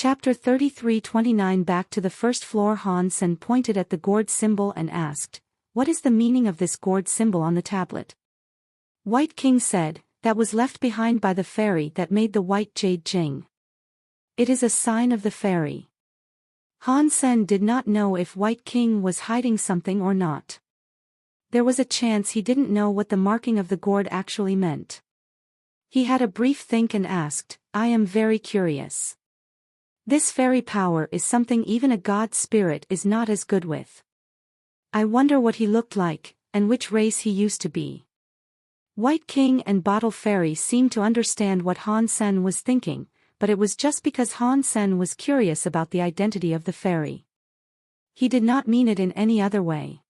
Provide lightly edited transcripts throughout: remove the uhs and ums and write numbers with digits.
Chapter 33-29. Back to the first floor. Han Sen pointed at the gourd symbol and asked, "What is the meaning of this gourd symbol on the tablet?" White King said, "That was left behind by the fairy that made the white jade jing. It is a sign of the fairy." Han Sen did not know if White King was hiding something or not. There was a chance he didn't know what the marking of the gourd actually meant. He had a brief think and asked, "I am very curious. This fairy power is something even a god spirit is not as good with. I wonder what he looked like, and which race he used to be." White King and Bottle Fairy seemed to understand what Han Sen was thinking, but it was just because Han Sen was curious about the identity of the fairy. He did not mean it in any other way.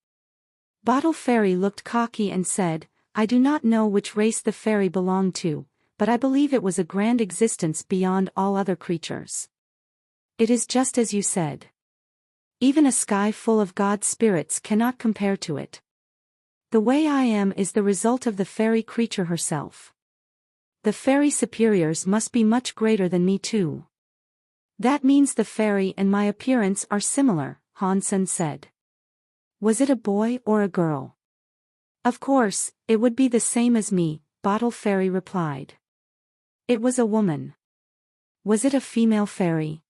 Bottle Fairy looked cocky and said, "I do not know which race the fairy belonged to, but I believe it was a grand existence beyond all other creatures. It is just as you said. Even a sky full of god spirits cannot compare to it. The way I am is the result of the fairy creature herself. The fairy superiors must be much greater than me too. That means the fairy and my appearance are similar," Han Sen said. "Was it a boy or a girl?" "Of course, it would be the same as me," Bottle Fairy replied. "It was a woman." "Was it a female fairy?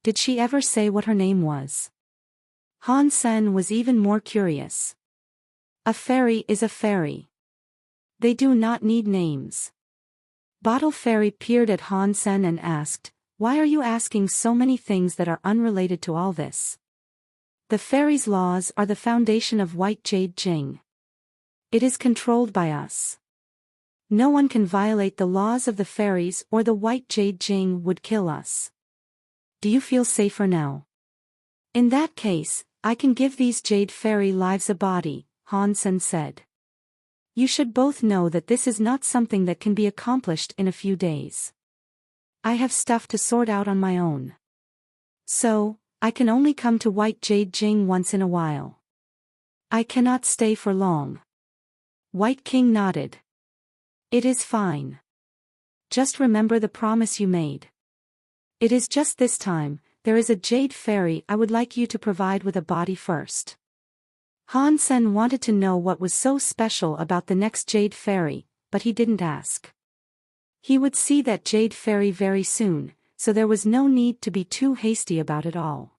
Did she ever say what her name was?" Han Sen was even more curious. "A fairy is a fairy. They do not need names." Bottle Fairy peered at Han Sen and asked, "Why are you asking so many things that are unrelated to all this? The fairy's laws are the foundation of White Jade Jing. It is controlled by us. No one can violate the laws of the fairies or the White Jade Jing would kill us. Do you feel safer now?" "In that case, I can give these Jade Fairy lives a body," Han Sen said. "You should both know that this is not something that can be accomplished in a few days. I have stuff to sort out on my own. So, I can only come to White Jade Jing once in a while. I cannot stay for long." White King nodded. "It is fine. Just remember the promise you made. It is just this time, there is a Jade Fairy I would like you to provide with a body first." Han Sen wanted to know what was so special about the next Jade Fairy, but he didn't ask. He would see that Jade Fairy very soon, so there was no need to be too hasty about it all.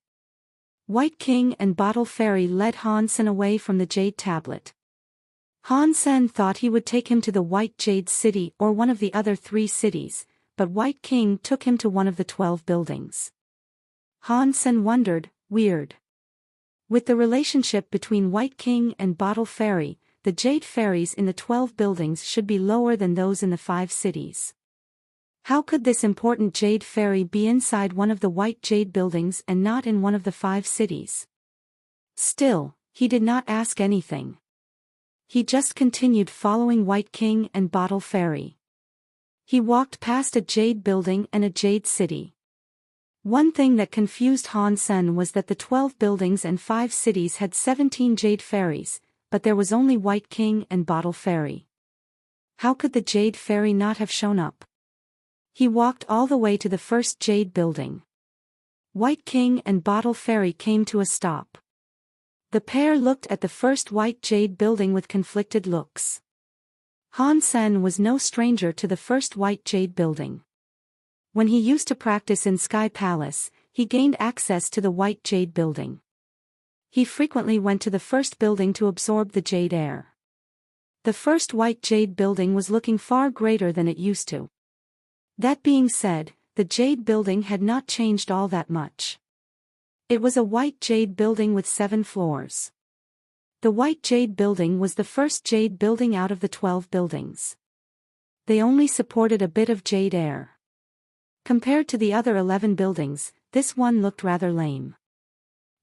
White King and Bottle Fairy led Han Sen away from the Jade Tablet. Han Sen thought he would take him to the White Jade City or one of the other 3 cities, but White King took him to one of the 12 buildings. Han Sen wondered, weird. With the relationship between White King and Bottle Fairy, the Jade Fairies in the 12 buildings should be lower than those in the 5 cities. How could this important Jade Fairy be inside one of the White Jade buildings and not in one of the 5 cities? Still, he did not ask anything. He just continued following White King and Bottle Fairy. He walked past a Jade building and a Jade city. One thing that confused Han Sen was that the 12 buildings and 5 cities had 17 Jade Fairies, but there was only White King and Bottle Fairy. How could the Jade Fairy not have shown up? He walked all the way to the first Jade building. White King and Bottle Fairy came to a stop. The pair looked at the first White Jade building with conflicted looks. Han Sen was no stranger to the first White Jade building. When he used to practice in Sky Palace, he gained access to the White Jade building. He frequently went to the first building to absorb the jade air. The first White Jade building was looking far greater than it used to. That being said, the Jade building had not changed all that much. It was a White Jade building with 7 floors. The White Jade building was the first Jade building out of the 12 buildings. They only supported a bit of jade air. Compared to the other 11 buildings, this one looked rather lame.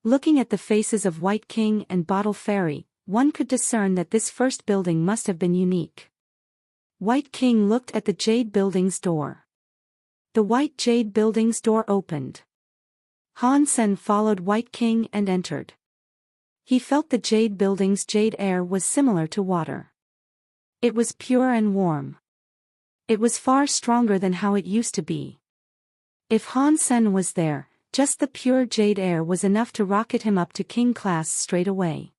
Looking at the faces of White King and Bottle Fairy, one could discern that this first building must have been unique. White King looked at the Jade building's door. The White Jade building's door opened. Han Sen followed White King and entered. He felt the Jade building's jade air was similar to water. It was pure and warm. It was far stronger than how it used to be. If Han Sen was there, just the pure jade air was enough to rocket him up to king class straight away.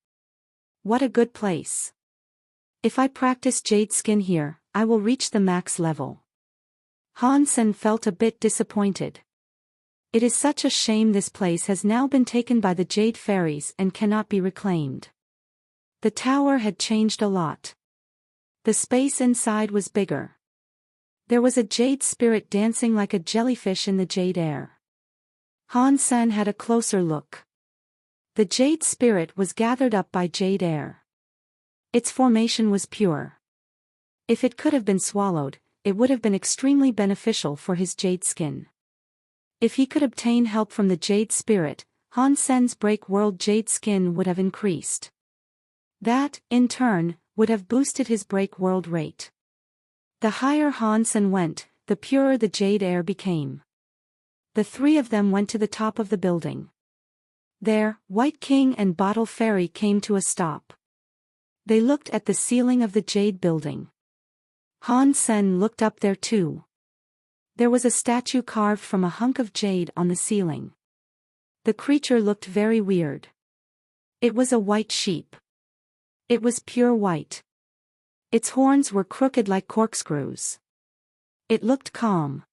What a good place. If I practice jade skin here, I will reach the max level. Han Sen felt a bit disappointed. It is such a shame this place has now been taken by the jade fairies and cannot be reclaimed. The tower had changed a lot. The space inside was bigger. There was a jade spirit dancing like a jellyfish in the jade air. Han Sen had a closer look. The jade spirit was gathered up by jade air. Its formation was pure. If it could have been swallowed, it would have been extremely beneficial for his jade skin. If he could obtain help from the jade spirit, Han Sen's break world jade skin would have increased. That, in turn, would have boosted his break world rate. The higher Han Sen went, the purer the jade air became. The three of them went to the top of the building. There, White King and Bottle Fairy came to a stop. They looked at the ceiling of the jade building. Han Sen looked up there too. There was a statue carved from a hunk of jade on the ceiling. The creature looked very weird. It was a white sheep. It was pure white. Its horns were crooked like corkscrews. It looked calm.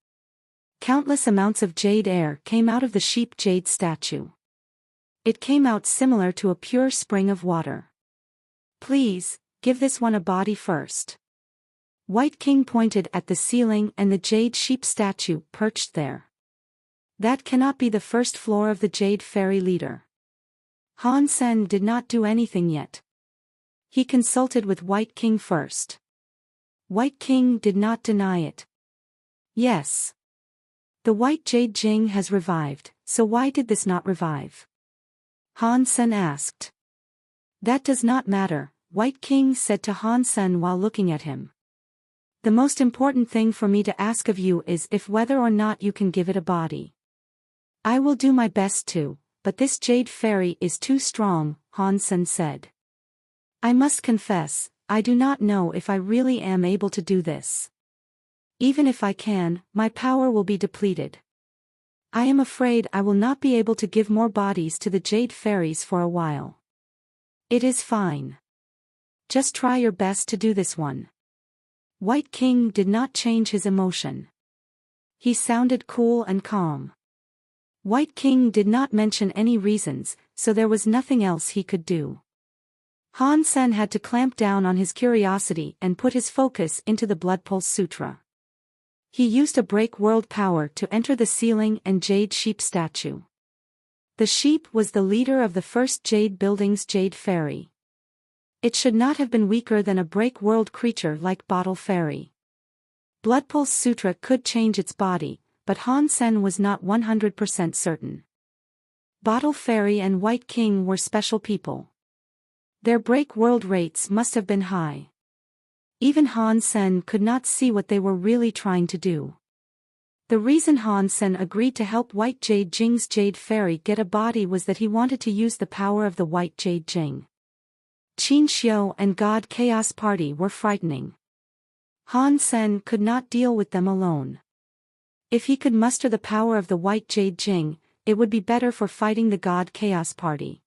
Countless amounts of jade air came out of the sheep jade statue. It came out similar to a pure spring of water. Please, give this one a body first. White King pointed at the ceiling and the jade sheep statue perched there. That cannot be the first floor of the jade fairy leader. Han Sen did not do anything yet. He consulted with White King first. White King did not deny it. Yes. The white jade Jing has revived, so why did this not revive? Han Sen asked. That does not matter, White King said to Han Sen while looking at him. The most important thing for me to ask of you is if whether or not you can give it a body. I will do my best to, but this jade fairy is too strong, Han Sen said. I must confess, I do not know if I really am able to do this. Even if I can, my power will be depleted. I am afraid I will not be able to give more bodies to the jade fairies for a while. It is fine. Just try your best to do this one. White King did not change his emotion. He sounded cool and calm. White King did not mention any reasons, so there was nothing else he could do. Han Sen had to clamp down on his curiosity and put his focus into the Blood Pulse Sutra. He used a break world power to enter the ceiling and jade sheep statue. The sheep was the leader of the first jade building's jade fairy. It should not have been weaker than a break world creature like Bottle Fairy. Blood Pulse Sutra could change its body, but Han Sen was not 100% certain. Bottle Fairy and White King were special people. Their break world rates must have been high. Even Han Sen could not see what they were really trying to do. The reason Han Sen agreed to help White Jade Jing's Jade Fairy get a body was that he wanted to use the power of the White Jade Jing. Qin Xiu and God Chaos Party were frightening. Han Sen could not deal with them alone. If he could muster the power of the White Jade Jing, it would be better for fighting the God Chaos Party.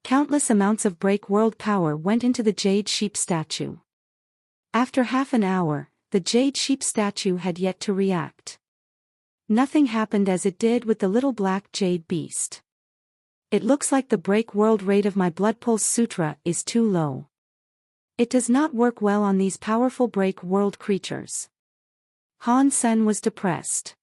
Countless amounts of break world power went into the jade sheep statue. After half an hour, the jade sheep statue had yet to react. Nothing happened as it did with the little black jade beast. It looks like the break world rate of my Blood Pulse Sutra is too low. It does not work well on these powerful break world creatures. Han Sen was depressed.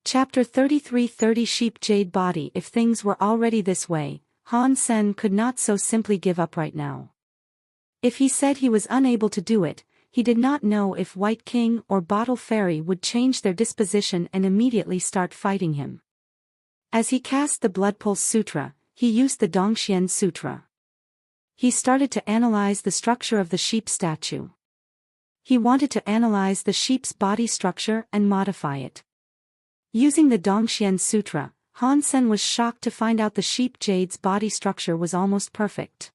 Chapter 33 30 Sheep Jade Body. If things were already this way, Han Sen could not so simply give up right now. If he said he was unable to do it, he did not know if White King or Bottle Fairy would change their disposition and immediately start fighting him. As he cast the Blood Pulse Sutra, he used the Dongxian Sutra. He started to analyze the structure of the sheep statue. He wanted to analyze the sheep's body structure and modify it. Using the Dongxian Sutra, Han Sen was shocked to find out the sheep jade's body structure was almost perfect.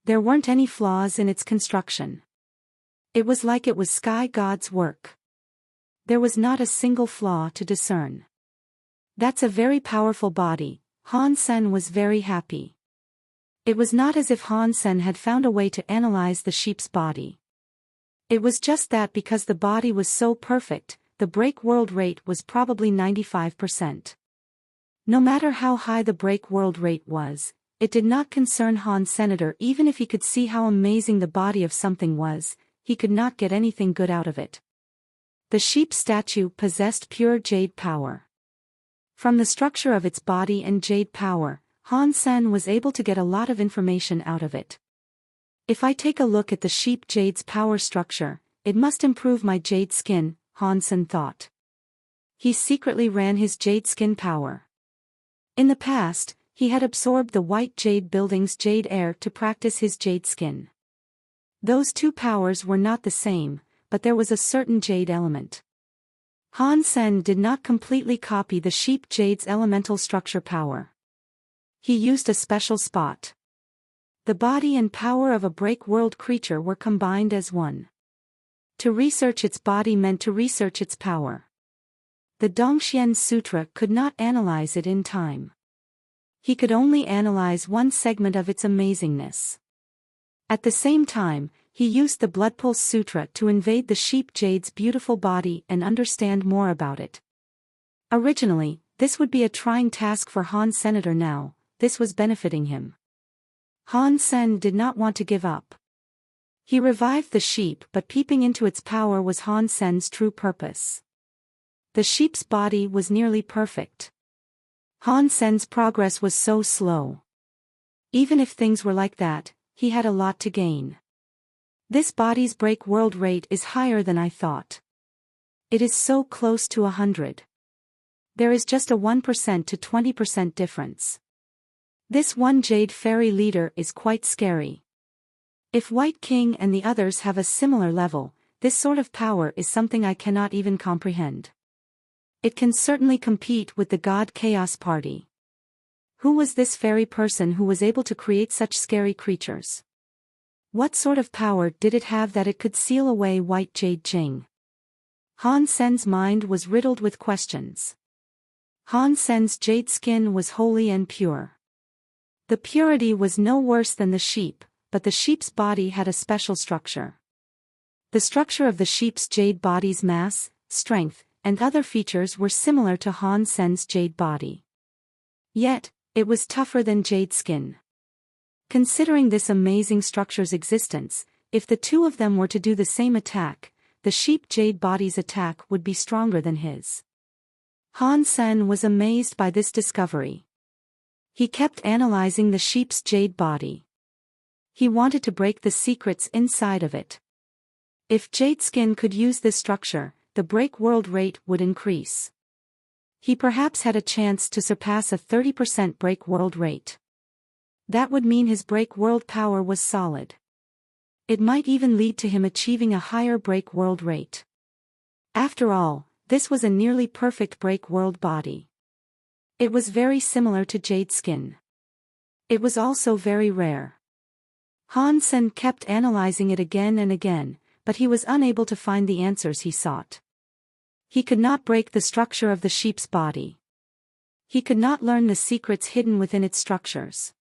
There weren't any flaws in its construction. It was like it was Sky God's work. There was not a single flaw to discern. That's a very powerful body. Han Sen was very happy. It was not as if Han Sen had found a way to analyze the sheep's body. It was just that because the body was so perfect, the break world rate was probably 95%. No matter how high the break world rate was, it did not concern Han Senator. Even if he could see how amazing the body of something was, he could not get anything good out of it. The sheep statue possessed pure jade power. From the structure of its body and jade power, Han Sen was able to get a lot of information out of it. If I take a look at the sheep jade's power structure, it must improve my jade skin, Han Sen thought. He secretly ran his jade skin power. In the past, he had absorbed the white jade building's jade air to practice his jade skin. Those two powers were not the same, but there was a certain jade element. Han Sen did not completely copy the sheep jade's elemental structure power. He used a special spot. The body and power of a break world creature were combined as one. To research its body meant to research its power. The Dongxian Sutra could not analyze it in time. He could only analyze one segment of its amazingness. At the same time, he used the Blood Pulse Sutra to invade the sheep jade's beautiful body and understand more about it. Originally, this would be a trying task for Han Senator. Now, this was benefiting him. Han Sen did not want to give up. He revived the sheep, but peeping into its power was Han Sen's true purpose. The sheep's body was nearly perfect. Han Sen's progress was so slow. Even if things were like that, he had a lot to gain. This body's break world rate is higher than I thought. It is so close to 100. There is just a 1% to 20% difference. This one Jade Fairy leader is quite scary. If White King and the others have a similar level, this sort of power is something I cannot even comprehend. It can certainly compete with the God Chaos Party. Who was this fairy person who was able to create such scary creatures? What sort of power did it have that it could seal away White Jade Jing? Han Sen's mind was riddled with questions. Han Sen's jade skin was holy and pure. The purity was no worse than the sheep, but the sheep's body had a special structure. The structure of the sheep's jade body's mass, strength, and other features were similar to Han Sen's jade body. Yet, it was tougher than jade skin. Considering this amazing structure's existence, if the two of them were to do the same attack, the sheep jade body's attack would be stronger than his. Han Sen was amazed by this discovery. He kept analyzing the sheep's jade body. He wanted to break the secrets inside of it. If jade skin could use this structure, the break world rate would increase. He perhaps had a chance to surpass a 30% break world rate. That would mean his break world power was solid. It might even lead to him achieving a higher break world rate. After all, this was a nearly perfect break world body. It was very similar to jade skin. It was also very rare. Han Sen kept analyzing it again and again, but he was unable to find the answers he sought. He could not break the structure of the sheep's body. He could not learn the secrets hidden within its structures.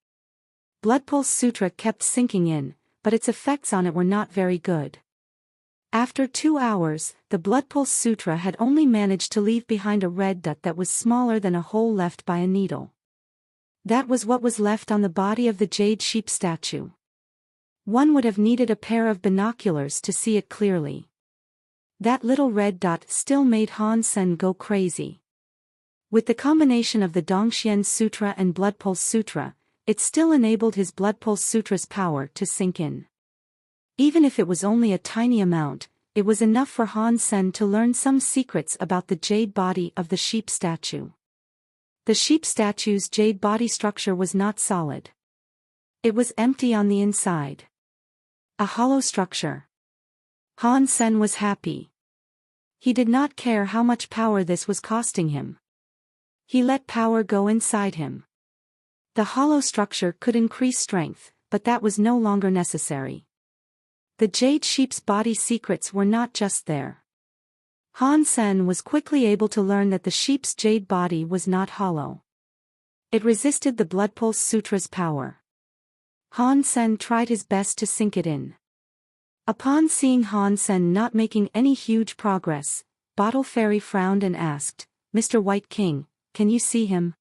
Blood Pulse Sutra kept sinking in, but its effects on it were not very good. After 2 hours, the Blood Pulse Sutra had only managed to leave behind a red dot that was smaller than a hole left by a needle. That was what was left on the body of the jade sheep statue. One would have needed a pair of binoculars to see it clearly. That little red dot still made Han Sen go crazy. With the combination of the Dongxian Sutra and Blood Pulse Sutra, it still enabled his Blood Pulse Sutra's power to sink in. Even if it was only a tiny amount, it was enough for Han Sen to learn some secrets about the jade body of the sheep statue. The sheep statue's jade body structure was not solid. It was empty on the inside. A hollow structure. Han Sen was happy. He did not care how much power this was costing him. He let power go inside him. The hollow structure could increase strength, but that was no longer necessary. The jade sheep's body secrets were not just there. Han Sen was quickly able to learn that the sheep's jade body was not hollow. It resisted the Blood Pulse Sutra's power. Han Sen tried his best to sink it in. Upon seeing Han Sen not making any huge progress, Bottle Fairy frowned and asked, "Mr. White King, can you see him?"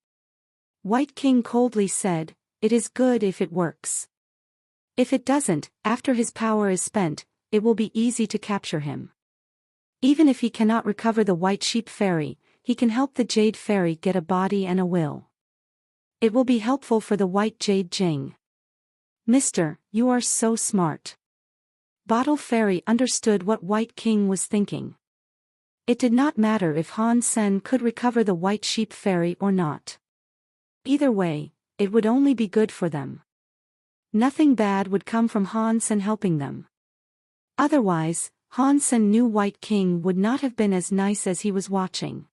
White King coldly said, "It is good if it works. If it doesn't, after his power is spent, it will be easy to capture him. Even if he cannot recover the White Sheep Fairy, he can help the Jade Fairy get a body and a will. It will be helpful for the White Jade Jing." "Mister, you are so smart." Bottle Fairy understood what White King was thinking. It did not matter if Han Sen could recover the White Sheep Fairy or not. Either way, it would only be good for them. Nothing bad would come from Han Sen helping them. Otherwise, Han Sen knew White King would not have been as nice as he was watching.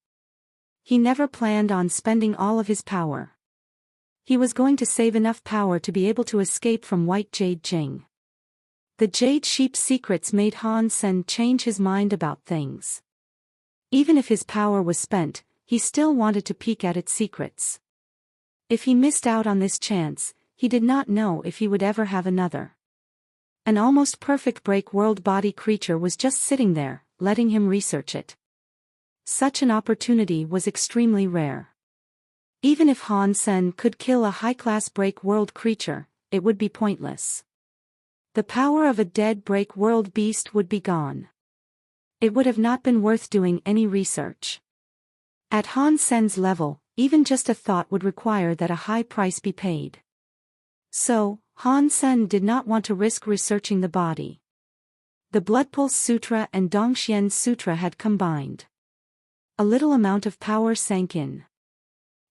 He never planned on spending all of his power. He was going to save enough power to be able to escape from White Jade Jing. The Jade Sheep's secrets made Han Sen change his mind about things. Even if his power was spent, he still wanted to peek at its secrets. If he missed out on this chance, he did not know if he would ever have another. An almost perfect break world body creature was just sitting there, letting him research it. Such an opportunity was extremely rare. Even if Han Sen could kill a high-class break world creature, it would be pointless. The power of a dead break world beast would be gone. It would have not been worth doing any research. At Han Sen's level, even just a thought would require that a high price be paid. So, Han Sen did not want to risk researching the body. The Blood Pulse Sutra and Dongxian Sutra had combined. A little amount of power sank in.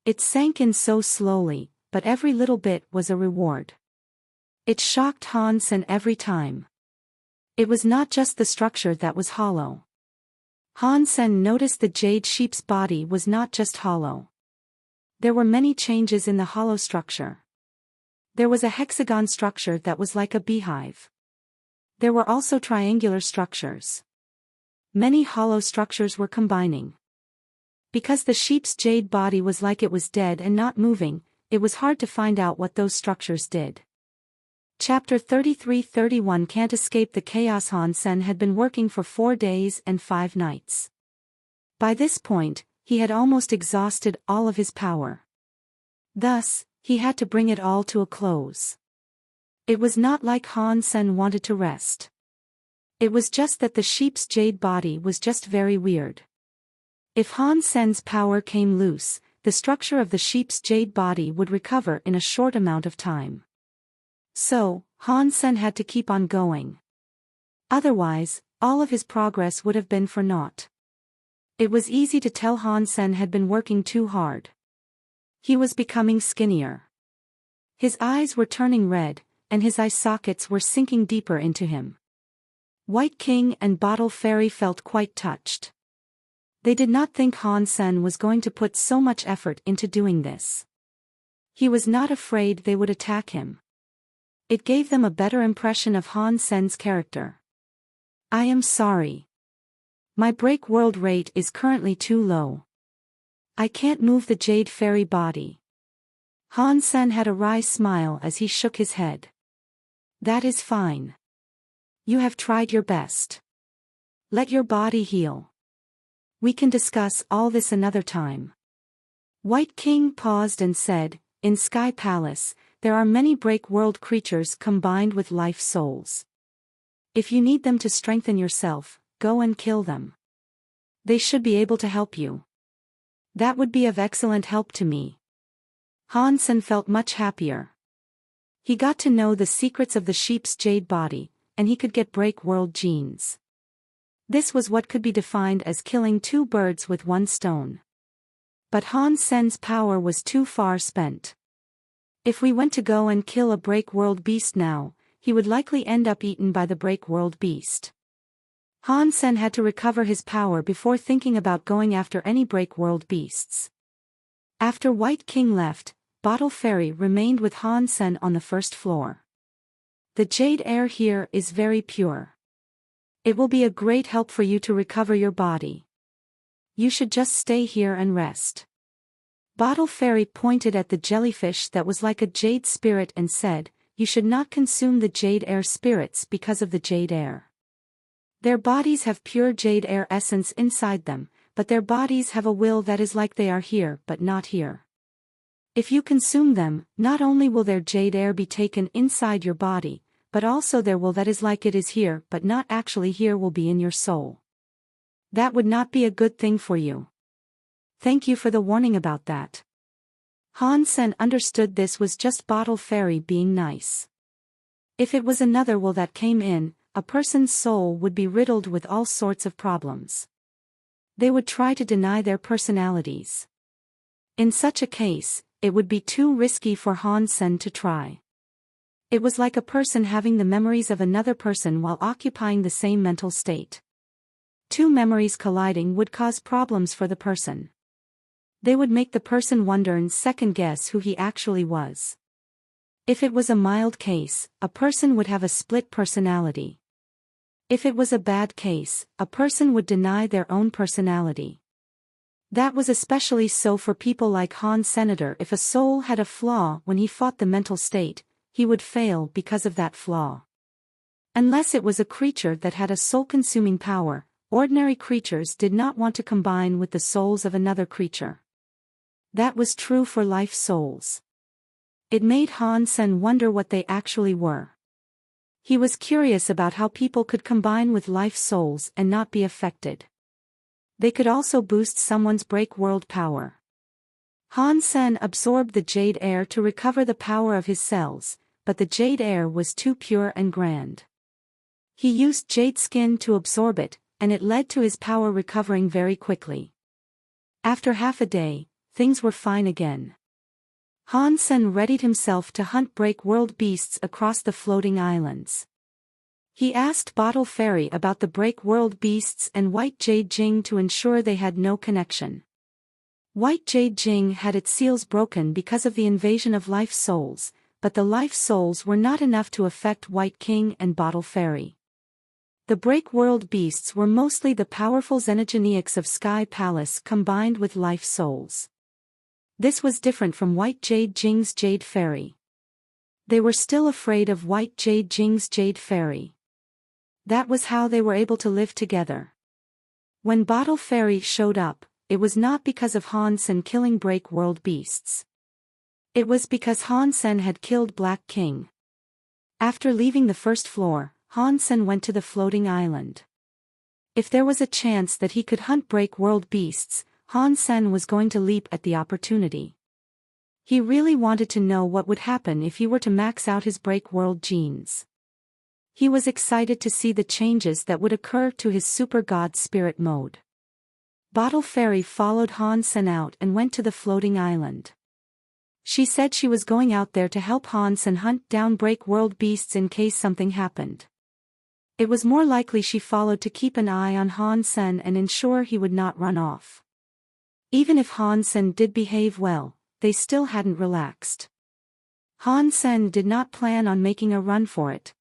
It sank in so slowly, but every little bit was a reward. It shocked Han Sen every time. It was not just the structure that was hollow. Han Sen noticed the Jade Sheep's body was not just hollow. There were many changes in the hollow structure. There was a hexagon structure that was like a beehive. There were also triangular structures. Many hollow structures were combining. Because the sheep's jade body was like it was dead and not moving, it was hard to find out what those structures did. Chapter 33-31 Can't Escape the Chaos. Han Sen had been working for 4 days and 5 nights. By this point, he had almost exhausted all of his power. Thus, he had to bring it all to a close. It was not like Han Sen wanted to rest. It was just that the sheep's jade body was just very weird. If Han Sen's power came loose, the structure of the sheep's jade body would recover in a short amount of time. So, Han Sen had to keep on going. Otherwise, all of his progress would have been for naught. It was easy to tell Han Sen had been working too hard. He was becoming skinnier. His eyes were turning red, and his eye sockets were sinking deeper into him. White King and Bottle Fairy felt quite touched. They did not think Han Sen was going to put so much effort into doing this. He was not afraid they would attack him. It gave them a better impression of Han Sen's character. "I am sorry. My break world rate is currently too low. I can't move the Jade Fairy body." Han Sen had a wry smile as he shook his head. "That is fine. You have tried your best. Let your body heal. We can discuss all this another time." White King paused and said, "In Sky Palace, there are many break world creatures combined with life souls. If you need them to strengthen yourself, go and kill them. They should be able to help you." "That would be of excellent help to me." Han Sen felt much happier. He got to know the secrets of the sheep's jade body, and he could get break world genes. This was what could be defined as killing 2 birds with 1 stone. But Han Sen's power was too far spent. If we went to go and kill a break world beast now, he would likely end up eaten by the break world beast. Han Sen had to recover his power before thinking about going after any break world beasts. After White King left, Bottle Fairy remained with Han Sen on the first floor. "The jade air here is very pure. It will be a great help for you to recover your body." You should just stay here and rest. Bottle Fairy pointed at the jellyfish that was like a jade spirit and said, you should not consume the jade air spirits because of the jade air. Their bodies have pure jade air essence inside them, but their bodies have a will that is like they are here but not here. If you consume them, not only will their jade air be taken inside your body, but also their will that is like it is here but not actually here will be in your soul. That would not be a good thing for you. Thank you for the warning about that. Han Sen understood this was just Bottle Fairy being nice. If it was another will that came in, a person's soul would be riddled with all sorts of problems. They would try to deny their personalities. In such a case, it would be too risky for Han Sen to try. It was like a person having the memories of another person while occupying the same mental state. Two memories colliding would cause problems for the person. They would make the person wonder and second-guess who he actually was. If it was a mild case, a person would have a split personality. If it was a bad case, a person would deny their own personality. That was especially so for people like Han Senator. If a soul had a flaw when he fought the mental state, he would fail because of that flaw. Unless it was a creature that had a soul-consuming power, ordinary creatures did not want to combine with the souls of another creature. That was true for life souls. It made Han Sen wonder what they actually were. He was curious about how people could combine with life souls and not be affected. They could also boost someone's break world power. Han Sen absorbed the jade air to recover the power of his cells, but the jade air was too pure and grand. He used jade skin to absorb it, and it led to his power recovering very quickly. After half a day, things were fine again. Han Sen readied himself to hunt break world beasts across the floating islands. He asked Bottle Fairy about the break world beasts and White Jade Jing to ensure they had no connection. White Jade Jing had its seals broken because of the invasion of life souls, but the life souls were not enough to affect White King and Bottle Fairy. The break world beasts were mostly the powerful xenogeniacs of Sky Palace combined with life souls. This was different from White Jade Jing's Jade Fairy. They were still afraid of White Jade Jing's Jade Fairy. That was how they were able to live together. When Bottle Fairy showed up, it was not because of Han Sen killing break world beasts. It was because Han Sen had killed Black King. After leaving the first floor, Han Sen went to the floating island. If there was a chance that he could hunt break world beasts, Han Sen was going to leap at the opportunity. He really wanted to know what would happen if he were to max out his break world genes. He was excited to see the changes that would occur to his super god spirit mode. Bottle Fairy followed Han Sen out and went to the floating island. She said she was going out there to help Han Sen hunt down break world beasts in case something happened. It was more likely she followed to keep an eye on Han Sen and ensure he would not run off. Even if Han Sen did behave well, they still hadn't relaxed. Han Sen did not plan on making a run for it.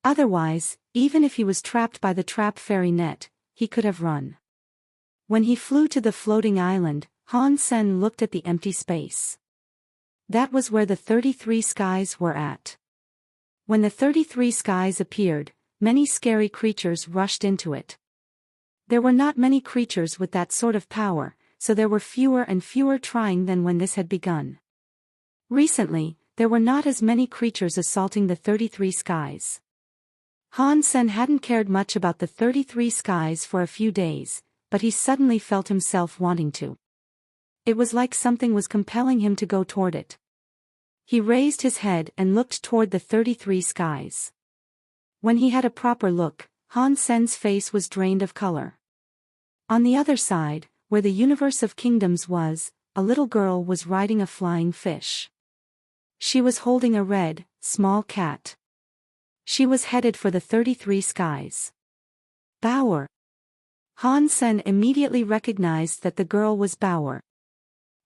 Otherwise, even if he was trapped by the trap fairy net, he could have run. When he flew to the floating island, Han Sen looked at the empty space. That was where the 33 skies were at. When the 33 skies appeared, many scary creatures rushed into it. There were not many creatures with that sort of power, so there were fewer and fewer trying than when this had begun. Recently, there were not as many creatures assaulting the 33 skies. Han Sen hadn't cared much about the 33 skies for a few days, but he suddenly felt himself wanting to. It was like something was compelling him to go toward it. He raised his head and looked toward the 33 skies. When he had a proper look, Han Sen's face was drained of color. On the other side, where the universe of kingdoms was, a little girl was riding a flying fish. She was holding a red, small cat. She was headed for the 33 skies. Bauer. Han Sen immediately recognized that the girl was Bauer.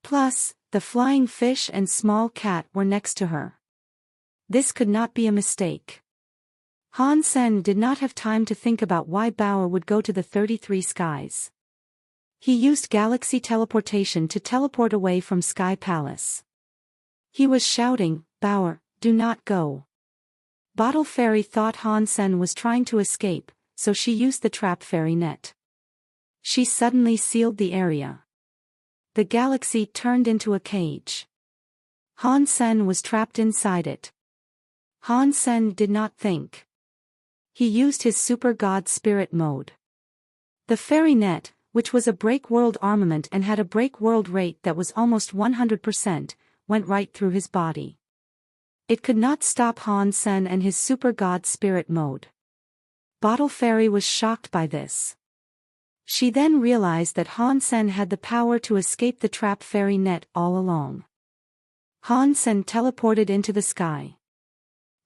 Plus, the flying fish and small cat were next to her. This could not be a mistake. Han Sen did not have time to think about why Bauer would go to the 33 skies. He used galaxy teleportation to teleport away from Sky Palace. He was shouting, "Bauer, do not go." Bottle Fairy thought Han Sen was trying to escape, so she used the trap fairy net. She suddenly sealed the area. The galaxy turned into a cage. Han Sen was trapped inside it. Han Sen did not think. He used his super god spirit mode. The fairy net, which was a break world armament and had a break world rate that was almost 100%, went right through his body. It could not stop Han Sen and his super god spirit mode. Bottle Fairy was shocked by this. She then realized that Han Sen had the power to escape the trap fairy net all along. Han Sen teleported into the sky.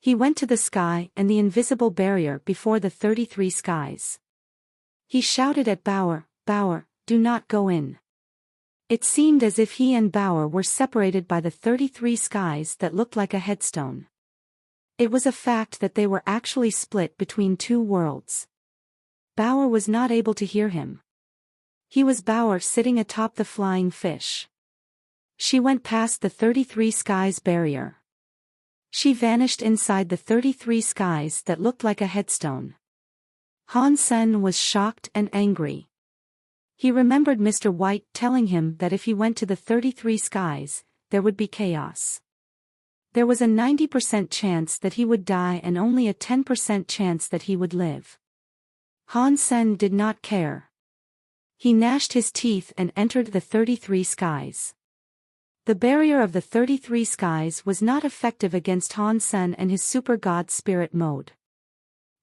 He went to the sky and the invisible barrier before the 33 skies. He shouted at Bauer, "Bauer, do not go in." It seemed as if he and Bauer were separated by the 33 skies that looked like a headstone. It was a fact that they were actually split between two worlds. Bauer was not able to hear him. He was Bauer sitting atop the flying fish. She went past the 33 skies barrier. She vanished inside the 33 skies that looked like a headstone. Han Sen was shocked and angry. He remembered Mr. White telling him that if he went to the 33 skies, there would be chaos. There was a 90% chance that he would die and only a 10% chance that he would live. Han Sen did not care. He gnashed his teeth and entered the 33 skies. The barrier of the 33 skies was not effective against Han Sen and his super god spirit mode.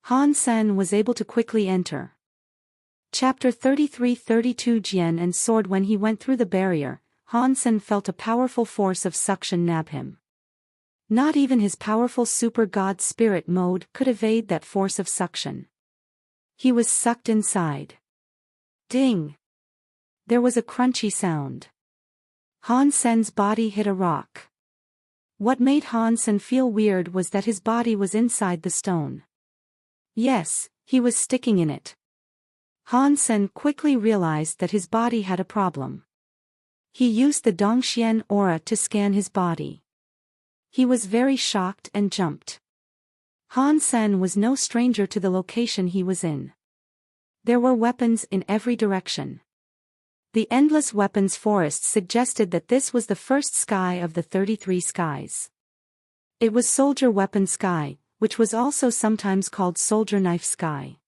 Han Sen was able to quickly enter. Chapter 33-32 Jian and Sword. When he went through the barrier, Han Sen felt a powerful force of suction nab him. Not even his powerful super god spirit mode could evade that force of suction. He was sucked inside. Ding! There was a crunchy sound. Han Sen's body hit a rock. What made Han Sen feel weird was that his body was inside the stone. Yes, he was sticking in it. Han Sen quickly realized that his body had a problem. He used the Dongxian aura to scan his body. He was very shocked and jumped. Han Sen was no stranger to the location he was in. There were weapons in every direction. The endless weapons forest suggested that this was the first sky of the 33 skies. It was Soldier Weapon Sky, which was also sometimes called Soldier Knife Sky.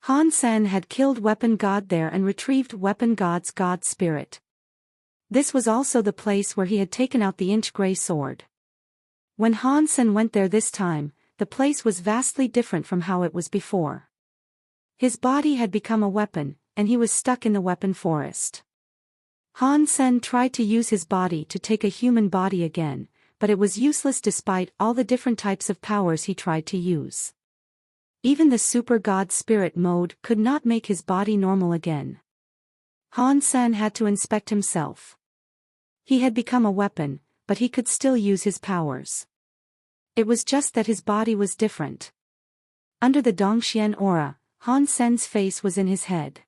Han Sen had killed Weapon God there and retrieved Weapon God's God Spirit. This was also the place where he had taken out the inch gray sword. When Han Sen went there this time, the place was vastly different from how it was before. His body had become a weapon, and he was stuck in the weapon forest. Han Sen tried to use his body to take a human body again, but it was useless despite all the different types of powers he tried to use. Even the Super God Spirit mode could not make his body normal again. Han Sen had to inspect himself. He had become a weapon, but he could still use his powers. It was just that his body was different. Under the Dongxian aura, Han Sen's face was in his head.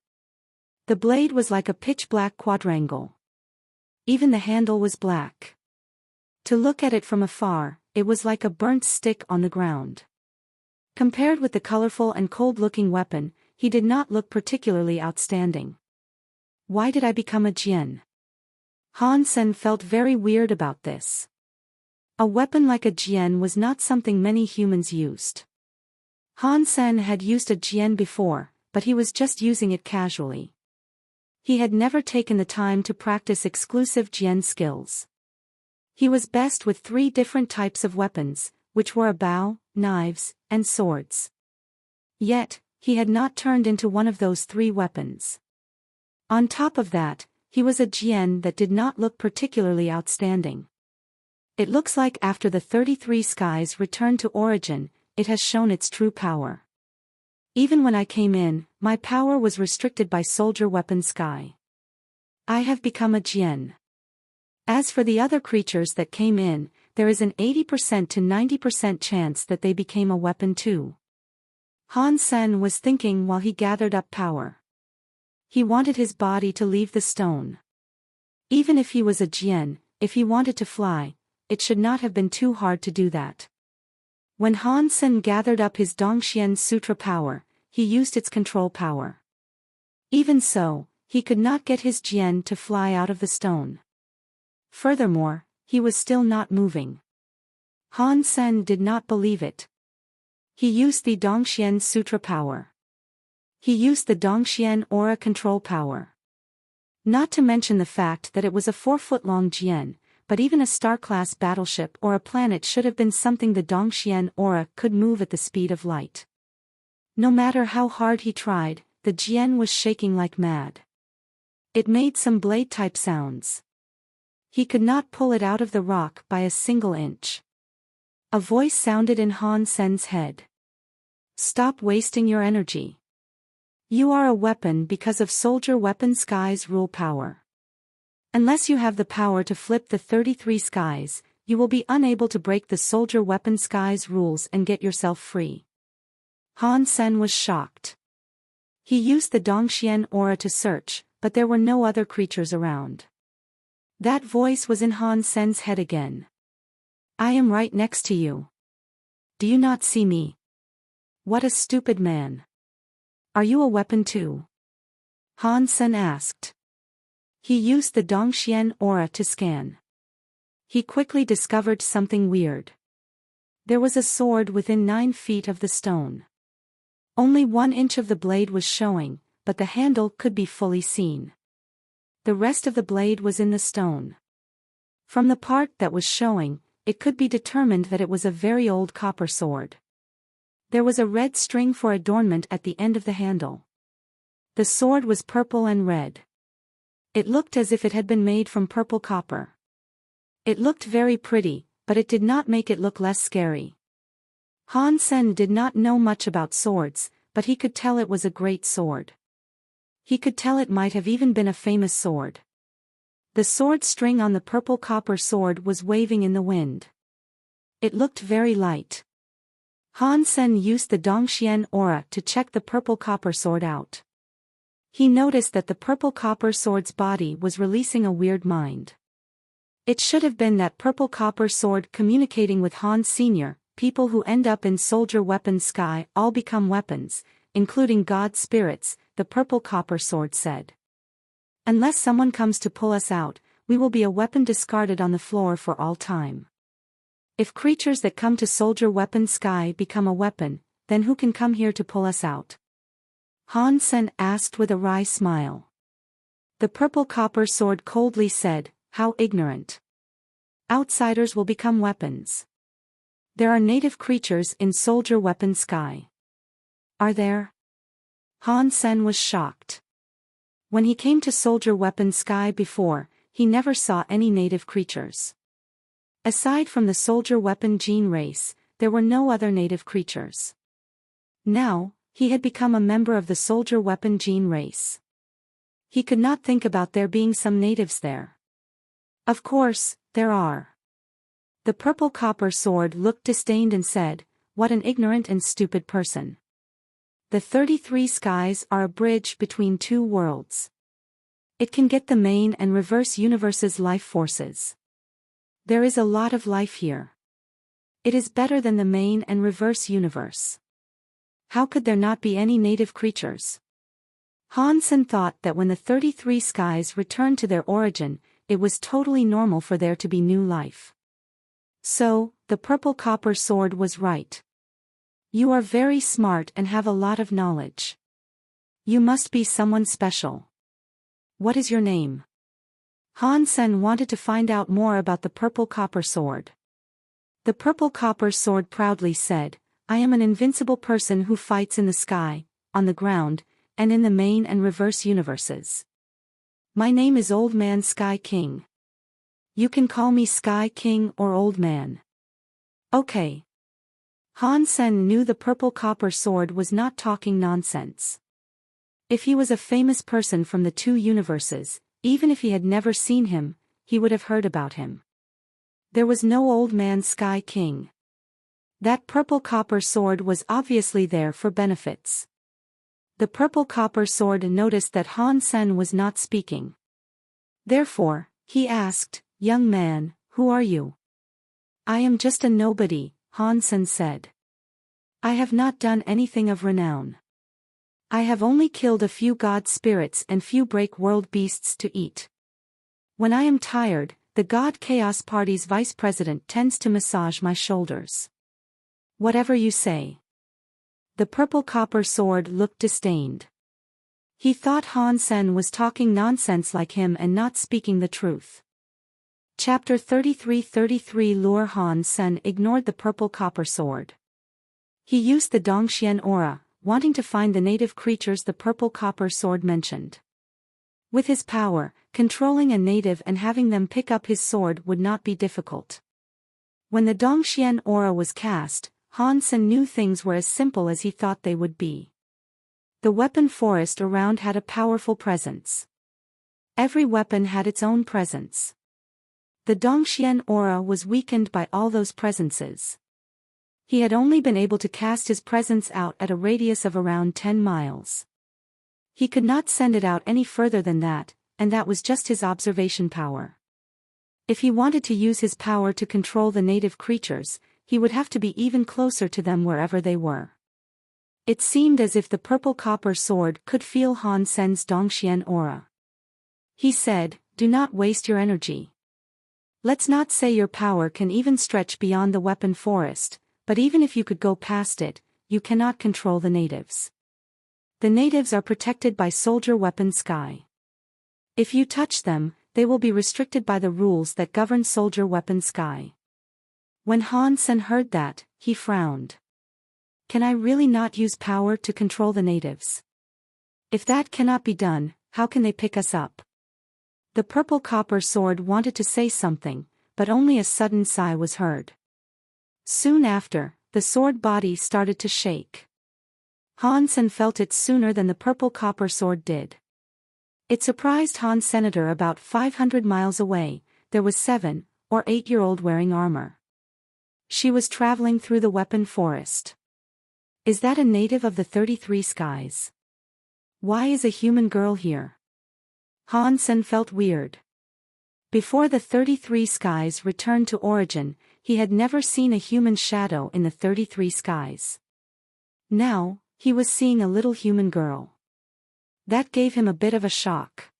The blade was like a pitch-black quadrangle. Even the handle was black. To look at it from afar, it was like a burnt stick on the ground. Compared with the colorful and cold-looking weapon, he did not look particularly outstanding. Why did I become a Jian? Han Sen felt very weird about this. A weapon like a Jian was not something many humans used. Han Sen had used a Jian before, but he was just using it casually. He had never taken the time to practice exclusive Jian skills. He was best with 3 different types of weapons, which were a bow, knives, and swords. Yet, he had not turned into one of those 3 weapons. On top of that, he was a Jian that did not look particularly outstanding. It looks like after the 33 skies returned to origin, it has shown its true power. Even when I came in, my power was restricted by Soldier Weapon Sky. I have become a Jian. As for the other creatures that came in, there is an 80% to 90% chance that they became a weapon too. Han Sen was thinking while he gathered up power. He wanted his body to leave the stone. Even if he was a Jian, if he wanted to fly, it should not have been too hard to do that. When Han Sen gathered up his Dongxian Sutra power, he used its control power. Even so, he could not get his Jian to fly out of the stone. Furthermore, he was still not moving. Han Sen did not believe it. He used the Dongxian Sutra power. He used the Dongxian aura control power. Not to mention the fact that it was a 4-foot-long Jian, but even a star-class battleship or a planet should have been something the Dongxian aura could move at the speed of light. No matter how hard he tried, the Jian was shaking like mad. It made some blade-type sounds. He could not pull it out of the rock by a single inch. A voice sounded in Han Sen's head. Stop wasting your energy. You are a weapon because of Soldier Weapon Sky's rule power. Unless you have the power to flip the 33 skies, you will be unable to break the Soldier Weapon Sky's rules and get yourself free. Han Sen was shocked. He used the Dongxian aura to search, but there were no other creatures around. That voice was in Han Sen's head again. I am right next to you. Do you not see me? What a stupid man. Are you a weapon too? Han Sen asked. He used the Dongxian aura to scan. He quickly discovered something weird. There was a sword within 9 feet of the stone. Only 1 inch of the blade was showing, but the handle could be fully seen. The rest of the blade was in the stone. From the part that was showing, it could be determined that it was a very old copper sword. There was a red string for adornment at the end of the handle. The sword was purple and red. It looked as if it had been made from purple copper. It looked very pretty, but it did not make it look less scary. Han Sen did not know much about swords, but he could tell it was a great sword. He could tell it might have even been a famous sword. The sword string on the purple copper sword was waving in the wind. It looked very light. Han Sen used the Dongxian aura to check the purple copper sword out. He noticed that the purple copper sword's body was releasing a weird mind. It should have been that purple copper sword communicating with Han Sr. People who end up in Soldier Weapon Sky all become weapons, including god spirits, the purple copper sword said. Unless someone comes to pull us out, we will be a weapon discarded on the floor for all time. If creatures that come to Soldier Weapon Sky become a weapon, then who can come here to pull us out? Han Sen asked with a wry smile. The purple copper sword coldly said, how ignorant. Outsiders will become weapons. There are native creatures in Soldier Weapon Sky. Are there? Han Sen was shocked. When he came to Soldier Weapon Sky before, he never saw any native creatures. Aside from the Soldier Weapon Gene race, there were no other native creatures. Now, he had become a member of the Soldier Weapon Gene race. He could not think about there being some natives there. Of course, there are. The purple copper sword looked disdained and said, what an ignorant and stupid person. The 33 skies are a bridge between 2 worlds. It can get the main and reverse universe's life forces. There is a lot of life here. It is better than the main and reverse universe. How could there not be any native creatures? Han Sen thought that when the 33 skies returned to their origin, it was totally normal for there to be new life. So, the purple copper sword was right. You are very smart and have a lot of knowledge. You must be someone special. What is your name? Han Sen wanted to find out more about the purple copper sword. The purple copper sword proudly said, I am an invincible person who fights in the sky, on the ground, and in the main and reverse universes. My name is Old Man Sky King. You can call me Sky King or Old Man. Okay. Han Sen knew the purple copper sword was not talking nonsense. If he was a famous person from the 2 universes, even if he had never seen him, he would have heard about him. There was no Old Man Sky King. That purple copper sword was obviously there for benefits. The purple copper sword noticed that Han Sen was not speaking. Therefore, he asked, "Young man, who are you?" "I am just a nobody," Han Sen said. "I have not done anything of renown. I have only killed a few god spirits and few break-world beasts to eat. When I am tired, the God Chaos Party's vice president tends to massage my shoulders." "Whatever you say." The purple copper sword looked disdained. He thought Han Sen was talking nonsense like him and not speaking the truth. Chapter 33 Lure. Han Sen ignored the purple copper sword. He used the Dongxian aura, wanting to find the native creatures the purple copper sword mentioned. With his power, controlling a native and having them pick up his sword would not be difficult. When the Dongxian aura was cast, Han Sen knew things were as simple as he thought they would be. The weapon forest around had a powerful presence. Every weapon had its own presence. The Dongxian aura was weakened by all those presences. He had only been able to cast his presence out at a radius of around 10 miles. He could not send it out any further than that, and that was just his observation power. If he wanted to use his power to control the native creatures, he would have to be even closer to them wherever they were. It seemed as if the purple copper sword could feel Han Sen's Dongxian aura. He said, "Do not waste your energy. Let's not say your power can even stretch beyond the weapon forest, but even if you could go past it, you cannot control the natives. The natives are protected by Soldier Weapon Sky. If you touch them, they will be restricted by the rules that govern Soldier Weapon Sky." When Han Sen heard that, he frowned. Can I really not use power to control the natives? If that cannot be done, how can they pick us up? The purple copper sword wanted to say something, but only a sudden sigh was heard. Soon after, the sword body started to shake. Han Sen felt it sooner than the purple copper sword did. It surprised Han Senator about 500 miles away. There was 7 or 8-year-old wearing armor. She was traveling through the weapon forest. Is that a native of the 33 skies? Why is a human girl here? Han Sen felt weird. Before the 33 skies returned to origin, he had never seen a human shadow in the 33 skies. Now, he was seeing a little human girl. That gave him a bit of a shock.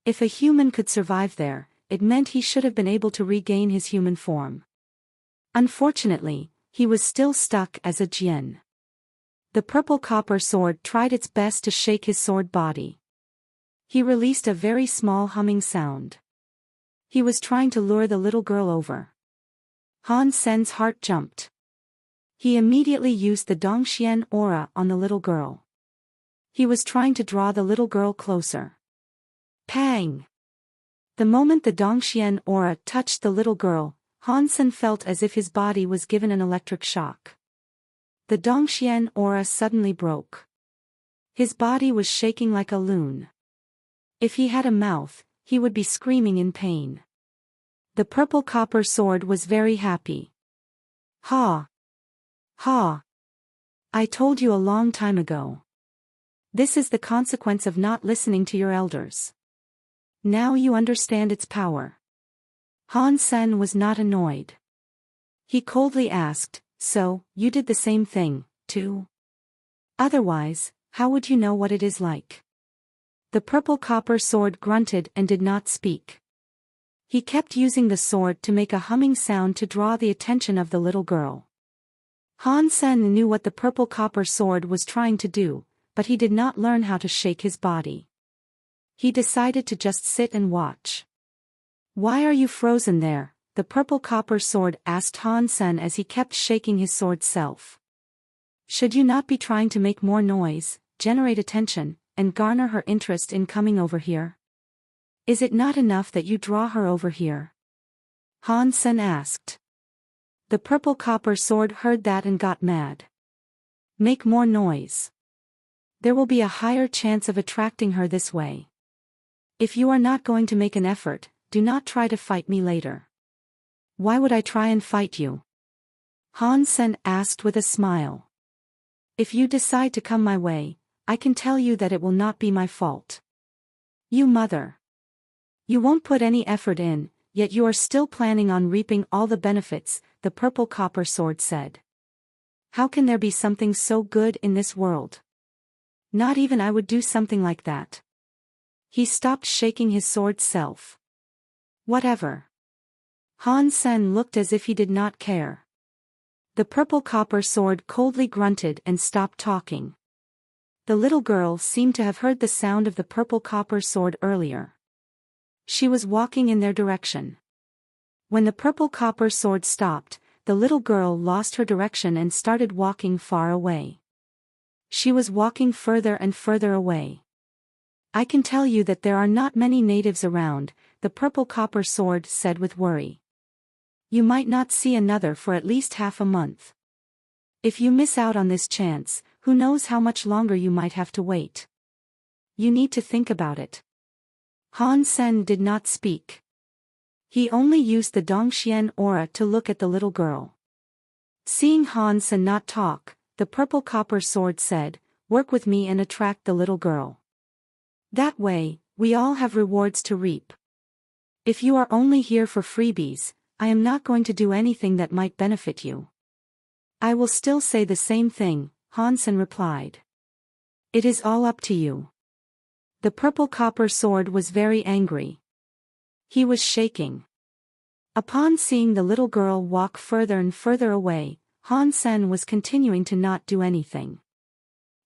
If a human could survive there, it meant he should have been able to regain his human form. Unfortunately, he was still stuck as a Jian. The purple copper sword tried its best to shake his sword body. He released a very small humming sound. He was trying to lure the little girl over. Han Sen's heart jumped. He immediately used the Dongxian aura on the little girl. He was trying to draw the little girl closer. Pang! The moment the Dongxian aura touched the little girl, Han Sen felt as if his body was given an electric shock. The Dongxian aura suddenly broke. His body was shaking like a loon. If he had a mouth, he would be screaming in pain. The purple copper sword was very happy. Ha! Ha! I told you a long time ago. This is the consequence of not listening to your elders. Now you understand its power. Han Sen was not annoyed. He coldly asked, "So, you did the same thing, too? Otherwise, how would you know what it is like?" The purple copper sword grunted and did not speak. He kept using the sword to make a humming sound to draw the attention of the little girl. Han Sen knew what the purple copper sword was trying to do, but he did not learn how to shake his body. He decided to just sit and watch. "Why are you frozen there?" the purple copper sword asked Han Sen as he kept shaking his sword self. "Should you not be trying to make more noise, generate attention, and garner her interest in coming over here? Is it not enough that you draw her over here?" Han Sen asked. The purple copper sword heard that and got mad. "Make more noise. There will be a higher chance of attracting her this way. If you are not going to make an effort, do not try to fight me later." "Why would I try and fight you?" Han Sen asked with a smile. "If you decide to come my way, I can tell you that it will not be my fault. You mother. You won't put any effort in, yet you are still planning on reaping all the benefits, the purple copper sword said. How can there be something so good in this world? Not even I would do something like that. He stopped shaking his sword self. Whatever. Han Sen looked as if he did not care. The purple copper sword coldly grunted and stopped talking. The little girl seemed to have heard the sound of the purple copper sword earlier. She was walking in their direction. When the purple copper sword stopped, the little girl lost her direction and started walking far away. She was walking further and further away. I can tell you that there are not many natives around, the purple copper sword said with worry. You might not see another for at least half a month. If you miss out on this chance, who knows how much longer you might have to wait. You need to think about it. Han Sen did not speak. He only used the Dongxian aura to look at the little girl. Seeing Han Sen not talk, the purple copper sword said, "Work with me and attract the little girl. That way, we all have rewards to reap. If you are only here for freebies, I am not going to do anything that might benefit you." "I will still say the same thing," Han Sen replied. "It is all up to you." The purple copper sword was very angry. He was shaking. Upon seeing the little girl walk further and further away, Han Sen was continuing to not do anything.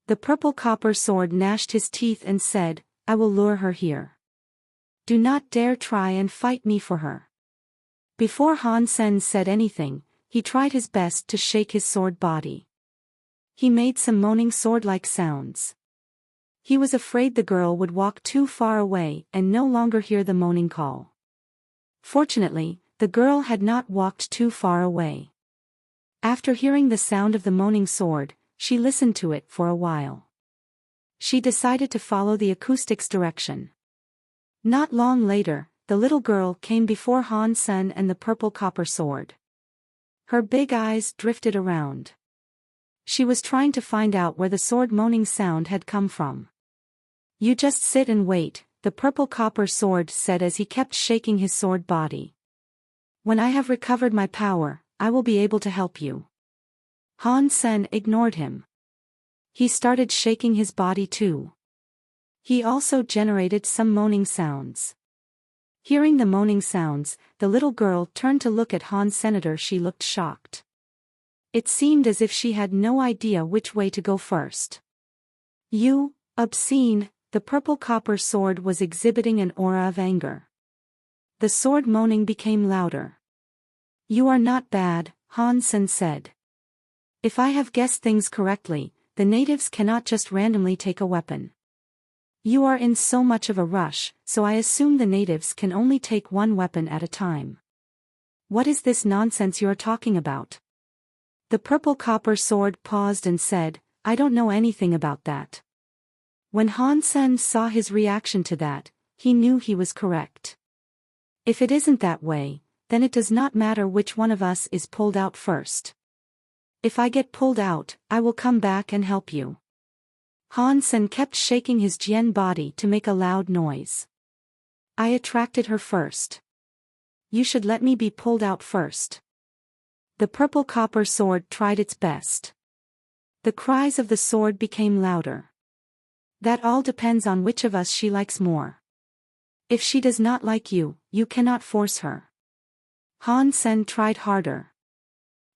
The purple copper sword gnashed his teeth and said, "I will lure her here. Do not dare try and fight me for her." Before Han Sen said anything, he tried his best to shake his sword body. He made some moaning sword-like sounds. He was afraid the girl would walk too far away and no longer hear the moaning call. Fortunately, the girl had not walked too far away. After hearing the sound of the moaning sword, she listened to it for a while. She decided to follow the acoustic's direction. Not long later, the little girl came before Han Sen and the purple copper sword. Her big eyes drifted around. She was trying to find out where the sword moaning sound had come from. "You just sit and wait," the purple copper sword said as he kept shaking his sword body. "When I have recovered my power, I will be able to help you." Han Sen ignored him. He started shaking his body too. He also generated some moaning sounds. Hearing the moaning sounds, the little girl turned to look at Han Senator. She looked shocked. It seemed as if she had no idea which way to go first. "You, obscene," the purple copper sword was exhibiting an aura of anger. The sword moaning became louder. "You are not bad," Han Sen said. "If I have guessed things correctly, the natives cannot just randomly take a weapon. You are in so much of a rush, so I assume the natives can only take one weapon at a time. What is this nonsense you are talking about?" The purple copper sword paused and said, "I don't know anything about that." When Han Sen saw his reaction to that, he knew he was correct. If it isn't that way, then it does not matter which one of us is pulled out first. If I get pulled out, I will come back and help you. Han Sen kept shaking his Jian body to make a loud noise. "I attracted her first. You should let me be pulled out first." The purple copper sword tried its best. The cries of the sword became louder. "That all depends on which of us she likes more. If she does not like you, you cannot force her." Han Sen tried harder.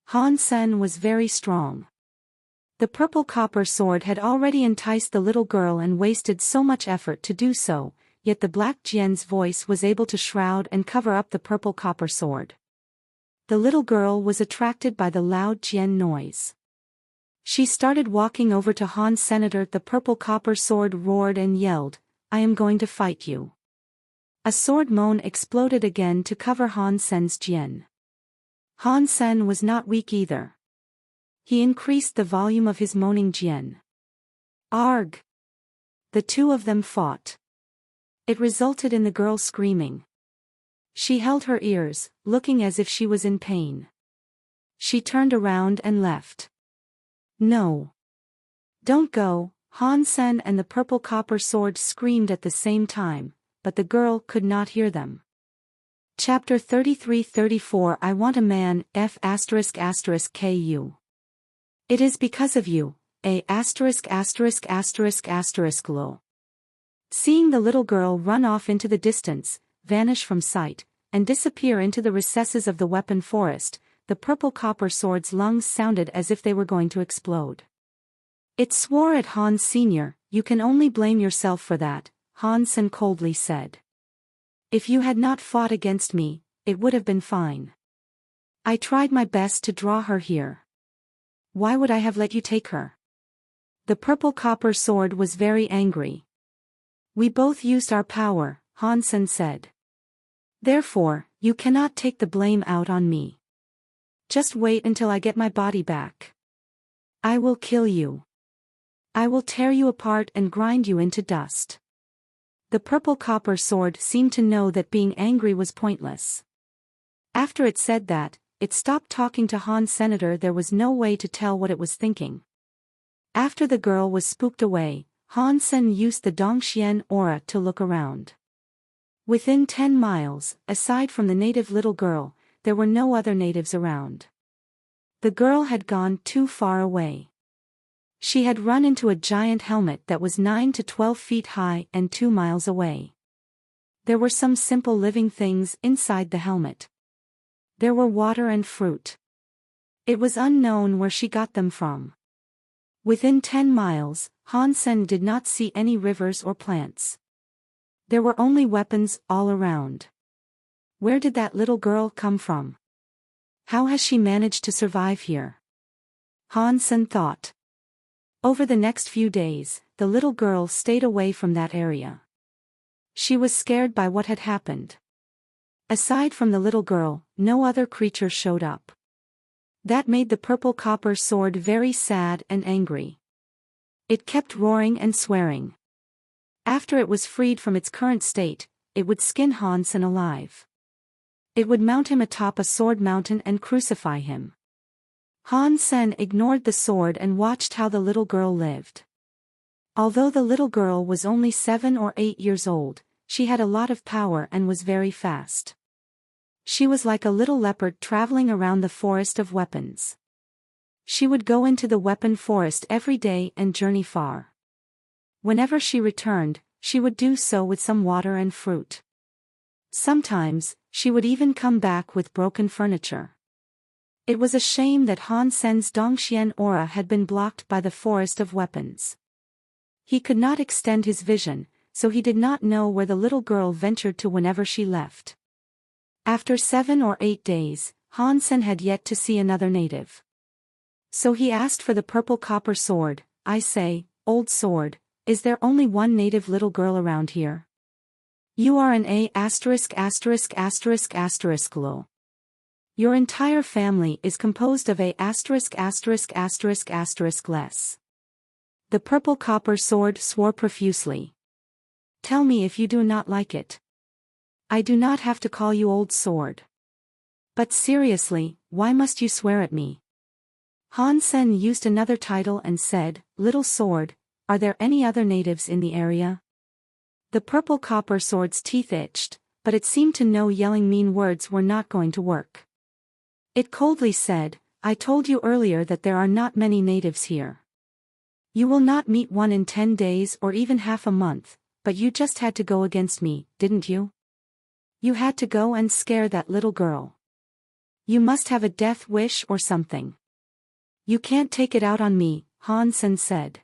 Han Sen was very strong. The purple copper sword had already enticed the little girl and wasted so much effort to do so, yet the black Jian's voice was able to shroud and cover up the purple copper sword. The little girl was attracted by the loud Jian noise. She started walking over to Han Senator. The purple copper sword roared and yelled, "I am going to fight you." A sword moan exploded again to cover Han Sen's Jian. Han Sen was not weak either. He increased the volume of his moaning Jian. Arg! The two of them fought. It resulted in the girl screaming. She held her ears, looking as if she was in pain. She turned around and left. "No. Don't go," Han Sen and the purple copper sword screamed at the same time, but the girl could not hear them. Chapter 33-34 I want a man, F***ku. It is because of you, lol. Seeing the little girl run off into the distance, vanish from sight, and disappear into the recesses of the weapon forest, the purple copper sword's lungs sounded as if they were going to explode. It swore at Han Sr., "You can only blame yourself for that," Han Sen coldly said. "If you had not fought against me, it would have been fine. I tried my best to draw her here. Why would I have let you take her?" The purple copper sword was very angry. "We both used our power," Han Sen said. "Therefore, you cannot take the blame out on me. Just wait until I get my body back. I will kill you. I will tear you apart and grind you into dust." The purple copper sword seemed to know that being angry was pointless. After it said that, it stopped talking to Han Senator. There was no way to tell what it was thinking. After the girl was spooked away, Han Sen used the Dongxian aura to look around. Within 10 miles, aside from the native little girl, there were no other natives around. The girl had gone too far away. She had run into a giant helmet that was 9 to 12 feet high and 2 miles away. There were some simple living things inside the helmet. There were water and fruit. It was unknown where she got them from. Within 10 miles, Han Sen did not see any rivers or plants. There were only weapons all around. Where did that little girl come from? How has she managed to survive here? Han Sen thought. Over the next few days, the little girl stayed away from that area. She was scared by what had happened. Aside from the little girl, no other creature showed up. That made the purple copper sword very sad and angry. It kept roaring and swearing. After it was freed from its current state, it would skin Han Sen alive. It would mount him atop a sword mountain and crucify him. Han Sen ignored the sword and watched how the little girl lived. Although the little girl was only 7 or 8 years old, she had a lot of power and was very fast. She was like a little leopard traveling around the forest of weapons. She would go into the weapon forest every day and journey far. Whenever she returned, she would do so with some water and fruit. Sometimes, she would even come back with broken furniture. It was a shame that Han Sen's Dongxian aura had been blocked by the forest of weapons. He could not extend his vision, so he did not know where the little girl ventured to whenever she left. After 7 or 8 days, Han Sen had yet to see another native. So he asked for the purple copper sword. "I say, old sword, is there only one native little girl around here? You are an *********. Your entire family is composed of *********. The purple copper sword swore profusely. "Tell me if you do not like it. I do not have to call you old sword. But seriously, why must you swear at me?" Han Sen used another title and said, "Little sword, are there any other natives in the area?" The purple copper sword's teeth itched, but it seemed to know yelling mean words were not going to work. It coldly said, "I told you earlier that there are not many natives here. You will not meet one in 10 days or even half a month, but you just had to go against me, didn't you? You had to go and scare that little girl. You must have a death wish or something. You can't take it out on me," Han Sen said.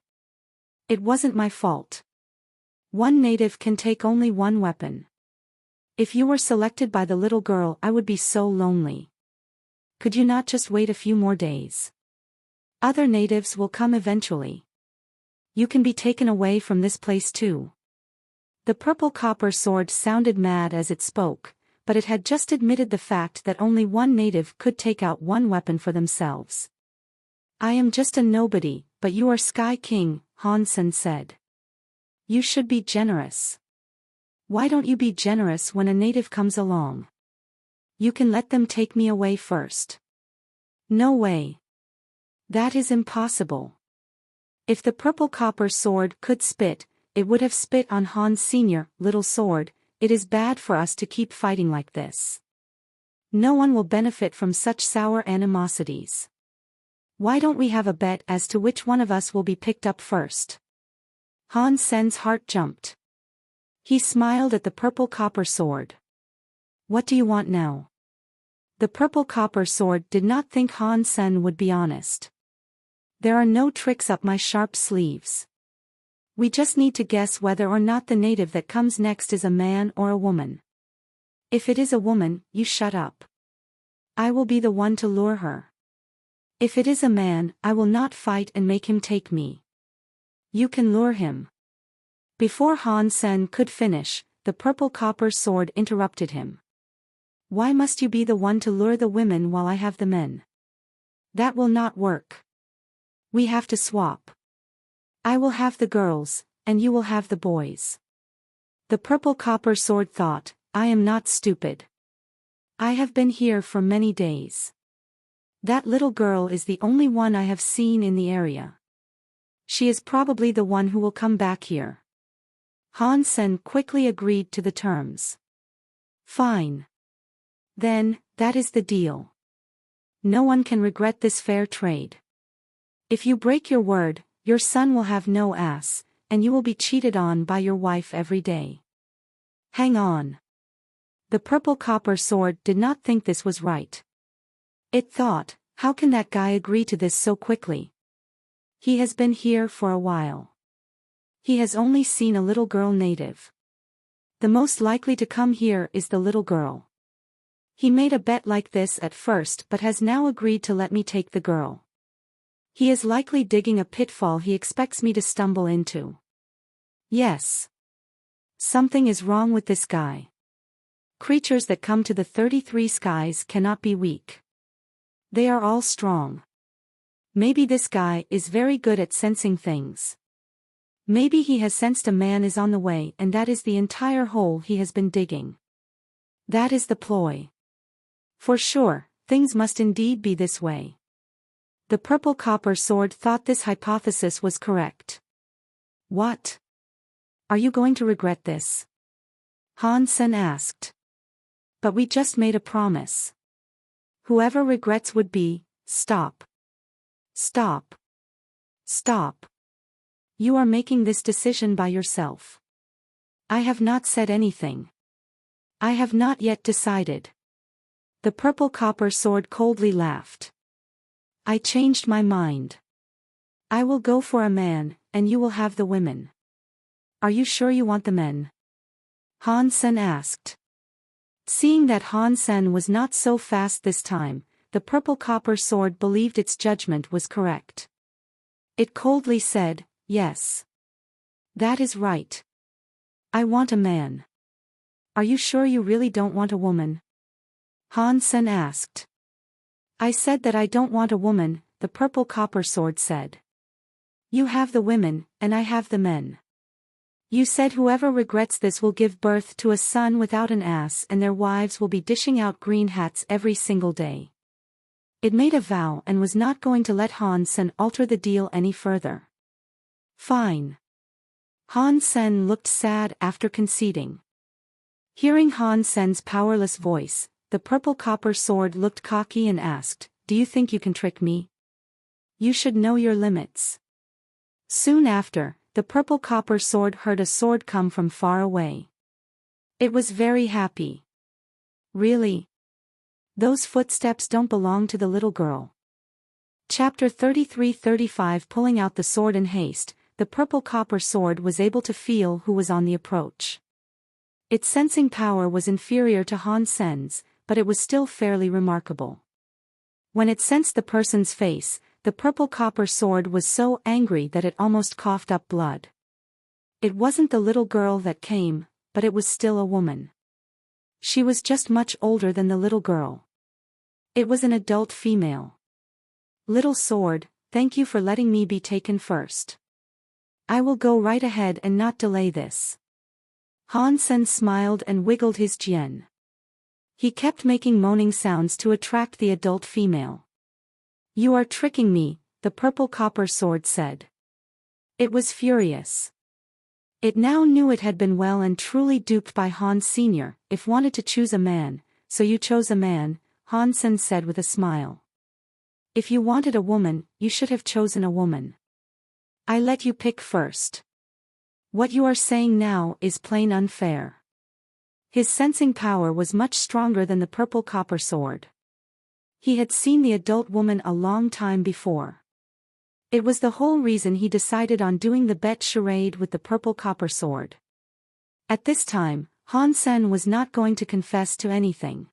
"It wasn't my fault. One native can take only one weapon. If you were selected by the little girl, I would be so lonely. Could you not just wait a few more days? Other natives will come eventually. You can be taken away from this place too." The purple copper sword sounded mad as it spoke, but it had just admitted the fact that only one native could take out one weapon for themselves. "I am just a nobody, but you are Sky King," Han Sen said. "You should be generous. Why don't you be generous when a native comes along? You can let them take me away first." "No way. That is impossible. If the purple copper sword could spit, it would have spit on Han's senior, little sword. It is bad for us to keep fighting like this. No one will benefit from such sour animosities. Why don't we have a bet as to which one of us will be picked up first? Han Sen's heart jumped. He smiled at the purple copper sword. What do you want now? The purple copper sword did not think Han Sen would be honest. There are no tricks up my sharp sleeves. We just need to guess whether or not the native that comes next is a man or a woman. If it is a woman, you shut up. I will be the one to lure her. If it is a man, I will not fight and make him take me. You can lure him. Before Han Sen could finish, the purple copper sword interrupted him. Why must you be the one to lure the women while I have the men? That will not work. We have to swap. I will have the girls, and you will have the boys. The purple copper sword thought, I am not stupid. I have been here for many days. That little girl is the only one I have seen in the area. She is probably the one who will come back here. Han Sen quickly agreed to the terms. Fine. Then, that is the deal. No one can regret this fair trade. If you break your word, your son will have no ass, and you will be cheated on by your wife every day. Hang on. The purple copper sword did not think this was right. It thought, how can that guy agree to this so quickly? He has been here for a while. He has only seen a little girl native. The most likely to come here is the little girl. He made a bet like this at first but has now agreed to let me take the girl. He is likely digging a pitfall he expects me to stumble into. Yes. Something is wrong with this guy. Creatures that come to the 33 skies cannot be weak. They are all strong. Maybe this guy is very good at sensing things. Maybe he has sensed a man is on the way and that is the entire hole he has been digging. That is the ploy. For sure, things must indeed be this way. The purple copper sword thought this hypothesis was correct. What? Are you going to regret this? Han Sen asked. But we just made a promise. Whoever regrets would be, stop. Stop. Stop. You are making this decision by yourself. I have not said anything. I have not yet decided. The purple copper sword coldly laughed. I changed my mind. I will go for a man, and you will have the women. Are you sure you want the men? Han Sen asked. Seeing that Han Sen was not so fast this time, the purple copper sword believed its judgment was correct. It coldly said, yes. That is right. I want a man. Are you sure you really don't want a woman? Han Sen asked. I said that I don't want a woman, the purple copper sword said. You have the women, and I have the men. You said whoever regrets this will give birth to a son without an ass and their wives will be dishing out green hats every single day. It made a vow and was not going to let Han Sen alter the deal any further. Fine. Han Sen looked sad after conceding. Hearing Han Sen's powerless voice, the purple copper sword looked cocky and asked, do you think you can trick me? You should know your limits. Soon after, the purple copper sword heard a sword come from far away. It was very happy. Really? Those footsteps don't belong to the little girl. Chapter 33-35. Pulling out the sword in haste, the purple copper sword was able to feel who was on the approach. Its sensing power was inferior to Han Sen's, but it was still fairly remarkable. When it sensed the person's face, the purple copper sword was so angry that it almost coughed up blood. It wasn't the little girl that came, but it was still a woman. She was just much older than the little girl. It was an adult female. Little sword, thank you for letting me be taken first. I will go right ahead and not delay this. Han Sen smiled and wiggled his jian. He kept making moaning sounds to attract the adult female. You are tricking me, the purple copper sword said. It was furious. It now knew it had been well and truly duped by Han Sr. If wanted to choose a man, so you chose a man, Han Sen said with a smile. If you wanted a woman, you should have chosen a woman. I let you pick first. What you are saying now is plain unfair. His sensing power was much stronger than the purple copper sword. He had seen the adult woman a long time before. It was the whole reason he decided on doing the bet charade with the purple copper sword. At this time, Han Sen was not going to confess to anything.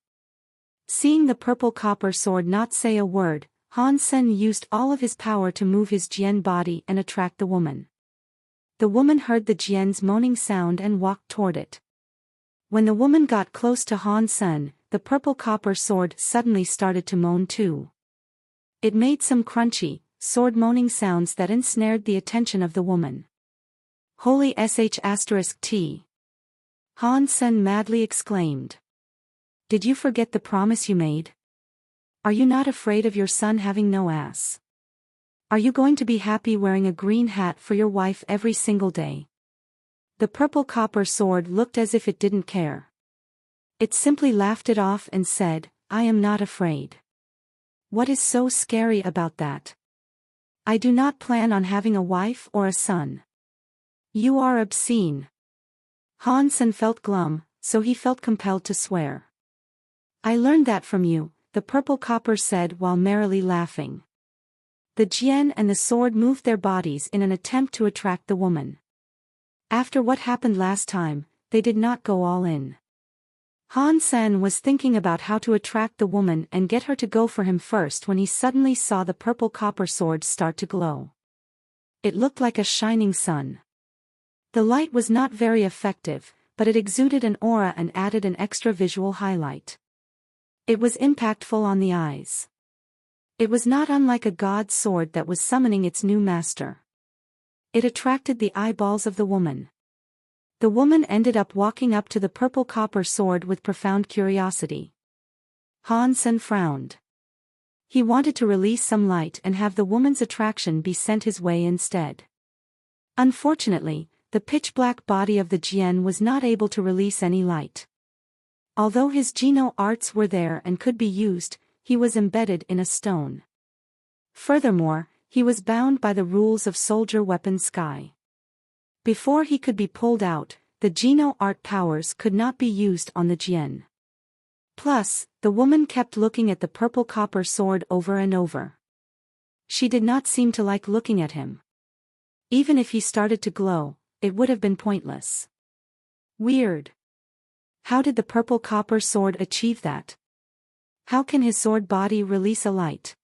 Seeing the purple copper sword not say a word, Han Sen used all of his power to move his Jian body and attract the woman. The woman heard the Jian's moaning sound and walked toward it. When the woman got close to Han Sen, the purple copper sword suddenly started to moan too. It made some crunchy, sword moaning sounds that ensnared the attention of the woman. Holy sh*t! Han Sen madly exclaimed. Did you forget the promise you made? Are you not afraid of your son having no ass? Are you going to be happy wearing a green hat for your wife every single day? The purple copper sword looked as if it didn't care. It simply laughed it off and said, I am not afraid. What is so scary about that? I do not plan on having a wife or a son. You are obscene. Han Sen felt glum, so he felt compelled to swear. I learned that from you, the purple copper said while merrily laughing. The Jian and the sword moved their bodies in an attempt to attract the woman. After what happened last time, they did not go all in. Han Sen was thinking about how to attract the woman and get her to go for him first when he suddenly saw the purple copper sword start to glow. It looked like a shining sun. The light was not very effective, but it exuded an aura and added an extra visual highlight. It was impactful on the eyes. It was not unlike a god's sword that was summoning its new master. It attracted the eyeballs of the woman. The woman ended up walking up to the purple copper sword with profound curiosity. Han Sen frowned. He wanted to release some light and have the woman's attraction be sent his way instead. Unfortunately, the pitch-black body of the Jian was not able to release any light. Although his Geno arts were there and could be used, he was embedded in a stone. Furthermore, he was bound by the rules of soldier weapon sky. Before he could be pulled out, the Geno art powers could not be used on the Jian. Plus, the woman kept looking at the purple copper sword over and over. She did not seem to like looking at him. Even if he started to glow, it would have been pointless. Weird. How did the purple copper sword achieve that? How can his sword body release a light?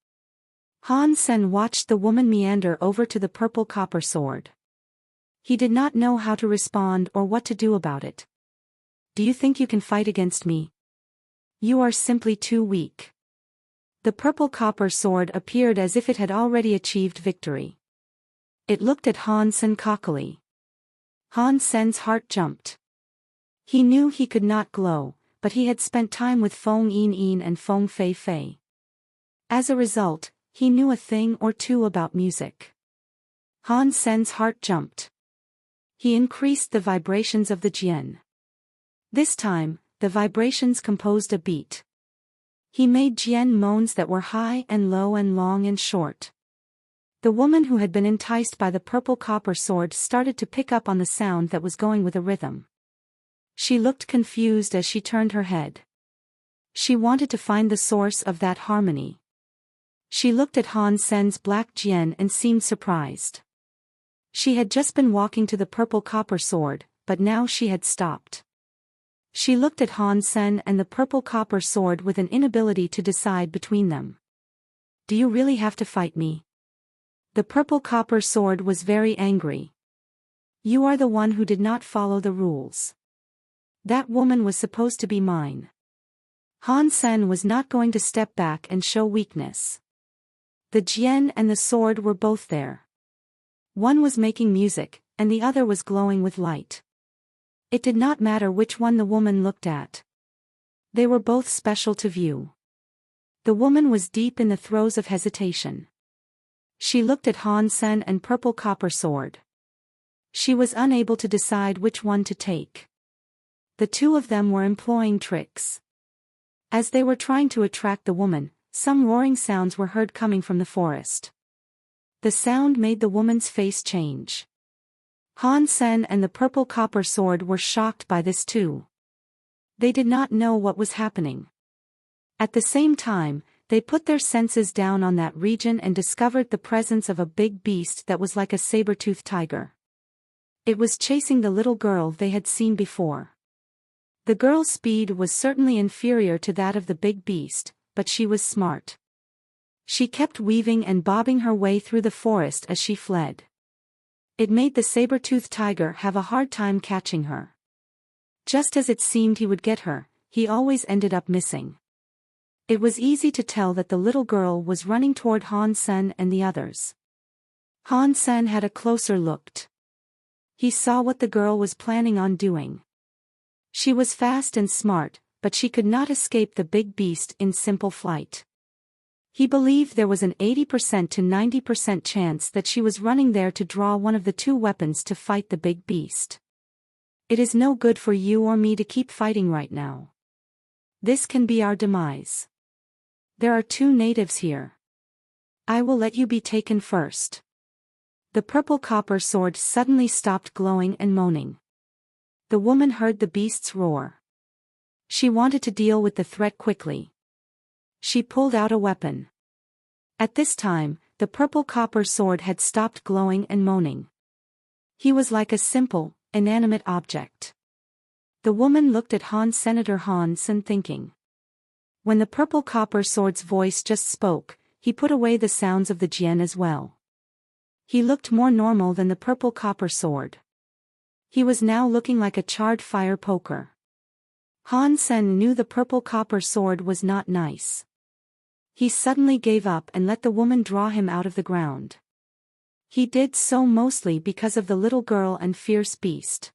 Han Sen watched the woman meander over to the purple copper sword. He did not know how to respond or what to do about it. Do you think you can fight against me? You are simply too weak. The purple copper sword appeared as if it had already achieved victory. It looked at Han Sen cockily. Han Sen's heart jumped. He knew he could not glow, but he had spent time with Feng Yin Yin and Feng Fei Fei. As a result, he knew a thing or two about music. Han Sen's heart jumped. He increased the vibrations of the Jian. This time, the vibrations composed a beat. He made Jian moans that were high and low and long and short. The woman who had been enticed by the purple copper sword started to pick up on the sound that was going with a rhythm. She looked confused as she turned her head. She wanted to find the source of that harmony. She looked at Han Sen's black Jian and seemed surprised. She had just been walking to the purple copper sword, but now she had stopped. She looked at Han Sen and the purple copper sword with an inability to decide between them. Do you really have to fight me? The purple copper sword was very angry. You are the one who did not follow the rules. That woman was supposed to be mine. Han Sen was not going to step back and show weakness. The Jian and the sword were both there. One was making music, and the other was glowing with light. It did not matter which one the woman looked at. They were both special to view. The woman was deep in the throes of hesitation. She looked at Han Sen and purple copper sword. She was unable to decide which one to take. The two of them were employing tricks. As they were trying to attract the woman, some roaring sounds were heard coming from the forest. The sound made the woman's face change. Han Sen and the purple copper sword were shocked by this too. They did not know what was happening. At the same time, they put their senses down on that region and discovered the presence of a big beast that was like a saber-toothed tiger. It was chasing the little girl they had seen before. The girl's speed was certainly inferior to that of the big beast, but she was smart. She kept weaving and bobbing her way through the forest as she fled. It made the saber-toothed tiger have a hard time catching her. Just as it seemed he would get her, he always ended up missing. It was easy to tell that the little girl was running toward Han Sen and the others. Han Sen had a closer look. He saw what the girl was planning on doing. She was fast and smart, but she could not escape the big beast in simple flight. He believed there was an 80% to 90% chance that she was running there to draw one of the two weapons to fight the big beast. It is no good for you or me to keep fighting right now. This can be our demise. There are two natives here. I will let you be taken first. The purple copper sword suddenly stopped glowing and moaning. The woman heard the beast's roar. She wanted to deal with the threat quickly. She pulled out a weapon. At this time, the purple copper sword had stopped glowing and moaning. He was like a simple, inanimate object. The woman looked at Senator Han Sen thinking. When the purple copper sword's voice just spoke, he put away the sounds of the jian as well. He looked more normal than the purple copper sword. He was now looking like a charred fire poker. Han Sen knew the purple copper sword was not nice. He suddenly gave up and let the woman draw him out of the ground. He did so mostly because of the little girl and fierce beast.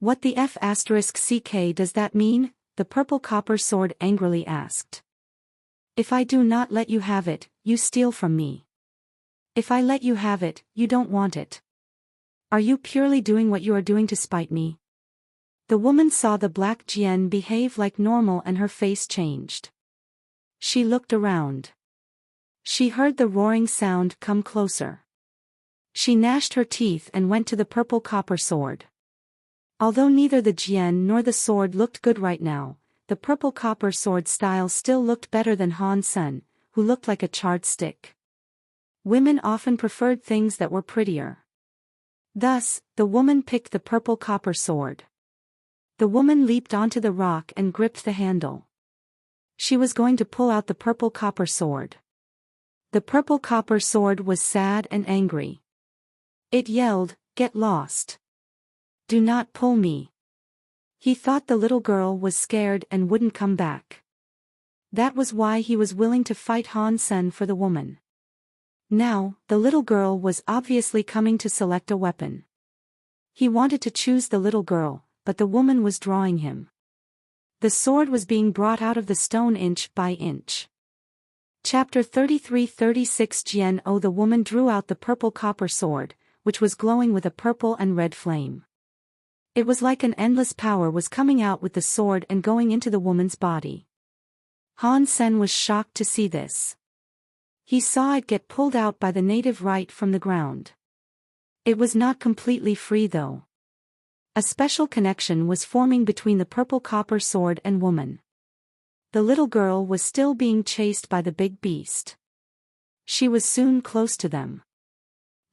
What the F***ck does that mean? The purple copper sword angrily asked. If I do not let you have it, you steal from me. If I let you have it, you don't want it. Are you purely doing what you are doing to spite me? The woman saw the black jian behave like normal and her face changed. She looked around. She heard the roaring sound come closer. She gnashed her teeth and went to the purple copper sword. Although neither the jian nor the sword looked good right now, the purple copper sword style still looked better than Han Sen, who looked like a charred stick. Women often preferred things that were prettier. Thus, the woman picked the purple copper sword. The woman leaped onto the rock and gripped the handle. She was going to pull out the purple copper sword. The purple copper sword was sad and angry. It yelled, "Get lost. Do not pull me." He thought the little girl was scared and wouldn't come back. That was why he was willing to fight Han Sen for the woman. Now, the little girl was obviously coming to select a weapon. He wanted to choose the little girl, but the woman was drawing him. The sword was being brought out of the stone inch by inch. Chapter 33-36 Jian O. The woman drew out the purple copper sword, which was glowing with a purple and red flame. It was like an endless power was coming out with the sword and going into the woman's body. Han Sen was shocked to see this. He saw it get pulled out by the native right from the ground. It was not completely free though. A special connection was forming between the purple copper sword and woman. The little girl was still being chased by the big beast. She was soon close to them.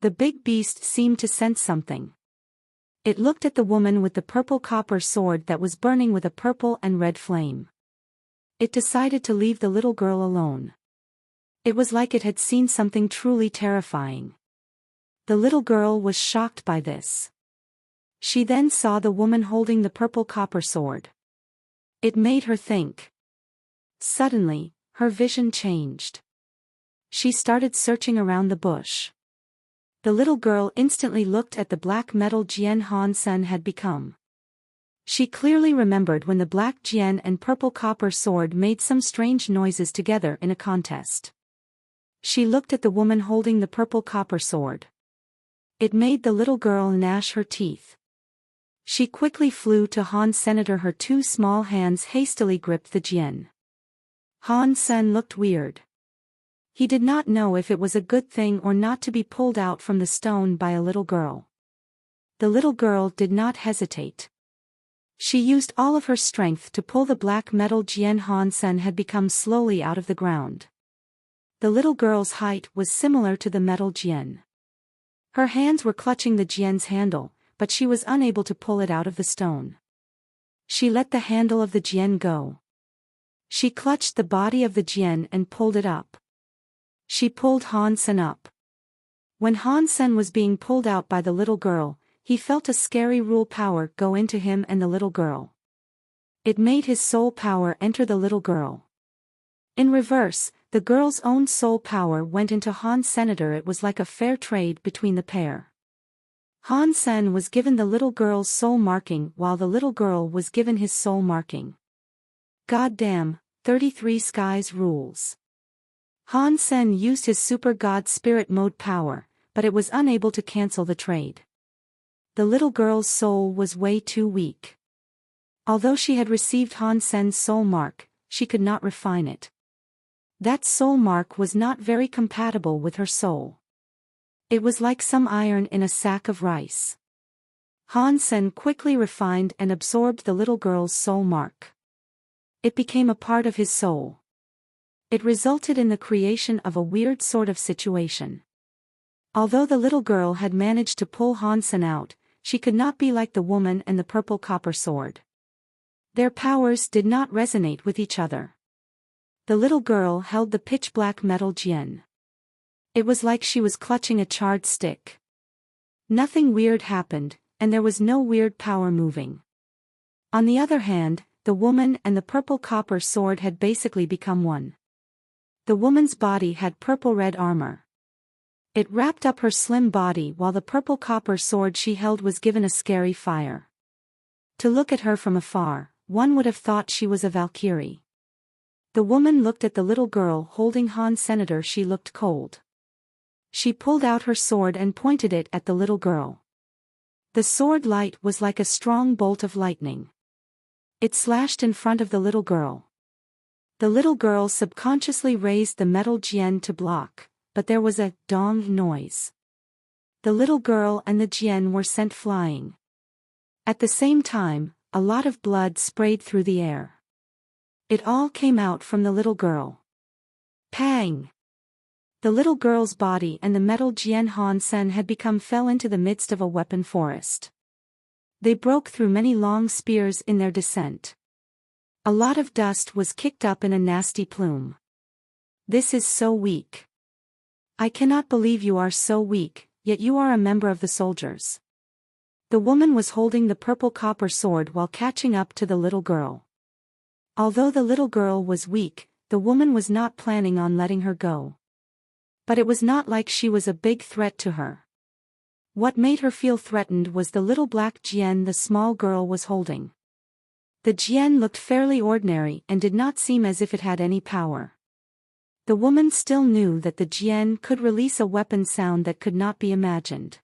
The big beast seemed to sense something. It looked at the woman with the purple copper sword that was burning with a purple and red flame. It decided to leave the little girl alone. It was like it had seen something truly terrifying. The little girl was shocked by this. She then saw the woman holding the purple copper sword. It made her think. Suddenly, her vision changed. She started searching around the bush. The little girl instantly looked at the black metal jian Han Sen had become. She clearly remembered when the black jian and purple copper sword made some strange noises together in a contest. She looked at the woman holding the purple copper sword. It made the little girl gnash her teeth. She quickly flew to Han Senator. Her two small hands hastily gripped the jian. Han Sen looked weird. He did not know if it was a good thing or not to be pulled out from the stone by a little girl. The little girl did not hesitate. She used all of her strength to pull the black metal jian. Han Sen had become slowly out of the ground. The little girl's height was similar to the metal jian. Her hands were clutching the jian's handle, but she was unable to pull it out of the stone. She let the handle of the jian go. She clutched the body of the jian and pulled it up. She pulled Han Sen up. When Han Sen was being pulled out by the little girl, he felt a scary rule power go into him and the little girl. It made his soul power enter the little girl. In reverse, the girl's own soul power went into Han Senator. It was like a fair trade between the pair. Han Sen was given the little girl's soul marking while the little girl was given his soul marking. Goddamn, 33 Skies rules. Han Sen used his Super God Spirit Mode power, but it was unable to cancel the trade. The little girl's soul was way too weak. Although she had received Han Sen's soul mark, she could not refine it. That soul mark was not very compatible with her soul. It was like some iron in a sack of rice. Han Sen quickly refined and absorbed the little girl's soul mark. It became a part of his soul. It resulted in the creation of a weird sort of situation. Although the little girl had managed to pull Han Sen out, she could not be like the woman and the purple copper sword. Their powers did not resonate with each other. The little girl held the pitch-black metal jian. It was like she was clutching a charred stick. Nothing weird happened, and there was no weird power moving. On the other hand, the woman and the purple copper sword had basically become one. The woman's body had purple-red armor. It wrapped up her slim body while the purple copper sword she held was given a scary fire. To look at her from afar, one would have thought she was a Valkyrie. The woman looked at the little girl holding Han Senator. She looked cold. She pulled out her sword and pointed it at the little girl. The sword light was like a strong bolt of lightning. It slashed in front of the little girl. The little girl subconsciously raised the metal jian to block, but there was a dong noise. The little girl and the jian were sent flying. At the same time, a lot of blood sprayed through the air. It all came out from the little girl. Pang! The little girl's body and the metal jian Han Sen had become fell into the midst of a weapon forest. They broke through many long spears in their descent. A lot of dust was kicked up in a nasty plume. This is so weak. I cannot believe you are so weak, yet you are a member of the soldiers. The woman was holding the purple copper sword while catching up to the little girl. Although the little girl was weak, the woman was not planning on letting her go. But it was not like she was a big threat to her. What made her feel threatened was the little black jian the small girl was holding. The jian looked fairly ordinary and did not seem as if it had any power. The woman still knew that the jian could release a weapon sound that could not be imagined.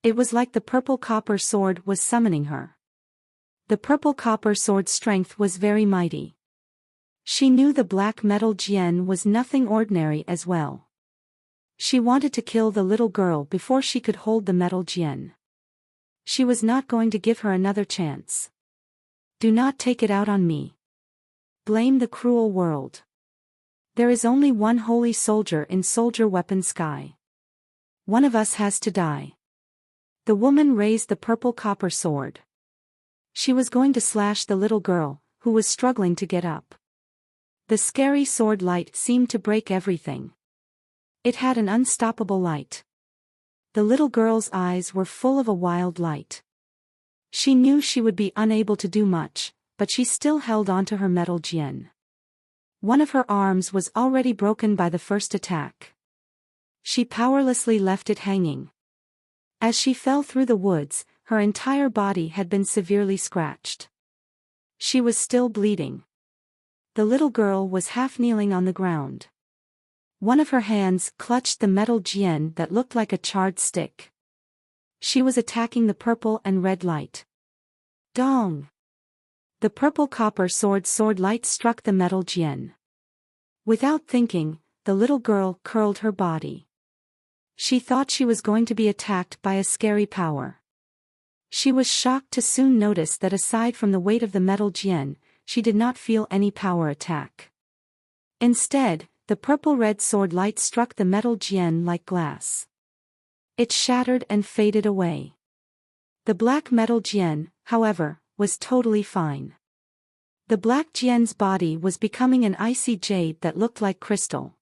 It was like the purple copper sword was summoning her. The purple copper sword's strength was very mighty. She knew the black metal jian was nothing ordinary as well. She wanted to kill the little girl before she could hold the metal jian. She was not going to give her another chance. Do not take it out on me. Blame the cruel world. There is only one holy soldier in Soldier Weapon Sky. One of us has to die. The woman raised the purple copper sword. She was going to slash the little girl, who was struggling to get up. The scary sword light seemed to break everything. It had an unstoppable light. The little girl's eyes were full of a wild light. She knew she would be unable to do much, but she still held onto her metal jian. One of her arms was already broken by the first attack. She powerlessly left it hanging. As she fell through the woods, her entire body had been severely scratched. She was still bleeding. The little girl was half kneeling on the ground. One of her hands clutched the metal jian that looked like a charred stick. She was attacking the purple and red light. Dong! The purple copper sword light struck the metal Jian. Without thinking, the little girl curled her body. She thought she was going to be attacked by a scary power. She was shocked to soon notice that aside from the weight of the metal Jian, she did not feel any power attack. Instead, the purple-red sword light struck the metal Jian like glass. It shattered and faded away. The black metal Jian, however, was totally fine. The black Jian's body was becoming an icy jade that looked like crystal.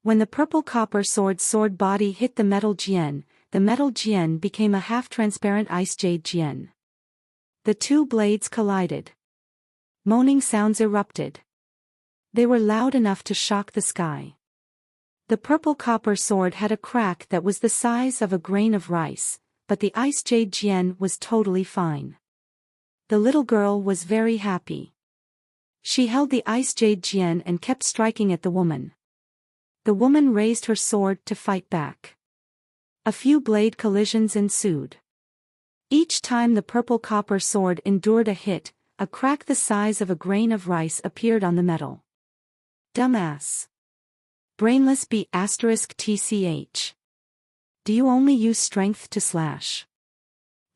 When the purple copper sword body hit the metal Jian became a half-transparent ice jade Jian. The two blades collided. Moaning sounds erupted. They were loud enough to shock the sky. The purple copper sword had a crack that was the size of a grain of rice, but the ice jade Jian was totally fine. The little girl was very happy. She held the ice jade Jian and kept striking at the woman. The woman raised her sword to fight back. A few blade collisions ensued. Each time the purple copper sword endured a hit, a crack the size of a grain of rice appeared on the metal. Dumbass. Brainless B***TCH. Do you only use strength to slash?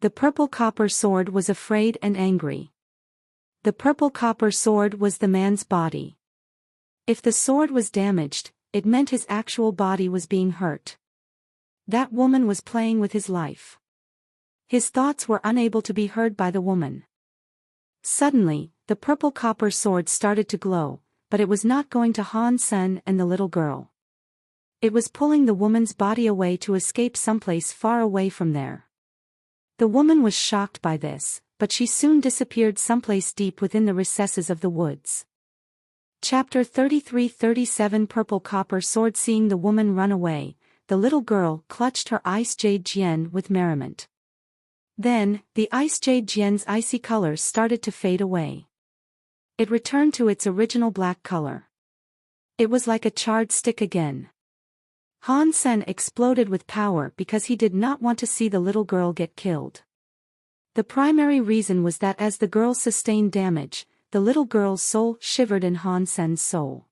The purple copper sword was afraid and angry. The purple copper sword was the man's body. If the sword was damaged, it meant his actual body was being hurt. That woman was playing with his life. His thoughts were unable to be heard by the woman. Suddenly, the purple copper sword started to glow, but it was not going to Han Sen and the little girl. It was pulling the woman's body away to escape someplace far away from there. The woman was shocked by this, but she soon disappeared someplace deep within the recesses of the woods. Chapter 33-37 Purple Copper Sword. Seeing the woman run away, the little girl clutched her ice jade Jian with merriment. Then, the ice jade Jian's icy colors started to fade away. It returned to its original black color. It was like a charred stick again. Han Sen exploded with power because he did not want to see the little girl get killed. The primary reason was that as the girl sustained damage, the little girl's soul shivered in Han Sen's soul.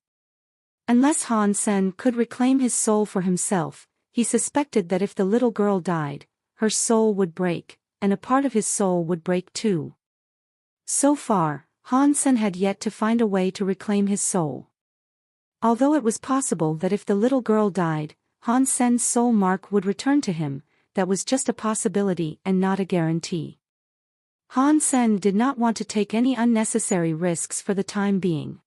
Unless Han Sen could reclaim his soul for himself, he suspected that if the little girl died, her soul would break, and a part of his soul would break too. So far, Han Sen had yet to find a way to reclaim his soul. Although it was possible that if the little girl died, Han Sen's soul mark would return to him, that was just a possibility and not a guarantee. Han Sen did not want to take any unnecessary risks for the time being.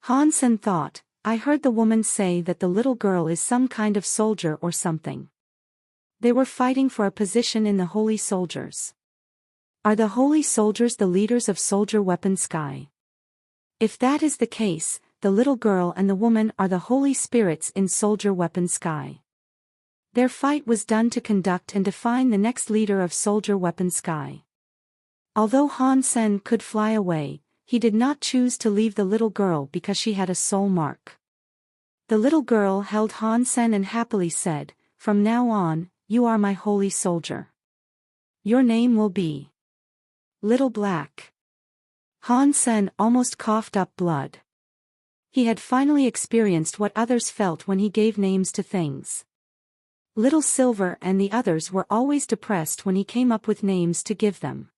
Han Sen thought, I heard the woman say that the little girl is some kind of soldier or something. They were fighting for a position in the Holy Soldiers. Are the Holy Soldiers the leaders of Soldier Weapon Sky? If that is the case, the little girl and the woman are the Holy Spirits in Soldier Weapon Sky. Their fight was done to conduct and define the next leader of Soldier Weapon Sky. Although Han Sen could fly away, he did not choose to leave the little girl because she had a soul mark. The little girl held Han Sen and happily said, From now on, you are my holy soldier. Your name will be Little Black. Han Sen almost coughed up blood. He had finally experienced what others felt when he gave names to things. Little Silver and the others were always depressed when he came up with names to give them.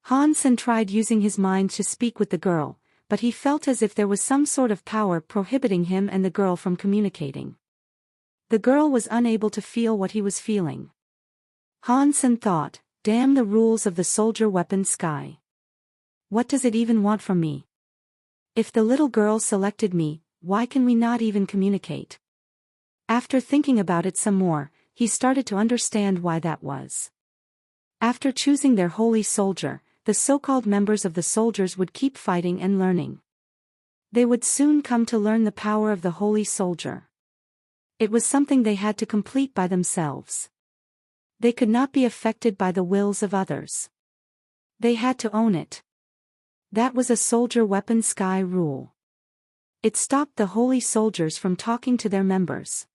Han Sen tried using his mind to speak with the girl, but he felt as if there was some sort of power prohibiting him and the girl from communicating. The girl was unable to feel what he was feeling. Han Sen thought, damn the rules of the Soldier Weapon Sky. What does it even want from me? If the little girl selected me, why can we not even communicate? After thinking about it some more, he started to understand why that was. After choosing their holy soldier, the so-called members of the soldiers would keep fighting and learning. They would soon come to learn the power of the holy soldier. It was something they had to complete by themselves. They could not be affected by the wills of others. They had to own it. That was a Soldier Weapon Sky rule. It stopped the holy soldiers from talking to their members.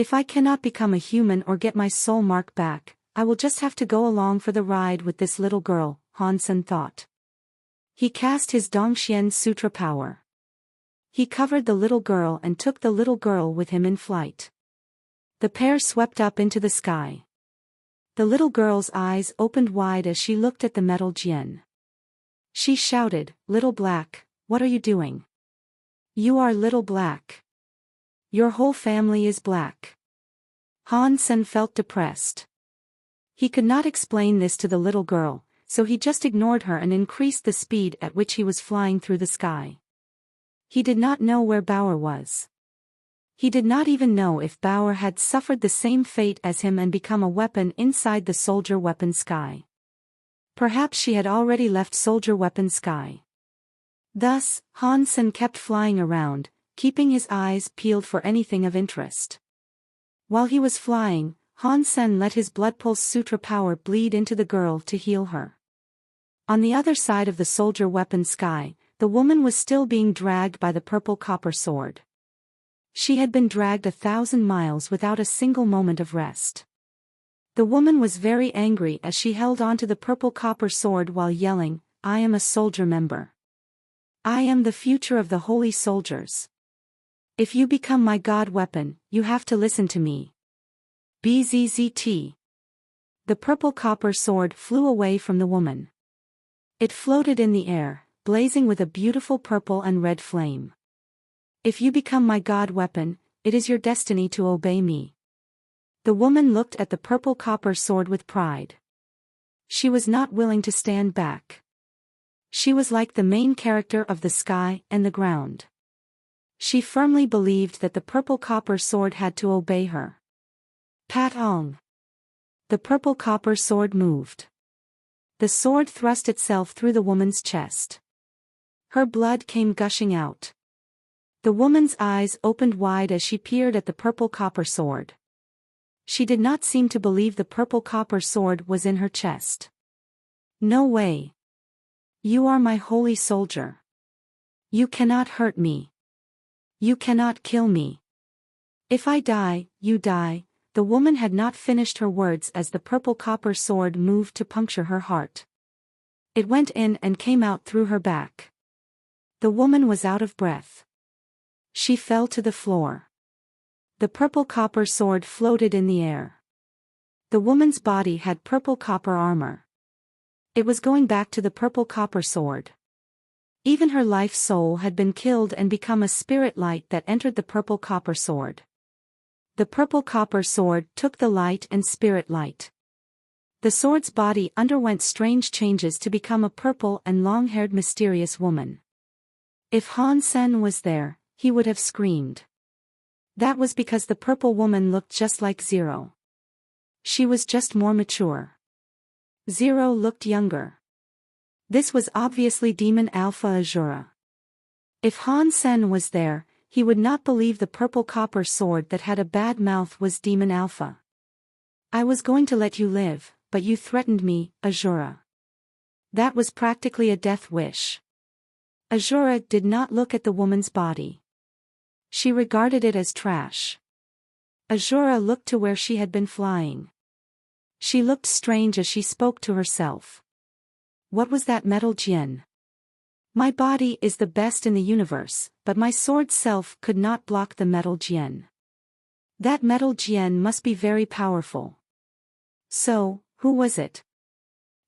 If I cannot become a human or get my soul mark back, I will just have to go along for the ride with this little girl, Han Sen thought. He cast his Dongxian Sutra power. He covered the little girl and took the little girl with him in flight. The pair swept up into the sky. The little girl's eyes opened wide as she looked at the metal Jian. She shouted, "Little Black, what are you doing? You are Little Black. Your whole family is black." Han Sen felt depressed. He could not explain this to the little girl, so he just ignored her and increased the speed at which he was flying through the sky. He did not know where Bauer was. He did not even know if Bauer had suffered the same fate as him and become a weapon inside the soldier weapon sky. Perhaps she had already left soldier weapon sky. Thus, Han Sen kept flying around, keeping his eyes peeled for anything of interest. While he was flying, Han Sen let his blood pulse sutra power bleed into the girl to heal her. On the other side of the soldier weapon sky, the woman was still being dragged by the purple copper sword. She had been dragged 1,000 miles without a single moment of rest. The woman was very angry as she held onto the purple copper sword while yelling, "I am a soldier member. I am the future of the holy soldiers. If you become my god weapon, you have to listen to me. BZZT." The purple copper sword flew away from the woman. It floated in the air, blazing with a beautiful purple and red flame. "If you become my god weapon, it is your destiny to obey me." The woman looked at the purple copper sword with pride. She was not willing to stand back. She was like the main character of the sky and the ground. She firmly believed that the purple copper sword had to obey her. Pat-ong. The purple copper sword moved. The sword thrust itself through the woman's chest. Her blood came gushing out. The woman's eyes opened wide as she peered at the purple copper sword. She did not seem to believe the purple copper sword was in her chest. "No way. You are my holy soldier. You cannot hurt me. You cannot kill me. If I die, you die." The woman had not finished her words as the purple copper sword moved to puncture her heart. It went in and came out through her back. The woman was out of breath. She fell to the floor. The purple copper sword floated in the air. The woman's body had purple copper armor. It was going back to the purple copper sword. Even her life soul had been killed and become a spirit light that entered the purple copper sword. The purple copper sword took the light and spirit light. The sword's body underwent strange changes to become a purple and long-haired mysterious woman. If Han Sen was there, he would have screamed. That was because the purple woman looked just like Zero. She was just more mature. Zero looked younger. This was obviously Demon Alpha Azura. If Han Sen was there, he would not believe the purple copper sword that had a bad mouth was Demon Alpha. "I was going to let you live, but you threatened me, Azura." That was practically a death wish. Azura did not look at the woman's body. She regarded it as trash. Azura looked to where she had been flying. She looked strange as she spoke to herself. What was that metal Jian? My body is the best in the universe, but my sword self could not block the metal Jian. That metal Jian must be very powerful. So, who was it?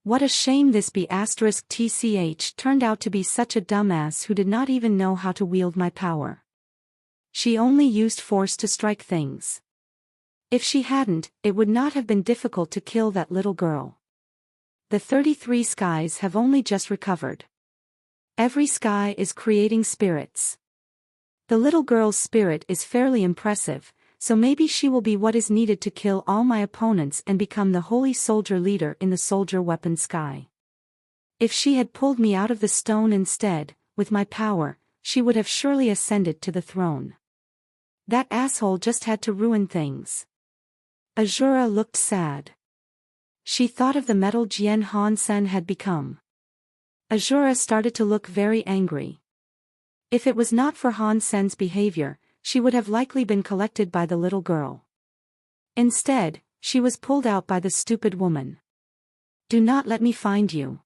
What a shame this B*TCH turned out to be such a dumbass who did not even know how to wield my power. She only used force to strike things. If she hadn't, it would not have been difficult to kill that little girl. The 33 skies have only just recovered. Every sky is creating spirits. The little girl's spirit is fairly impressive, so maybe she will be what is needed to kill all my opponents and become the holy soldier leader in the soldier weapon sky. If she had pulled me out of the stone instead, with my power, she would have surely ascended to the throne. That asshole just had to ruin things. Azura looked sad. She thought of the metal Jian Han Sen had become. Azura started to look very angry. If it was not for Han Sen's behavior, she would have likely been collected by the little girl. Instead, she was pulled out by the stupid woman. Do not let me find you.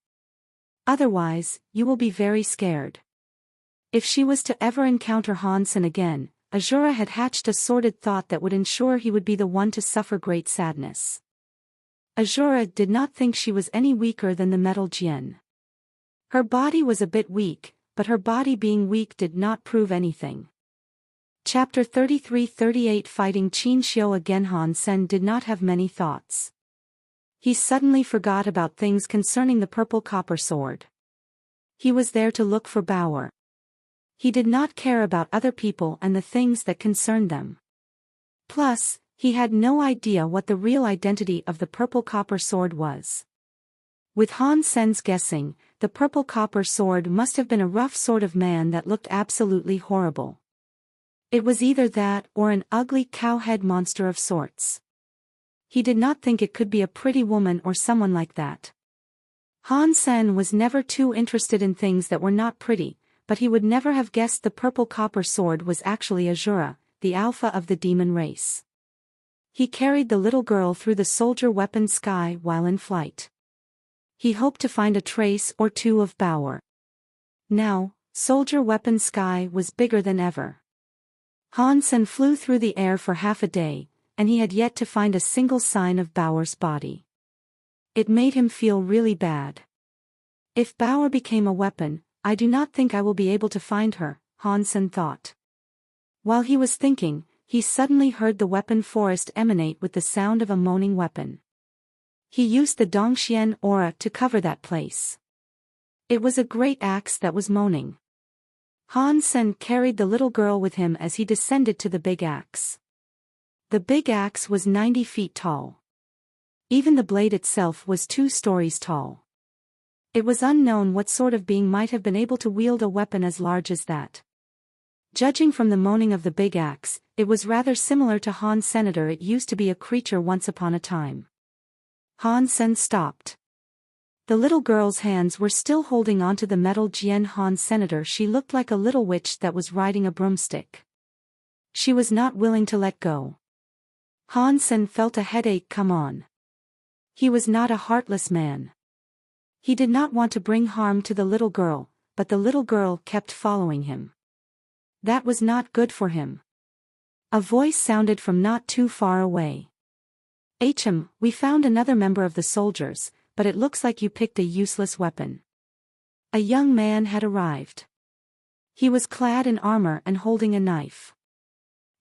Otherwise, you will be very scared. If she was to ever encounter Hansen again, Azura had hatched a sordid thought that would ensure he would be the one to suffer great sadness. Azura did not think she was any weaker than the metal Jian. Her body was a bit weak, but her body being weak did not prove anything. Chapter 33-38 Fighting Qin Xiu again. Hansen did not have many thoughts. He suddenly forgot about things concerning the purple copper sword. He was there to look for Bauer. He did not care about other people and the things that concerned them. Plus, he had no idea what the real identity of the purple copper sword was. With Hansen's guessing, the purple copper sword must have been a rough sort of man that looked absolutely horrible. It was either that or an ugly cowhead monster of sorts. He did not think it could be a pretty woman or someone like that. Hansen was never too interested in things that were not pretty, but he would never have guessed the purple copper sword was actually Azura, the alpha of the demon race. He carried the little girl through the soldier weapon sky while in flight. He hoped to find a trace or two of Bauer. Now, soldier weapon sky was bigger than ever. Hansen flew through the air for half a day, and he had yet to find a single sign of Bauer's body. It made him feel really bad. If Bauer became a weapon, I do not think I will be able to find her, Hansen thought. While he was thinking, he suddenly heard the weapon forest emanate with the sound of a moaning weapon. He used the Dongxian aura to cover that place. It was a great axe that was moaning. Hansen carried the little girl with him as he descended to the big axe. The big axe was 90 feet tall. Even the blade itself was 2 stories tall. It was unknown what sort of being might have been able to wield a weapon as large as that. Judging from the moaning of the big axe, it was rather similar to Han's Senator. It used to be a creature once upon a time. Hansen stopped. The little girl's hands were still holding onto the metal Jian. Han's Senator. She looked like a little witch that was riding a broomstick. She was not willing to let go. Hansen felt a headache come on. He was not a heartless man. He did not want to bring harm to the little girl, but the little girl kept following him. That was not good for him. A voice sounded from not too far away. "HM, we found another member of the soldiers, but it looks like you picked a useless weapon." A young man had arrived. He was clad in armor and holding a knife.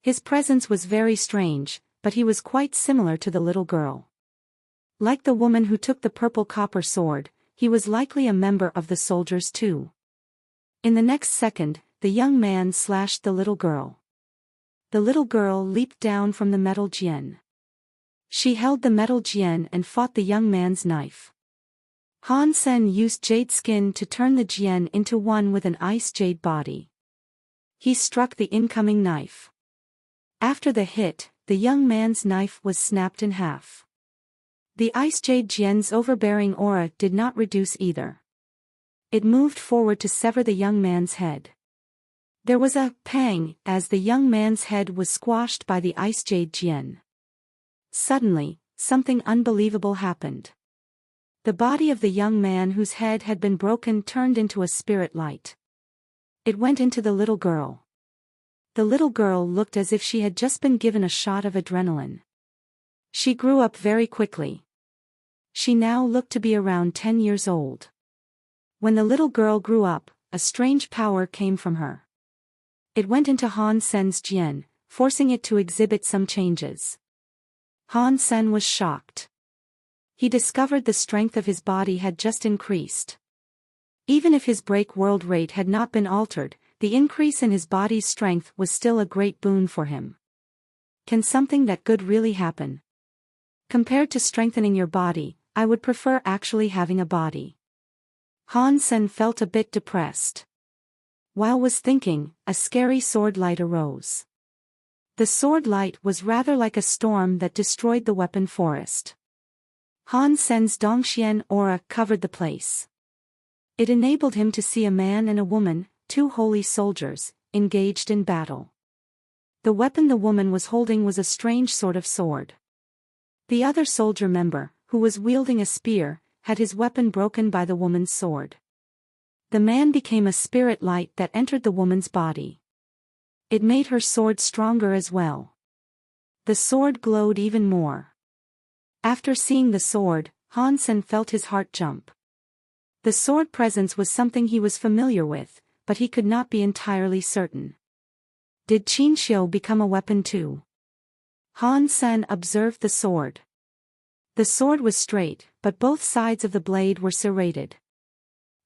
His presence was very strange, but he was quite similar to the little girl. Like the woman who took the purple copper sword, he was likely a member of the soldiers too. In the next second, the young man slashed the little girl. The little girl leaped down from the metal Jian. She held the metal Jian and fought the young man's knife. Hansen used jade skin to turn the Jian into one with an ice jade body. He struck the incoming knife. After the hit, the young man's knife was snapped in half. The ice jade Jian's overbearing aura did not reduce either. It moved forward to sever the young man's head. There was a pang as the young man's head was squashed by the ice jade Jian. Suddenly, something unbelievable happened. The body of the young man whose head had been broken turned into a spirit light. It went into the little girl. The little girl looked as if she had just been given a shot of adrenaline. She grew up very quickly. She now looked to be around 10 years old. When the little girl grew up, a strange power came from her. It went into Hansen's Jian, forcing it to exhibit some changes. Hansen was shocked. He discovered the strength of his body had just increased. Even if his break world rate had not been altered, the increase in his body's strength was still a great boon for him. Can something that good really happen? Compared to strengthening your body, I would prefer actually having a body. Hansen felt a bit depressed. While was thinking, a scary sword light arose. The sword light was rather like a storm that destroyed the weapon forest. Hansen's Dongxian aura covered the place. It enabled him to see a man and a woman, 2 holy soldiers, engaged in battle. The weapon the woman was holding was a strange sort of sword. The other soldier member, who was wielding a spear, had his weapon broken by the woman's sword. The man became a spirit light that entered the woman's body. It made her sword stronger as well. The sword glowed even more. After seeing the sword, Han Sen felt his heart jump. The sword presence was something he was familiar with, but he could not be entirely certain. Did Qin Xiu become a weapon too? Han Sen observed the sword. The sword was straight, but both sides of the blade were serrated.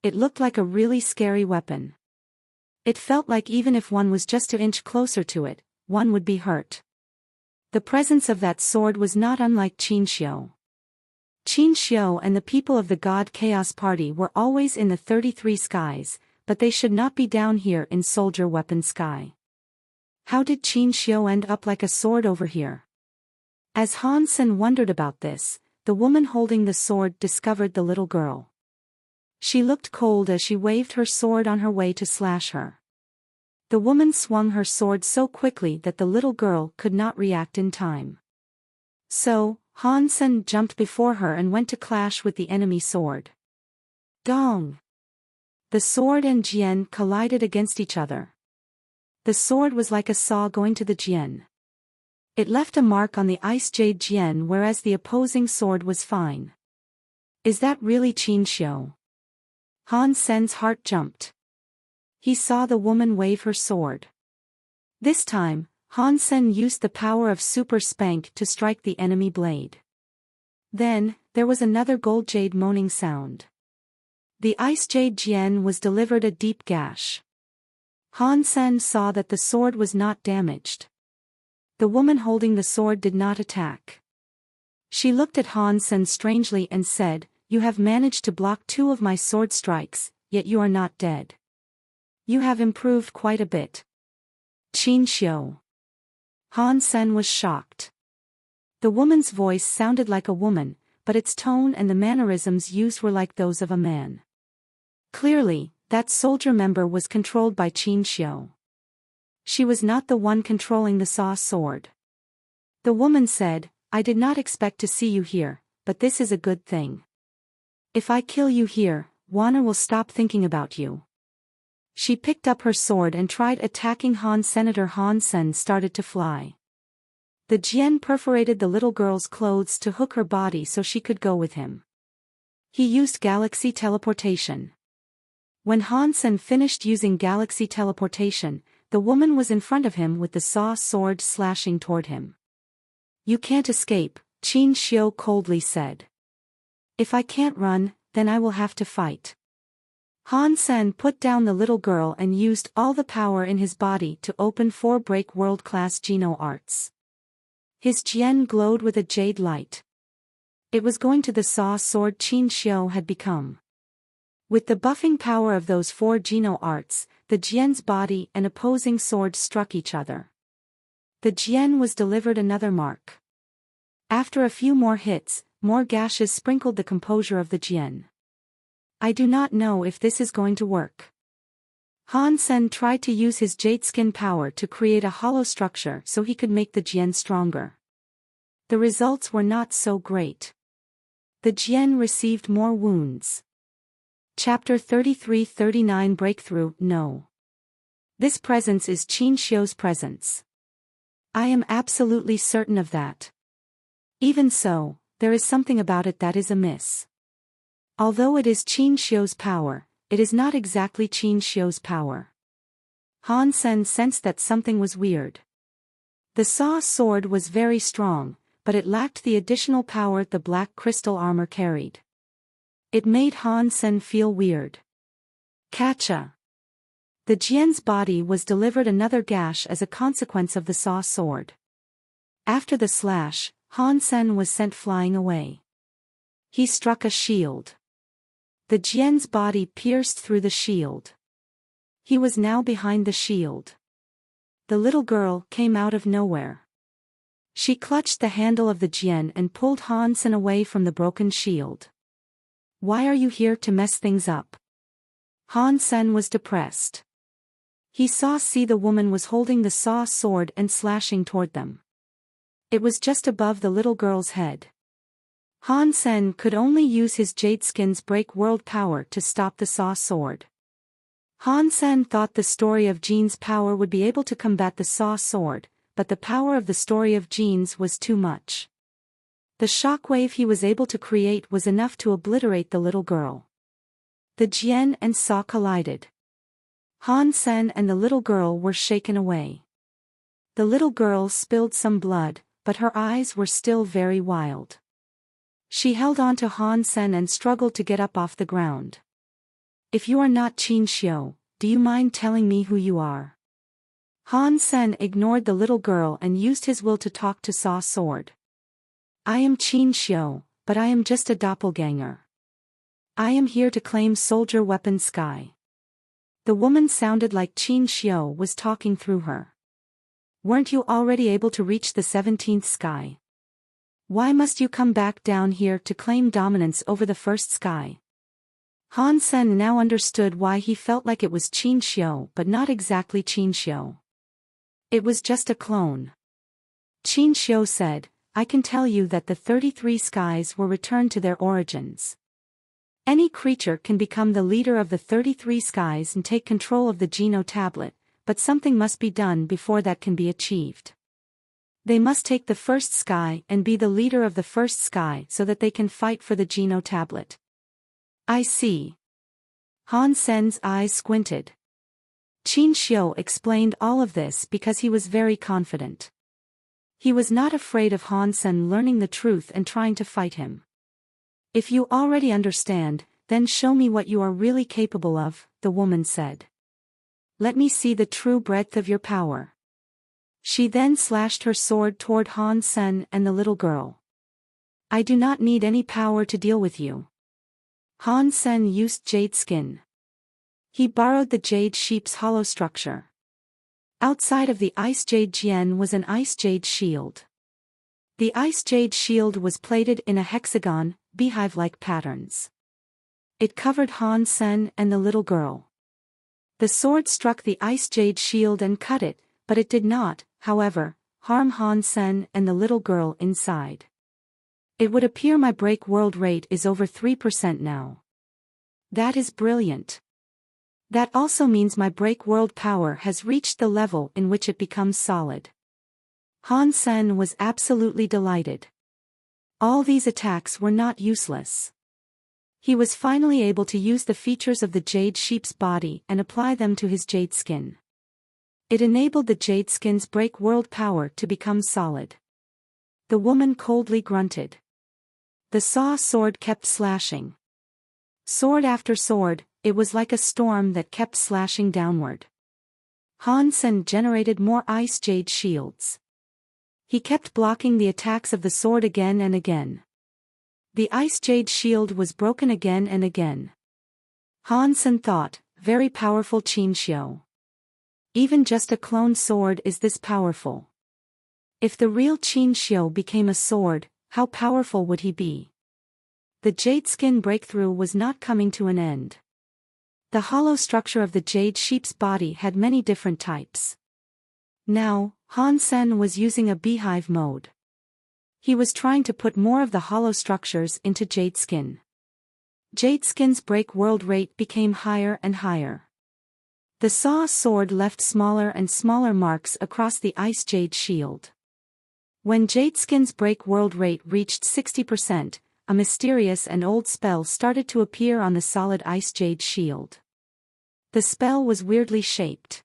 It looked like a really scary weapon. It felt like even if one was just an inch closer to it, one would be hurt. The presence of that sword was not unlike Qin Xiu. Qin Xiu and the people of the God Chaos Party were always in the 33 skies, but they should not be down here in soldier weapon sky. How did Qin Xiu end up like a sword over here? As Han Sen wondered about this, the woman holding the sword discovered the little girl. She looked cold as she waved her sword on her way to slash her. The woman swung her sword so quickly that the little girl could not react in time. So, Han Sen jumped before her and went to clash with the enemy sword. Dong! The sword and jian collided against each other. The sword was like a saw going to the jian. It left a mark on the ice jade jian, whereas the opposing sword was fine. Is that really Qin Xiu? Han Sen's heart jumped. He saw the woman wave her sword. This time, Han Sen used the power of Super Spank to strike the enemy blade. Then, there was another gold jade moaning sound. The ice jade jian was delivered a deep gash. Han Sen saw that the sword was not damaged. The woman holding the sword did not attack. She looked at Han Sen strangely and said, "You have managed to block 2 of my sword strikes, yet you are not dead. You have improved quite a bit." Qin Xiu. Han Sen was shocked. The woman's voice sounded like a woman, but its tone and the mannerisms used were like those of a man. Clearly, that soldier member was controlled by Qin Xiu. She was not the one controlling the saw sword. The woman said, "I did not expect to see you here, but this is a good thing. If I kill you here, Wana will stop thinking about you." She picked up her sword and tried attacking Han. Senator Han Sen started to fly. The jian perforated the little girl's clothes to hook her body so she could go with him. He used galaxy teleportation. When Han Sen finished using galaxy teleportation, the woman was in front of him with the saw sword slashing toward him. "You can't escape," Qin Xiu coldly said. "If I can't run, then I will have to fight." Han Sen put down the little girl and used all the power in his body to open 4 break world-class Geno arts. His jian glowed with a jade light. It was going to the saw sword Qin Xiu had become. With the buffing power of those 4 Geno arts, the jian's body and opposing sword struck each other. The jian was delivered another mark. After a few more hits, more gashes sprinkled the composure of the jian. "I do not know if this is going to work." Han Sen tried to use his jade skin power to create a hollow structure so he could make the jian stronger. The results were not so great. The jian received more wounds. Chapter 33-39 Breakthrough. No. This presence is Qin Xiu's presence. I am absolutely certain of that. Even so, there is something about it that is amiss. Although it is Qin Xiu's power, it is not exactly Qin Xiu's power. Han Sen sensed that something was weird. The saw sword was very strong, but it lacked the additional power the black crystal armor carried. It made Han Sen feel weird. Catcha! The jian's body was delivered another gash as a consequence of the saw sword. After the slash, Han Sen was sent flying away. He struck a shield. The jian's body pierced through the shield. He was now behind the shield. The little girl came out of nowhere. She clutched the handle of the jian and pulled Han Sen away from the broken shield. "Why are you here to mess things up?" Han Sen was depressed. He saw the woman was holding the saw sword and slashing toward them. It was just above the little girl's head. Han Sen could only use his jade skin's break world power to stop the saw sword. Han Sen thought the story of Jean's power would be able to combat the saw sword, but the power of the story of Jean's was too much. The shockwave he was able to create was enough to obliterate the little girl. The jian and saw collided. Han Sen and the little girl were shaken away. The little girl spilled some blood, but her eyes were still very wild. She held on to Han Sen and struggled to get up off the ground. If you are not Qin Xiu, do you mind telling me who you are? Han Sen ignored the little girl and used his will to talk to Saw Sword. I am Qin Xiu, but I am just a doppelganger. I am here to claim Soldier Weapon Sky. The woman sounded like Qin Xiu was talking through her. Weren't you already able to reach the 17th sky? Why must you come back down here to claim dominance over the first sky? Han Sen now understood why he felt like it was Qin Xiu but not exactly Qin Xiu. It was just a clone. Qin Xiu said, I can tell you that the 33 skies were returned to their origins. Any creature can become the leader of the 33 skies and take control of the Geno tablet, but something must be done before that can be achieved. They must take the first sky and be the leader of the first sky so that they can fight for the Geno tablet. I see. Han Sen's eyes squinted. Qin Xiu explained all of this because he was very confident. He was not afraid of Han Sen learning the truth and trying to fight him. If you already understand, then show me what you are really capable of, the woman said. Let me see the true breadth of your power. She then slashed her sword toward Han Sen and the little girl. I do not need any power to deal with you. Han Sen used jade skin. He borrowed the jade sheep's hollow structure. Outside of the ice jade jian was an ice jade shield. The ice jade shield was plated in a hexagon, beehive-like patterns. It covered Han Sen and the little girl. The sword struck the ice jade shield and cut it, but it did not, however, harm Han Sen and the little girl inside. It would appear my break world rate is over 3% now. That is brilliant. That also means my break world power has reached the level in which it becomes solid. Han Sen was absolutely delighted. All these attacks were not useless. He was finally able to use the features of the jade sheep's body and apply them to his jade skin. It enabled the jade skin's break world power to become solid. The woman coldly grunted. The saw sword kept slashing. Sword after sword, it was like a storm that kept slashing downward. Han Sen generated more ice jade shields. He kept blocking the attacks of the sword again and again. The ice jade shield was broken again and again. Han Sen thought, very powerful Qin Xiu. Even just a clone sword is this powerful. If the real Qin Xiu became a sword, how powerful would he be? The jade skin breakthrough was not coming to an end. The hollow structure of the jade sheep's body had many different types. Now, Han Sen was using a beehive mode. He was trying to put more of the hollow structures into jade skin. Jade skin's break world rate became higher and higher. The saw sword left smaller and smaller marks across the ice jade shield. When jade skin's break world rate reached 60%, a mysterious and old spell started to appear on the solid ice jade shield. The spell was weirdly shaped.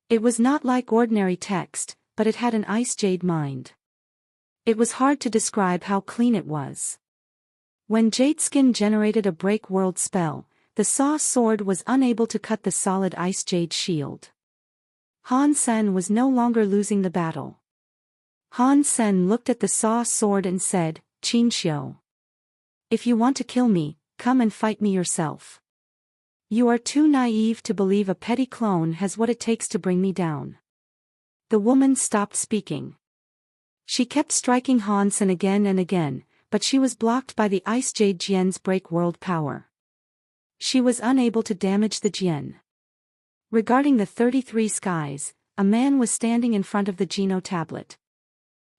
It was not like ordinary text, but it had an ice jade mind. It was hard to describe how clean it was. When jade skin generated a break world spell, the saw sword was unable to cut the solid ice jade shield. Han Sen was no longer losing the battle. Han Sen looked at the saw sword and said, Qin Xiu. If you want to kill me, come and fight me yourself. You are too naive to believe a petty clone has what it takes to bring me down. The woman stopped speaking. She kept striking Han Sen again and again, but she was blocked by the ice jade jian's break world power. She was unable to damage the jian. Regarding the 33 skies, a man was standing in front of the Geno tablet.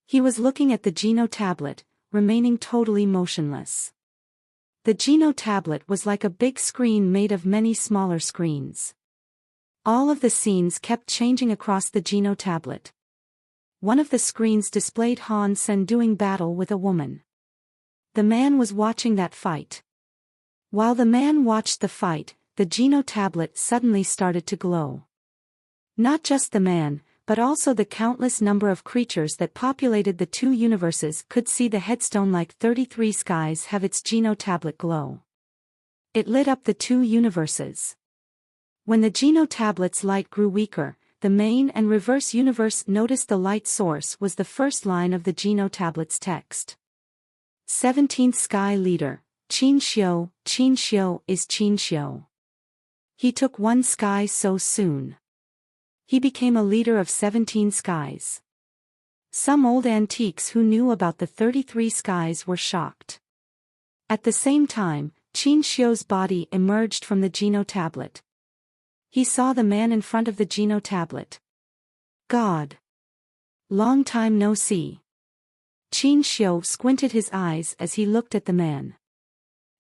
He was looking at the Geno tablet, remaining totally motionless. The Geno tablet was like a big screen made of many smaller screens. All of the scenes kept changing across the Geno tablet. One of the screens displayed Han Sen doing battle with a woman. The man was watching that fight. While the man watched the fight, the Geno tablet suddenly started to glow. Not just the man, but also the countless number of creatures that populated the two universes could see the headstone like 33 skies have its Geno tablet glow. It lit up the two universes. When the Geno tablet's light grew weaker, the main and reverse universe noticed the light source was the first line of the Geno tablet's text. 17th Sky Leader, Qin Xiu is Qin Xiu. He took one sky so soon. He became a leader of 17 skies. Some old antiques who knew about the 33 skies were shocked. At the same time, Qin Xiu's body emerged from the Geno tablet. He saw the man in front of the Geno tablet. God! Long time no see. Qin Xiu squinted his eyes as he looked at the man.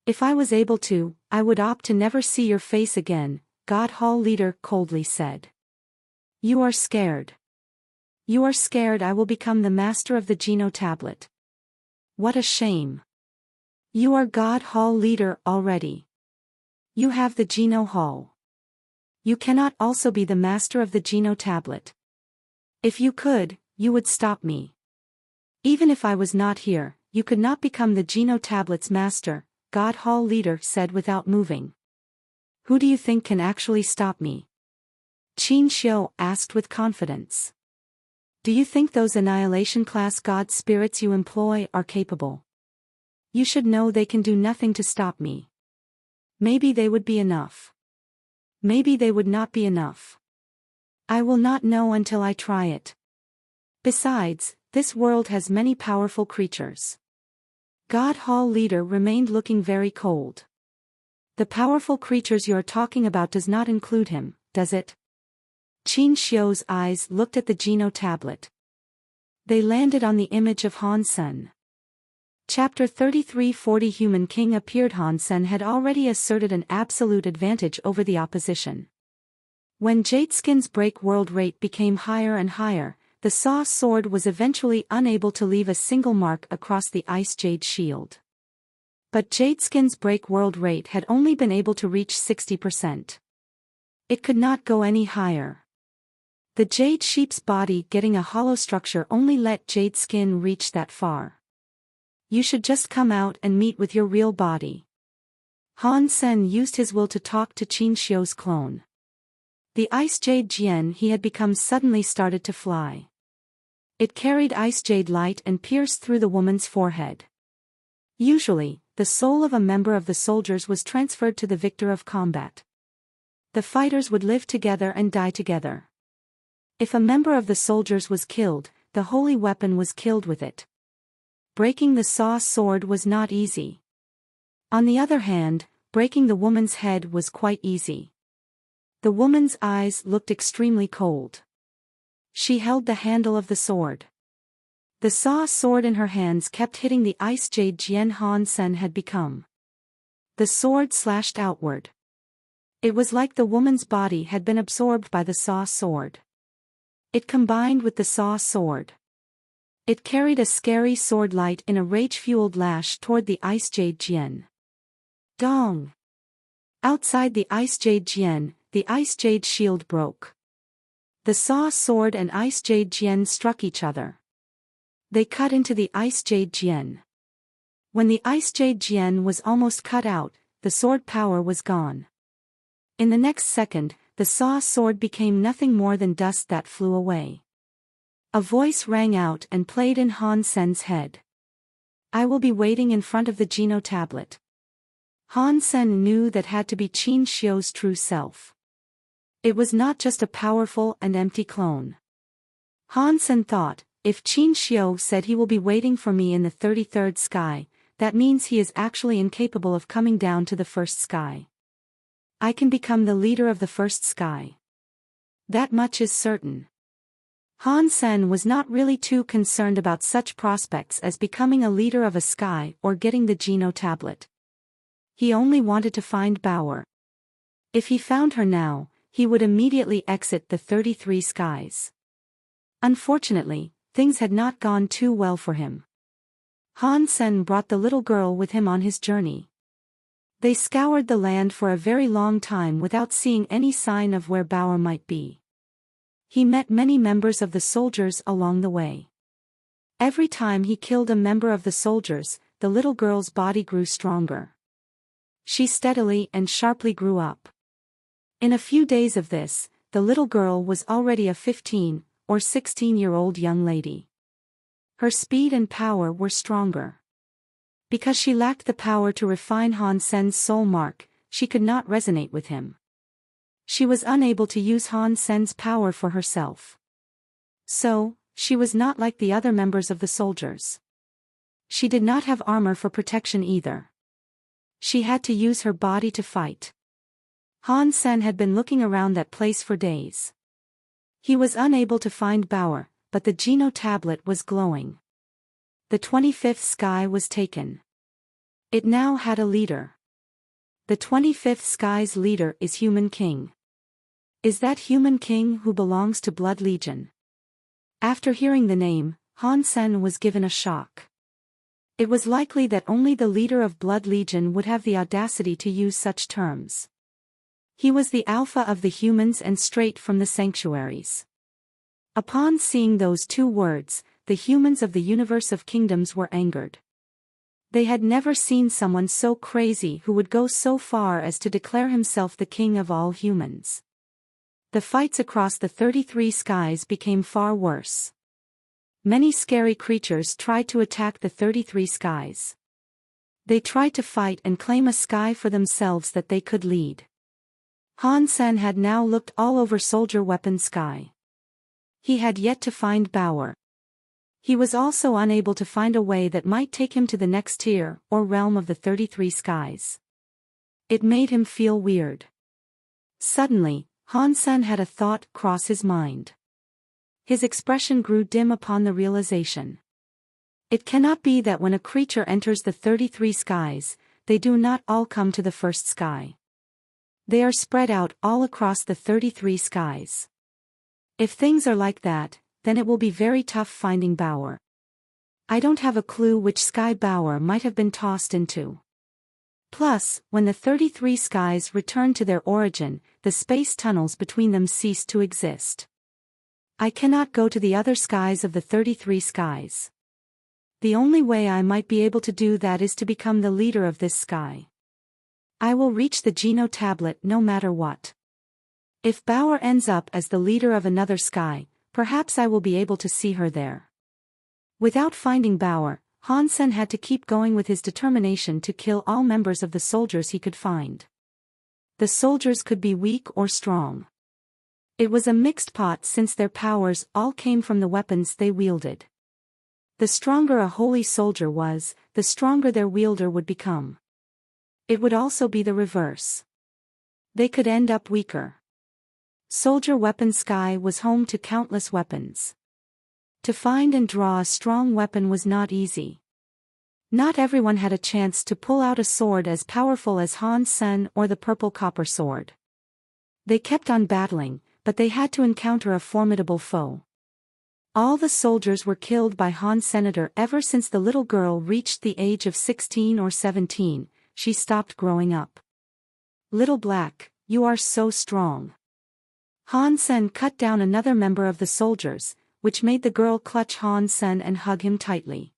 If I was able to, I would opt to never see your face again, God Hall leader coldly said. You are scared. You are scared I will become the master of the Geno tablet. What a shame. You are God Hall leader already. You have the Geno Hall. You cannot also be the master of the Geno tablet. If you could, you would stop me. Even if I was not here, you could not become the Geno tablet's master, God Hall leader said without moving. Who do you think can actually stop me? Qin Xiu asked with confidence. Do you think those annihilation class god spirits you employ are capable? You should know they can do nothing to stop me. Maybe they would be enough. Maybe they would not be enough. I will not know until I try it. Besides, this world has many powerful creatures. God Hall leader remained looking very cold. The powerful creatures you're talking about does not include him, does it? Qin Xiu's eyes looked at the Geno tablet. They landed on the image of Han Sen. Chapter 33:40 Human King appeared. Han Sen had already asserted an absolute advantage over the opposition. When Jadeskin's break world rate became higher and higher, the Saw sword was eventually unable to leave a single mark across the Ice Jade shield. But Jadeskin's break world rate had only been able to reach 60%. It could not go any higher. The Jade Sheep's body getting a hollow structure only let Jadeskin reach that far. You should just come out and meet with your real body. Han Sen used his will to talk to Qin Xiu's clone. The Ice Jade Jian he had become suddenly started to fly. It carried Ice Jade light and pierced through the woman's forehead. Usually, the soul of a member of the soldiers was transferred to the victor of combat. The fighters would live together and die together. If a member of the soldiers was killed, the holy weapon was killed with it. Breaking the Saw sword was not easy. On the other hand, breaking the woman's head was quite easy. The woman's eyes looked extremely cold. She held the handle of the sword. The Saw sword in her hands kept hitting the Ice Jade Jian Han Sen had become. The sword slashed outward. It was like the woman's body had been absorbed by the Saw sword. It combined with the Saw sword. It carried a scary sword light in a rage-fueled lash toward the Ice Jade Jian. Dong! Outside the Ice Jade Jian, the Ice Jade shield broke. The Saw sword and Ice Jade Jian struck each other. They cut into the Ice Jade Jian. When the Ice Jade Jian was almost cut out, the sword power was gone. In the next second, the Saw sword became nothing more than dust that flew away. A voice rang out and played in Han Sen's head. I will be waiting in front of the Geno tablet. Han Sen knew that had to be Qin Xiu's true self. It was not just a powerful and empty clone. Han Sen thought, if Qin Xiu said he will be waiting for me in the 33rd sky, that means he is actually incapable of coming down to the first sky. I can become the leader of the first sky. That much is certain. Han Sen was not really too concerned about such prospects as becoming a leader of a sky or getting the Geno tablet. He only wanted to find Bauer. If he found her now, he would immediately exit the 33 skies. Unfortunately, things had not gone too well for him. Han Sen brought the little girl with him on his journey. They scoured the land for a very long time without seeing any sign of where Bauer might be. He met many members of the soldiers along the way. Every time he killed a member of the soldiers, the little girl's body grew stronger. She steadily and sharply grew up. In a few days of this, the little girl was already a 15 or 16-year-old young lady. Her speed and power were stronger. Because she lacked the power to refine Han Sen's soul mark, she could not resonate with him. She was unable to use Han Sen's power for herself. So, she was not like the other members of the soldiers. She did not have armor for protection either. She had to use her body to fight. Han Sen had been looking around that place for days. He was unable to find Bauer, but the Geno tablet was glowing. The 25th sky was taken. It now had a leader. The 25th sky's leader is Human King. Is that Human King who belongs to Blood Legion? After hearing the name, Han Sen was given a shock. It was likely that only the leader of Blood Legion would have the audacity to use such terms. He was the alpha of the humans and straight from the sanctuaries. Upon seeing those two words, the humans of the universe of kingdoms were angered. They had never seen someone so crazy who would go so far as to declare himself the king of all humans. The fights across the 33 skies became far worse. Many scary creatures tried to attack the 33 skies. They tried to fight and claim a sky for themselves that they could lead. Han Sen had now looked all over Soldier Weapon Sky. He had yet to find Bauer. He was also unable to find a way that might take him to the next tier or realm of the 33 skies. It made him feel weird. Suddenly, Han Sen had a thought cross his mind. His expression grew dim upon the realization. It cannot be that when a creature enters the 33 skies, they do not all come to the first sky. They are spread out all across the 33 skies. If things are like that, then it will be very tough finding Bauer. I don't have a clue which sky Bauer might have been tossed into. Plus, when the 33 skies return to their origin, the space tunnels between them cease to exist. I cannot go to the other skies of the 33 skies. The only way I might be able to do that is to become the leader of this sky. I will reach the Geno tablet no matter what. If Bauer ends up as the leader of another sky, perhaps I will be able to see her there. Without finding Bauer, Han Sen had to keep going with his determination to kill all members of the soldiers he could find. The soldiers could be weak or strong. It was a mixed pot since their powers all came from the weapons they wielded. The stronger a holy soldier was, the stronger their wielder would become. It would also be the reverse. They could end up weaker. Soldier Weapon Sky was home to countless weapons. To find and draw a strong weapon was not easy. Not everyone had a chance to pull out a sword as powerful as Han Sen or the purple copper sword. They kept on battling, but they had to encounter a formidable foe. All the soldiers were killed by Han Senator ever since the little girl reached the age of 16 or 17, she stopped growing up. Little Black, you are so strong. Han Sen cut down another member of the soldiers, which made the girl clutch Han Sen and hug him tightly.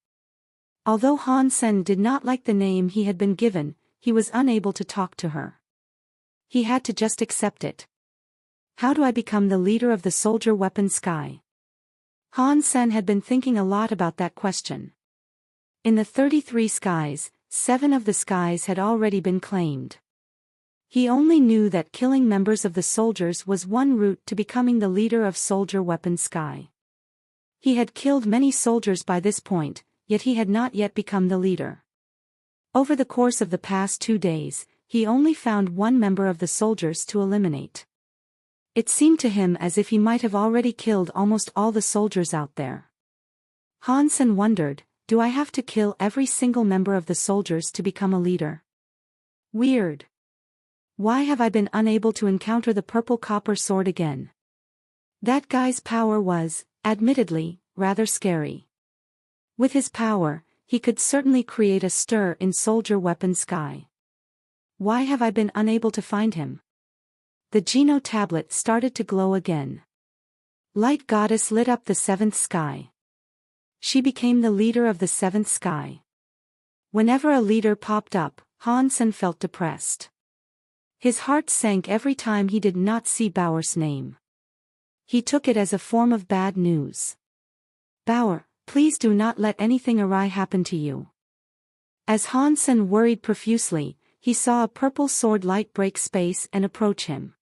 Although Han Sen did not like the name he had been given, he was unable to talk to her. He had to just accept it. How do I become the leader of the Soldier Weapon Sky? Han Sen had been thinking a lot about that question. In the 33 skies, 7 of the skies had already been claimed. He only knew that killing members of the soldiers was one route to becoming the leader of Soldier Weapon Sky. He had killed many soldiers by this point, yet he had not yet become the leader. Over the course of the past 2 days, he only found one member of the soldiers to eliminate. It seemed to him as if he might have already killed almost all the soldiers out there. Han Sen wondered, do I have to kill every single member of the soldiers to become a leader? Weird. Why have I been unable to encounter the purple copper sword again? That guy's power was, admittedly, rather scary. With his power, he could certainly create a stir in soldier weapon sky. Why have I been unable to find him? The Geno tablet started to glow again. Light Goddess lit up the seventh sky. She became the leader of the seventh sky. Whenever a leader popped up, Han Sen felt depressed. His heart sank every time he did not see Bauer's name. He took it as a form of bad news. Bauer, please do not let anything awry happen to you. As Han Sen worried profusely, he saw a purple sword light break space and approach him.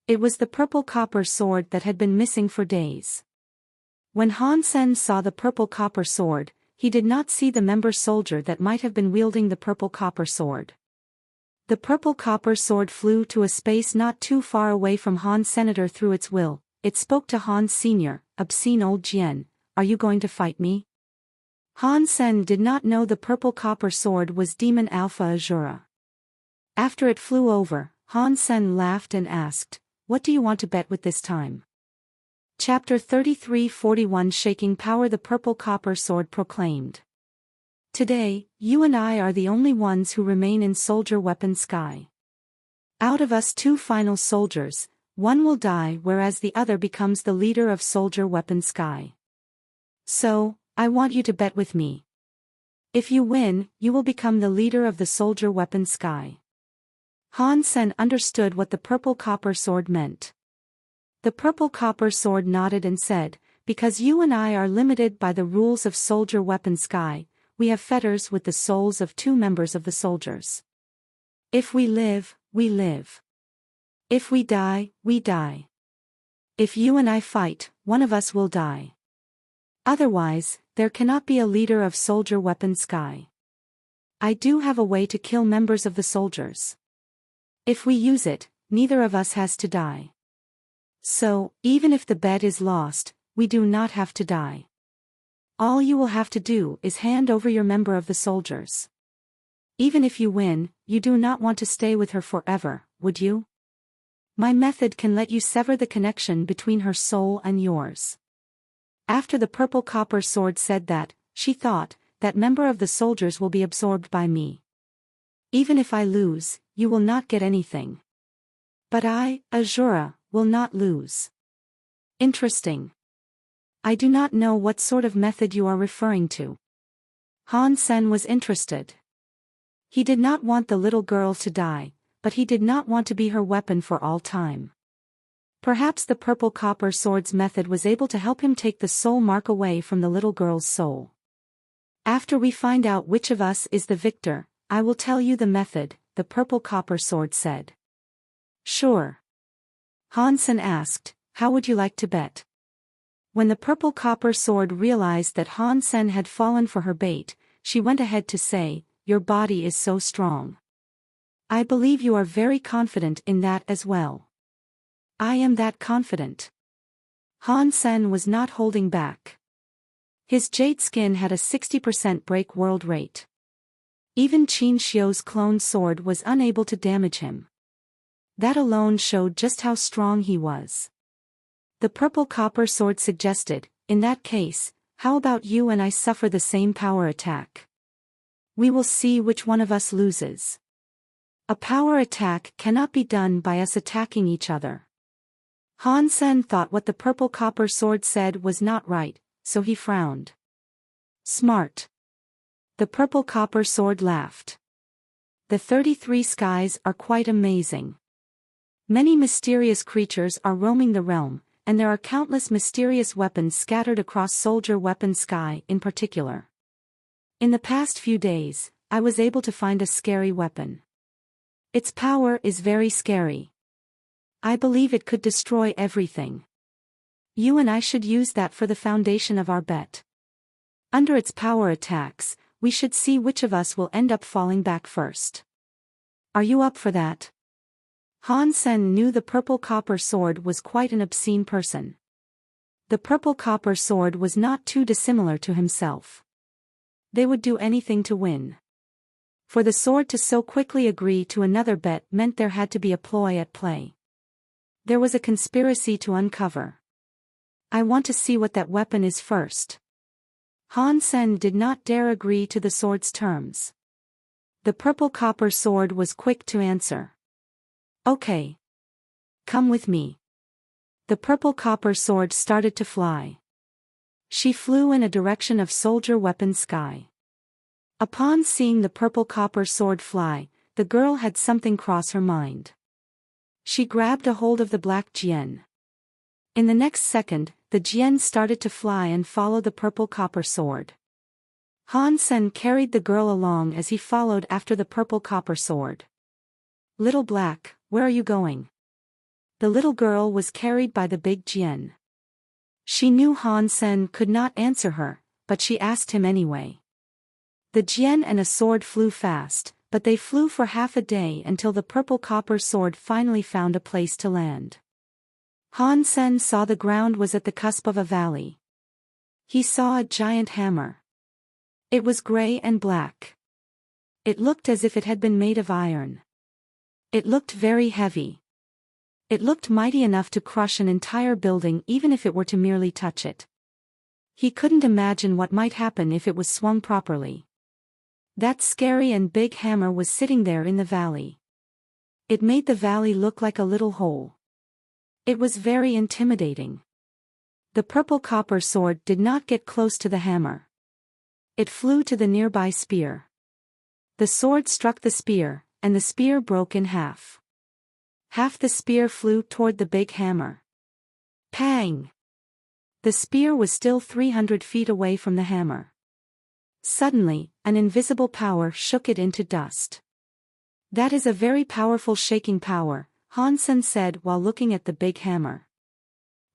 It was the purple copper sword that had been missing for days. When Han Sen saw the purple copper sword, he did not see the member soldier that might have been wielding the purple copper sword. The purple copper sword flew to a space not too far away from Han Senator through its will. It spoke to Han Sr., obscene old Jian, are you going to fight me? Han Sen did not know the purple copper sword was Demon Alpha Azura. After it flew over, Han Sen laughed and asked, what do you want to bet with this time? Chapter 33:41 Shaking Power. The purple copper sword proclaimed. Today, you and I are the only ones who remain in soldier weapon sky. Out of us two final soldiers, one will die whereas the other becomes the leader of soldier weapon sky. So, I want you to bet with me. If you win, you will become the leader of the soldier weapon sky. Han Sen understood what the purple copper sword meant. The purple copper sword nodded and said, because you and I are limited by the rules of soldier weapon sky, we have fetters with the souls of two members of the soldiers. If we live, we live. If we die, we die. If you and I fight, one of us will die. Otherwise, there cannot be a leader of soldier weapon sky. I do have a way to kill members of the soldiers. If we use it, neither of us has to die. So, even if the bet is lost, we do not have to die. All you will have to do is hand over your member of the soldiers. Even if you win, you do not want to stay with her forever, would you? My method can let you sever the connection between her soul and yours. After the purple copper sword said that, she thought, that member of the soldiers will be absorbed by me. Even if I lose, you will not get anything. But I, Azura, will not lose. Interesting. I do not know what sort of method you are referring to. Han Sen was interested. He did not want the little girl to die, but he did not want to be her weapon for all time. Perhaps the purple copper sword's method was able to help him take the soul mark away from the little girl's soul. After we find out which of us is the victor, I will tell you the method, the purple copper sword said. Sure. Han Sen asked, how would you like to bet? When the purple copper sword realized that Han Sen had fallen for her bait, she went ahead to say, your body is so strong. I believe you are very confident in that as well. I am that confident. Han Sen was not holding back. His jade skin had a 60% break world rate. Even Qin Xiu's clone sword was unable to damage him. That alone showed just how strong he was. The purple copper sword suggested, in that case, how about you and I suffer the same power attack? We will see which one of us loses. A power attack cannot be done by us attacking each other. Han Sen thought what the purple copper sword said was not right, so he frowned. Smart. The purple copper sword laughed. The 33 skies are quite amazing. Many mysterious creatures are roaming the realm, and there are countless mysterious weapons scattered across soldier weapon sky in particular. In the past few days, I was able to find a scary weapon. Its power is very scary. I believe it could destroy everything. You and I should use that for the foundation of our bet. Under its power attacks, we should see which of us will end up falling back first. Are you up for that? Han Sen knew the purple copper sword was quite an obscene person. The purple copper sword was not too dissimilar to himself. They would do anything to win. For the sword to so quickly agree to another bet meant there had to be a ploy at play. There was a conspiracy to uncover. I want to see what that weapon is first. Han Sen did not dare agree to the sword's terms. The purple copper sword was quick to answer. Okay. Come with me. The purple copper sword started to fly. She flew in a direction of soldier weapon sky. Upon seeing the purple copper sword fly, the girl had something cross her mind. She grabbed a hold of the black jian. In the next second, the jian started to fly and follow the purple copper sword. Han Sen carried the girl along as he followed after the purple copper sword. Little Black, where are you going? The little girl was carried by the big jian. She knew Han Sen could not answer her, but she asked him anyway. The jian and a sword flew fast, but they flew for half a day until the purple copper sword finally found a place to land. Han Sen saw the ground was at the cusp of a valley. He saw a giant hammer. It was gray and black. It looked as if it had been made of iron. It looked very heavy. It looked mighty enough to crush an entire building even if it were to merely touch it. He couldn't imagine what might happen if it was swung properly. That scary and big hammer was sitting there in the valley. It made the valley look like a little hole. It was very intimidating. The purple copper sword did not get close to the hammer. It flew to the nearby spear. The sword struck the spear, and the spear broke in half. Half the spear flew toward the big hammer. Pang! The spear was still 300 feet away from the hammer. Suddenly, an invisible power shook it into dust. That is a very powerful shaking power, Han Sen said while looking at the big hammer.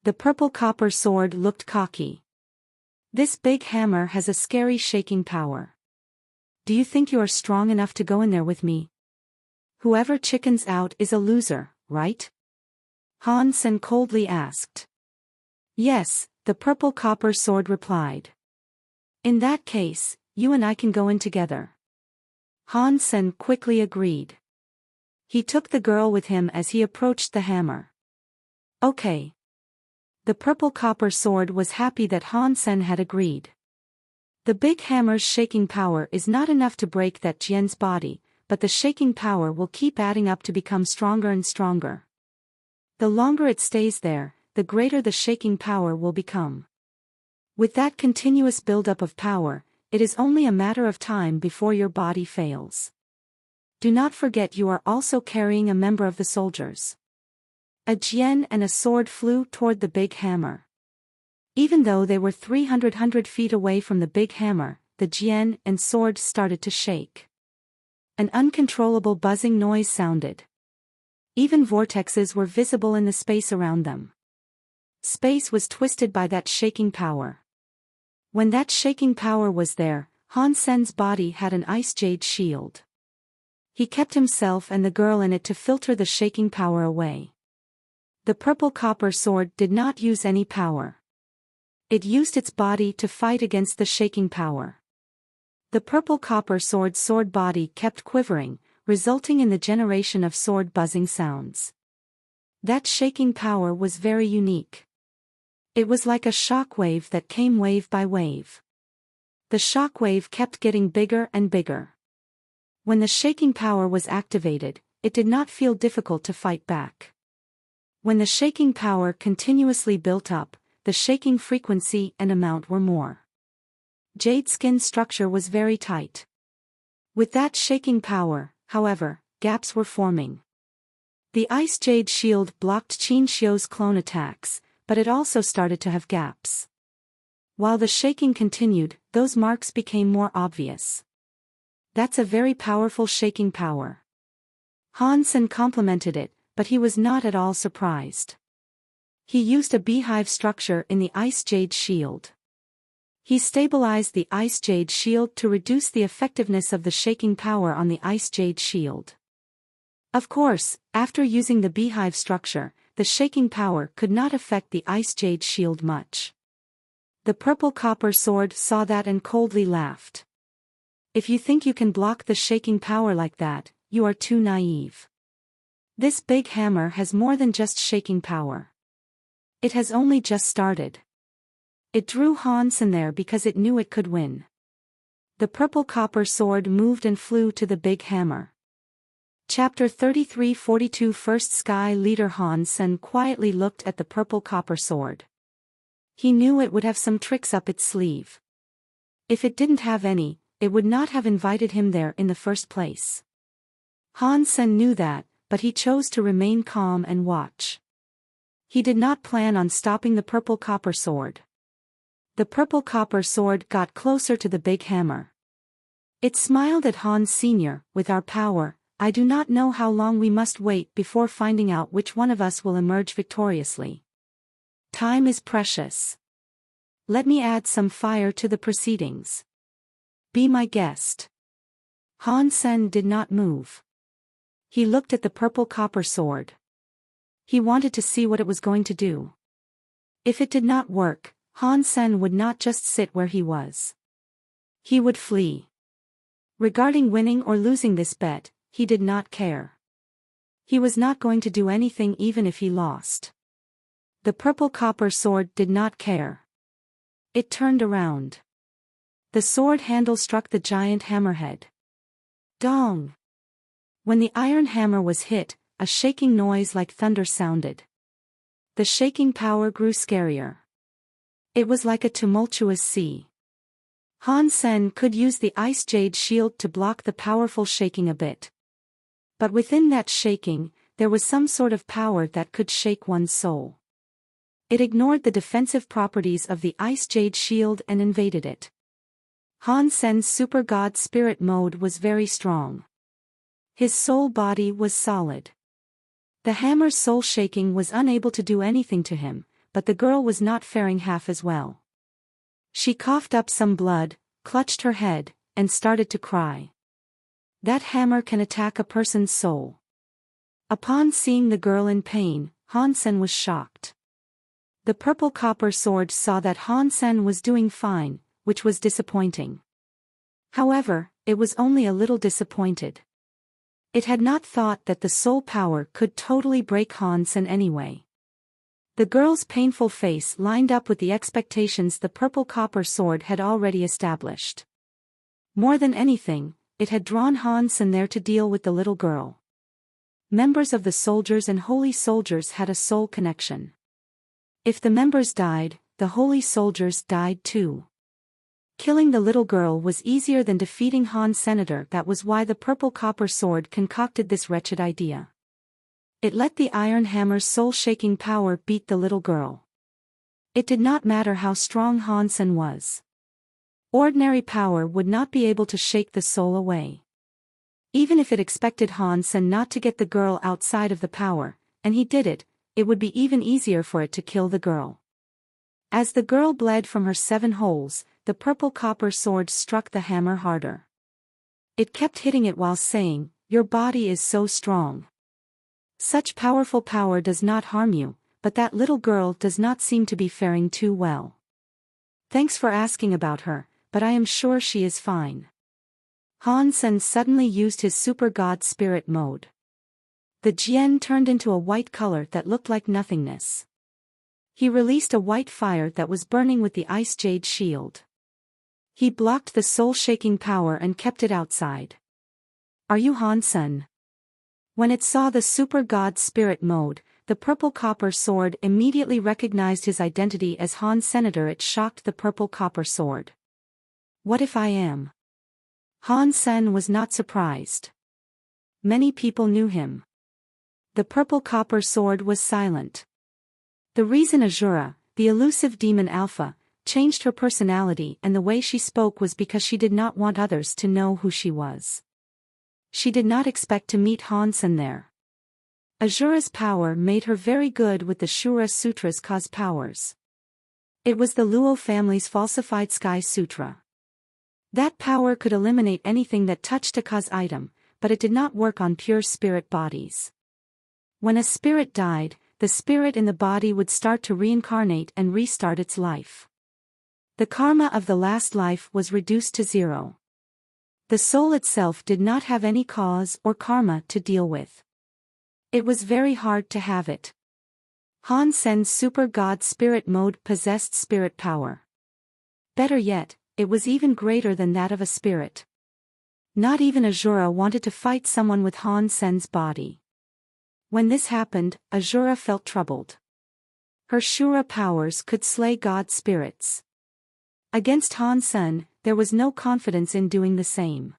The purple copper sword looked cocky. This big hammer has a scary shaking power. Do you think you are strong enough to go in there with me? Whoever chickens out is a loser, right? Han Sen coldly asked. Yes, the purple copper sword replied. In that case, you and I can go in together. Han Sen quickly agreed. He took the girl with him as he approached the hammer. Okay. The purple copper sword was happy that Han Sen had agreed. The big hammer's shaking power is not enough to break that jian's body, but the shaking power will keep adding up to become stronger and stronger. The longer it stays there, the greater the shaking power will become. With that continuous buildup of power, it is only a matter of time before your body fails. Do not forget you are also carrying a member of the soldiers. A jian and a sword flew toward the big hammer. Even though they were 300 feet away from the big hammer, the jian and sword started to shake. An uncontrollable buzzing noise sounded. Even vortexes were visible in the space around them. Space was twisted by that shaking power. When that shaking power was there, Han Sen's body had an ice jade shield. He kept himself and the girl in it to filter the shaking power away. The purple copper sword did not use any power. It used its body to fight against the shaking power. The purple copper sword's sword body kept quivering, resulting in the generation of sword buzzing sounds. That shaking power was very unique. It was like a shock wave that came wave by wave. The shock wave kept getting bigger and bigger. When the shaking power was activated, it did not feel difficult to fight back. When the shaking power continuously built up, the shaking frequency and amount were more. Jade's skin structure was very tight. With that shaking power, however, gaps were forming. The ice jade shield blocked Qin Xiu's clone attacks, but it also started to have gaps. While the shaking continued, those marks became more obvious. That's a very powerful shaking power. Han Sen complimented it, but he was not at all surprised. He used a beehive structure in the ice jade shield. He stabilized the ice jade shield to reduce the effectiveness of the shaking power on the ice jade shield. Of course, after using the beehive structure, the shaking power could not affect the ice jade shield much. The purple copper sword saw that and coldly laughed. If you think you can block the shaking power like that, you are too naive. This big hammer has more than just shaking power. It has only just started. It drew Hansen there because it knew it could win. The purple copper sword moved and flew to the big hammer. Chapter 33-42 First Sky Leader Hansen quietly looked at the purple copper sword. He knew it would have some tricks up its sleeve. If it didn't have any, it would not have invited him there in the first place. Hansen knew that, but he chose to remain calm and watch. He did not plan on stopping the purple copper sword. The purple copper sword got closer to the big hammer. It smiled at Hans Sr., with our power, I do not know how long we must wait before finding out which one of us will emerge victoriously. Time is precious. Let me add some fire to the proceedings. Be my guest. Hansen did not move. He looked at the purple copper sword. He wanted to see what it was going to do. If it did not work, Hansen would not just sit where he was. He would flee. Regarding winning or losing this bet, he did not care. He was not going to do anything even if he lost. The purple copper sword did not care. It turned around. The sword handle struck the giant hammerhead. Dong! When the iron hammer was hit, a shaking noise like thunder sounded. The shaking power grew scarier. It was like a tumultuous sea. Hansen could use the ice jade shield to block the powerful shaking a bit. But within that shaking, there was some sort of power that could shake one's soul. It ignored the defensive properties of the ice jade shield and invaded it. Hansen's super god spirit mode was very strong. His soul body was solid. The hammer's soul shaking was unable to do anything to him, but the girl was not faring half as well. She coughed up some blood, clutched her head, and started to cry. That hammer can attack a person's soul. Upon seeing the girl in pain, Hansen was shocked. The purple copper sword saw that Hansen was doing fine, which was disappointing. However, it was only a little disappointed. It had not thought that the soul power could totally break Hansen anyway. The girl's painful face lined up with the expectations the purple copper sword had already established. More than anything, it had drawn Hansen there to deal with the little girl. Members of the soldiers and holy soldiers had a soul connection. If the members died, the holy soldiers died too. Killing the little girl was easier than defeating Han's senator. That was why the purple copper sword concocted this wretched idea. It let the iron hammer's soul-shaking power beat the little girl. It did not matter how strong Hansen was. Ordinary power would not be able to shake the soul away. Even if it expected Hansen not to get the girl outside of the power, and he did it, it would be even easier for it to kill the girl. As the girl bled from her 7 holes, the purple copper sword struck the hammer harder. It kept hitting it while saying, "Your body is so strong. Such powerful power does not harm you, but that little girl does not seem to be faring too well. Thanks for asking about her, but I am sure she is fine." Hansen suddenly used his super god spirit mode. The Jian turned into a white color that looked like nothingness. He released a white fire that was burning with the ice jade shield. He blocked the soul-shaking power and kept it outside. "Are you Hansen?" When it saw the super god spirit mode, the purple copper sword immediately recognized his identity as Han Senator. It shocked the purple copper sword. "What if I am?" Hansen was not surprised. Many people knew him. The purple copper sword was silent. The reason Azura, the elusive demon Alpha, changed her personality and the way she spoke was because she did not want others to know who she was. She did not expect to meet Hansen there. Azura's power made her very good with the Shura Sutra's cause powers. It was the Luo family's falsified Sky Sutra. That power could eliminate anything that touched a cause item, but it did not work on pure spirit bodies. When a spirit died, the spirit in the body would start to reincarnate and restart its life. The karma of the last life was reduced to 0. The soul itself did not have any cause or karma to deal with. It was very hard to have it. Han Sen's super god spirit mode possessed spirit power. Better yet, it was even greater than that of a spirit. Not even Azura wanted to fight someone with Han Sen's body. When this happened, Azura felt troubled. Her Shura powers could slay god spirits. Against Han Sen, there was no confidence in doing the same.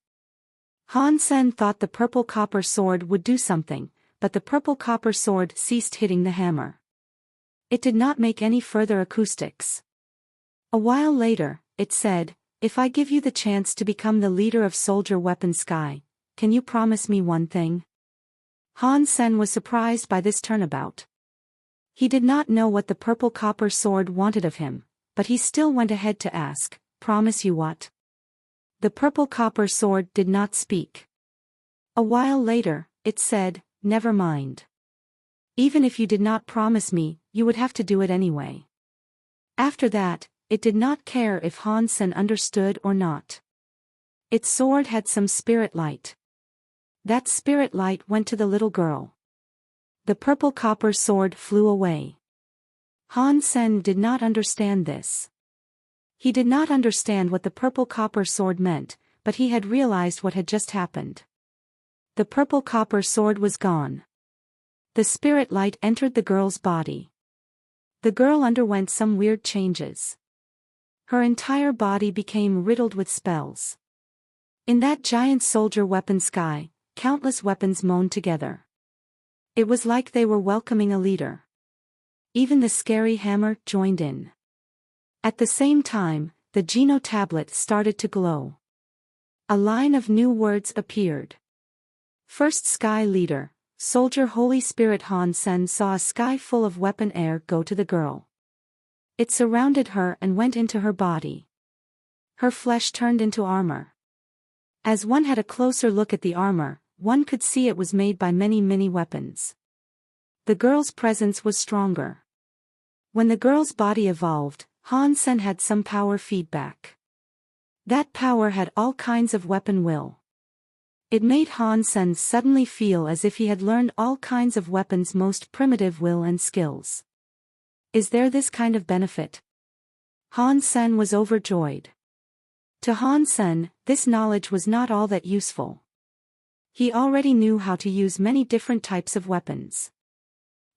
Han Sen thought the purple copper sword would do something, but the purple copper sword ceased hitting the hammer. It did not make any further acoustics. A while later, it said, "If I give you the chance to become the leader of Soldier Weapon Sky, can you promise me one thing?" Han Sen was surprised by this turnabout. He did not know what the purple copper sword wanted of him, but he still went ahead to ask, "Promise you what?" The purple copper sword did not speak. A while later, it said, "Never mind. Even if you did not promise me, you would have to do it anyway." After that, it did not care if Han Sen understood or not. Its sword had some spirit light. That spirit light went to the little girl. The purple copper sword flew away. Han Sen did not understand this. He did not understand what the purple copper sword meant, but he had realized what had just happened. The purple copper sword was gone. The spirit light entered the girl's body. The girl underwent some weird changes. Her entire body became riddled with spells. In that giant soldier weapon sky, countless weapons moaned together. It was like they were welcoming a leader. Even the scary hammer joined in. At the same time, the Geno tablet started to glow. A line of new words appeared. First Sky Leader, Soldier Holy Spirit. Han Sen saw a sky full of weapon air go to the girl. It surrounded her and went into her body. Her flesh turned into armor. As one had a closer look at the armor, one could see it was made by many mini weapons. The girl's presence was stronger. When the girl's body evolved, Han Sen had some power feedback. That power had all kinds of weapon will. It made Han Sen suddenly feel as if he had learned all kinds of weapons' most primitive will and skills. Is there this kind of benefit? Han Sen was overjoyed. To Han Sen, this knowledge was not all that useful. He already knew how to use many different types of weapons.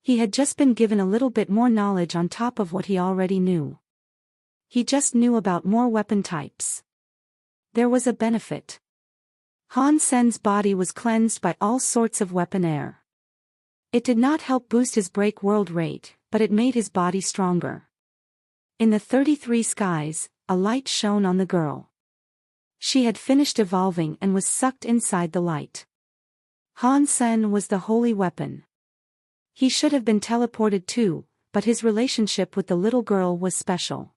He had just been given a little bit more knowledge on top of what he already knew. He just knew about more weapon types. There was a benefit. Han Sen's body was cleansed by all sorts of weapon air. It did not help boost his break world rate, but it made his body stronger. In the 33 skies, a light shone on the girl. She had finished evolving and was sucked inside the light. Han Sen was the holy weapon. He should have been teleported too, but his relationship with the little girl was special.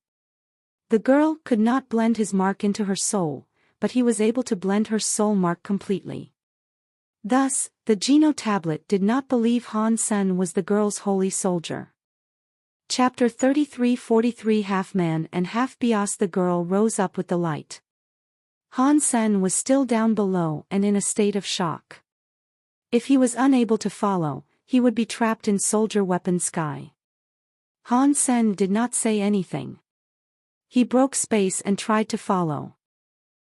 The girl could not blend his mark into her soul, but he was able to blend her soul mark completely. Thus, the Geno tablet did not believe Han Sen was the girl's holy soldier. Chapter 33-43 Half man and half Bios. The girl rose up with the light. Han Sen was still down below and in a state of shock. If he was unable to follow, he would be trapped in soldier weapon sky. Han Sen did not say anything. He broke space and tried to follow.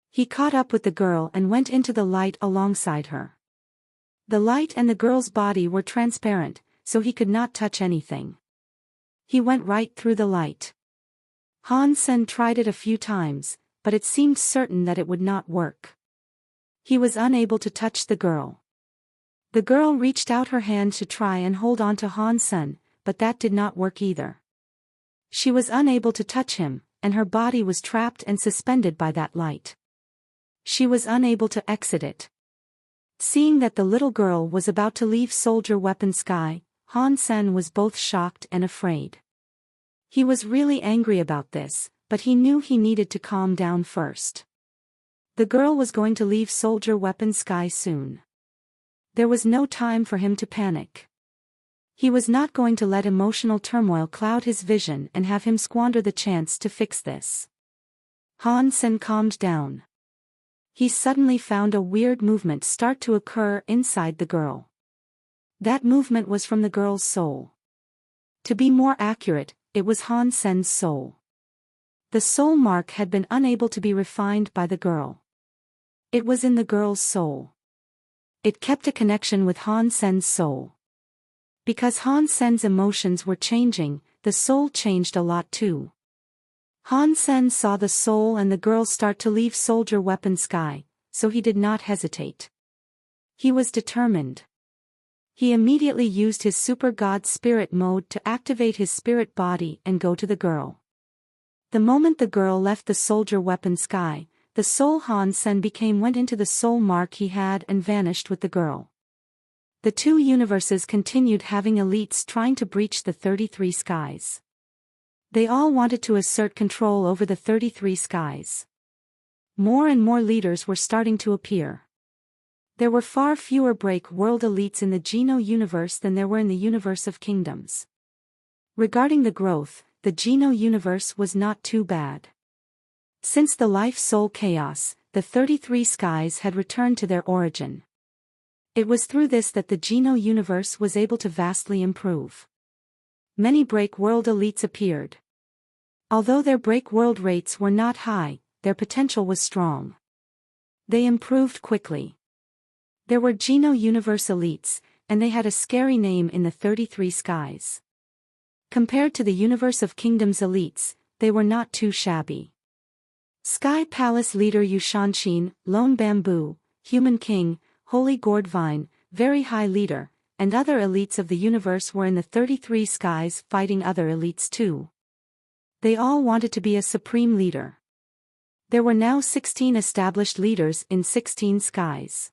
He caught up with the girl and went into the light alongside her. The light and the girl's body were transparent, so he could not touch anything. He went right through the light. Han Sen tried it a few times, but it seemed certain that it would not work. He was unable to touch the girl. The girl reached out her hand to try and hold on to Han Sen, but that did not work either. She was unable to touch him, and her body was trapped and suspended by that light. She was unable to exit it. Seeing that the little girl was about to leave soldier weapon sky, Han Sen was both shocked and afraid. He was really angry about this, but he knew he needed to calm down first. The girl was going to leave Soldier Weapon Sky soon. There was no time for him to panic. He was not going to let emotional turmoil cloud his vision and have him squander the chance to fix this. Han Sen calmed down. He suddenly found a weird movement start to occur inside the girl. That movement was from the girl's soul. To be more accurate, it was Han Sen's soul. The soul mark had been unable to be refined by the girl. It was in the girl's soul. It kept a connection with Han Sen's soul. Because Han Sen's emotions were changing, the soul changed a lot too. Han Sen saw the soul and the girl start to leave Soldier Weapon Sky, so he did not hesitate. He was determined. He immediately used his Super God Spirit mode to activate his spirit body and go to the girl. The moment the girl left the Soldier Weapon Sky, the soul Han Sen went into the soul mark he had and vanished with the girl. The two universes continued having elites trying to breach the 33 skies. They all wanted to assert control over the 33 skies. More and more leaders were starting to appear. There were far fewer break world elites in the Geno universe than there were in the universe of kingdoms. Regarding the growth, the Geno universe was not too bad. Since the life-soul chaos, the 33 skies had returned to their origin. It was through this that the Geno universe was able to vastly improve. Many break world elites appeared. Although their break world rates were not high, their potential was strong. They improved quickly. There were Geno universe elites, and they had a scary name in the 33 skies. Compared to the universe of kingdoms elites, they were not too shabby. Sky Palace leader Yushanshin, Lone Bamboo, Human King, Holy Gourd Vine, Very High Leader, and other elites of the universe were in the 33 skies fighting other elites too. They all wanted to be a supreme leader. There were now 16 established leaders in 16 skies.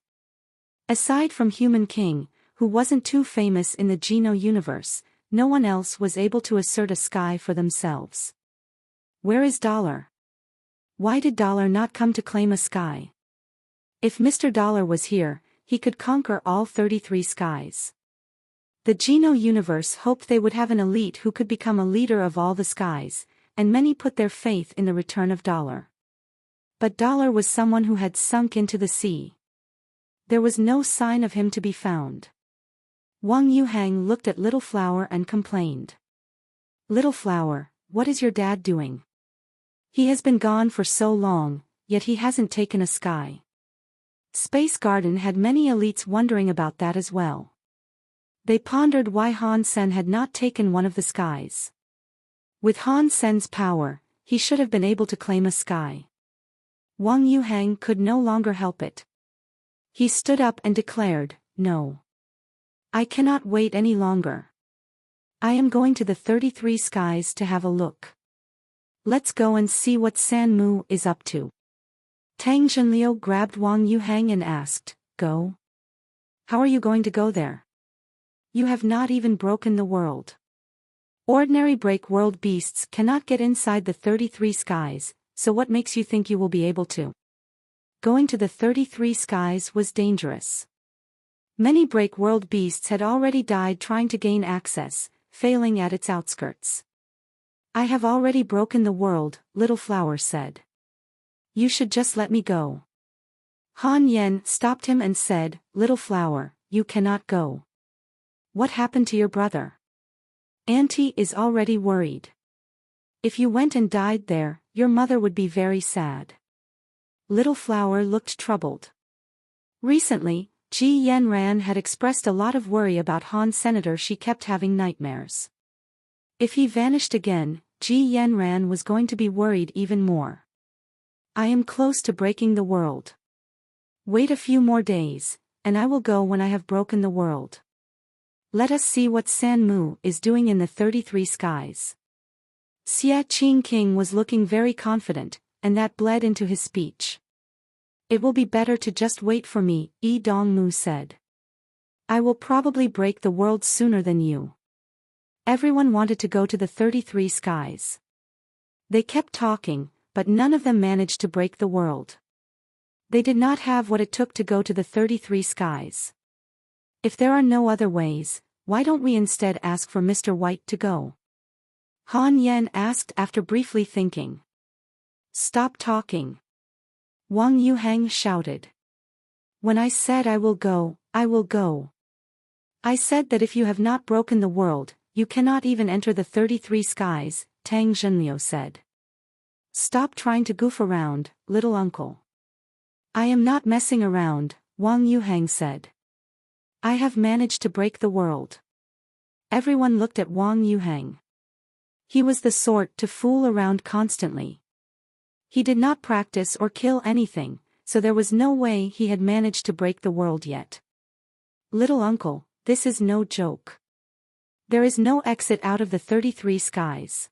Aside from Human King, who wasn't too famous in the Geno universe, no one else was able to assert a sky for themselves. Where is Dollar? Why did Dollar not come to claim a sky? If Mr. Dollar was here, he could conquer all 33 skies. The Geno universe hoped they would have an elite who could become a leader of all the skies, and many put their faith in the return of Dollar. But Dollar was someone who had sunk into the sea. There was no sign of him to be found. Wang Yuhang looked at Little Flower and complained. Little Flower, what is your dad doing? He has been gone for so long, yet he hasn't taken a sky. Space Garden had many elites wondering about that as well. They pondered why Han Sen had not taken one of the skies. With Han Sen's power, he should have been able to claim a sky. Wang Yuhang could no longer help it. He stood up and declared, "No. I cannot wait any longer. I am going to the 33 skies to have a look. Let's go and see what San Mu is up to." Tang Zhenliu grabbed Wang Yuhang and asked, "Go? How are you going to go there? You have not even broken the world. Ordinary break world beasts cannot get inside the 33 skies, so what makes you think you will be able to?" Going to the 33 skies was dangerous. Many break world beasts had already died trying to gain access, failing at its outskirts. "I have already broken the world," Little Flower said. "You should just let me go." Han Yen stopped him and said, "Little Flower, you cannot go. What happened to your brother? Auntie is already worried. If you went and died there, your mother would be very sad." Little Flower looked troubled. Recently, Ji Yanran had expressed a lot of worry about Han Senator. She kept having nightmares. If he vanished again, Ji Yanran was going to be worried even more. "I am close to breaking the world. Wait a few more days, and I will go when I have broken the world. Let us see what San Mu is doing in the 33 skies." Xia Qing King was looking very confident, and that bled into his speech. "It will be better to just wait for me," Yi Dongmu said. "I will probably break the world sooner than you." Everyone wanted to go to the 33 skies. They kept talking, but none of them managed to break the world. They did not have what it took to go to the 33 skies. If there are no other ways, why don't we instead ask for Mr. White to go? Han Yen asked after briefly thinking. Stop talking. Wang Yuhang shouted. When I said I will go, I will go. I said that if you have not broken the world, you cannot even enter the 33 skies, Tang Zhenliu said. Stop trying to goof around, little uncle. I am not messing around, Wang Yuhang said. I have managed to break the world. Everyone looked at Wang Yuhang. He was the sort to fool around constantly. He did not practice or kill anything, so there was no way he had managed to break the world yet. Little uncle, this is no joke. There is no exit out of the 33 skies.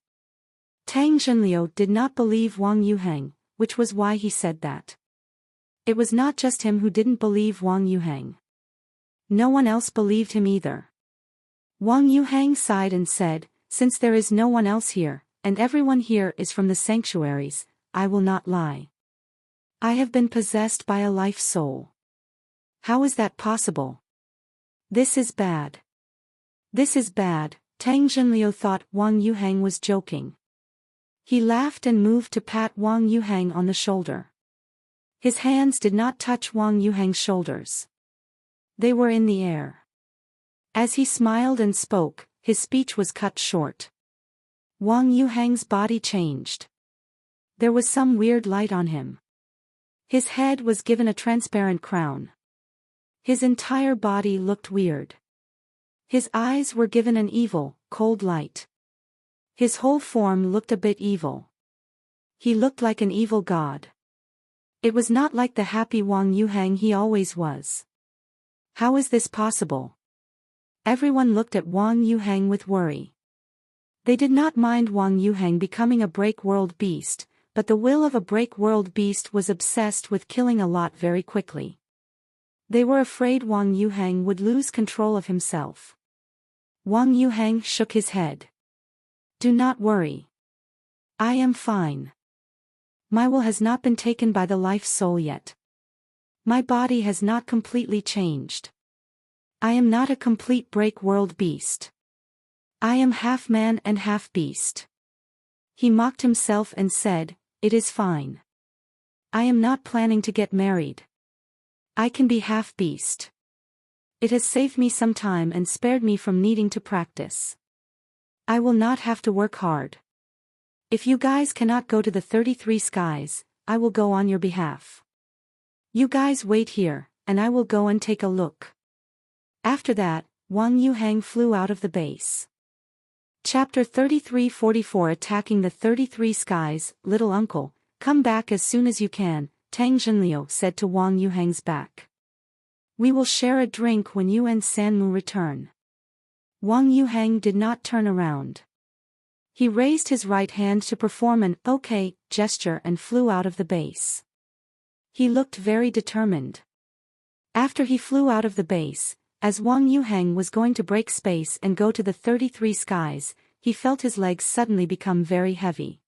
Tang Zhenliu did not believe Wang Yuhang, which was why he said that. It was not just him who didn't believe Wang Yuhang. No one else believed him either. Wang Yuhang sighed and said, since there is no one else here, and everyone here is from the sanctuaries, I will not lie. I have been possessed by a life soul. How is that possible? This is bad. This is bad, Tang Zhenliu thought Wang Yuhang was joking. He laughed and moved to pat Wang Yuhang on the shoulder. His hands did not touch Wang Yuhang's shoulders. They were in the air. As he smiled and spoke, his speech was cut short. Wang Yuhang's body changed. There was some weird light on him. His head was given a transparent crown. His entire body looked weird. His eyes were given an evil, cold light. His whole form looked a bit evil. He looked like an evil god. It was not like the happy Wang Yuhang he always was. How is this possible? Everyone looked at Wang Yuhang with worry. They did not mind Wang Yuhang becoming a break-world beast, but the will of a break-world beast was obsessed with killing a lot very quickly. They were afraid Wang Yuhang would lose control of himself. Wang Yuhang shook his head. Do not worry. I am fine. My will has not been taken by the life soul yet. My body has not completely changed. I am not a complete break-world beast. I am half man and half beast. He mocked himself and said, it is fine. I am not planning to get married. I can be half beast. It has saved me some time and spared me from needing to practice. I will not have to work hard. If you guys cannot go to the 33 skies, I will go on your behalf. You guys wait here, and I will go and take a look. After that, Wang Yuhang flew out of the base. Chapter 33-44 Attacking the 33 Skies. Little uncle, come back as soon as you can, Tang Zhenliu said to Wang Yuhang's back. We will share a drink when you and Sanmu return. Wang Yuhang did not turn around. He raised his right hand to perform an okay gesture and flew out of the base. He looked very determined. After he flew out of the base, as Wang Yuhang was going to break space and go to the 33 skies, he felt his legs suddenly become very heavy.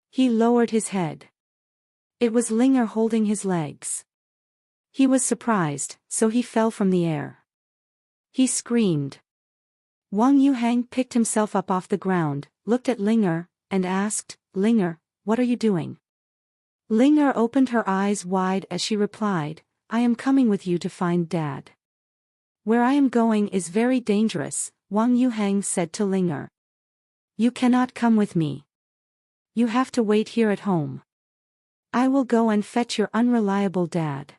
He lowered his head. It was Linger holding his legs. He was surprised, so he fell from the air. He screamed. Wang Yuhang picked himself up off the ground, looked at Linger, and asked, Linger, what are you doing? Linger opened her eyes wide as she replied, I am coming with you to find Dad. Where I am going is very dangerous, Wang Yuhang said to Linger. You cannot come with me. You have to wait here at home. I will go and fetch your unreliable dad.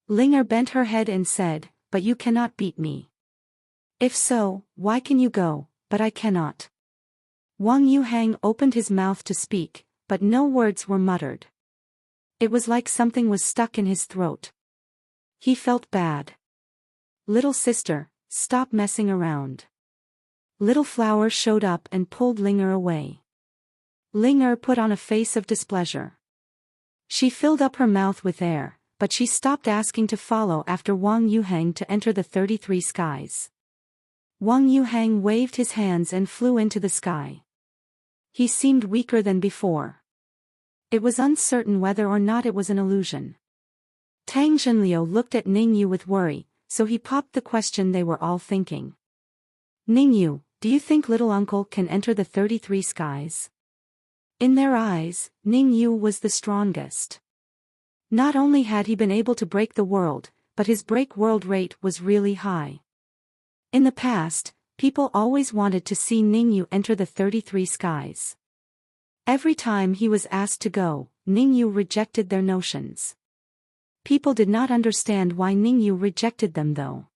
Linger bent her head and said, but you cannot beat me. If so, why can you go, but I cannot? Wang Yuhang opened his mouth to speak, but no words were muttered. It was like something was stuck in his throat. He felt bad. Little sister, stop messing around. Little Flower showed up and pulled Linger away. Linger put on a face of displeasure. She filled up her mouth with air, but she stopped asking to follow after Wang Yuhang to enter the 33 skies. Wang Yuhang waved his hands and flew into the sky. He seemed weaker than before. It was uncertain whether or not it was an illusion. Tang Zhenliu looked at Ningyu with worry, so he popped the question they were all thinking. Ningyu, do you think little uncle can enter the 33 skies? In their eyes, Ningyu was the strongest. Not only had he been able to break the world, but his break world rate was really high. In the past, people always wanted to see Ningyu enter the 33 skies. Every time he was asked to go, Ningyu rejected their notions. People did not understand why Ningyu rejected them though.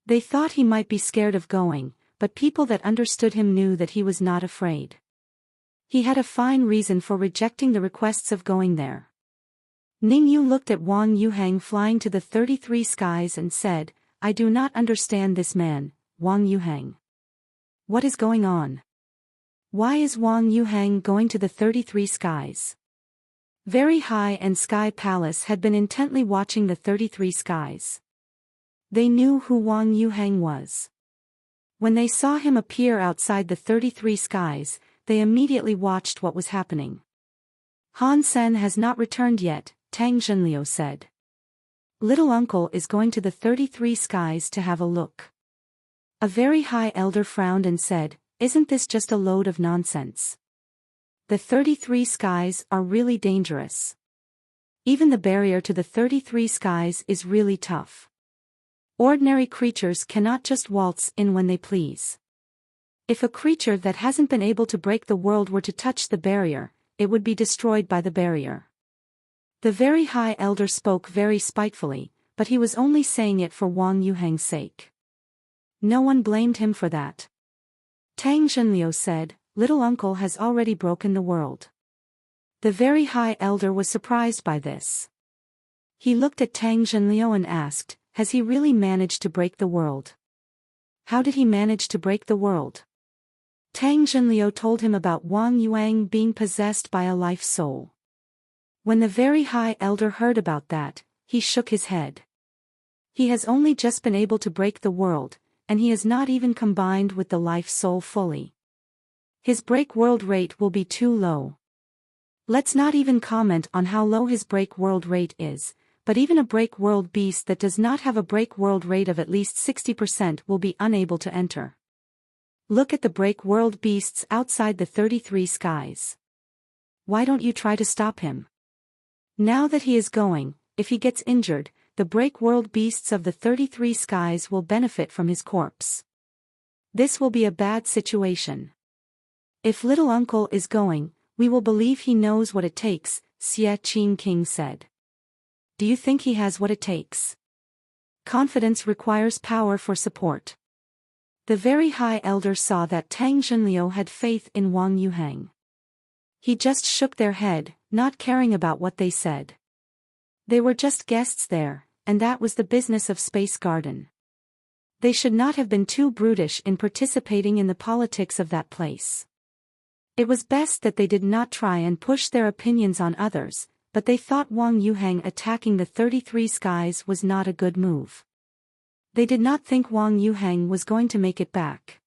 They thought he might be scared of going, but people that understood him knew that he was not afraid. He had a fine reason for rejecting the requests of going there. Ningyu looked at Wang Yuhang flying to the 33 skies and said, I do not understand this man, Wang Yuhang. What is going on? Why is Wang Yuhang going to the 33 skies? Very High and Sky Palace had been intently watching the 33 skies. They knew who Wang Yuhang was. When they saw him appear outside the 33 skies, they immediately watched what was happening. Han Sen has not returned yet, Tang Zhenliu said. Little uncle is going to the 33 skies to have a look. A very high elder frowned and said, isn't this just a load of nonsense? The 33 skies are really dangerous. Even the barrier to the 33 skies is really tough. Ordinary creatures cannot just waltz in when they please. If a creature that hasn't been able to break the world were to touch the barrier, it would be destroyed by the barrier. The very high elder spoke very spitefully, but he was only saying it for Wang Yuhang's sake. No one blamed him for that. Tang Zhenliu said, little uncle has already broken the world. The very high elder was surprised by this. He looked at Tang Zhenliu and asked, has he really managed to break the world? How did he manage to break the world? Tang Zhenliu told him about Wang Yuang being possessed by a life soul. When the very high elder heard about that, he shook his head. He has only just been able to break the world, and he is not even combined with the life soul fully. His break world rate will be too low. Let's not even comment on how low his break world rate is, but even a break world beast that does not have a break world rate of at least 60% will be unable to enter. Look at the break world beasts outside the 33 skies. Why don't you try to stop him? Now that he is going, if he gets injured, the break world beasts of the 33 skies will benefit from his corpse. This will be a bad situation. If little uncle is going, we will believe he knows what it takes, Xie Qing King said. Do you think he has what it takes? Confidence requires power for support. The very high elder saw that Tang Zhenliu had faith in Wang Yuhang. He just shook their head, not caring about what they said. They were just guests there, and that was the business of Space Garden. They should not have been too brutish in participating in the politics of that place. It was best that they did not try and push their opinions on others, but they thought Wang Yuhang attacking the 33 skies was not a good move. They did not think Wang Yuhang was going to make it back.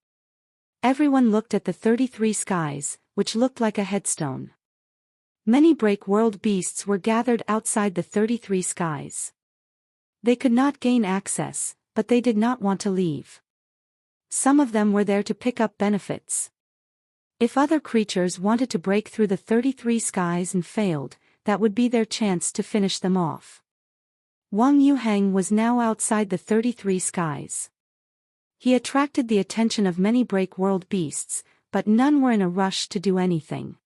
Everyone looked at the 33 skies, which looked like a headstone. Many break world beasts were gathered outside the 33 skies. They could not gain access, but they did not want to leave. Some of them were there to pick up benefits. If other creatures wanted to break through the 33 skies and failed, that would be their chance to finish them off. Wang Yuhang was now outside the 33 skies. He attracted the attention of many break world beasts, but none were in a rush to do anything.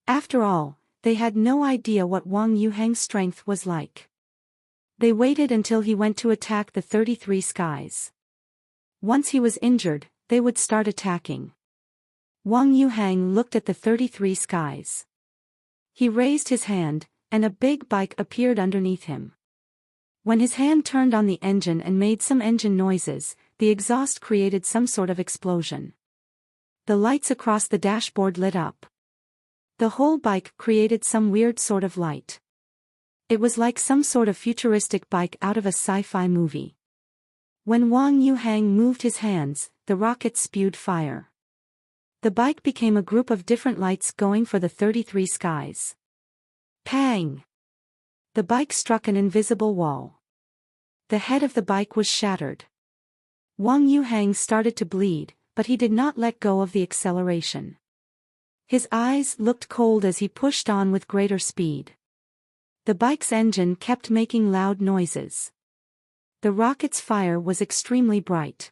After all, they had no idea what Wang Yuhang's strength was like. They waited until he went to attack the 33 skies. Once he was injured, they would start attacking. Wang Yuhang looked at the 33 skies. He raised his hand, and a big bike appeared underneath him. When his hand turned on the engine and made some engine noises, the exhaust created some sort of explosion. The lights across the dashboard lit up. The whole bike created some weird sort of light. It was like some sort of futuristic bike out of a sci-fi movie. When Wang Yuhang moved his hands, the rocket spewed fire. The bike became a group of different lights going for the 33 skies. Pang! The bike struck an invisible wall. The head of the bike was shattered. Wang Yuhang started to bleed, but he did not let go of the acceleration. His eyes looked cold as he pushed on with greater speed. The bike's engine kept making loud noises. The rocket's fire was extremely bright.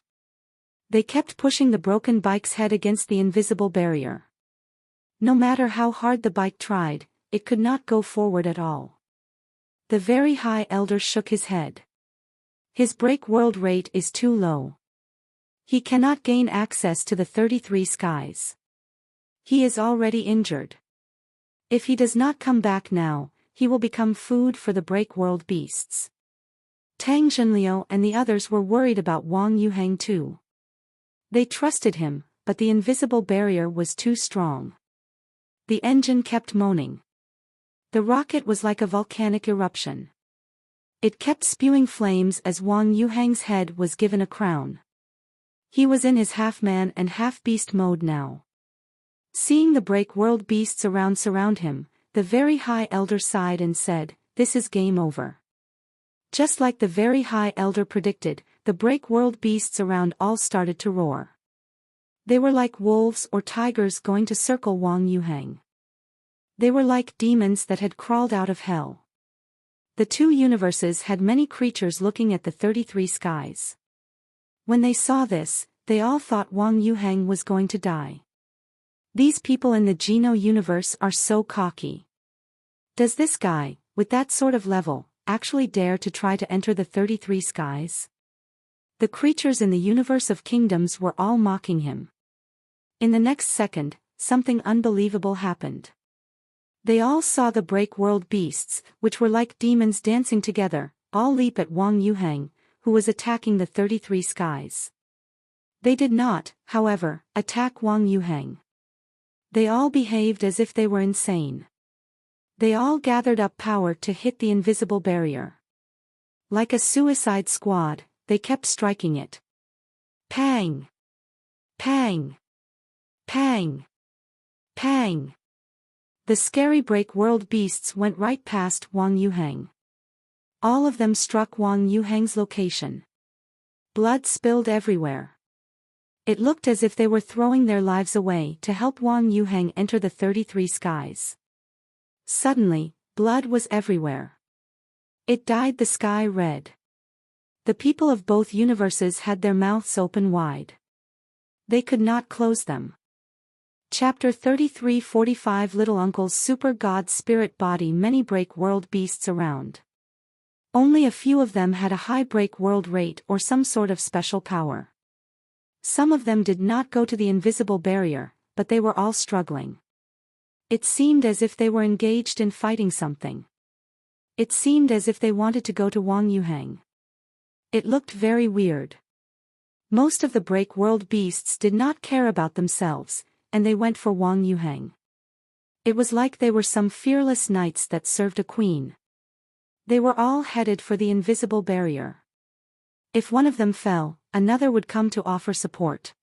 They kept pushing the broken bike's head against the invisible barrier. No matter how hard the bike tried, it could not go forward at all. The very high elder shook his head. His break world rate is too low. He cannot gain access to the 33 skies. He is already injured. If he does not come back now, he will become food for the break world beasts. Tang Zhenliu and the others were worried about Wang Yuhang too. They trusted him, but the invisible barrier was too strong. The engine kept moaning. The rocket was like a volcanic eruption. It kept spewing flames as Wang Yuhang's head was given a crown. He was in his half-man and half-beast mode now. Seeing the break world beasts surround him, the very high elder sighed and said, "This is game over." Just like the very high elder predicted, the break world beasts around all started to roar. They were like wolves or tigers going to circle Wang Yuhang. They were like demons that had crawled out of hell. The two universes had many creatures looking at the 33 skies. When they saw this, they all thought Wang Yuhang was going to die. These people in the Geno universe are so cocky. Does this guy, with that sort of level, actually dare to try to enter the 33 skies? The creatures in the universe of kingdoms were all mocking him. In the next second, something unbelievable happened. They all saw the break world beasts, which were like demons dancing together, all leap at Wang Yuhang, who was attacking the 33 skies. They did not, however, attack Wang Yuhang. They all behaved as if they were insane. They all gathered up power to hit the invisible barrier. Like a suicide squad, they kept striking it. Pang! Pang! Pang! Pang! The scary break world beasts went right past Wang Yuhang. All of them struck Wang Yuhang's location. Blood spilled everywhere. It looked as if they were throwing their lives away to help Wang Yuhang enter the 33 skies. Suddenly, blood was everywhere. It dyed the sky red. The people of both universes had their mouths open wide. They could not close them. Chapter 33:45 Little Uncle's Super God Spirit Body. Many break world beasts around. Only a few of them had a high break world rate or some sort of special power. Some of them did not go to the invisible barrier, but they were all struggling. It seemed as if they were engaged in fighting something. It seemed as if they wanted to go to Wang Yuhang. It looked very weird. Most of the break world beasts did not care about themselves, and they went for Wang Yuhang. It was like they were some fearless knights that served a queen. They were all headed for the invisible barrier. If one of them fell, another would come to offer support.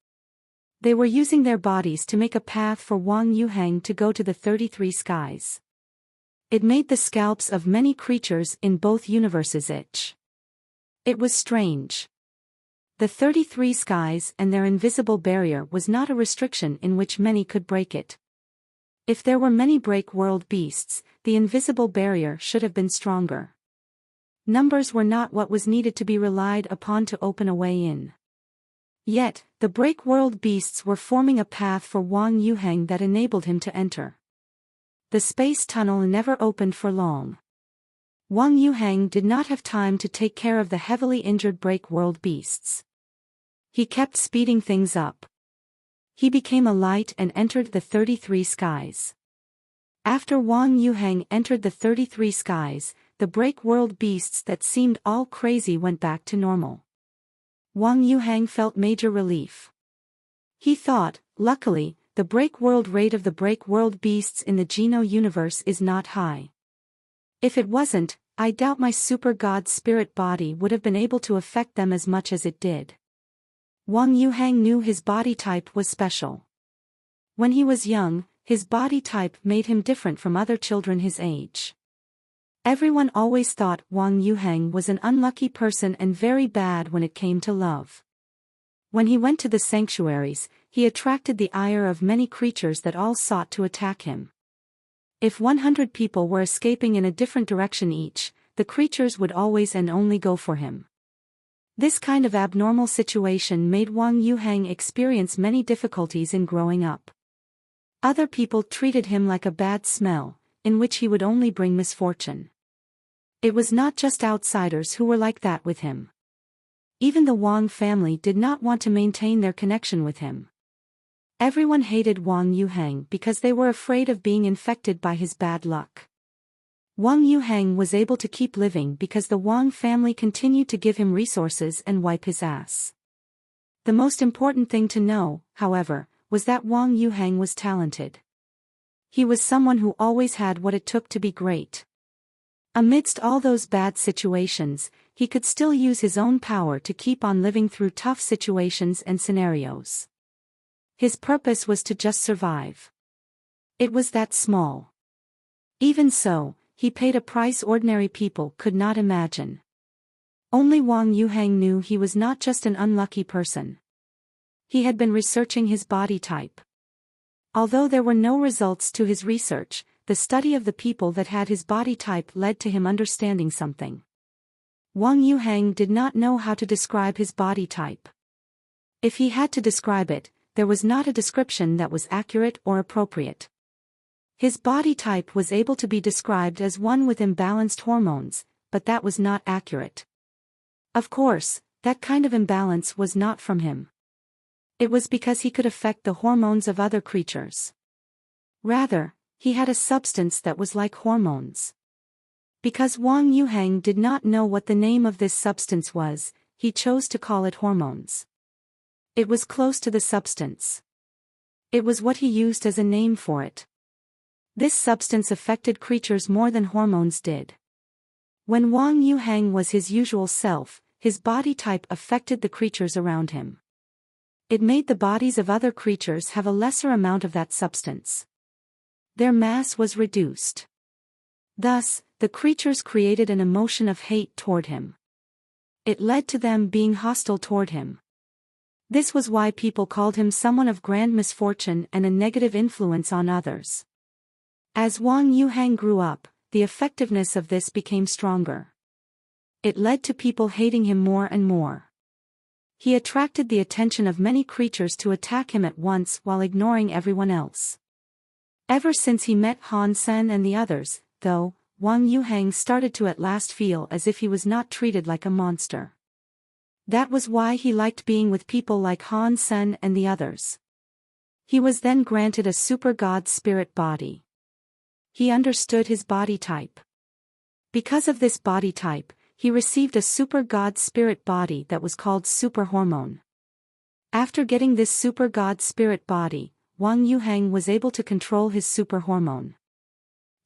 They were using their bodies to make a path for Wang Yuhang to go to the 33 skies. It made the scalps of many creatures in both universes itch. It was strange. The 33 skies and their invisible barrier was not a restriction in which many could break it. If there were many break world beasts, the invisible barrier should have been stronger. Numbers were not what was needed to be relied upon to open a way in. Yet, the break world beasts were forming a path for Wang Yuhang that enabled him to enter. The space tunnel never opened for long. Wang Yuhang did not have time to take care of the heavily injured break world beasts. He kept speeding things up. He became a light and entered the 33 skies. After Wang Yuhang entered the 33 skies, the break world beasts that seemed all crazy went back to normal. Wang Yuhang felt major relief. He thought, luckily, the break world rate of the break world beasts in the Geno universe is not high. If it wasn't, I doubt my super god spirit body would have been able to affect them as much as it did. Wang Yuhang knew his body type was special. When he was young, his body type made him different from other children his age. Everyone always thought Wang Yuhang was an unlucky person and very bad when it came to love. When he went to the sanctuaries, he attracted the ire of many creatures that all sought to attack him. If 100 people were escaping in a different direction each, the creatures would always and only go for him. This kind of abnormal situation made Wang Yuhang experience many difficulties in growing up. Other people treated him like a bad smell, in which he would only bring misfortune. It was not just outsiders who were like that with him. Even the Wang family did not want to maintain their connection with him. Everyone hated Wang Yuhang because they were afraid of being infected by his bad luck. Wang Yuhang was able to keep living because the Wang family continued to give him resources and wipe his ass. The most important thing to know, however, was that Wang Yuhang was talented. He was someone who always had what it took to be great. Amidst all those bad situations, he could still use his own power to keep on living through tough situations and scenarios. His purpose was to just survive. It was that small. Even so, he paid a price ordinary people could not imagine. Only Wang Yuhang knew he was not just an unlucky person. He had been researching his body type. Although there were no results to his research, the study of the people that had his body type led to him understanding something. Wang Yuhang did not know how to describe his body type. If he had to describe it, there was not a description that was accurate or appropriate. His body type was able to be described as one with imbalanced hormones, but that was not accurate. Of course, that kind of imbalance was not from him. It was because he could affect the hormones of other creatures. Rather, he had a substance that was like hormones. Because Wang Yuhang did not know what the name of this substance was, he chose to call it hormones. It was close to the substance. It was what he used as a name for it. This substance affected creatures more than hormones did. When Wang Yuhang was his usual self, his body type affected the creatures around him. It made the bodies of other creatures have a lesser amount of that substance. Their mass was reduced. Thus, the creatures created an emotion of hate toward him. It led to them being hostile toward him. This was why people called him someone of grand misfortune and a negative influence on others. As Wang Yuhang grew up, the effectiveness of this became stronger. It led to people hating him more and more. He attracted the attention of many creatures to attack him at once while ignoring everyone else. Ever since he met Han Sen and the others, though, Wang Yuhang started to at last feel as if he was not treated like a monster. That was why he liked being with people like Han Sen and the others. He was then granted a super god spirit body. He understood his body type. Because of this body type, he received a super god spirit body that was called super hormone. After getting this super god spirit body, Wang Yuhang was able to control his super hormone.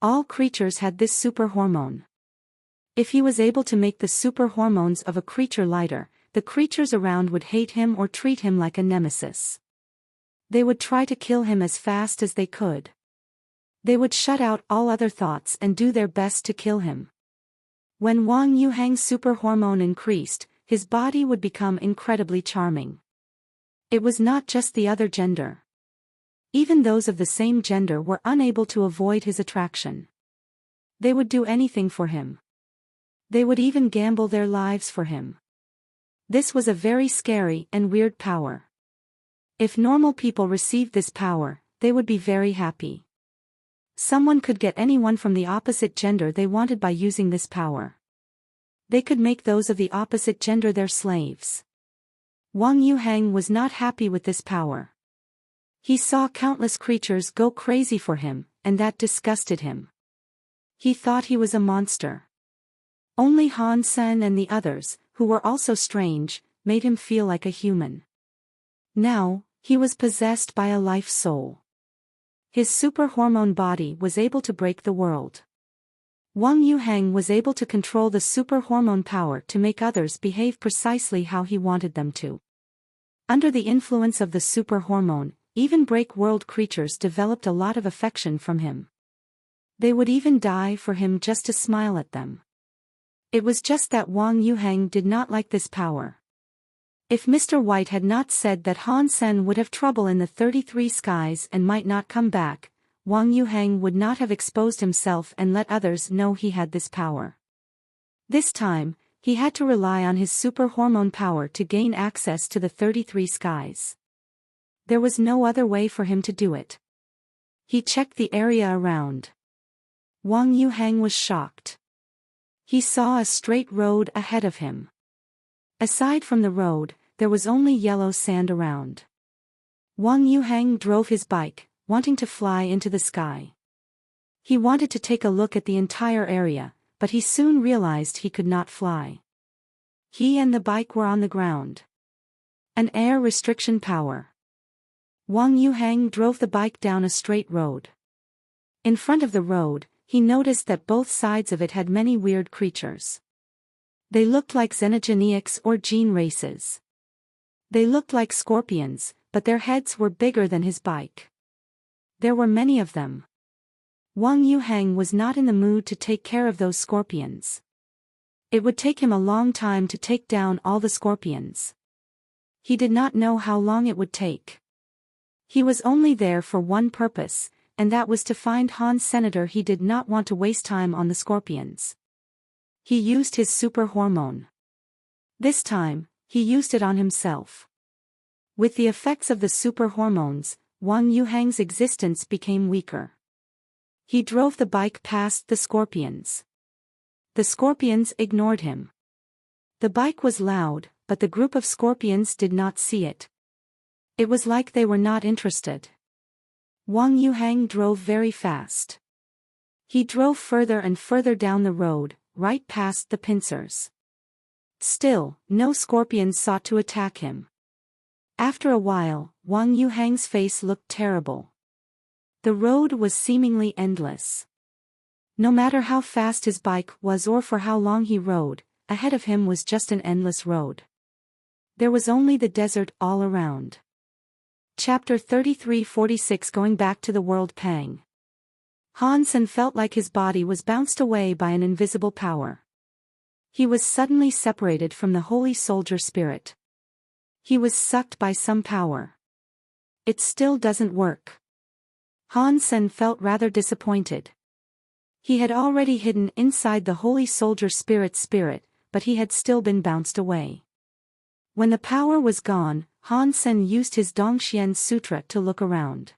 All creatures had this super hormone. If he was able to make the super hormones of a creature lighter, the creatures around would hate him or treat him like a nemesis. They would try to kill him as fast as they could. They would shut out all other thoughts and do their best to kill him. When Wang Yuhang's super hormone increased, his body would become incredibly charming. It was not just the other gender. Even those of the same gender were unable to avoid his attraction. They would do anything for him. They would even gamble their lives for him. This was a very scary and weird power. If normal people received this power, they would be very happy. Someone could get anyone from the opposite gender they wanted by using this power. They could make those of the opposite gender their slaves. Wang Yuhang was not happy with this power. He saw countless creatures go crazy for him, and that disgusted him. He thought he was a monster. Only Han Sen and the others, who were also strange, made him feel like a human. Now, he was possessed by a life soul. His super hormone body was able to break the world. Wang Yuhang was able to control the super hormone power to make others behave precisely how he wanted them to. Under the influence of the super hormone, even break world creatures developed a lot of affection from him. They would even die for him just to smile at them. It was just that Wang Yuhang did not like this power. If Mr. White had not said that Han Sen would have trouble in the 33 skies and might not come back, Wang Yuhang would not have exposed himself and let others know he had this power. This time, he had to rely on his super hormone power to gain access to the 33 skies. There was no other way for him to do it. He checked the area around. Wang Yuhang was shocked. He saw a straight road ahead of him. Aside from the road, there was only yellow sand around. Wang Yuhang drove his bike, wanting to fly into the sky. He wanted to take a look at the entire area, but he soon realized he could not fly. He and the bike were on the ground. An air restriction power. Wang Yuhang drove the bike down a straight road. In front of the road, he noticed that both sides of it had many weird creatures. They looked like xenogenics or gene races. They looked like scorpions, but their heads were bigger than his bike. There were many of them. Wang Yuhang was not in the mood to take care of those scorpions. It would take him a long time to take down all the scorpions. He did not know how long it would take. He was only there for one purpose, and that was to find Han Senator. He did not want to waste time on the scorpions. He used his super hormone. This time, he used it on himself. With the effects of the super hormones, Wang Yuhang's existence became weaker. He drove the bike past the scorpions. The scorpions ignored him. The bike was loud, but the group of scorpions did not see it. It was like they were not interested. Wang Yuhang drove very fast. He drove further and further down the road, right past the pincers. Still, no scorpions sought to attack him. After a while, Wang Yuhang's face looked terrible. The road was seemingly endless. No matter how fast his bike was or for how long he rode, ahead of him was just an endless road. There was only the desert all around. Chapter 33-46 Going back to the world. Pang. Han Sen felt like his body was bounced away by an invisible power. He was suddenly separated from the holy soldier spirit. He was sucked by some power. It still doesn't work. Han Sen felt rather disappointed. He had already hidden inside the holy soldier spirit, but he had still been bounced away. When the power was gone, Han Sen used his Dongxian Sutra to look around.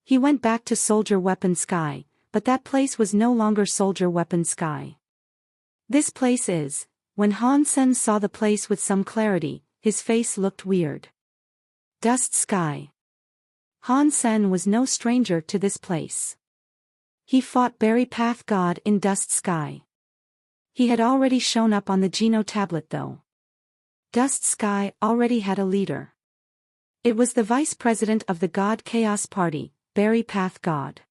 He went back to Soldier Weapon Sky, but that place was no longer Soldier Weapon Sky. This place is. When Han Sen saw the place with some clarity, his face looked weird. Dust Sky. Han Sen was no stranger to this place. He fought Berry Path God in Dust Sky. He had already shown up on the Geno tablet though. Dust Sky already had a leader. It was the vice president of the God Chaos Party, Berry Path God.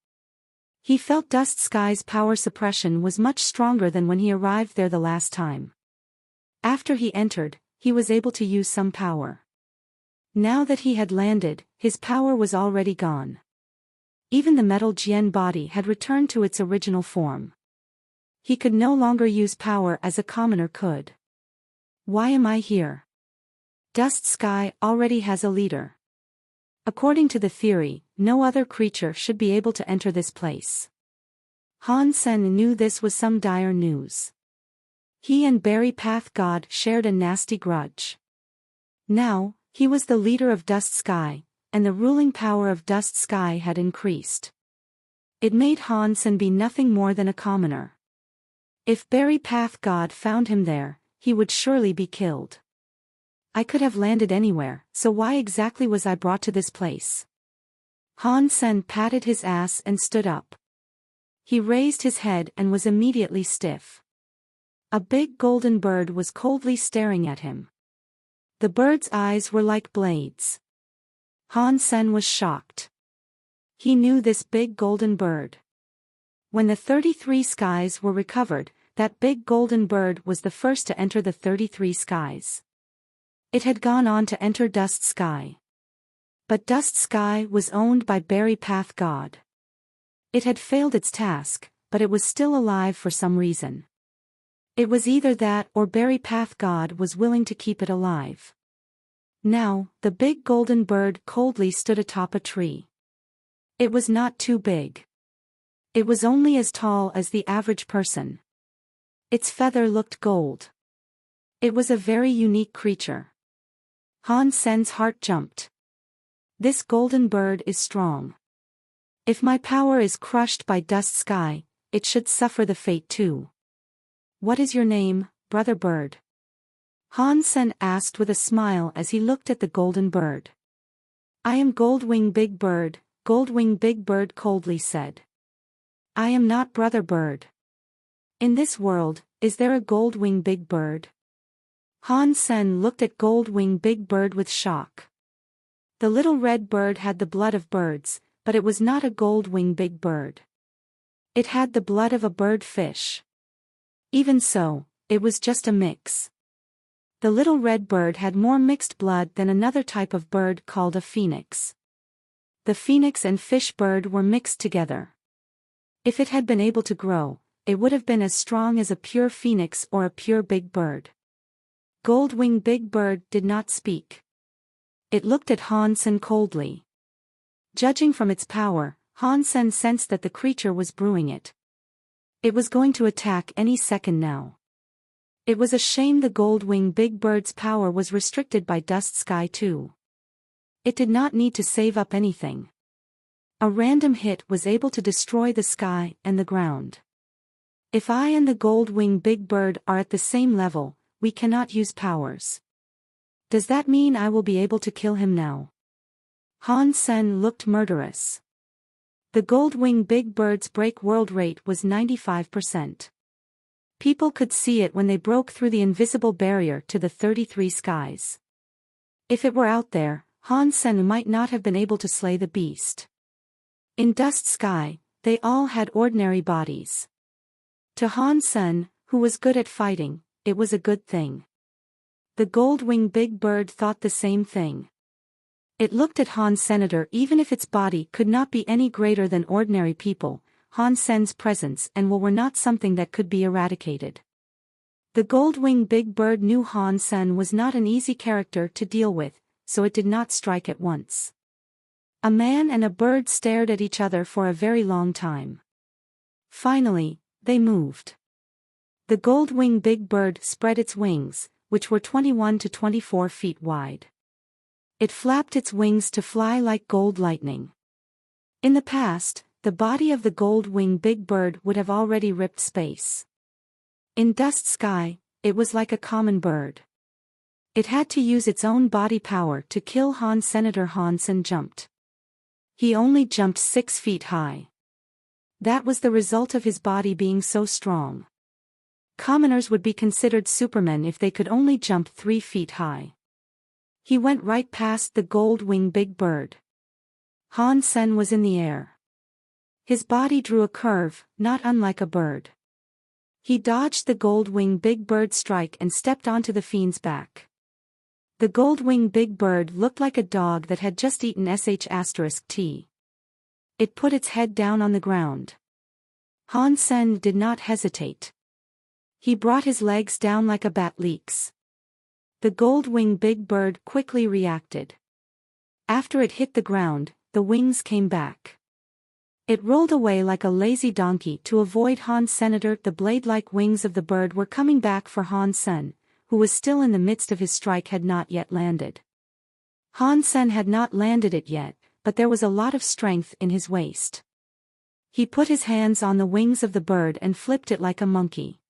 He felt Dust Sky's power suppression was much stronger than when he arrived there the last time. After he entered, he was able to use some power. Now that he had landed, his power was already gone. Even the metal Jian body had returned to its original form. He could no longer use power as a commoner could. Why am I here? Dust Sky already has a leader. According to the theory, no other creature should be able to enter this place. Han Sen knew this was some dire news. He and Berry Path God shared a nasty grudge. Now, he was the leader of Dust Sky, and the ruling power of Dust Sky had increased. It made Han Sen be nothing more than a commoner. If Berry Path God found him there, he would surely be killed. I could have landed anywhere, so why exactly was I brought to this place? Han Sen patted his ass and stood up. He raised his head and was immediately stiff. A big golden bird was coldly staring at him. The bird's eyes were like blades. Han Sen was shocked. He knew this big golden bird. When the 33 skies were recovered, that big golden bird was the first to enter the 33 skies. It had gone on to enter Dust Sky. But Dust Sky was owned by Berry Path God. It had failed its task, but it was still alive for some reason. It was either that or Berry Path God was willing to keep it alive. Now, the big golden bird coldly stood atop a tree. It was not too big. It was only as tall as the average person. Its feather looked gold. It was a very unique creature. Han Sen's heart jumped. This golden bird is strong. If my power is crushed by Dust Sky, it should suffer the fate too. What is your name, brother bird? Han Sen asked with a smile as he looked at the golden bird. I am Goldwing Big Bird, Goldwing Big Bird coldly said. I am not brother bird. In this world, is there a Goldwing Big Bird? Han Sen looked at Goldwing Big Bird with shock. The little red bird had the blood of birds, but it was not a Goldwing Big Bird. It had the blood of a bird fish. Even so, it was just a mix. The little red bird had more mixed blood than another type of bird called a phoenix. The phoenix and fish bird were mixed together. If it had been able to grow, it would have been as strong as a pure phoenix or a pure big bird. Goldwing Big Bird did not speak. It looked at Han Sen coldly. Judging from its power, Han Sen sensed that the creature was brewing it. It was going to attack any second now. It was a shame the Goldwing Big Bird's power was restricted by Dust Sky too. It did not need to save up anything. A random hit was able to destroy the sky and the ground. If I and the Goldwing Big Bird are at the same level, we cannot use powers. Does that mean I will be able to kill him now? Han Sen looked murderous. The Goldwing Big Bird's break world rate was 95%. People could see it when they broke through the invisible barrier to the 33 skies. If it were out there, Han Sen might not have been able to slay the beast. In Dust Sky, they all had ordinary bodies. To Han Sen, who was good at fighting, it was a good thing. The Goldwing Big Bird thought the same thing. It looked at Han Senator. Even if its body could not be any greater than ordinary people, Han Sen's presence and will were not something that could be eradicated. The Goldwing Big Bird knew Han Sen was not an easy character to deal with, so it did not strike at once. A man and a bird stared at each other for a very long time. Finally, they moved. The Goldwing Big Bird spread its wings, which were 21 to 24 feet wide. It flapped its wings to fly like gold lightning. In the past, the body of the Goldwing Big Bird would have already ripped space. In Dust Sky, it was like a common bird. It had to use its own body power to kill Han. Senator Han Sen jumped. He only jumped 6 feet high. That was the result of his body being so strong. Commoners would be considered supermen if they could only jump 3 feet high. He went right past the Goldwing Big Bird. Han Sen was in the air. His body drew a curve, not unlike a bird. He dodged the Goldwing Big Bird's strike and stepped onto the fiend's back. The Goldwing Big Bird looked like a dog that had just eaten **T. It put its head down on the ground. Han Sen did not hesitate. He brought his legs down like a bat leaks. The Goldwing Big Bird quickly reacted. After it hit the ground, the wings came back. It rolled away like a lazy donkey to avoid Han Senator. The blade-like wings of the bird were coming back for Han Sen, who was still in the midst of his strike had not yet landed. Han Sen had not landed it yet, but there was a lot of strength in his waist. He put his hands on the wings of the bird and flipped it like a monkey.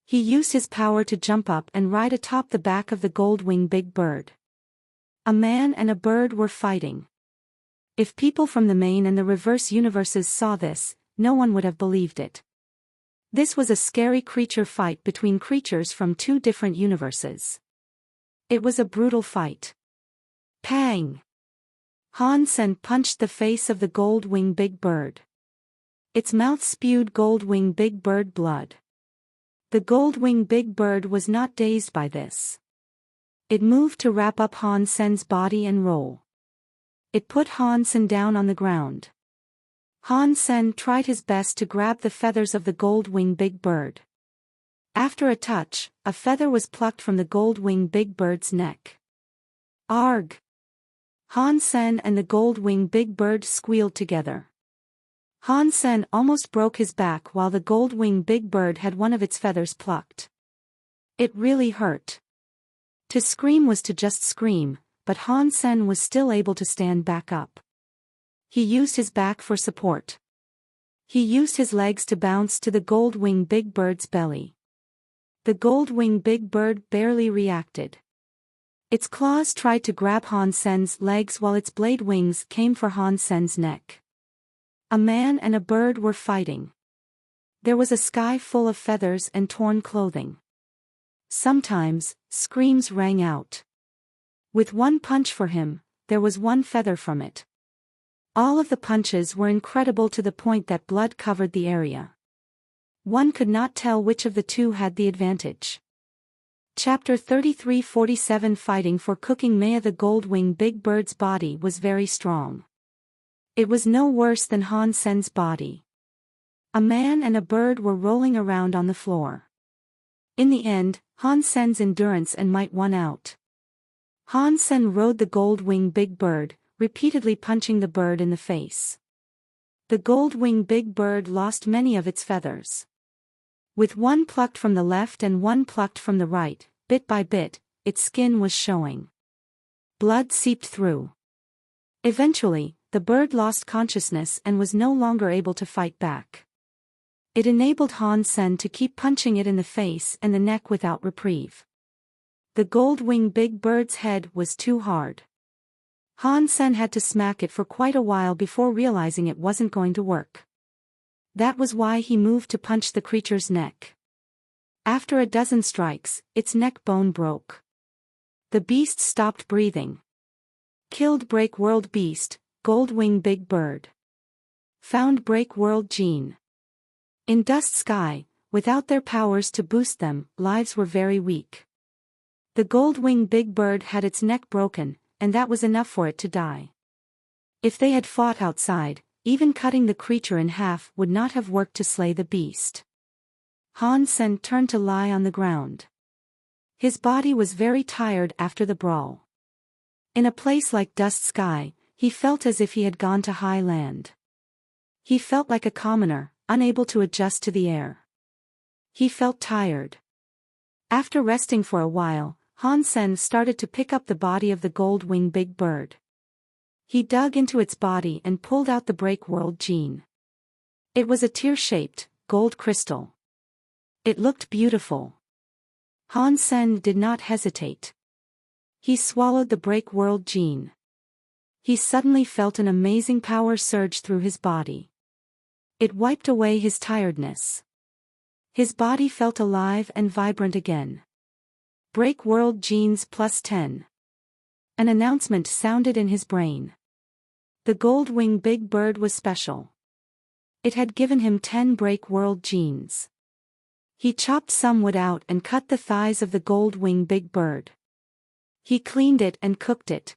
He used his power to jump up and ride atop the back of the Goldwing Big Bird. A man and a bird were fighting. If people from the main and the reverse universes saw this, no one would have believed it. This was a scary creature fight between creatures from 2 different universes. It was a brutal fight. Pang! Han Sen punched the face of the Goldwing Big Bird. Its mouth spewed Goldwing Big Bird blood. The Goldwing Big Bird was not dazed by this. It moved to wrap up Han Sen's body and roll. It put Han Sen down on the ground. Han Sen tried his best to grab the feathers of the gold-winged big bird. After a touch, a feather was plucked from the gold-winged big bird's neck. Arg! Han Sen and the gold-winged big bird squealed together. Han Sen almost broke his back while the gold-winged big bird had one of its feathers plucked. It really hurt. To scream was to just scream, but Han Sen was still able to stand back up. He used his back for support. He used his legs to bounce to the gold-winged big bird's belly. The gold-winged big bird barely reacted. Its claws tried to grab Han Sen's legs while its blade wings came for Han Sen's neck. A man and a bird were fighting. There was a sky full of feathers and torn clothing. Sometimes, screams rang out. With one punch for him, there was one feather from it. All of the punches were incredible to the point that blood covered the area. One could not tell which of the two had the advantage. Chapter 33-47 Fighting for Cooking Maya. The gold-winged big bird's body was very strong. It was no worse than Han Sen's body. A man and a bird were rolling around on the floor. In the end, Han Sen's endurance and might won out. Han Sen rode the gold-winged big bird, repeatedly punching the bird in the face. The gold-winged big bird lost many of its feathers. With one plucked from the left and one plucked from the right, bit by bit, its skin was showing. Blood seeped through. Eventually, the bird lost consciousness and was no longer able to fight back. It enabled Han Sen to keep punching it in the face and the neck without reprieve. The gold-winged big bird's head was too hard. Han Sen had to smack it for quite a while before realizing it wasn't going to work. That was why he moved to punch the creature's neck. After a dozen strikes, its neck bone broke. The beast stopped breathing. Killed Break World Beast, Gold-winged Big Bird. Found Break World Gene. In Dust Sky, without their powers to boost them, lives were very weak. The gold-winged big bird had its neck broken, and that was enough for it to die. If they had fought outside, even cutting the creature in half would not have worked to slay the beast. Han Sen turned to lie on the ground. His body was very tired after the brawl. In a place like Dust Sky, he felt as if he had gone to high land. He felt like a commoner, unable to adjust to the air. He felt tired. After resting for a while, Han Sen started to pick up the body of the gold-winged big bird. He dug into its body and pulled out the Break World Gene. It was a tear-shaped, gold crystal. It looked beautiful. Han Sen did not hesitate. He swallowed the Break World Gene. He suddenly felt an amazing power surge through his body. It wiped away his tiredness. His body felt alive and vibrant again. Break World Genes +10. An announcement sounded in his brain. The gold-winged big bird was special. It had given him 10 Break World Genes. He chopped some wood out and cut the thighs of the gold-winged big bird. He cleaned it and cooked it.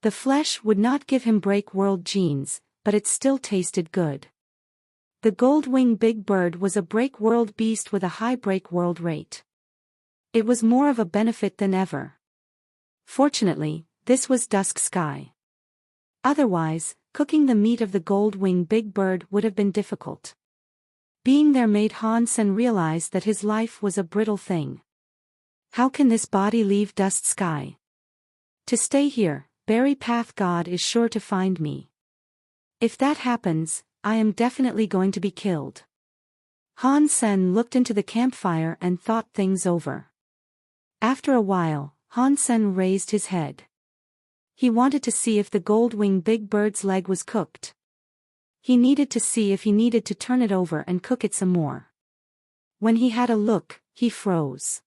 The flesh would not give him Break World Genes, but it still tasted good. The gold-winged big bird was a Break World beast with a high Break World rate. It was more of a benefit than ever. Fortunately, this was Dusk Sky. Otherwise, cooking the meat of the gold-winged big bird would have been difficult. Being there made Han Sen realize that his life was a brittle thing. How can this body leave Dust Sky? To stay here, Berry Path God is sure to find me. If that happens, I am definitely going to be killed. Han Sen looked into the campfire and thought things over. After a while, Han Sen raised his head. He wanted to see if the gold-winged big bird's leg was cooked. He needed to see if he needed to turn it over and cook it some more. When he had a look, he froze.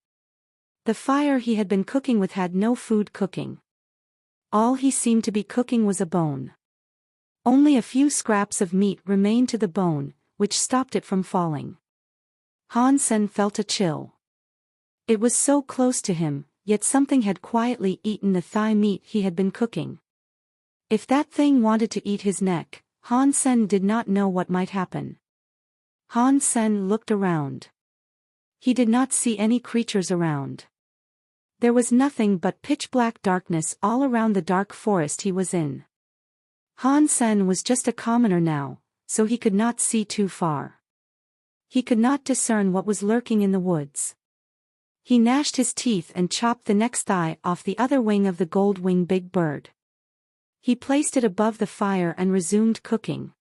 The fire he had been cooking with had no food cooking. All he seemed to be cooking was a bone. Only a few scraps of meat remained to the bone, which stopped it from falling. Han Sen felt a chill. It was so close to him, yet something had quietly eaten the thigh meat he had been cooking. If that thing wanted to eat his neck, Han Sen did not know what might happen. Han Sen looked around. He did not see any creatures around. There was nothing but pitch-black darkness all around the dark forest he was in. Han Sen was just a commoner now, so he could not see too far. He could not discern what was lurking in the woods. He gnashed his teeth and chopped the next thigh off the other wing of the gold-winged big bird. He placed it above the fire and resumed cooking.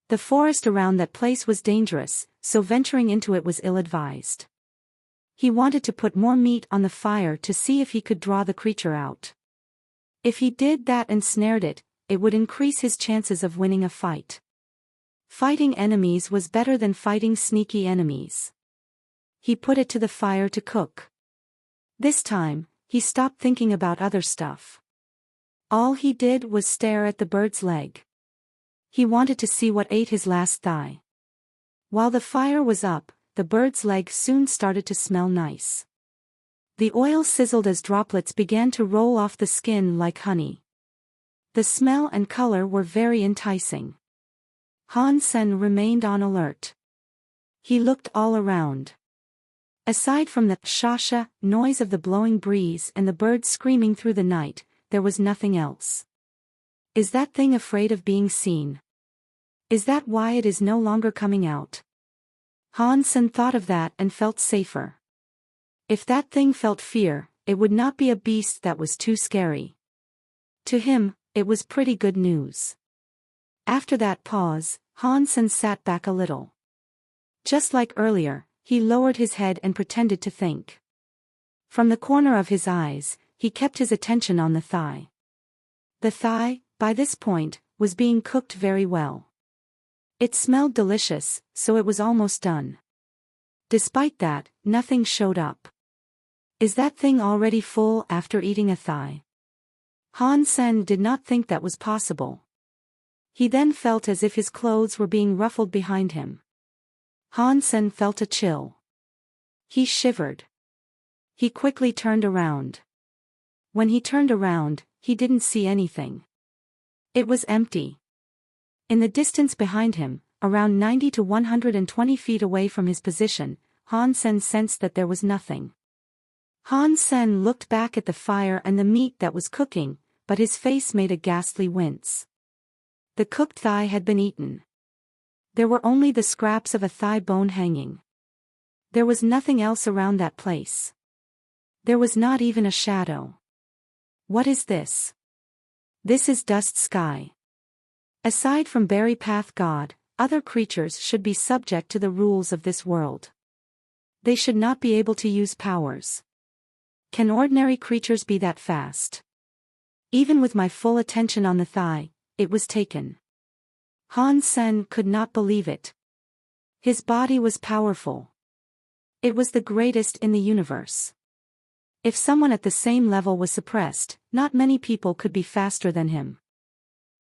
The forest around that place was dangerous, so venturing into it was ill-advised. He wanted to put more meat on the fire to see if he could draw the creature out. If he did that and snared it, it would increase his chances of winning a fight. Fighting enemies was better than fighting sneaky enemies. He put it to the fire to cook. This time, he stopped thinking about other stuff. All he did was stare at the bird's leg. He wanted to see what ate his last thigh. While the fire was up, the bird's leg soon started to smell nice. The oil sizzled as droplets began to roll off the skin like honey. The smell and color were very enticing. Han Sen remained on alert. He looked all around. Aside from the sha-sha noise of the blowing breeze and the birds screaming through the night, there was nothing else. Is that thing afraid of being seen? Is that why it is no longer coming out? Han Sen thought of that and felt safer. If that thing felt fear, it would not be a beast that was too scary. To him, it was pretty good news. After that pause, Han Sen sat back a little. Just like earlier, he lowered his head and pretended to think. From the corner of his eyes, he kept his attention on the thigh. The thigh, by this point, was being cooked very well. It smelled delicious, so it was almost done. Despite that, nothing showed up. Is that thing already full after eating a thigh? Han Sen did not think that was possible. He then felt as if his clothes were being ruffled behind him. Han Sen felt a chill. He shivered. He quickly turned around. When he turned around, he didn't see anything. It was empty. In the distance behind him, around 90 to 120 feet away from his position, Han Sen sensed that there was nothing. Han Sen looked back at the fire and the meat that was cooking, but his face made a ghastly wince. The cooked thigh had been eaten. There were only the scraps of a thigh bone hanging. There was nothing else around that place. There was not even a shadow. What is this? This is Dust Sky. Aside from Berry Path God, other creatures should be subject to the rules of this world. They should not be able to use powers. Can ordinary creatures be that fast? Even with my full attention on the thigh, it was taken. Han Sen could not believe it. His body was powerful. It was the greatest in the universe. If someone at the same level was suppressed, not many people could be faster than him.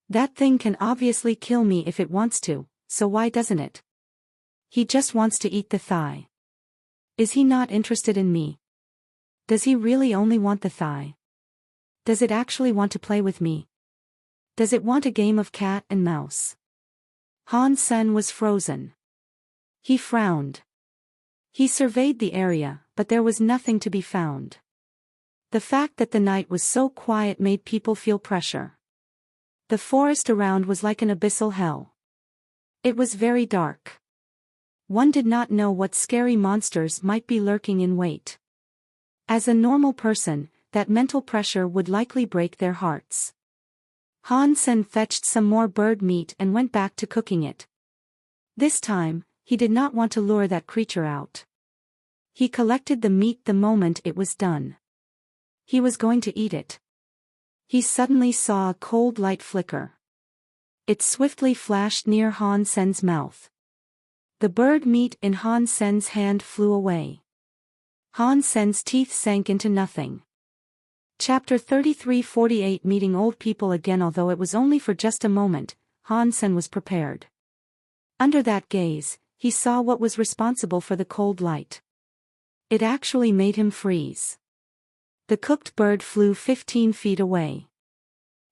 That thing can obviously kill me if it wants to, so why doesn't it? He just wants to eat the thigh. Is he not interested in me? Does he really only want the thigh? Does it actually want to play with me? Does it want a game of cat and mouse? Han Sen was frozen. He frowned. He surveyed the area, but there was nothing to be found. The fact that the night was so quiet made people feel pressure. The forest around was like an abyssal hell. It was very dark. One did not know what scary monsters might be lurking in wait. As a normal person, that mental pressure would likely break their hearts. Han Sen fetched some more bird meat and went back to cooking it. This time, he did not want to lure that creature out. He collected the meat the moment it was done. He was going to eat it. He suddenly saw a cold light flicker. It swiftly flashed near Han Sen's mouth. The bird meat in Han Sen's hand flew away. Han Sen's teeth sank into nothing. Chapter 33-48 Meeting old people again. Although it was only for just a moment, Han Sen was prepared. Under that gaze, he saw what was responsible for the cold light. It actually made him freeze. The cooked bird flew 15 feet away.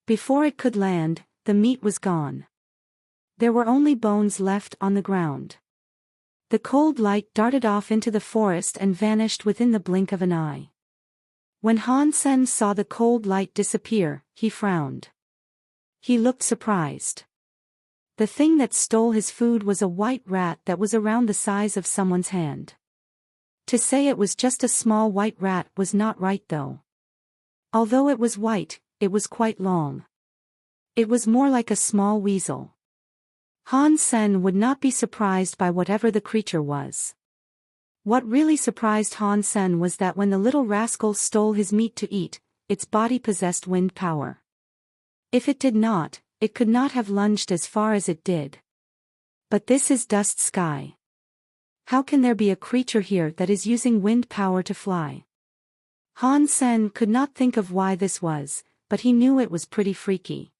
Before it could land, the meat was gone. There were only bones left on the ground. The cold light darted off into the forest and vanished within the blink of an eye. When Han Sen saw the cold light disappear, he frowned. He looked surprised. The thing that stole his food was a white rat that was around the size of someone's hand. To say it was just a small white rat was not right though. Although it was white, it was quite long. It was more like a small weasel. Han Sen would not be surprised by whatever the creature was. What really surprised Han Sen was that when the little rascal stole his meat to eat, its body possessed wind power. If it did not, it could not have lunged as far as it did. But this is Dust Sky. How can there be a creature here that is using wind power to fly? Han Sen could not think of why this was, but he knew it was pretty freaky.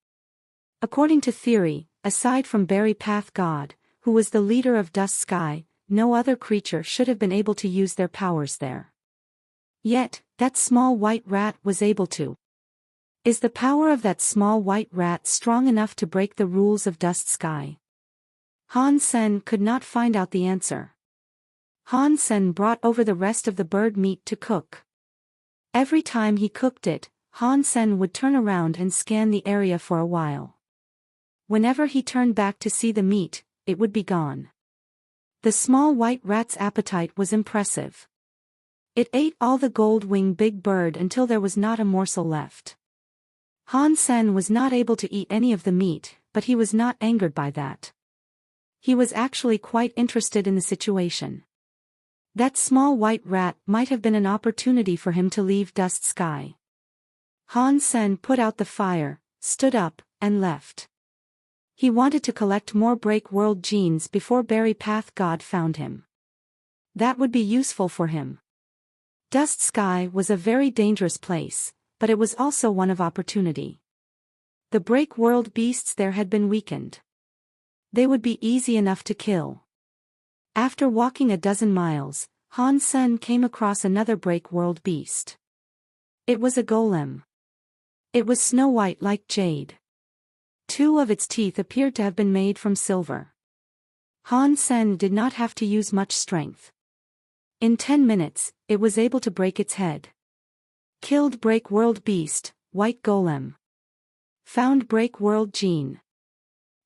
According to theory, aside from Berry Path God, who was the leader of Dust Sky, no other creature should have been able to use their powers there. Yet, that small white rat was able to. Is the power of that small white rat strong enough to break the rules of Dust Sky? Han Sen could not find out the answer. Han Sen brought over the rest of the bird meat to cook. Every time he cooked it, Han Sen would turn around and scan the area for a while. Whenever he turned back to see the meat, it would be gone. The small white rat's appetite was impressive. It ate all the gold-winged big bird until there was not a morsel left. Han Sen was not able to eat any of the meat, but he was not angered by that. He was actually quite interested in the situation. That small white rat might have been an opportunity for him to leave Dust Sky. Han Sen put out the fire, stood up, and left. He wanted to collect more Break World genes before Berry Path God found him. That would be useful for him. Dust Sky was a very dangerous place, but it was also one of opportunity. The Break World beasts there had been weakened. They would be easy enough to kill. After walking a dozen miles, Han Sen came across another Break World beast. It was a golem. It was snow white like jade. 2 of its teeth appeared to have been made from silver. Han Sen did not have to use much strength. In 10 minutes, it was able to break its head. Killed Break World beast, white golem. Found Break World gene.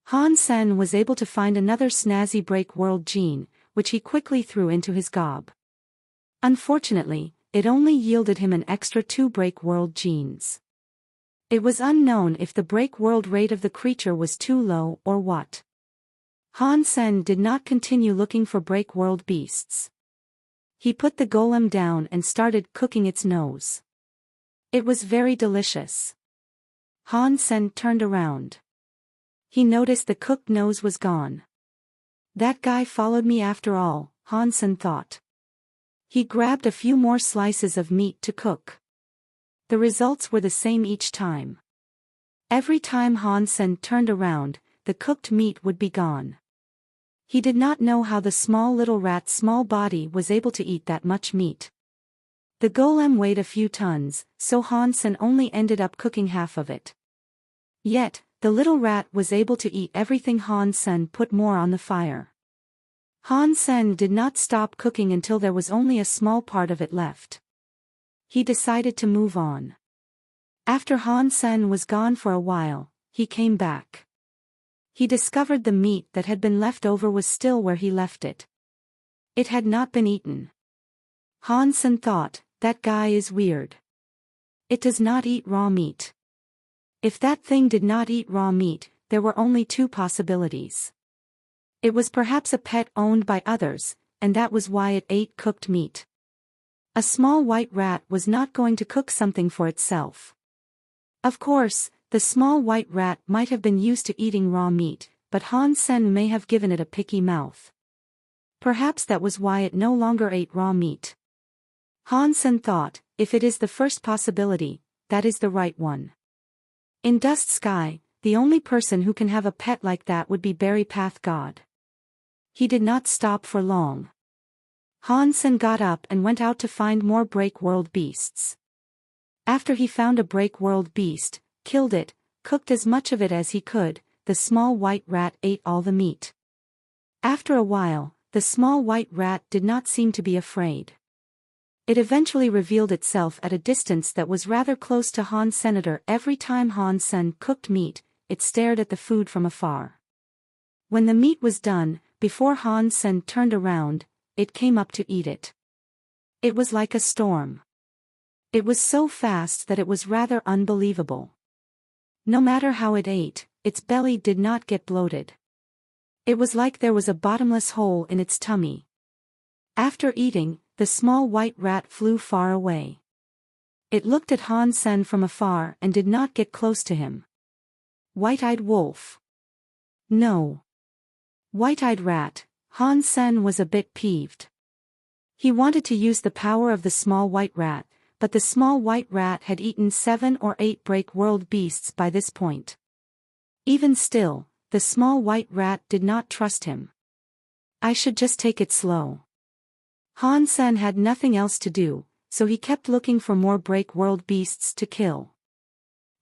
Han Sen was able to find another snazzy Break World gene, which he quickly threw into his gob. Unfortunately, it only yielded him an extra 2 Break World genes. It was unknown if the Break World rate of the creature was too low or what. Han Sen did not continue looking for Break World beasts. He put the golem down and started cooking its nose. It was very delicious. Han Sen turned around. He noticed the cooked nose was gone. That guy followed me after all, Han Sen thought. He grabbed a few more slices of meat to cook. The results were the same each time. Every time Han Sen turned around, the cooked meat would be gone. He did not know how the small little rat's small body was able to eat that much meat. The golem weighed a few tons, so Han Sen only ended up cooking half of it. Yet, the little rat was able to eat everything Han Sen put more on the fire. Han Sen did not stop cooking until there was only a small part of it left. He decided to move on. After Han Sen was gone for a while, he came back. He discovered the meat that had been left over was still where he left it. It had not been eaten. Han Sen thought, that guy is weird. It does not eat raw meat. If that thing did not eat raw meat, there were only 2 possibilities. It was perhaps a pet owned by others, and that was why it ate cooked meat. A small white rat was not going to cook something for itself. Of course, the small white rat might have been used to eating raw meat, but Han Sen may have given it a picky mouth. Perhaps that was why it no longer ate raw meat. Han Sen thought, if it is the first possibility, that is the right one. In Dust Sky, the only person who can have a pet like that would be Berry Path God. He did not stop for long. Han Sen got up and went out to find more Break World beasts. After he found a Break World beast, killed it, cooked as much of it as he could, the small white rat ate all the meat. After a while, the small white rat did not seem to be afraid. It eventually revealed itself at a distance that was rather close to Han Senator. Every time Han Sen cooked meat, it stared at the food from afar. When the meat was done, before Han Sen turned around, it came up to eat it. It was like a storm. It was so fast that it was rather unbelievable. No matter how it ate, its belly did not get bloated. It was like there was a bottomless hole in its tummy. After eating, the small white rat flew far away. It looked at Han Sen from afar and did not get close to him. White-eyed wolf. No. White-eyed rat. Han Sen was a bit peeved. He wanted to use the power of the small white rat, but the small white rat had eaten 7 or 8 break world beasts by this point. Even still, the small white rat did not trust him. I should just take it slow. Han Sen had nothing else to do, so he kept looking for more break world beasts to kill.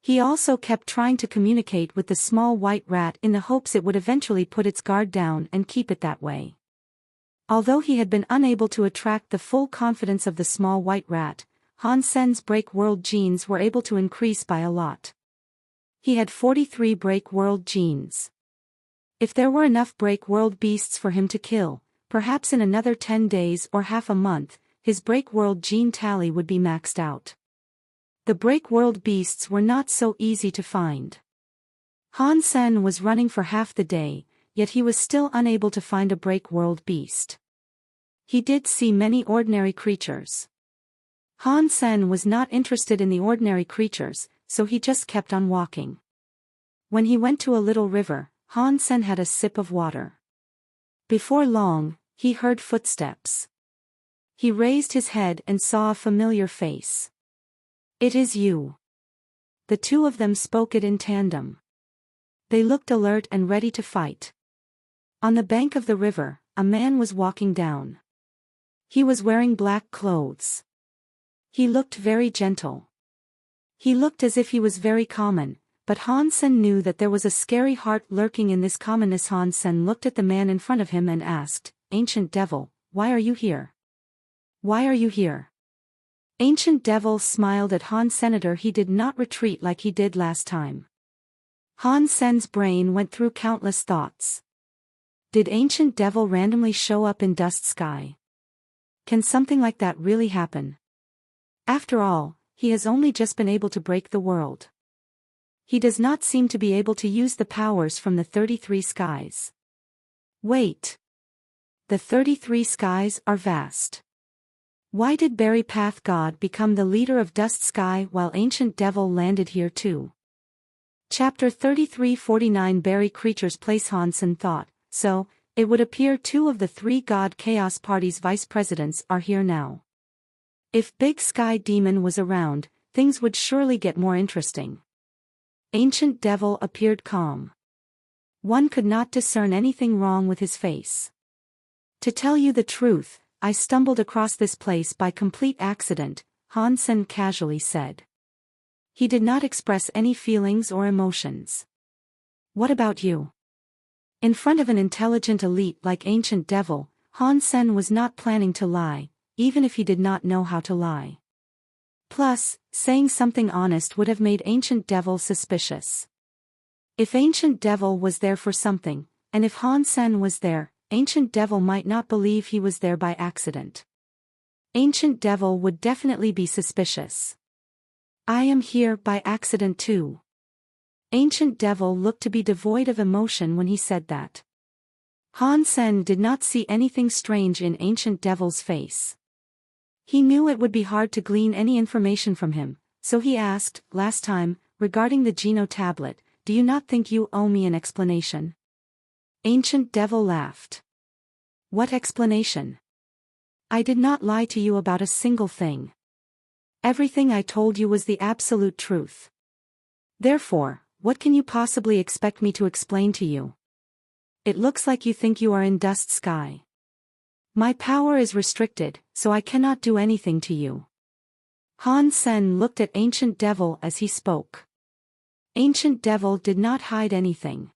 He also kept trying to communicate with the small white rat in the hopes it would eventually put its guard down and keep it that way. Although he had been unable to attract the full confidence of the small white rat, Han Sen's break world genes were able to increase by a lot. He had 43 break world genes. If there were enough break world beasts for him to kill, perhaps in another 10 days or half a month, his break world gene tally would be maxed out. The break world beasts were not so easy to find. Han Sen was running for half the day, yet he was still unable to find a break world beast. He did see many ordinary creatures. Han Sen was not interested in the ordinary creatures, so he just kept on walking. When he went to a little river, Han Sen had a sip of water. Before long, he heard footsteps. He raised his head and saw a familiar face. It is you. The two of them spoke it in tandem. They looked alert and ready to fight. On the bank of the river, a man was walking down. He was wearing black clothes. He looked very gentle. He looked as if he was very common, but Han Sen knew that there was a scary heart lurking in this commonness. Han Sen looked at the man in front of him and asked, "Ancient Devil, why are you here? Why are you here?" Ancient Devil smiled at Han Senator. He did not retreat like he did last time. Han Sen's brain went through countless thoughts. Did Ancient Devil randomly show up in Dust Sky? Can something like that really happen? After all, he has only just been able to break the world. He does not seem to be able to use the powers from the 33 skies. Wait. The 33 skies are vast. Why did Berry Path God become the leader of Dust Sky while Ancient Devil landed here too? Chapter 33:49 Berry Creatures Place. Han Sen thought, so, it would appear 2 of the 3 God Chaos Party's vice presidents are here now. If Big Sky Demon was around, things would surely get more interesting. Ancient Devil appeared calm. One could not discern anything wrong with his face. To tell you the truth, I stumbled across this place by complete accident, Han Sen casually said. He did not express any feelings or emotions. What about you? In front of an intelligent elite like Ancient Devil, Han Sen was not planning to lie, even if he did not know how to lie. Plus, saying something honest would have made Ancient Devil suspicious. If Ancient Devil was there for something, and if Han Sen was there, Ancient Devil might not believe he was there by accident. Ancient Devil would definitely be suspicious. I am here by accident too. Ancient Devil looked to be devoid of emotion when he said that. Han Sen did not see anything strange in Ancient Devil's face. He knew it would be hard to glean any information from him, so he asked, last time, regarding the Geno tablet, do you not think you owe me an explanation? Ancient Devil laughed. What explanation? I did not lie to you about a single thing. Everything I told you was the absolute truth. Therefore, what can you possibly expect me to explain to you? It looks like you think you are in Dust Sky. My power is restricted, so I cannot do anything to you. Han Sen looked at Ancient Devil as he spoke. Ancient Devil did not hide anything.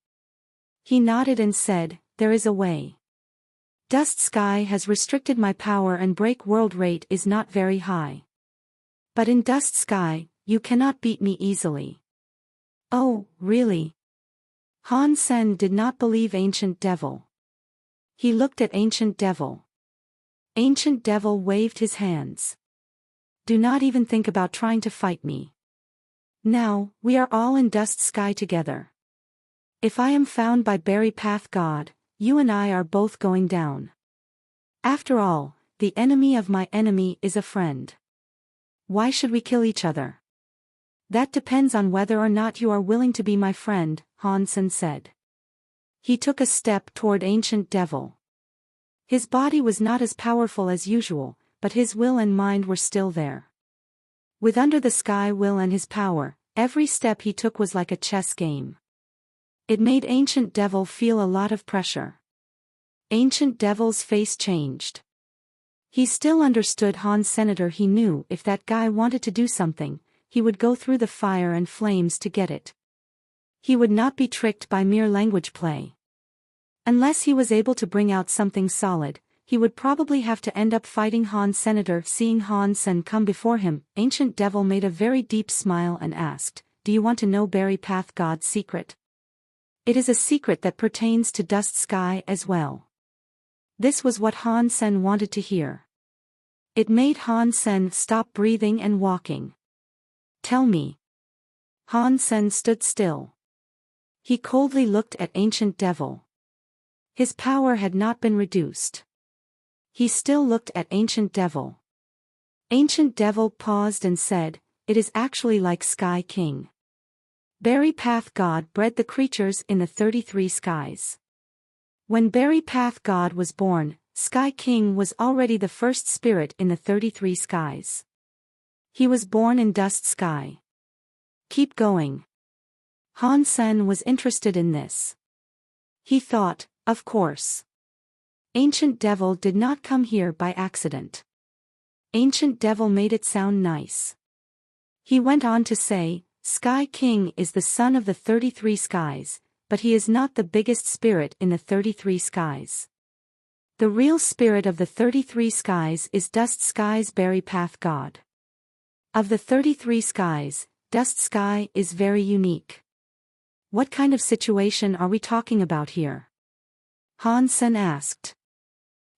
He nodded and said, "There is a way. Dust Sky has restricted my power and break world rate is not very high. But in Dust Sky, you cannot beat me easily." "Oh, really?" Han Sen did not believe Ancient Devil. He looked at Ancient Devil. Ancient Devil waved his hands. "Do not even think about trying to fight me. Now, we are all in Dust Sky together. If I am found by Berry Path God, you and I are both going down. After all, the enemy of my enemy is a friend. Why should we kill each other?" "That depends on whether or not you are willing to be my friend," Han Sen said. He took a step toward Ancient Devil. His body was not as powerful as usual, but his will and mind were still there. With Under the Sky will and his power, every step he took was like a chess game. It made Ancient Devil feel a lot of pressure. Ancient Devil's face changed. He still understood Han Senator. He knew if that guy wanted to do something, he would go through the fire and flames to get it. He would not be tricked by mere language play. Unless he was able to bring out something solid, he would probably have to end up fighting Han Senator. Seeing Han Sen come before him, Ancient Devil made a very deep smile and asked, "Do you want to know Berry Path God's secret?" "It is a secret that pertains to Dust Sky as well." This was what Han Sen wanted to hear. It made Han Sen stop breathing and walking. "Tell me." Han Sen stood still. He coldly looked at Ancient Devil. His power had not been reduced. He still looked at Ancient Devil. Ancient Devil paused and said, "It is actually like Sky King. Berry Path God bred the creatures in the 33 skies. When Berry Path God was born, Sky King was already the first spirit in the 33 skies. He was born in Dust Sky. Keep going." Han Sen was interested in this. He thought, of course. Ancient Devil did not come here by accident. Ancient Devil made it sound nice. He went on to say, "Sky King is the son of the 33 skies, but he is not the biggest spirit in the 33 skies. The real spirit of the 33 skies is Dust Sky's Berry Path God. Of the 33 skies, Dust Sky is very unique." "What kind of situation are we talking about here?" Han Sen asked.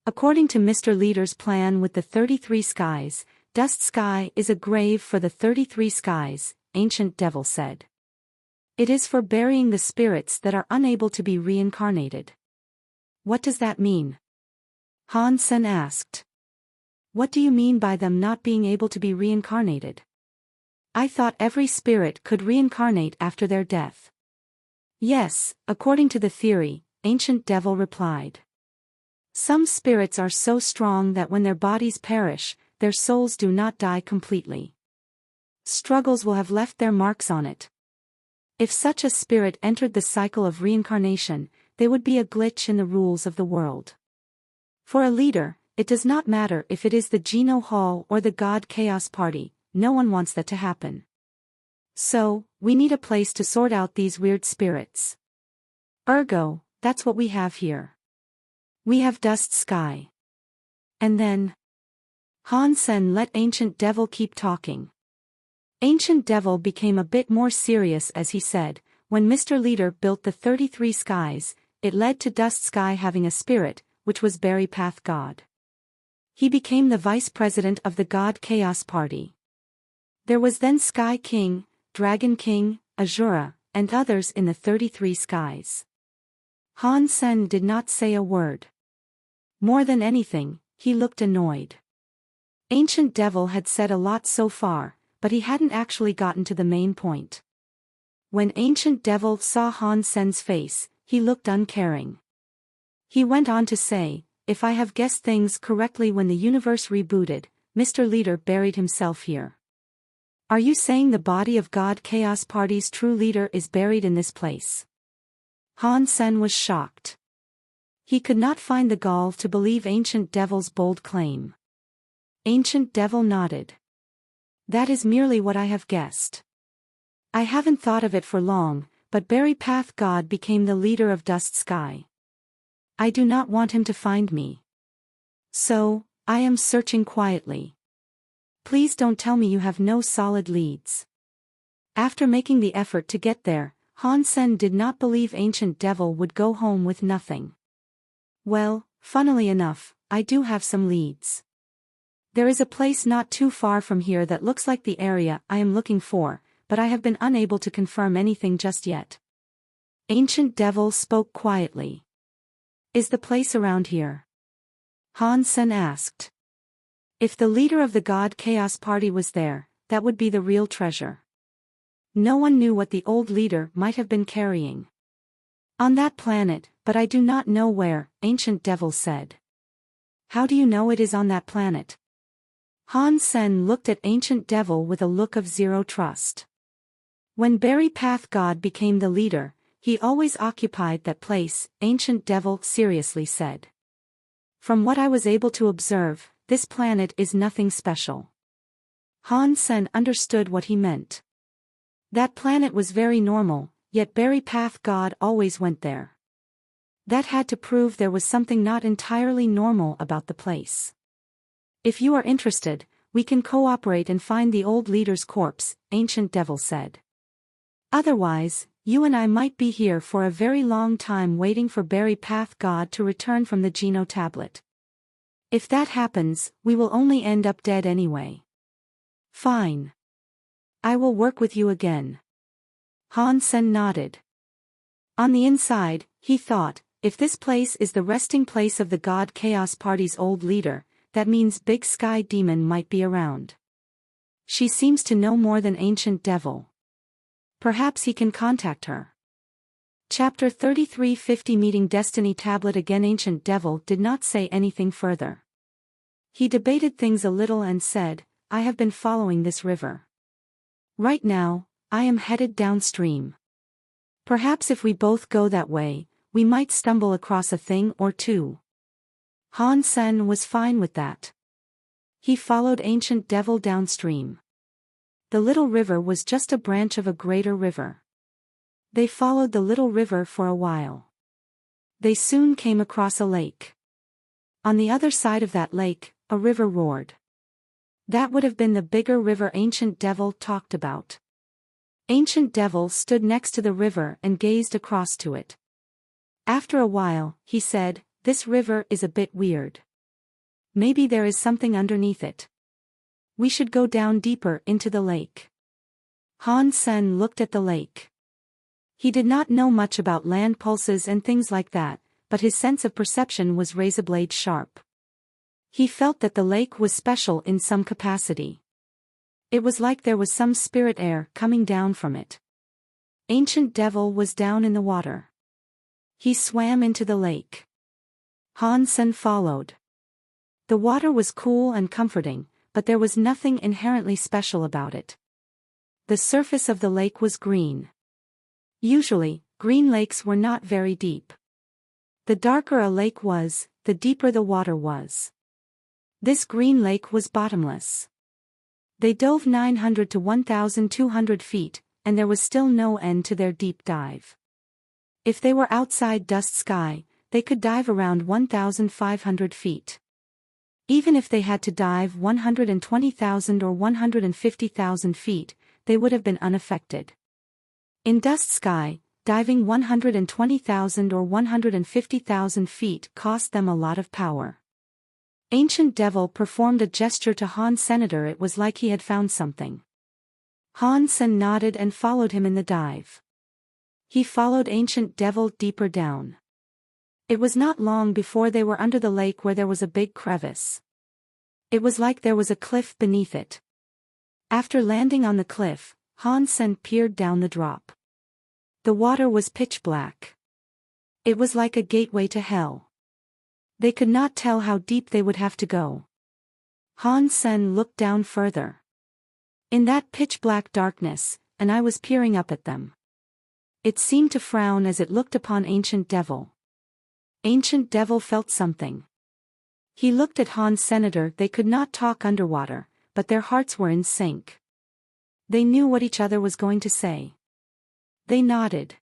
"According to Mr. Leader's plan with the 33 skies, Dust Sky is a grave for the 33 skies," Ancient Devil said. "It is for burying the spirits that are unable to be reincarnated." "What does that mean?" Han Sen asked. "What do you mean by them not being able to be reincarnated? I thought every spirit could reincarnate after their death." "Yes, according to the theory," Ancient Devil replied. "Some spirits are so strong that when their bodies perish, their souls do not die completely. Struggles will have left their marks on it. If such a spirit entered the cycle of reincarnation, they would be a glitch in the rules of the world. For a leader, it does not matter if it is the Geno Hall or the God Chaos Party, no one wants that to happen. So, we need a place to sort out these weird spirits. Ergo, that's what we have here. We have Dust Sky." And then Han Sen let Ancient Devil keep talking. Ancient Devil became a bit more serious as he said, "When Mr. Leader built the 33 skies, it led to Dust Sky having a spirit, which was Berry Path God. He became the vice president of the God Chaos Party. There was then Sky King, Dragon King, Azura, and others in the 33 skies." Han Sen did not say a word. More than anything, he looked annoyed. Ancient Devil had said a lot so far, but he hadn't actually gotten to the main point. When Ancient Devil saw Han Sen's face, he looked uncaring. He went on to say, "If I have guessed things correctly, when the universe rebooted, Mr. Leader buried himself here. Are you saying the body of God Chaos Party's true leader is buried in this place?" Han Sen was shocked. He could not find the gall to believe Ancient Devil's bold claim. Ancient Devil nodded. "That is merely what I have guessed. I haven't thought of it for long, but Berry Path God became the leader of Dust Sky. I do not want him to find me. So, I am searching quietly. Please don't tell me you have no solid leads. After making the effort to get there, Han Sen did not believe Ancient Devil would go home with nothing. Well, funnily enough, I do have some leads. There is a place not too far from here that looks like the area I am looking for, but I have been unable to confirm anything just yet. Ancient Devil spoke quietly. Is the place around here? Han Sen asked. If the leader of the God Chaos Party was there, that would be the real treasure. No one knew what the old leader might have been carrying. On that planet, but I do not know where, Ancient Devil said. How do you know it is on that planet? Han Sen looked at Ancient Devil with a look of zero trust. When Berry Path God became the leader, he always occupied that place, Ancient Devil seriously said. From what I was able to observe, this planet is nothing special. Han Sen understood what he meant. That planet was very normal, yet Berry Path God always went there. That had to prove there was something not entirely normal about the place. If you are interested, we can cooperate and find the old leader's corpse, Ancient Devil said. Otherwise, you and I might be here for a very long time waiting for Berry Path God to return from the Geno tablet. If that happens, we will only end up dead anyway. Fine. I will work with you again. Han Sen nodded. On the inside, he thought, if this place is the resting place of the God Chaos Party's old leader, that means Big Sky Demon might be around. She seems to know more than Ancient Devil. Perhaps he can contact her. Chapter 3350 Meeting Destiny Tablet. Again Ancient Devil did not say anything further. He debated things a little and said, I have been following this river. Right now, I am headed downstream. Perhaps if we both go that way, we might stumble across a thing or two. Han Sen was fine with that. He followed Ancient Devil downstream. The little river was just a branch of a greater river. They followed the little river for a while. They soon came across a lake. On the other side of that lake, a river roared. That would have been the bigger river Ancient Devil talked about. Ancient Devil stood next to the river and gazed across to it. After a while, he said, this river is a bit weird. Maybe there is something underneath it. We should go down deeper into the lake. Han Sen looked at the lake. He did not know much about land pulses and things like that, but his sense of perception was razor-blade sharp. He felt that the lake was special in some capacity. It was like there was some spirit air coming down from it. Ancient Devil was down in the water. He swam into the lake. Han Sen followed. The water was cool and comforting, but there was nothing inherently special about it. The surface of the lake was green. Usually, green lakes were not very deep. The darker a lake was, the deeper the water was. This green lake was bottomless. They dove 900 to 1,200 feet, and there was still no end to their deep dive. If they were outside Dust Sky, they could dive around 1,500 feet. Even if they had to dive 120,000 or 150,000 feet, they would have been unaffected. In Dust Sky, diving 120,000 or 150,000 feet cost them a lot of power. Ancient Devil performed a gesture to Han Senator. It was like he had found something. Han Sen nodded and followed him in the dive. He followed Ancient Devil deeper down. It was not long before they were under the lake where there was a big crevice. It was like there was a cliff beneath it. After landing on the cliff, Han Sen peered down the drop. The water was pitch black. It was like a gateway to hell. They could not tell how deep they would have to go. Han Sen looked down further. In that pitch-black darkness, an eye was peering up at them. It seemed to frown as it looked upon Ancient Devil. Ancient Devil felt something. He looked at Han Senator. They could not talk underwater, but their hearts were in sync. They knew what each other was going to say. They nodded.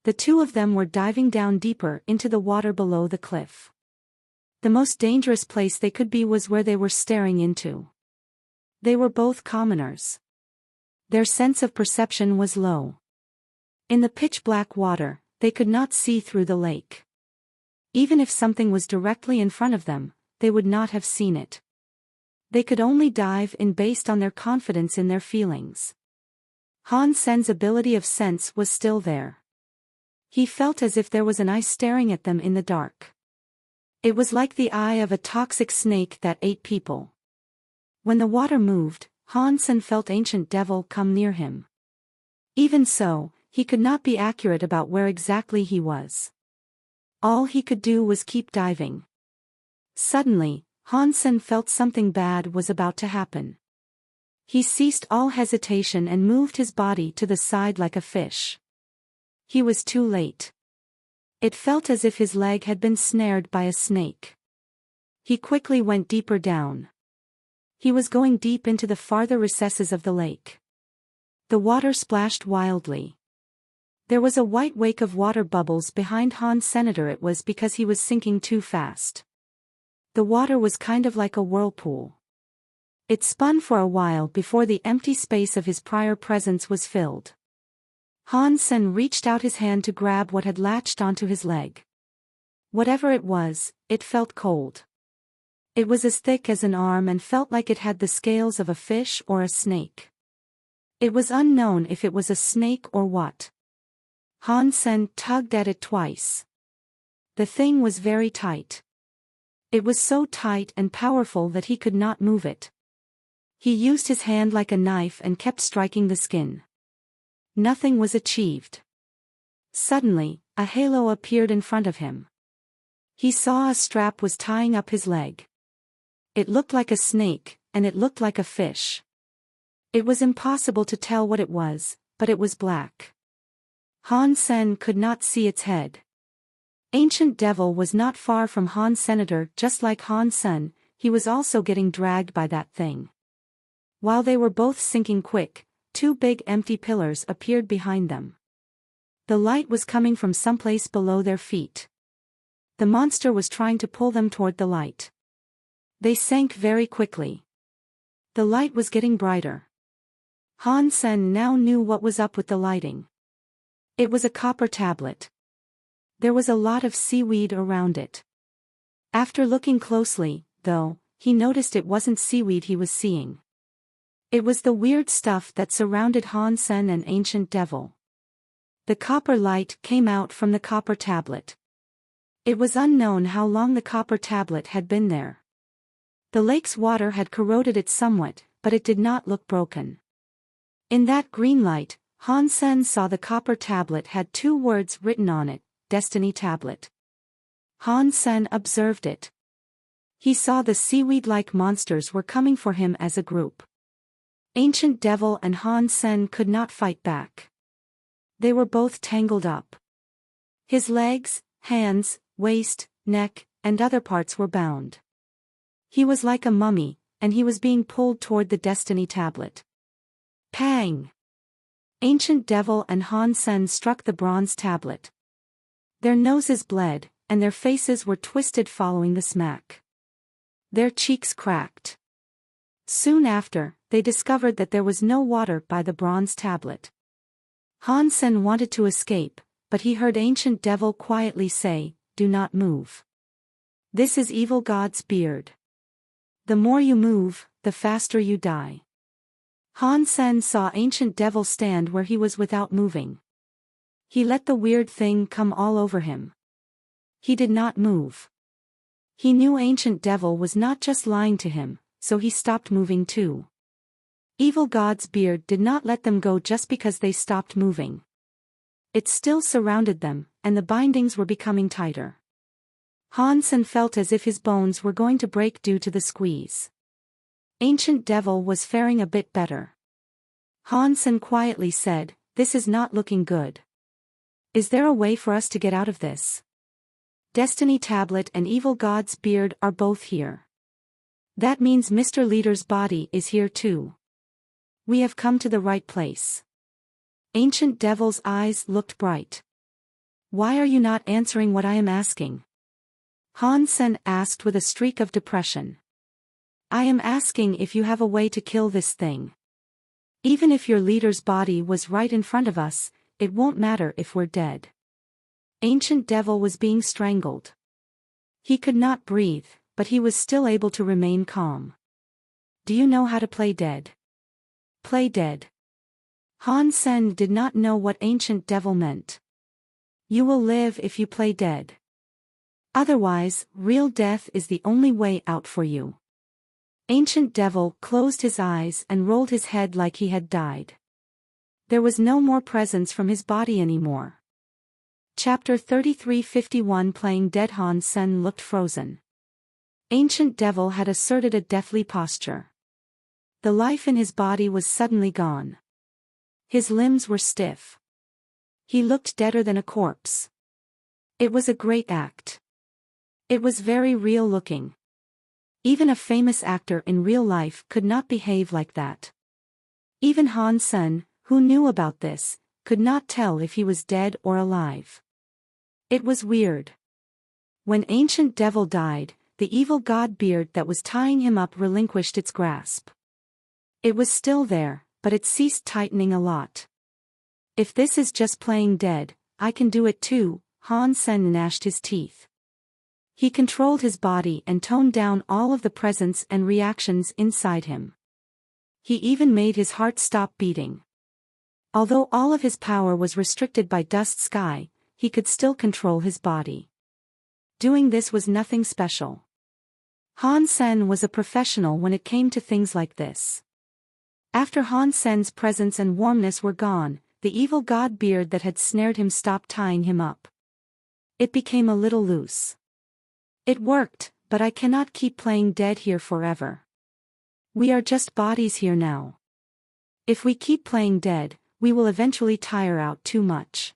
The two of them were diving down deeper into the water below the cliff. The most dangerous place they could be was where they were staring into. They were both commoners. Their sense of perception was low. In the pitch-black water, they could not see through the lake. Even if something was directly in front of them, they would not have seen it. They could only dive in based on their confidence in their feelings. Han Sen's ability of sense was still there. He felt as if there was an eye staring at them in the dark. It was like the eye of a toxic snake that ate people. When the water moved, Han Sen felt Ancient Devil come near him. Even so, he could not be accurate about where exactly he was. All he could do was keep diving. Suddenly, Han Sen felt something bad was about to happen. He ceased all hesitation and moved his body to the side like a fish. He was too late. It felt as if his leg had been snared by a snake. He quickly went deeper down. He was going deep into the farther recesses of the lake. The water splashed wildly. There was a white wake of water bubbles behind Han Senator. It was because he was sinking too fast. The water was kind of like a whirlpool. It spun for a while before the empty space of his prior presence was filled. Han Sen reached out his hand to grab what had latched onto his leg. Whatever it was, it felt cold. It was as thick as an arm and felt like it had the scales of a fish or a snake. It was unknown if it was a snake or what. Han Sen tugged at it twice. The thing was very tight. It was so tight and powerful that he could not move it. He used his hand like a knife and kept striking the skin. Nothing was achieved. Suddenly, a halo appeared in front of him. He saw a strap was tying up his leg. It looked like a snake, and it looked like a fish. It was impossible to tell what it was, but it was black. Han Sen could not see its head. Ancient Devil was not far from Han Senator. Just like Han Sen, he was also getting dragged by that thing. While they were both sinking quick, two big empty pillars appeared behind them. The light was coming from someplace below their feet. The monster was trying to pull them toward the light. They sank very quickly. The light was getting brighter. Han Sen now knew what was up with the lighting. It was a copper tablet. There was a lot of seaweed around it. After looking closely, though, he noticed it wasn't seaweed he was seeing. It was the weird stuff that surrounded Han Sen and Ancient Devil. The copper light came out from the copper tablet. It was unknown how long the copper tablet had been there. The lake's water had corroded it somewhat, but it did not look broken. In that green light, Han Sen saw the copper tablet had two words written on it, Destiny Tablet. Han Sen observed it. He saw the seaweed-like monsters were coming for him as a group. Ancient Devil and Han Sen could not fight back. They were both tangled up. His legs, hands, waist, neck, and other parts were bound. He was like a mummy, and he was being pulled toward the Destiny Tablet. Pang! Ancient Devil and Han Sen struck the bronze tablet. Their noses bled, and their faces were twisted following the smack. Their cheeks cracked. Soon after, they discovered that there was no water by the bronze tablet. Han Sen wanted to escape, but he heard Ancient Devil quietly say, "Do not move. This is Evil God's beard. The more you move, the faster you die." Han Sen saw Ancient Devil stand where he was without moving. He let the weird thing come all over him. He did not move. He knew Ancient Devil was not just lying to him, so he stopped moving too. Evil God's beard did not let them go just because they stopped moving. It still surrounded them, and the bindings were becoming tighter. Han Sen felt as if his bones were going to break due to the squeeze. Ancient Devil was faring a bit better. Han Sen quietly said, "This is not looking good. Is there a way for us to get out of this? Destiny Tablet and Evil God's beard are both here. That means Mr. Leader's body is here too. We have come to the right place." Ancient Devil's eyes looked bright. Why are you not answering what I am asking? Han Sen asked with a streak of depression. I am asking if you have a way to kill this thing. Even if your leader's body was right in front of us, it won't matter if we're dead. Ancient Devil was being strangled. He could not breathe, but he was still able to remain calm. Do you know how to play dead? Play dead. Han Sen did not know what Ancient Devil meant. You will live if you play dead. Otherwise, real death is the only way out for you. Ancient Devil closed his eyes and rolled his head like he had died. There was no more presence from his body anymore. Chapter 33:51 Playing Dead. Han Sen looked frozen. Ancient Devil had asserted a deathly posture. The life in his body was suddenly gone. His limbs were stiff. He looked deader than a corpse. It was a great act. It was very real looking. Even a famous actor in real life could not behave like that. Even Han Sen, who knew about this, could not tell if he was dead or alive. It was weird. When Ancient Devil died, the evil god beard that was tying him up relinquished its grasp. It was still there, but it ceased tightening a lot. If this is just playing dead, I can do it too, Han Sen gnashed his teeth. He controlled his body and toned down all of the presence and reactions inside him. He even made his heart stop beating. Although all of his power was restricted by Dust Sky, he could still control his body. Doing this was nothing special. Han Sen was a professional when it came to things like this. After Han Sen's presence and warmness were gone, the evil god beard that had snared him stopped tying him up. It became a little loose. It worked, but I cannot keep playing dead here forever. We are just bodies here now. If we keep playing dead, we will eventually tire out too much.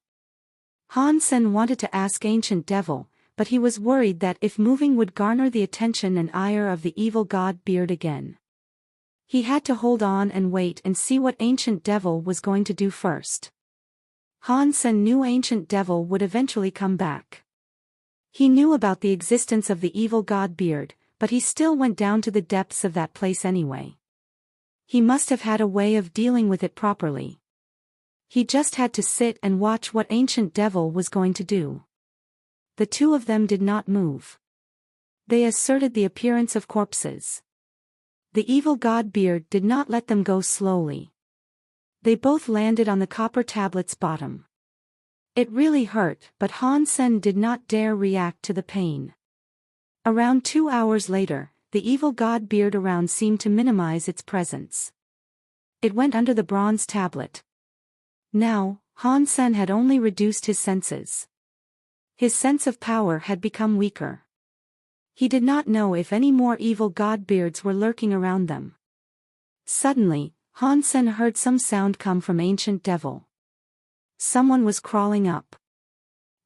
Han Sen wanted to ask Ancient Devil, but he was worried that if moving would garner the attention and ire of the evil god beard again. He had to hold on and wait and see what Ancient Devil was going to do first. Han Sen knew Ancient Devil would eventually come back. He knew about the existence of the evil god beard, but he still went down to the depths of that place anyway. He must have had a way of dealing with it properly. He just had to sit and watch what Ancient Devil was going to do. The two of them did not move. They asserted the appearance of corpses. The evil god beard did not let them go slowly. They both landed on the copper tablet's bottom. It really hurt, but Han Sen did not dare react to the pain. Around 2 hours later, the evil god beard around seemed to minimize its presence. It went under the bronze tablet. Now, Han Sen had only reduced his senses. His sense of power had become weaker. He did not know if any more evil god beards were lurking around them. Suddenly, Han Sen heard some sound come from Ancient Devil. Someone was crawling up.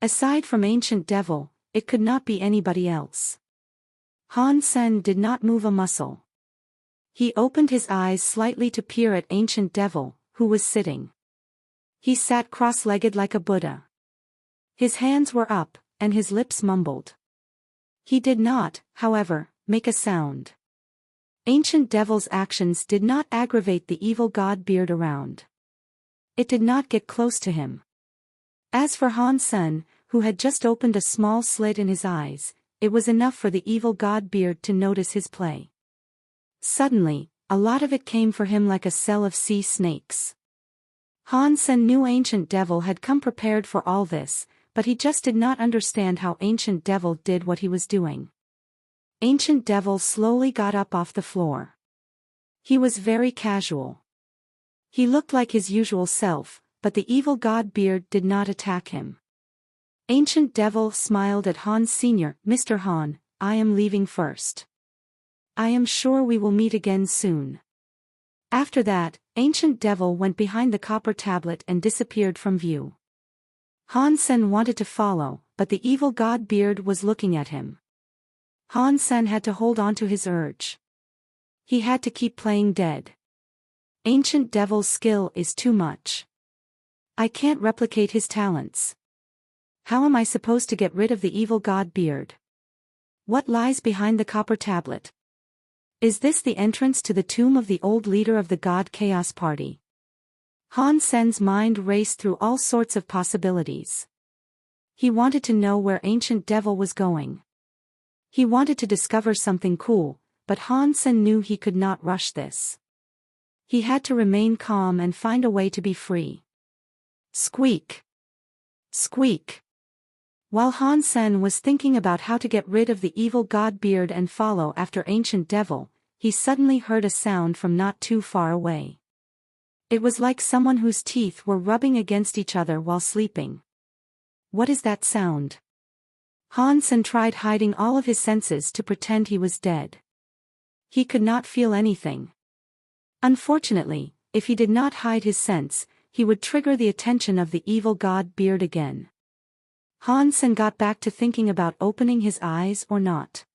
Aside from Ancient Devil, it could not be anybody else. Han Sen did not move a muscle. He opened his eyes slightly to peer at Ancient Devil, who was sitting. He sat cross-legged like a Buddha. His hands were up, and his lips mumbled. He did not, however, make a sound. Ancient Devil's actions did not aggravate the evil god beard around. It did not get close to him. As for Han Sen, who had just opened a small slit in his eyes, it was enough for the evil god beard to notice his play. Suddenly, a lot of it came for him like a cell of sea snakes. Han Sen knew Ancient Devil had come prepared for all this, but he just did not understand how Ancient Devil did what he was doing. Ancient Devil slowly got up off the floor. He was very casual. He looked like his usual self, but the evil god beard did not attack him. Ancient Devil smiled at Han Sr. Mr. Han, I am leaving first. I am sure we will meet again soon. After that, Ancient Devil went behind the copper tablet and disappeared from view. Han Sen wanted to follow, but the evil god beard was looking at him. Han Sen had to hold on to his urge. He had to keep playing dead. Ancient Devil's skill is too much. I can't replicate his talents. How am I supposed to get rid of the evil god beard? What lies behind the copper tablet? Is this the entrance to the tomb of the old leader of the God Chaos Party? Han Sen's mind raced through all sorts of possibilities. He wanted to know where Ancient Devil was going. He wanted to discover something cool, but Han Sen knew he could not rush this. He had to remain calm and find a way to be free. Squeak! Squeak! While Han Sen was thinking about how to get rid of the evil god beard and follow after Ancient Devil, he suddenly heard a sound from not too far away. It was like someone whose teeth were rubbing against each other while sleeping. What is that sound? Han Sen tried hiding all of his senses to pretend he was dead. He could not feel anything. Unfortunately, if he did not hide his sense, he would trigger the attention of the evil god beard again. Han Sen got back to thinking about opening his eyes or not.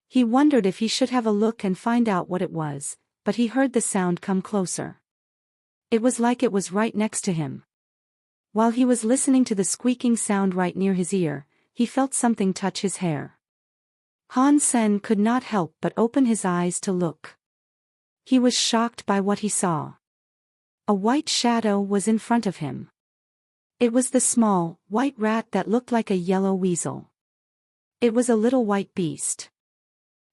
He wondered if he should have a look and find out what it was, but he heard the sound come closer. It was like it was right next to him. While he was listening to the squeaking sound right near his ear, he felt something touch his hair. Han Sen could not help but open his eyes to look. He was shocked by what he saw. A white shadow was in front of him. It was the small, white rat that looked like a yellow weasel. It was a little white beast.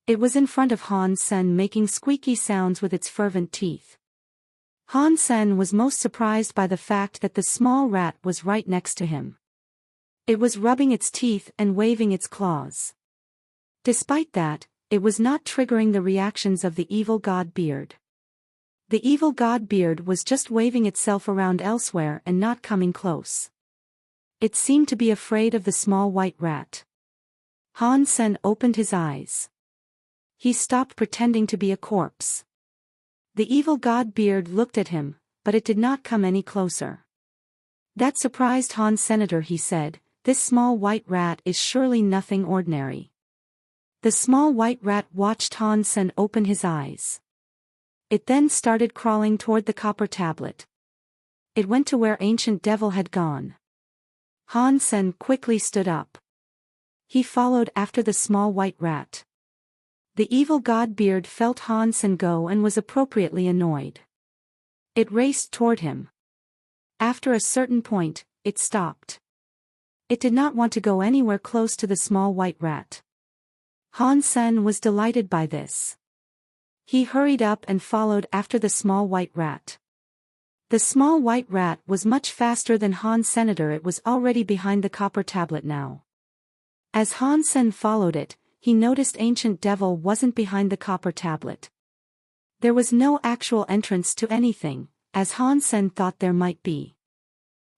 It was in front of Han Sen making squeaky sounds with its fervent teeth. Han Sen was most surprised by the fact that the small rat was right next to him. It was rubbing its teeth and waving its claws. Despite that, it was not triggering the reactions of the evil god beard. The evil god beard was just waving itself around elsewhere and not coming close. It seemed to be afraid of the small white rat. Han Sen opened his eyes. He stopped pretending to be a corpse. The evil god beard looked at him, but it did not come any closer. That surprised Han Senator, he said. This small white rat is surely nothing ordinary. The small white rat watched Han Sen open his eyes. It then started crawling toward the copper tablet. It went to where Ancient Devil had gone. Han Sen quickly stood up. He followed after the small white rat. The evil god beard felt Han Sen go and was appropriately annoyed. It raced toward him. After a certain point, it stopped. It did not want to go anywhere close to the small white rat. Han Sen was delighted by this. He hurried up and followed after the small white rat. The small white rat was much faster than Han Senator. It was already behind the copper tablet now. As Han Sen followed it, he noticed Ancient Devil wasn't behind the copper tablet. There was no actual entrance to anything, as Han Sen thought there might be.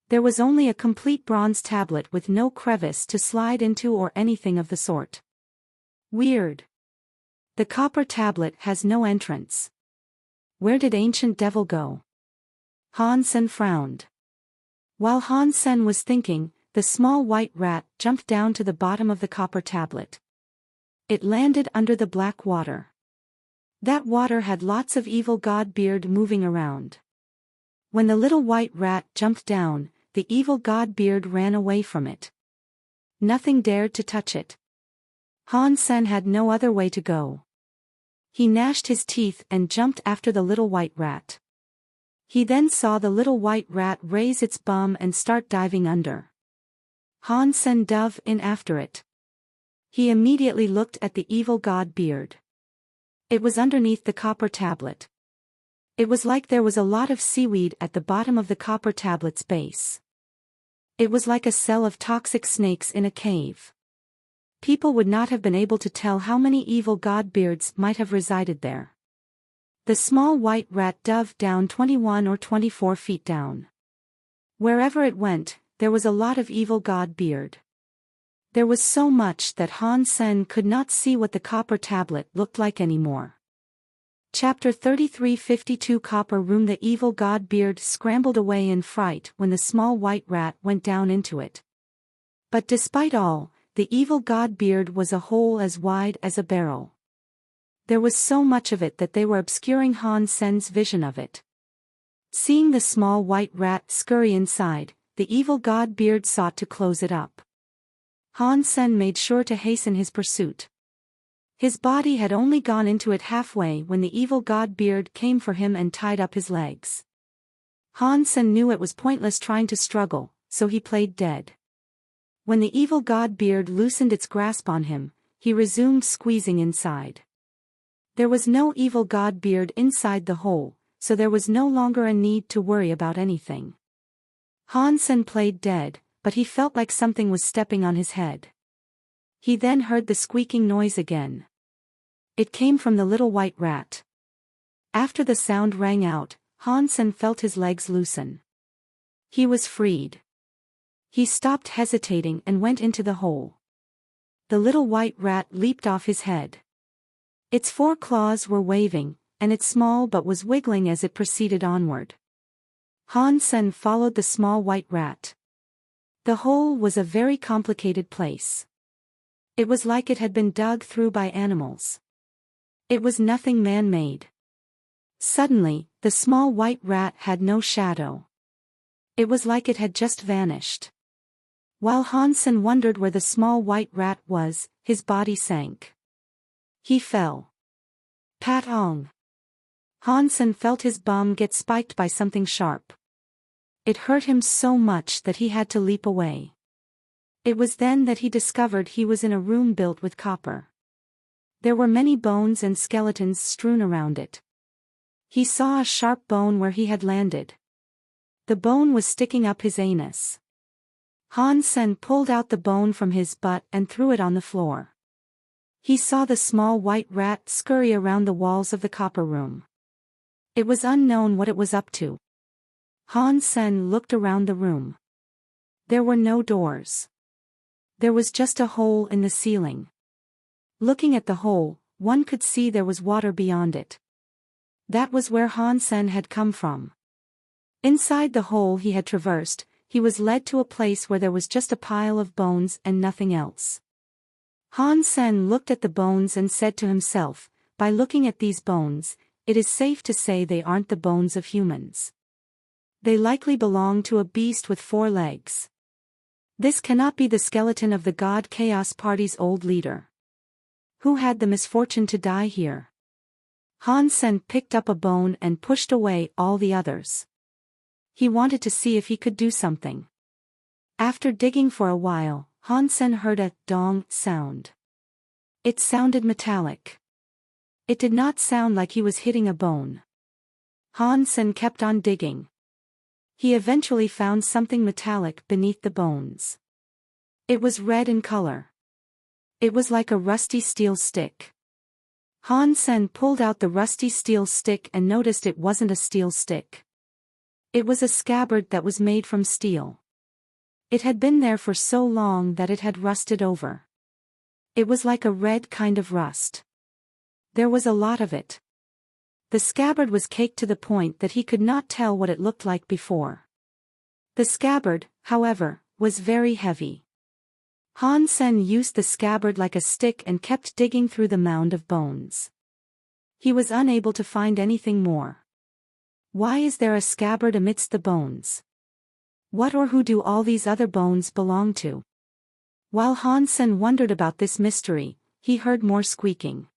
There was only a complete bronze tablet with no crevice to slide into or anything of the sort. Weird. The copper tablet has no entrance. Where did Ancient Devil go? Han Sen frowned. While Han Sen was thinking, the small white rat jumped down to the bottom of the copper tablet. It landed under the black water. That water had lots of evil god beard moving around. When the little white rat jumped down, the evil god beard ran away from it. Nothing dared to touch it. Han Sen had no other way to go. He gnashed his teeth and jumped after the little white rat. He then saw the little white rat raise its bum and start diving under. Han Sen dove in after it. He immediately looked at the evil god beard. It was underneath the copper tablet. It was like there was a lot of seaweed at the bottom of the copper tablet's base. It was like a cell of toxic snakes in a cave. People would not have been able to tell how many evil god beards might have resided there. The small white rat dove down 21 or 24 feet down. Wherever it went, there was a lot of evil god beard. There was so much that Han Sen could not see what the copper tablet looked like anymore. Chapter 3352 Copper Room. The evil god beard scrambled away in fright when the small white rat went down into it. But despite all, the evil god beard was a hole as wide as a barrel. There was so much of it that they were obscuring Han Sen's vision of it. Seeing the small white rat scurry inside, the evil god Beard sought to close it up. Han Sen made sure to hasten his pursuit. His body had only gone into it halfway when the evil god Beard came for him and tied up his legs. Han Sen knew it was pointless trying to struggle, so he played dead. When the evil god Beard loosened its grasp on him, he resumed squeezing inside. There was no evil god Beard inside the hole, so there was no longer a need to worry about anything. Han Sen played dead, but he felt like something was stepping on his head. He then heard the squeaking noise again. It came from the little white rat. After the sound rang out, Han Sen felt his legs loosen. He was freed. He stopped hesitating and went into the hole. The little white rat leaped off his head. Its 4 claws were waving, and it small but was wiggling as it proceeded onward. Han Sen followed the small white rat. The hole was a very complicated place. It was like it had been dug through by animals. It was nothing man-made. Suddenly, the small white rat had no shadow. It was like it had just vanished. While Han Sen wondered where the small white rat was, his body sank. He fell. Pat-ong. Han Sen felt his bum get spiked by something sharp. It hurt him so much that he had to leap away. It was then that he discovered he was in a room built with copper. There were many bones and skeletons strewn around it. He saw a sharp bone where he had landed. The bone was sticking up his anus. Han Sen pulled out the bone from his butt and threw it on the floor. He saw the small white rat scurry around the walls of the copper room. It was unknown what it was up to. Han Sen looked around the room. There were no doors. There was just a hole in the ceiling. Looking at the hole, one could see there was water beyond it. That was where Han Sen had come from. Inside the hole he had traversed, he was led to a place where there was just a pile of bones and nothing else. Han Sen looked at the bones and said to himself, by looking at these bones, it is safe to say they aren't the bones of humans. They likely belong to a beast with 4 legs. This cannot be the skeleton of the God Chaos Party's old leader. Who had the misfortune to die here? Han Sen picked up a bone and pushed away all the others. He wanted to see if he could do something. After digging for a while, Han Sen heard a dong sound. It sounded metallic. It did not sound like he was hitting a bone. Han Sen kept on digging. He eventually found something metallic beneath the bones. It was red in color. It was like a rusty steel stick. Han Sen pulled out the rusty steel stick and noticed it wasn't a steel stick. It was a scabbard that was made from steel. It had been there for so long that it had rusted over. It was like a red kind of rust. There was a lot of it. The scabbard was caked to the point that he could not tell what it looked like before. The scabbard, however, was very heavy. Han Sen used the scabbard like a stick and kept digging through the mound of bones. He was unable to find anything more. Why is there a scabbard amidst the bones? What or who do all these other bones belong to? While Han Sen wondered about this mystery, he heard more squeaking.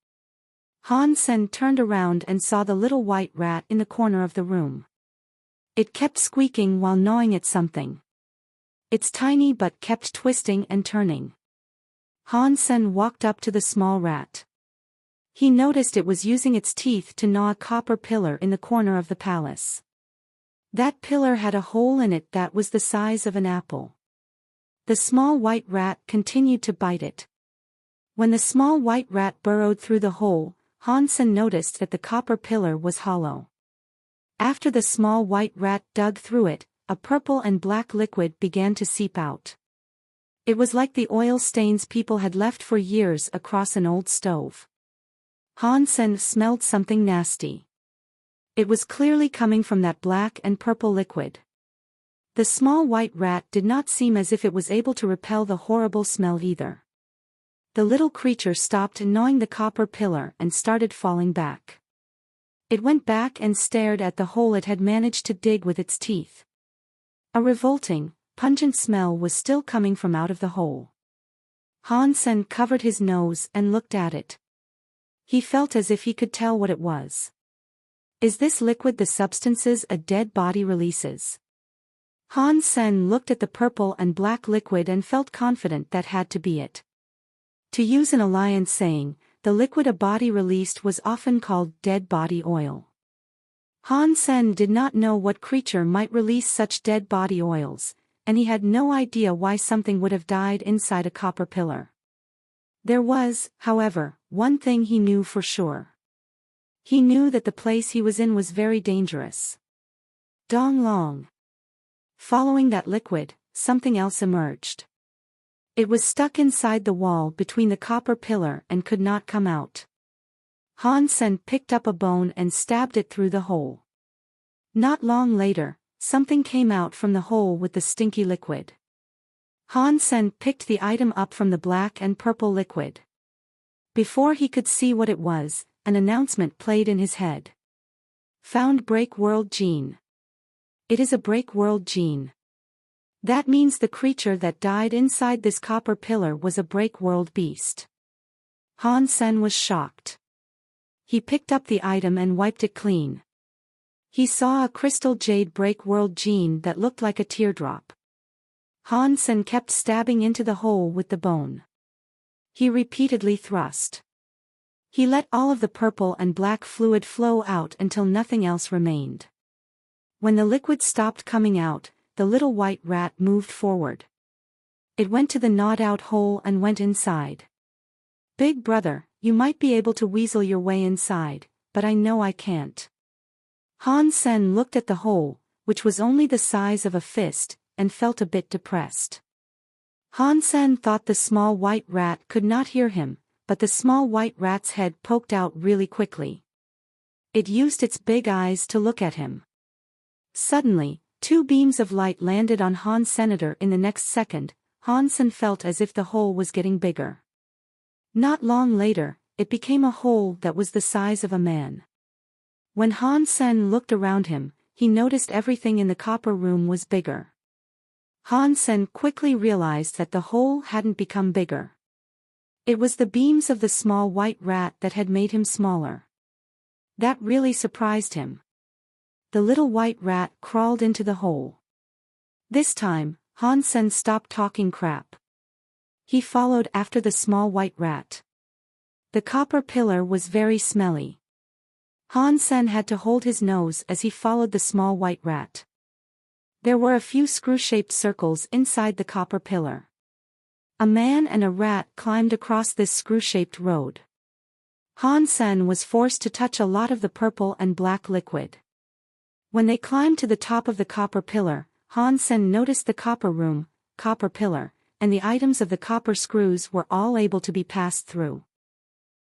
Han Sen turned around and saw the little white rat in the corner of the room. It kept squeaking while gnawing at something. Its tiny butt kept twisting and turning. Han Sen walked up to the small rat. He noticed it was using its teeth to gnaw a copper pillar in the corner of the palace. That pillar had a hole in it that was the size of an apple. The small white rat continued to bite it. When the small white rat burrowed through the hole, Han Sen noticed that the copper pillar was hollow. After the small white rat dug through it, a purple and black liquid began to seep out. It was like the oil stains people had left for years across an old stove. Han Sen smelled something nasty. It was clearly coming from that black and purple liquid. The small white rat did not seem as if it was able to repel the horrible smell either. The little creature stopped gnawing the copper pillar and started falling back. It went back and stared at the hole it had managed to dig with its teeth. A revolting, pungent smell was still coming from out of the hole. Han Sen covered his nose and looked at it. He felt as if he could tell what it was. Is this liquid the substances a dead body releases? Han Sen looked at the purple and black liquid and felt confident that had to be it. To use an alliance saying, the liquid a body released was often called dead body oil. Han Sen did not know what creature might release such dead body oils, and he had no idea why something would have died inside a copper pillar. There was, however, one thing he knew for sure. He knew that the place he was in was very dangerous. Dong Long. Following that liquid, something else emerged. It was stuck inside the wall between the copper pillar and could not come out. Han Sen picked up a bone and stabbed it through the hole. Not long later, something came out from the hole with the stinky liquid. Han Sen picked the item up from the black and purple liquid. Before he could see what it was, an announcement played in his head. Found Break World Gene. It is a Break World Gene. That means the creature that died inside this copper pillar was a Break World beast. Han Sen was shocked. He picked up the item and wiped it clean. He saw a crystal jade Break World Gene that looked like a teardrop. Han Sen kept stabbing into the hole with the bone. He repeatedly thrust. He let all of the purple and black fluid flow out until nothing else remained. When the liquid stopped coming out, the little white rat moved forward. It went to the gnawed-out hole and went inside. Big brother, you might be able to weasel your way inside, but I know I can't. Han Sen looked at the hole, which was only the size of a fist, and felt a bit depressed. Han Sen thought the small white rat could not hear him, but the small white rat's head poked out really quickly. It used its big eyes to look at him. Suddenly, two beams of light landed on Han Senator in the next second. Han Sen felt as if the hole was getting bigger. Not long later, it became a hole that was the size of a man. When Han Sen looked around him, he noticed everything in the copper room was bigger. Han Sen quickly realized that the hole hadn't become bigger. It was the beams of the small white rat that had made him smaller. That really surprised him. The little white rat crawled into the hole. This time, Han Sen stopped talking crap. He followed after the small white rat. The copper pillar was very smelly. Han Sen had to hold his nose as he followed the small white rat. There were a few screw-shaped circles inside the copper pillar. A man and a rat climbed across this screw-shaped road. Han Sen was forced to touch a lot of the purple and black liquid. When they climbed to the top of the copper pillar, Han Sen noticed the copper room, copper pillar, and the items of the copper screws were all able to be passed through.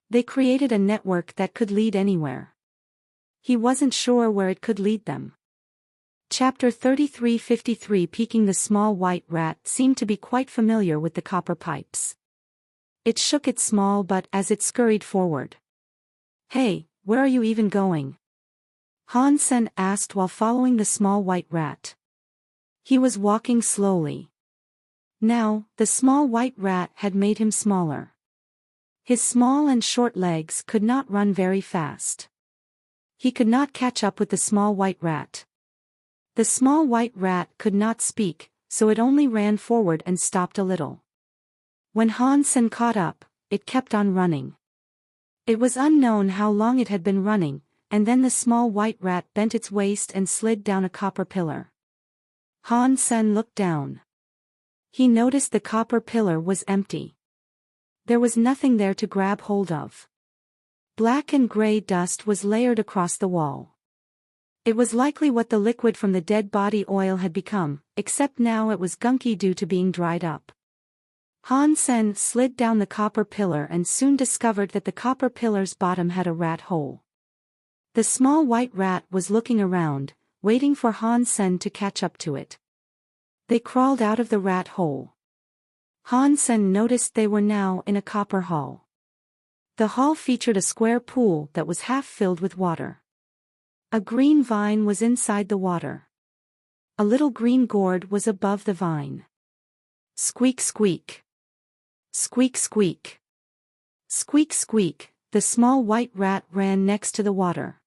They created a network that could lead anywhere. He wasn't sure where it could lead them. Chapter 3353. Peeking. The small white rat seemed to be quite familiar with the copper pipes. It shook its small butt as it scurried forward. Hey, where are you even going? Han Sen asked while following the small white rat. He was walking slowly. Now, the small white rat had made him smaller. His small and short legs could not run very fast. He could not catch up with the small white rat. The small white rat could not speak, so it only ran forward and stopped a little. When Han Sen caught up, it kept on running. It was unknown how long it had been running, and then the small white rat bent its waist and slid down a copper pillar. Han Sen looked down. He noticed the copper pillar was empty. There was nothing there to grab hold of. Black and gray dust was layered across the wall. It was likely what the liquid from the dead body oil had become, except now it was gunky due to being dried up. Han Sen slid down the copper pillar and soon discovered that the copper pillar's bottom had a rat hole. The small white rat was looking around, waiting for Han Sen to catch up to it. They crawled out of the rat hole. Han Sen noticed they were now in a copper hall. The hall featured a square pool that was half filled with water. A green vine was inside the water. A little green gourd was above the vine. Squeak squeak. Squeak squeak. Squeak squeak, the small white rat ran next to the water.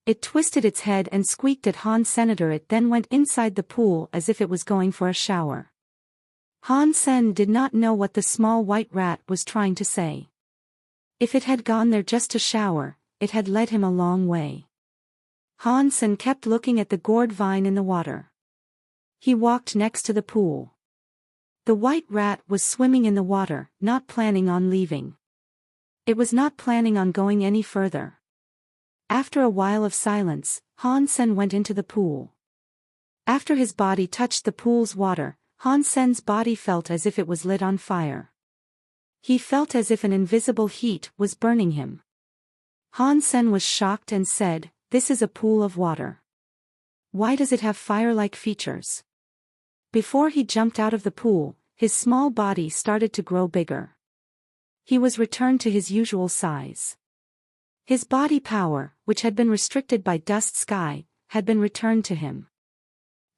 It twisted its head and squeaked at Han Senator. It then went inside the pool as if it was going for a shower. Han Sen did not know what the small white rat was trying to say. If it had gone there just to shower, it had led him a long way. Han Sen kept looking at the gourd vine in the water. He walked next to the pool. The white rat was swimming in the water, not planning on leaving. It was not planning on going any further. After a while of silence, Han Sen went into the pool. After his body touched the pool's water, Han Sen's body felt as if it was lit on fire. He felt as if an invisible heat was burning him. Han Sen was shocked and said, "This is a pool of water. Why does it have fire-like features?" Before he jumped out of the pool, his small body started to grow bigger. He was returned to his usual size. His body power, which had been restricted by dust sky, had been returned to him.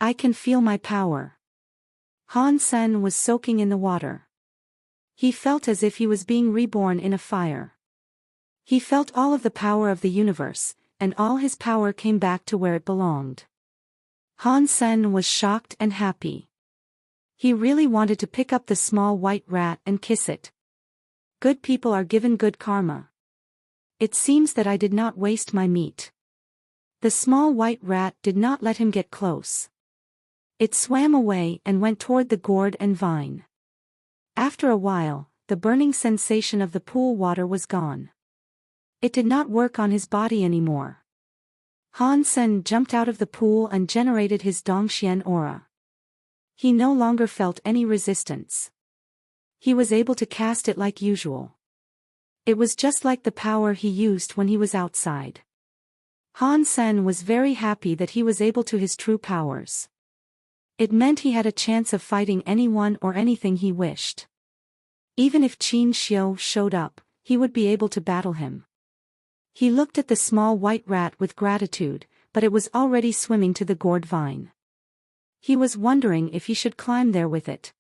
"I can feel my power." Han Sen was soaking in the water. He felt as if he was being reborn in a fire. He felt all of the power of the universe, and all his power came back to where it belonged. Han Sen was shocked and happy. He really wanted to pick up the small white rat and kiss it. Good people are given good karma. It seems that I did not waste my meat. The small white rat did not let him get close. It swam away and went toward the gourd and vine. After a while, the burning sensation of the pool water was gone. It did not work on his body anymore. Han Sen jumped out of the pool and generated his Dongxian aura. He no longer felt any resistance. He was able to cast it like usual. It was just like the power he used when he was outside. Han Sen was very happy that he was able to his true powers. It meant he had a chance of fighting anyone or anything he wished. Even if Qin Xiu showed up, he would be able to battle him. He looked at the small white rat with gratitude, but it was already swimming to the gourd vine. He was wondering if he should climb there with it.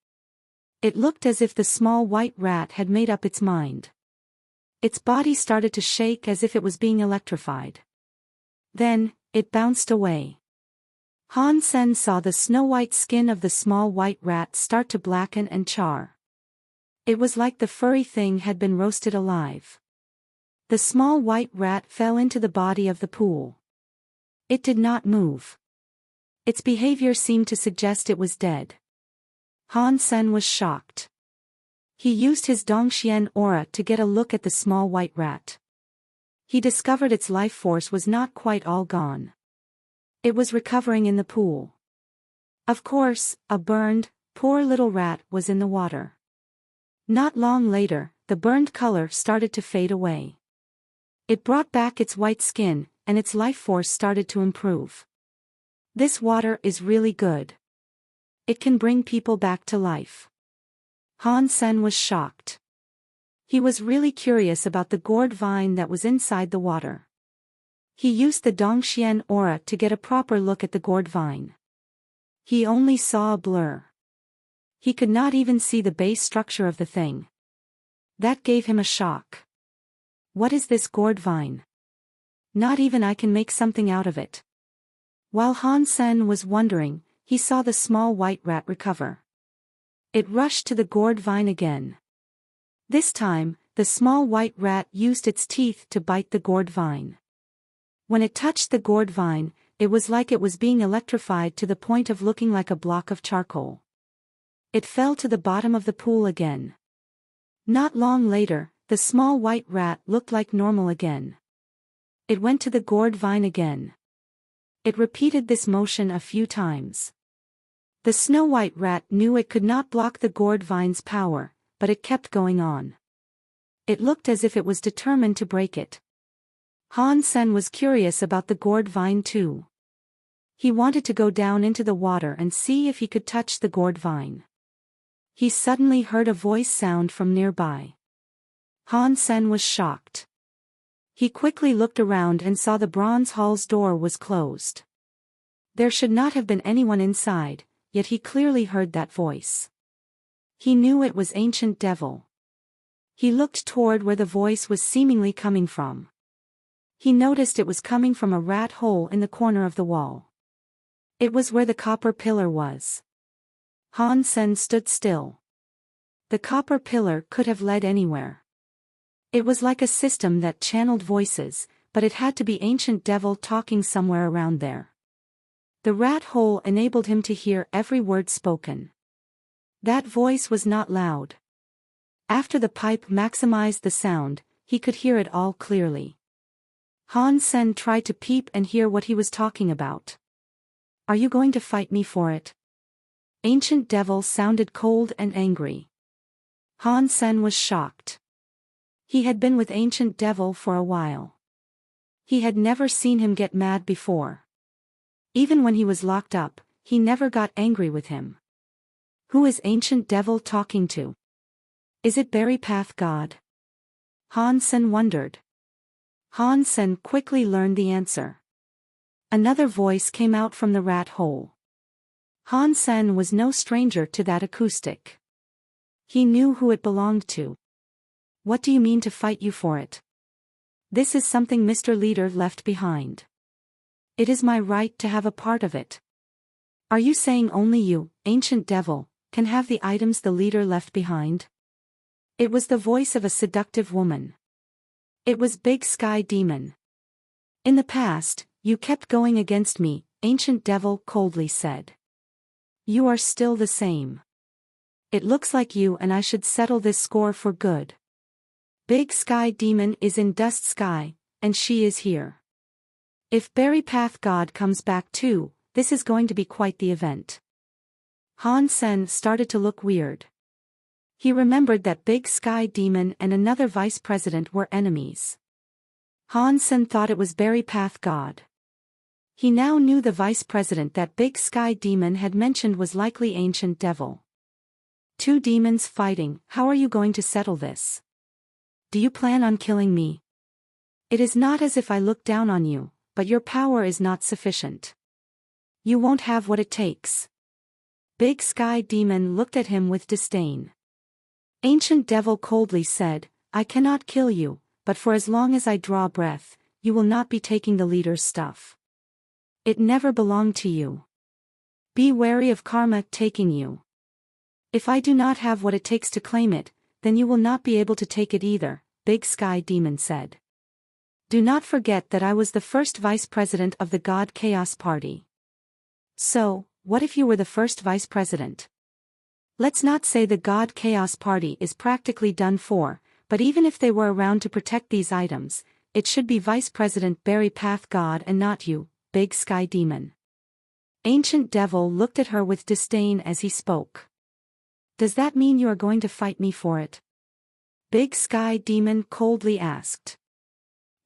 It looked as if the small white rat had made up its mind. Its body started to shake as if it was being electrified. Then, it bounced away. Han Sen saw the snow-white skin of the small white rat start to blacken and char. It was like the furry thing had been roasted alive. The small white rat fell into the body of the pool. It did not move. Its behavior seemed to suggest it was dead. Han Sen was shocked. He used his Dongxian aura to get a look at the small white rat. He discovered its life force was not quite all gone. It was recovering in the pool. Of course, a burned, poor little rat was in the water. Not long later, the burned color started to fade away. It brought back its white skin, and its life force started to improve. This water is really good. It can bring people back to life. Han Sen was shocked. He was really curious about the gourd vine that was inside the water. He used the Dongxian aura to get a proper look at the gourd vine. He only saw a blur. He could not even see the base structure of the thing. That gave him a shock. What is this gourd vine? Not even I can make something out of it. While Han Sen was wondering, he saw the small white rat recover. It rushed to the gourd vine again. This time, the small white rat used its teeth to bite the gourd vine. When it touched the gourd vine, it was like it was being electrified to the point of looking like a block of charcoal. It fell to the bottom of the pool again. Not long later, the small white rat looked like normal again. It went to the gourd vine again. It repeated this motion a few times. The snow-white rat knew it could not block the gourd vine's power, but it kept going on. It looked as if it was determined to break it. Han Sen was curious about the gourd vine too. He wanted to go down into the water and see if he could touch the gourd vine. He suddenly heard a voice sound from nearby. Han Sen was shocked. He quickly looked around and saw the bronze hall's door was closed. There should not have been anyone inside, yet he clearly heard that voice. He knew it was Ancient Devil. He looked toward where the voice was seemingly coming from. He noticed it was coming from a rat hole in the corner of the wall. It was where the copper pillar was. Han Sen stood still. The copper pillar could have led anywhere. It was like a system that channeled voices, but it had to be Ancient Devil talking somewhere around there. The rat hole enabled him to hear every word spoken. That voice was not loud. After the pipe maximized the sound, he could hear it all clearly. Han Sen tried to peep and hear what he was talking about. Are you going to fight me for it? Ancient Devil sounded cold and angry. Han Sen was shocked. He had been with Ancient Devil for a while. He had never seen him get mad before. Even when he was locked up, he never got angry with him. Who is Ancient Devil talking to? Is it Berry Path God? Han Sen wondered. Han Sen quickly learned the answer. Another voice came out from the rat hole. Han Sen was no stranger to that acoustic. He knew who it belonged to. What do you mean to fight you for it? This is something Mr. Leader left behind. It is my right to have a part of it. Are you saying only you, Ancient Devil, can have the items the leader left behind? It was the voice of a seductive woman. It was Big Sky Demon. In the past, you kept going against me, Ancient Devil coldly said. You are still the same. It looks like you and I should settle this score for good. Big Sky Demon is in Dust Sky, and she is here. If Berry Path God comes back too, this is going to be quite the event. Han Sen started to look weird. He remembered that Big Sky Demon and another vice president were enemies. Han Sen thought it was Berry Path God. He now knew the vice president that Big Sky Demon had mentioned was likely Ancient Devil. Two demons fighting, how are you going to settle this? Do you plan on killing me? It is not as if I look down on you, but your power is not sufficient. You won't have what it takes. Big Sky Demon looked at him with disdain. Ancient Devil coldly said, I cannot kill you, but for as long as I draw breath, you will not be taking the leader's stuff. It never belonged to you. Be wary of karma taking you. If I do not have what it takes to claim it, then you will not be able to take it either, Big Sky Demon said. Do not forget that I was the first vice president of the God Chaos Party. So, what if you were the first vice president? Let's not say the God Chaos Party is practically done for, but even if they were around to protect these items, it should be Vice President Berry Path God and not you, Big Sky Demon. Ancient Devil looked at her with disdain as he spoke. Does that mean you are going to fight me for it? Big Sky Demon coldly asked.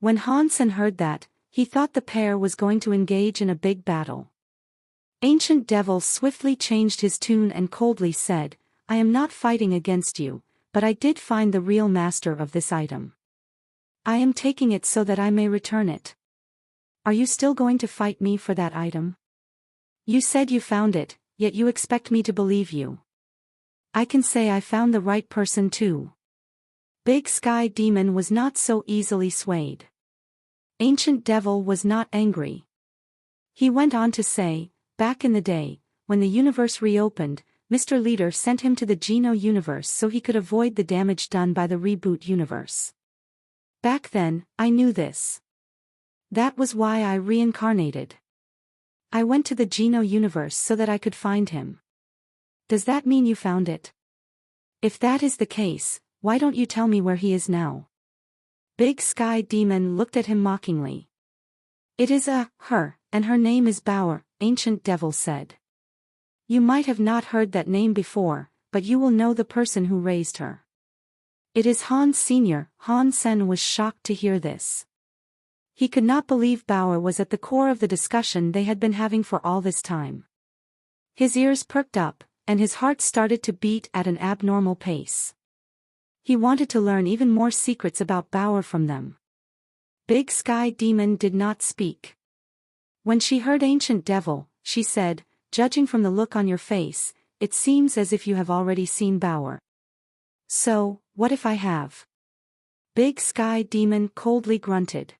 When Han Sen heard that, he thought the pair was going to engage in a big battle. Ancient Devil swiftly changed his tune and coldly said, I am not fighting against you, but I did find the real master of this item. I am taking it so that I may return it. Are you still going to fight me for that item? You said you found it, yet you expect me to believe you. I can say I found the right person too. Big Sky Demon was not so easily swayed. Ancient Devil was not angry. He went on to say, back in the day, when the universe reopened, Mr. Leader sent him to the Geno universe so he could avoid the damage done by the reboot universe. Back then, I knew this. That was why I reincarnated. I went to the Geno universe so that I could find him. Does that mean you found it? If that is the case, why don't you tell me where he is now? Big Sky Demon looked at him mockingly. It is her, and her name is Bauer, Ancient Devil said. You might have not heard that name before, but you will know the person who raised her. It is Han Sr. Han Sen was shocked to hear this. He could not believe Bauer was at the core of the discussion they had been having for all this time. His ears perked up, and his heart started to beat at an abnormal pace. He wanted to learn even more secrets about Bauer from them. Big Sky Demon did not speak. When she heard Ancient Devil, she said, judging from the look on your face, it seems as if you have already seen Bauer. So, what if I have? Big Sky Demon coldly grunted.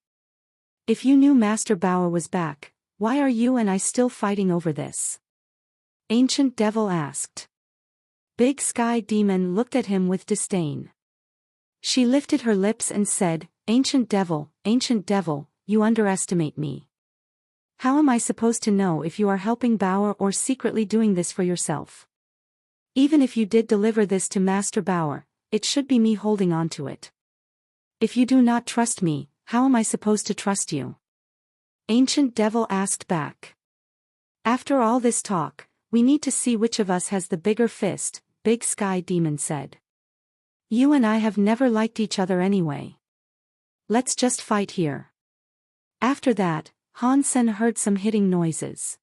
If you knew Master Bauer was back, why are you and I still fighting over this? Ancient Devil asked. Big Sky Demon looked at him with disdain. She lifted her lips and said, Ancient Devil, you underestimate me. How am I supposed to know if you are helping Bauer or secretly doing this for yourself? Even if you did deliver this to Master Bauer, it should be me holding on to it. If you do not trust me, how am I supposed to trust you? Ancient Devil asked back. After all this talk, we need to see which of us has the bigger fist, Big Sky Demon said. You and I have never liked each other anyway. Let's just fight here. After that, Hansen heard some hitting noises.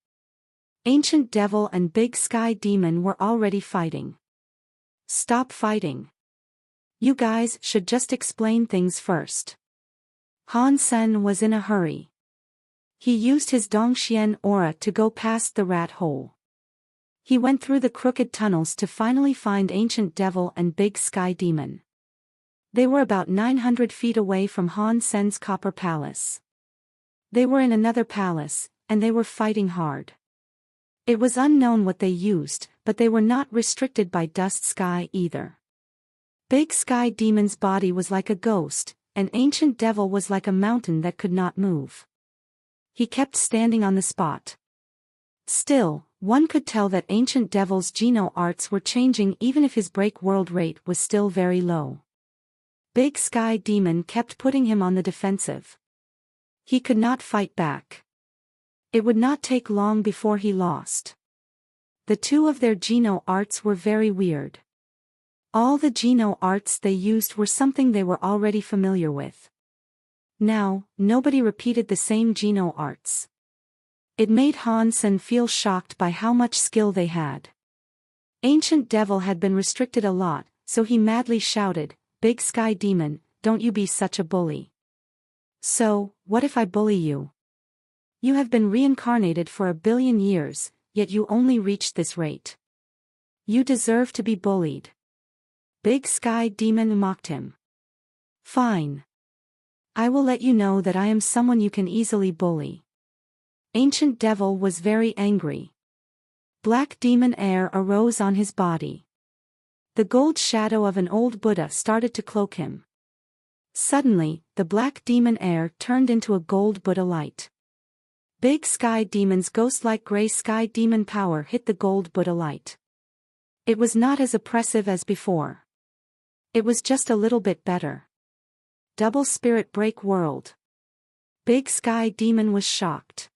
Ancient Devil and Big Sky Demon were already fighting. Stop fighting. You guys should just explain things first. Hansen was in a hurry. He used his Dongxian aura to go past the rat hole. He went through the crooked tunnels to finally find Ancient Devil and Big Sky Demon. They were about 900 feet away from Han Sen's copper palace. They were in another palace, and they were fighting hard. It was unknown what they used, but they were not restricted by Dust Sky either. Big Sky Demon's body was like a ghost, and Ancient Devil was like a mountain that could not move. He kept standing on the spot. Still, one could tell that Ancient Devil's Geno arts were changing even if his break world rate was still very low. Big Sky Demon kept putting him on the defensive. He could not fight back. It would not take long before he lost. The two of their Geno arts were very weird. All the Geno arts they used were something they were already familiar with. Now, nobody repeated the same Geno arts. It made Hansen feel shocked by how much skill they had. Ancient Devil had been restricted a lot, so he madly shouted, Big Sky Demon, don't you be such a bully. So, what if I bully you? You have been reincarnated for 1 billion years, yet you only reached this rate. You deserve to be bullied. Big Sky Demon mocked him. Fine. I will let you know that I am someone you can easily bully. Ancient Devil was very angry. Black demon air arose on his body. The gold shadow of an old Buddha started to cloak him. Suddenly, the black demon air turned into a gold Buddha light. Big Sky Demon's ghost-like gray sky demon power hit the gold Buddha light. It was not as oppressive as before. It was just a little bit better. Double Spirit Break World. Big Sky Demon was shocked.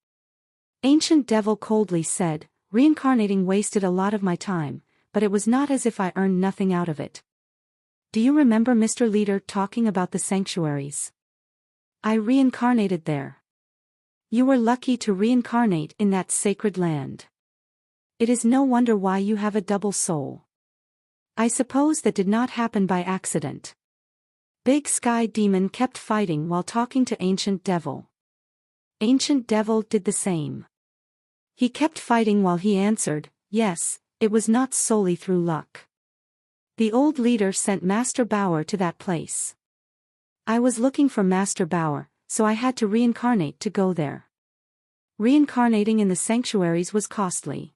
Ancient Devil coldly said, reincarnating wasted a lot of my time, but it was not as if I earned nothing out of it. Do you remember Mr. Leader talking about the sanctuaries? I reincarnated there. You were lucky to reincarnate in that sacred land. It is no wonder why you have a double soul. I suppose that did not happen by accident. Big Sky Demon kept fighting while talking to Ancient Devil. Ancient Devil did the same. He kept fighting while he answered, yes, it was not solely through luck. The old leader sent Master Bauer to that place. I was looking for Master Bauer, so I had to reincarnate to go there. Reincarnating in the sanctuaries was costly.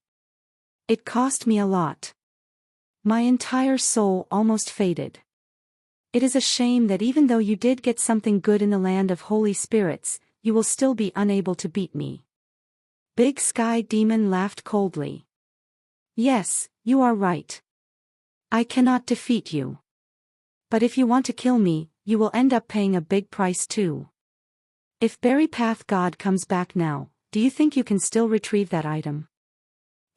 It cost me a lot. My entire soul almost faded. It is a shame that even though you did get something good in the land of holy spirits, you will still be unable to beat me. Big Sky Demon laughed coldly. Yes, you are right. I cannot defeat you. But if you want to kill me, you will end up paying a big price too. If Berry Path God comes back now, do you think you can still retrieve that item?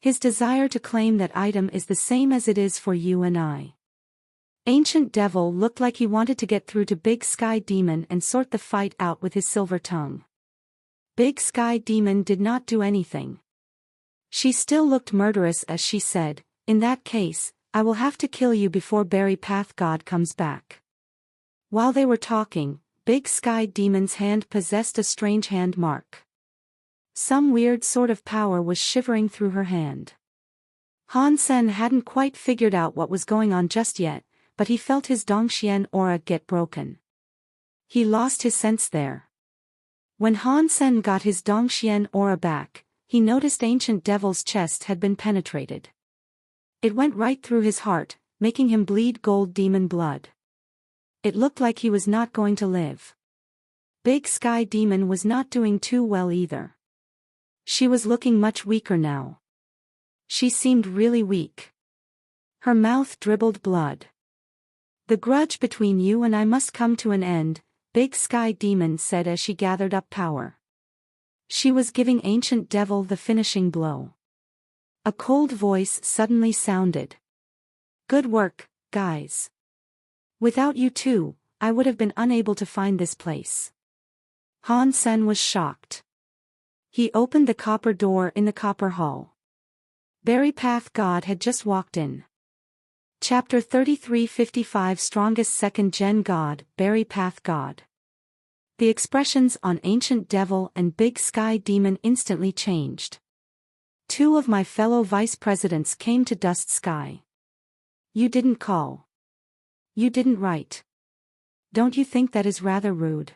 His desire to claim that item is the same as it is for you and I. Ancient Devil looked like he wanted to get through to Big Sky Demon and sort the fight out with his silver tongue. Big Sky Demon did not do anything. She still looked murderous as she said, in that case, I will have to kill you before Berry Path God comes back. While they were talking, Big Sky Demon's hand possessed a strange hand mark. Some weird sort of power was shivering through her hand. Han Sen hadn't quite figured out what was going on just yet, but he felt his Dongxian aura get broken. He lost his sense there. When Han Sen got his Dongxian aura back, he noticed Ancient Devil's chest had been penetrated. It went right through his heart, making him bleed gold demon blood. It looked like he was not going to live. Big Sky Demon was not doing too well either. She was looking much weaker now. She seemed really weak. Her mouth dribbled blood. The grudge between you and I must come to an end, Big Sky Demon said as she gathered up power. She was giving Ancient Devil the finishing blow. A cold voice suddenly sounded. Good work, guys. Without you two, I would have been unable to find this place. Han Sen was shocked. He opened the copper door in the copper hall. Berry Path God had just walked in. Chapter 3355 Strongest Second Gen God, Berry Path God. The expressions on Ancient Devil and Big Sky Demon instantly changed. Two of my fellow vice presidents came to Dust Sky. You didn't call. You didn't write. Don't you think that is rather rude?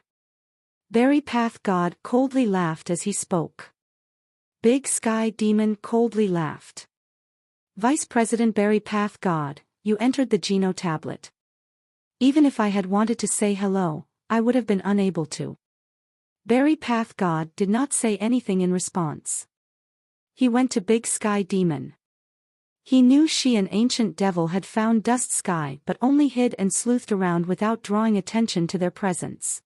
Berry Path God coldly laughed as he spoke. Big Sky Demon coldly laughed. Vice President Berry Path God, you entered the Geno tablet. Even if I had wanted to say hello, I would have been unable to. Berry Path God did not say anything in response. He went to Big Sky Demon. He knew she and Ancient Devil had found Dust Sky but only hid and sleuthed around without drawing attention to their presence.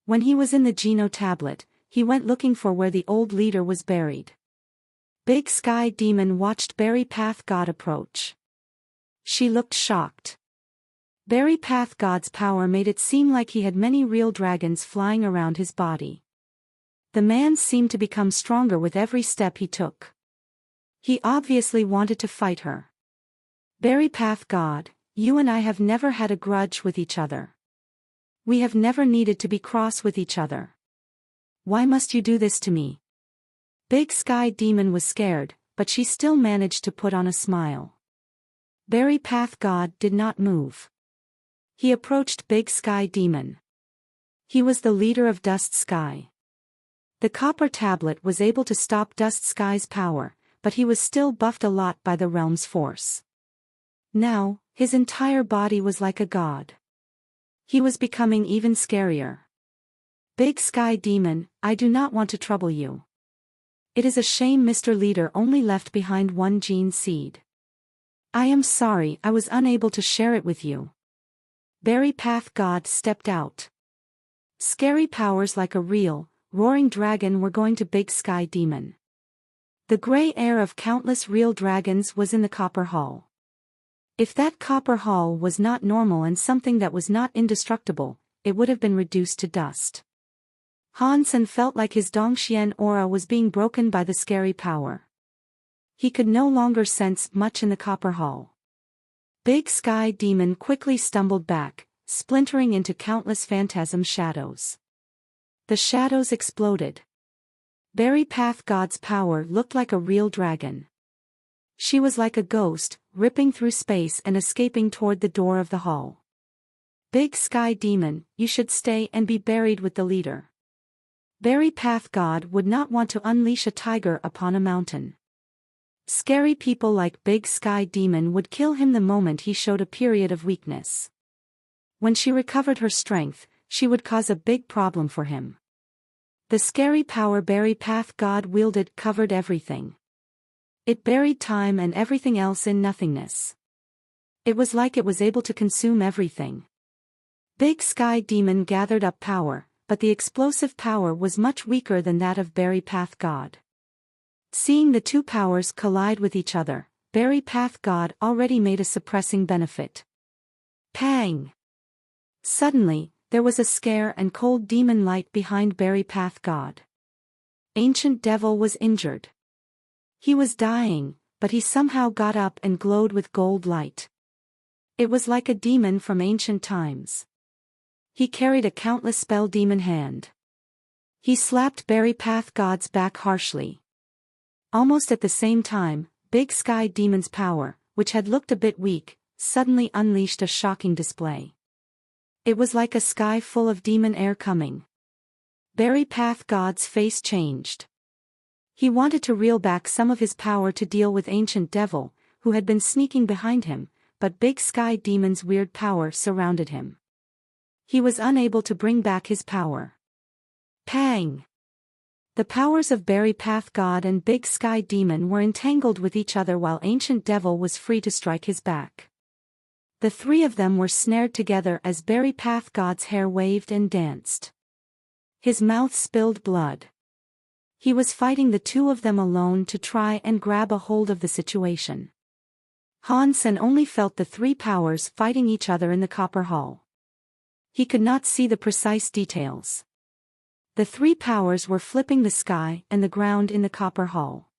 When he was in the Geno tablet, he went looking for where the old leader was buried. Big Sky Demon watched Berry Path God approach. She looked shocked. Berry Path God's power made it seem like he had many real dragons flying around his body. The man seemed to become stronger with every step he took. He obviously wanted to fight her. Berry Path God, you and I have never had a grudge with each other. We have never needed to be cross with each other. Why must you do this to me? Big Sky Demon was scared, but she still managed to put on a smile. Berry Path God did not move. He approached Big Sky Demon. He was the leader of Dust Sky. The copper tablet was able to stop Dust Sky's power, but he was still buffed a lot by the realm's force. Now, his entire body was like a god. He was becoming even scarier. Big Sky Demon, I do not want to trouble you. It is a shame Mr. Leader only left behind one gene seed. I am sorry I was unable to share it with you. Berry Path God stepped out. Scary powers like a real, roaring dragon were going to Big Sky Demon. The gray air of countless real dragons was in the copper hall. If that copper hall was not normal and something that was not indestructible, it would have been reduced to dust. Han Sen felt like his Dongxian aura was being broken by the scary power. He could no longer sense much in the copper hall. Big Sky Demon quickly stumbled back, splintering into countless phantasm shadows. The shadows exploded. Berry Path God's power looked like a real dragon. She was like a ghost, ripping through space and escaping toward the door of the hall. Big Sky Demon, you should stay and be buried with the leader. Berry Path God would not want to unleash a tiger upon a mountain. Scary people like Big Sky Demon would kill him the moment he showed a period of weakness. When she recovered her strength, she would cause a big problem for him. The scary power Berry Path God wielded covered everything. It buried time and everything else in nothingness. It was like it was able to consume everything. Big Sky Demon gathered up power, but the explosive power was much weaker than that of Berry Path God. Seeing the two powers collide with each other, Berry Path God already made a suppressing benefit. Pang! Suddenly, there was a scare and cold demon light behind Berry Path God. Ancient Devil was injured. He was dying, but he somehow got up and glowed with gold light. It was like a demon from ancient times. He carried a countless spell demon hand. He slapped Berry Path God's back harshly. Almost at the same time, Big Sky Demon's power, which had looked a bit weak, suddenly unleashed a shocking display. It was like a sky full of demon air coming. Berry Path God's face changed. He wanted to reel back some of his power to deal with Ancient Devil, who had been sneaking behind him, but Big Sky Demon's weird power surrounded him. He was unable to bring back his power. Pang! The powers of Berry Path God and Big Sky Demon were entangled with each other while Ancient Devil was free to strike his back. The three of them were snared together as Berry Path God's hair waved and danced. His mouth spilled blood. He was fighting the two of them alone to try and grab a hold of the situation. Han Sen only felt the three powers fighting each other in the copper hall. He could not see the precise details. The three powers were flipping the sky and the ground in the copper hall.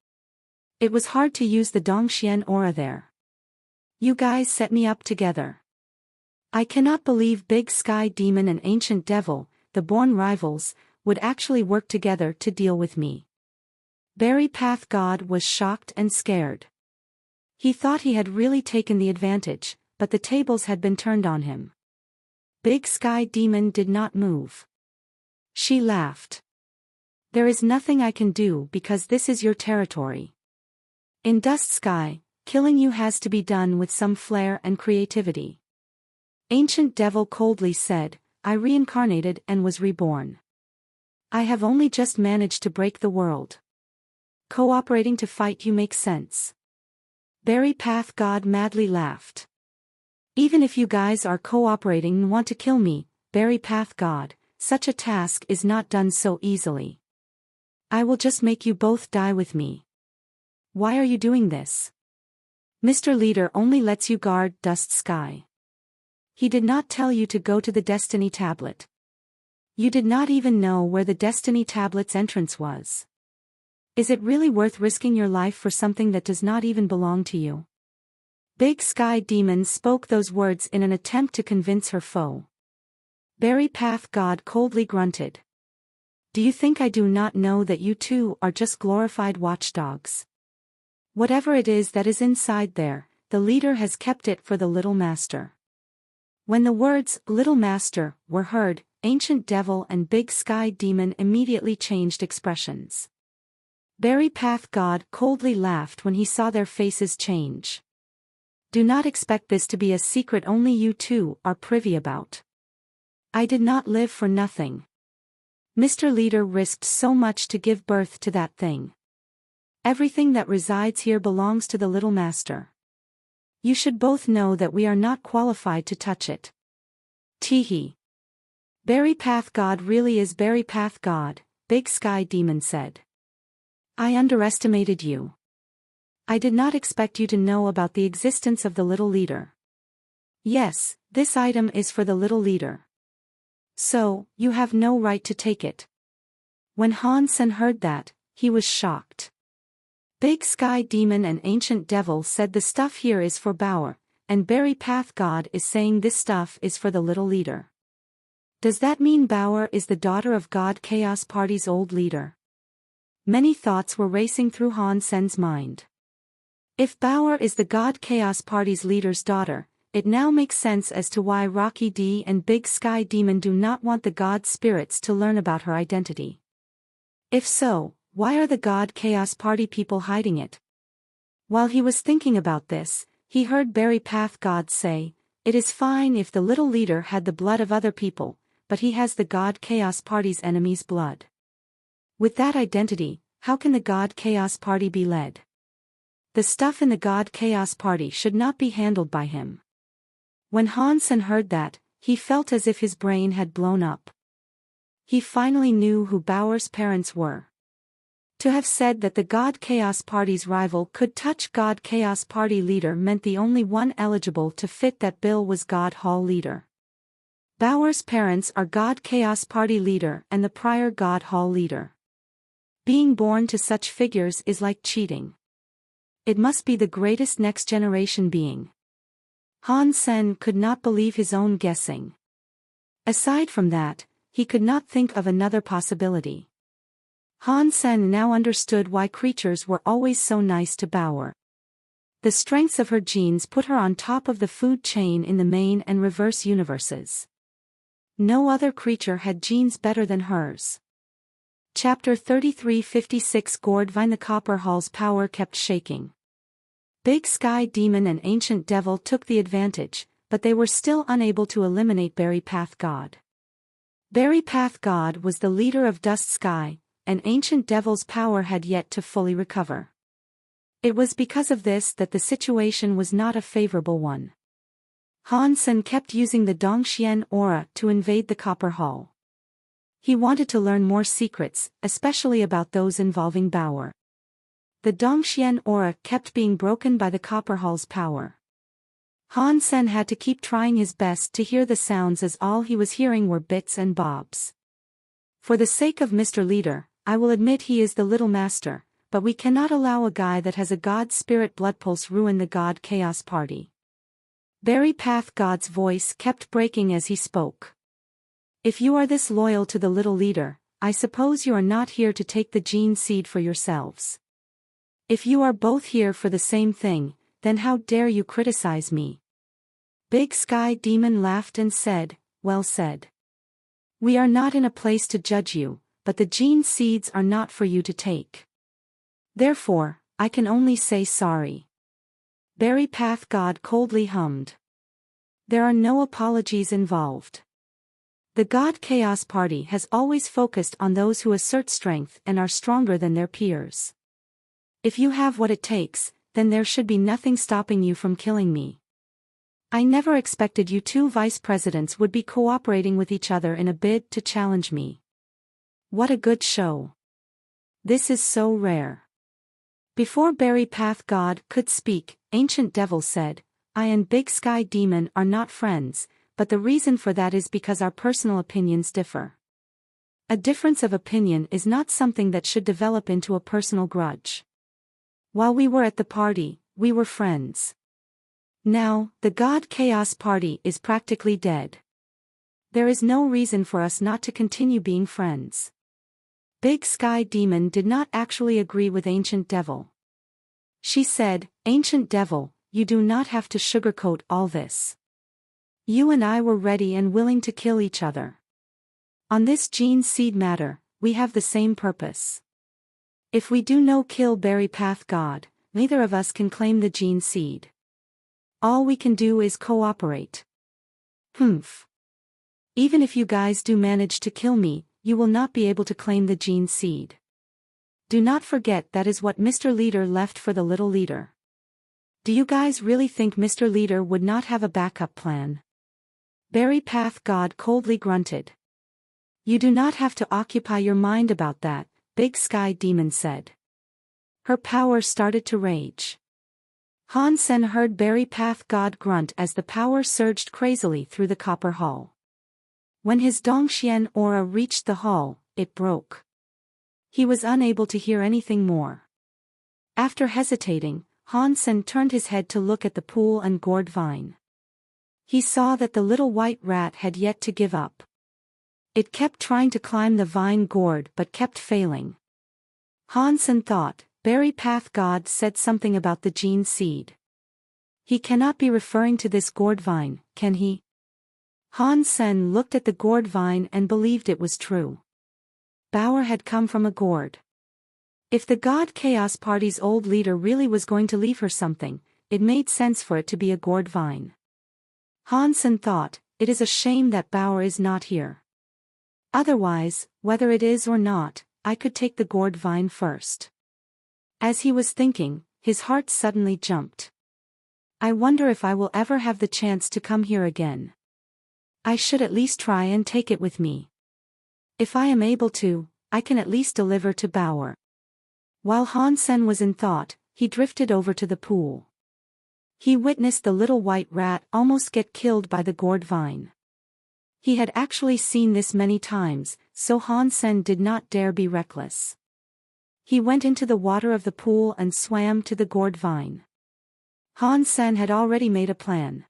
It was hard to use the Dongxian aura there. You guys set me up together. I cannot believe Big Sky Demon and Ancient Devil, the born rivals, would actually work together to deal with me. Berry Path God was shocked and scared. He thought he had really taken the advantage, but the tables had been turned on him. Big Sky Demon did not move. She laughed. There is nothing I can do because this is your territory. In Dust Sky, killing you has to be done with some flair and creativity. Ancient Devil coldly said, I reincarnated and was reborn. I have only just managed to break the world. Cooperating to fight you makes sense. Berry Path God madly laughed. Even if you guys are cooperating and want to kill me, Berry Path God, such a task is not done so easily. I will just make you both die with me. Why are you doing this? Mr. Leader only lets you guard Dust Sky. He did not tell you to go to the Destiny Tablet. You did not even know where the Destiny Tablet's entrance was. Is it really worth risking your life for something that does not even belong to you? Big Sky Demon spoke those words in an attempt to convince her foe. Berry Path God coldly grunted. Do you think I do not know that you two are just glorified watchdogs? Whatever it is that is inside there, the leader has kept it for the Little Master. When the words, Little Master, were heard, Ancient Devil and Big Sky Demon immediately changed expressions. Berry Path God coldly laughed when he saw their faces change. Do not expect this to be a secret only you two are privy about. I did not live for nothing. Mr. Leader risked so much to give birth to that thing. Everything that resides here belongs to the Little Master. You should both know that we are not qualified to touch it. Teehee. Berry Path God really is Berry Path God, Big Sky Demon said. I underestimated you. I did not expect you to know about the existence of the Little Leader. Yes, this item is for the Little Leader. So, you have no right to take it. When Han Sen heard that, he was shocked. Big Sky Demon and Ancient Devil said the stuff here is for Bauer, and Berry Path God is saying this stuff is for the Little Leader. Does that mean Bauer is the daughter of God Chaos Party's old leader? Many thoughts were racing through Han Sen's mind. If Bauer is the God Chaos Party's leader's daughter, it now makes sense as to why Rocky D and Big Sky Demon do not want the God spirits to learn about her identity. If so, why are the God Chaos Party people hiding it? While he was thinking about this, he heard Berry Path God say, it is fine if the Little Leader had the blood of other people, but he has the God Chaos Party's enemy's blood. With that identity, how can the God Chaos Party be led? The stuff in the God Chaos Party should not be handled by him. When Han Sen heard that, he felt as if his brain had blown up. He finally knew who Bauer's parents were. To have said that the God Chaos Party's rival could touch God Chaos Party leader meant the only one eligible to fit that bill was God Hall leader. Bauer's parents are God Chaos Party leader and the prior God Hall leader. Being born to such figures is like cheating. It must be the greatest next generation being. Han Sen could not believe his own guessing. Aside from that, he could not think of another possibility. Han Sen now understood why creatures were always so nice to Bauer. The strengths of her genes put her on top of the food chain in the main and reverse universes. No other creature had genes better than hers. Chapter 3356 Gordvine. The Copper Hall's power kept shaking. Big Sky Demon and Ancient Devil took the advantage, but they were still unable to eliminate Berry Path God. Berry Path God was the leader of Dust Sky, and Ancient Devil's power had yet to fully recover. It was because of this that the situation was not a favorable one. Han Sen kept using the Dongxian aura to invade the Copper Hall. He wanted to learn more secrets, especially about those involving Bauer. The Dongxian aura kept being broken by the Copper Hall's power. Han Sen had to keep trying his best to hear the sounds, as all he was hearing were bits and bobs. For the sake of Mr. Leader, I will admit he is the little master, but we cannot allow a guy that has a God Spirit blood pulse ruin the God Chaos Party. Berry Path God's voice kept breaking as he spoke. If you are this loyal to the little leader, I suppose you are not here to take the gene seed for yourselves. If you are both here for the same thing, then how dare you criticize me? Big Sky Demon laughed and said, "Well said. We are not in a place to judge you, but the gene seeds are not for you to take. Therefore, I can only say sorry." Berry Path God coldly hummed. There are no apologies involved. The God Chaos Party has always focused on those who assert strength and are stronger than their peers. If you have what it takes, then there should be nothing stopping you from killing me. I never expected you two vice presidents would be cooperating with each other in a bid to challenge me. What a good show. This is so rare. Before Berry Path God could speak, Ancient Devil said, I and Big Sky Demon are not friends, but the reason for that is because our personal opinions differ. A difference of opinion is not something that should develop into a personal grudge. While we were at the party, we were friends. Now, the God Chaos Party is practically dead. There is no reason for us not to continue being friends. Big Sky Demon did not actually agree with Ancient Devil. She said, Ancient Devil, you do not have to sugarcoat all this. You and I were ready and willing to kill each other. On this gene seed matter, we have the same purpose. If we do no kill Berry Path God, neither of us can claim the gene seed. All we can do is cooperate. Humph. Even if you guys do manage to kill me, you will not be able to claim the gene seed. Do not forget that is what Mr. Leader left for the little leader. Do you guys really think Mr. Leader would not have a backup plan? Berry Path God coldly grunted. You do not have to occupy your mind about that, Big Sky Demon said. Her power started to rage. Han Sen heard Berry Path God grunt as the power surged crazily through the Copper Hall. When his Dongxian aura reached the hall, it broke. He was unable to hear anything more. After hesitating, Han Sen turned his head to look at the pool and gourd vine. He saw that the little white rat had yet to give up. It kept trying to climb the vine gourd but kept failing. Han Sen thought, Berry Path God said something about the gene seed. He cannot be referring to this gourd vine, can he? Han Sen looked at the gourd vine and believed it was true. Bauer had come from a gourd. If the God Chaos Party's old leader really was going to leave her something, it made sense for it to be a gourd vine. Han Sen thought, it is a shame that Bauer is not here. Otherwise, whether it is or not, I could take the gourd vine first. As he was thinking, his heart suddenly jumped. I wonder if I will ever have the chance to come here again. I should at least try and take it with me. If I am able to, I can at least deliver to Bauer. While Han Sen was in thought, he drifted over to the pool. He witnessed the little white rat almost get killed by the gourd vine. He had actually seen this many times, so Han Sen did not dare be reckless. He went into the water of the pool and swam to the gourd vine. Han Sen had already made a plan.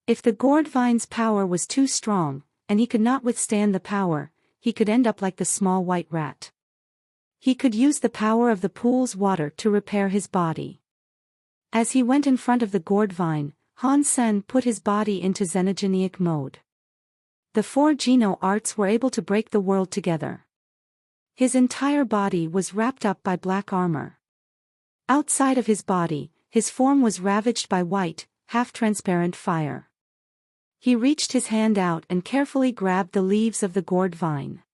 If the gourd vine's power was too strong, and he could not withstand the power, he could end up like the small white rat. He could use the power of the pool's water to repair his body. As he went in front of the gourd vine, Han Sen put his body into xenogenic mode. The 4 Geno arts were able to break the world together. His entire body was wrapped up by black armor. Outside of his body, his form was ravaged by white, half-transparent fire. He reached his hand out and carefully grabbed the leaves of the gourd vine.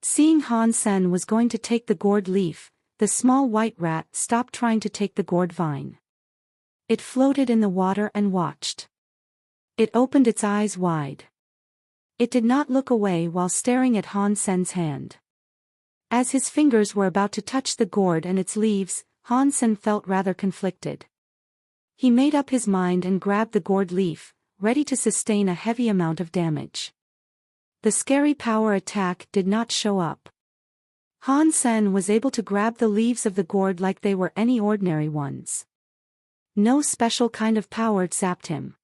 Seeing Han Sen was going to take the gourd leaf, the small white rat stopped trying to take the gourd vine. It floated in the water and watched. It opened its eyes wide. It did not look away while staring at Han Sen's hand. As his fingers were about to touch the gourd and its leaves, Han Sen felt rather conflicted. He made up his mind and grabbed the gourd leaf, ready to sustain a heavy amount of damage. The scary power attack did not show up. Han Sen was able to grab the leaves of the gourd like they were any ordinary ones. No special kind of power zapped him.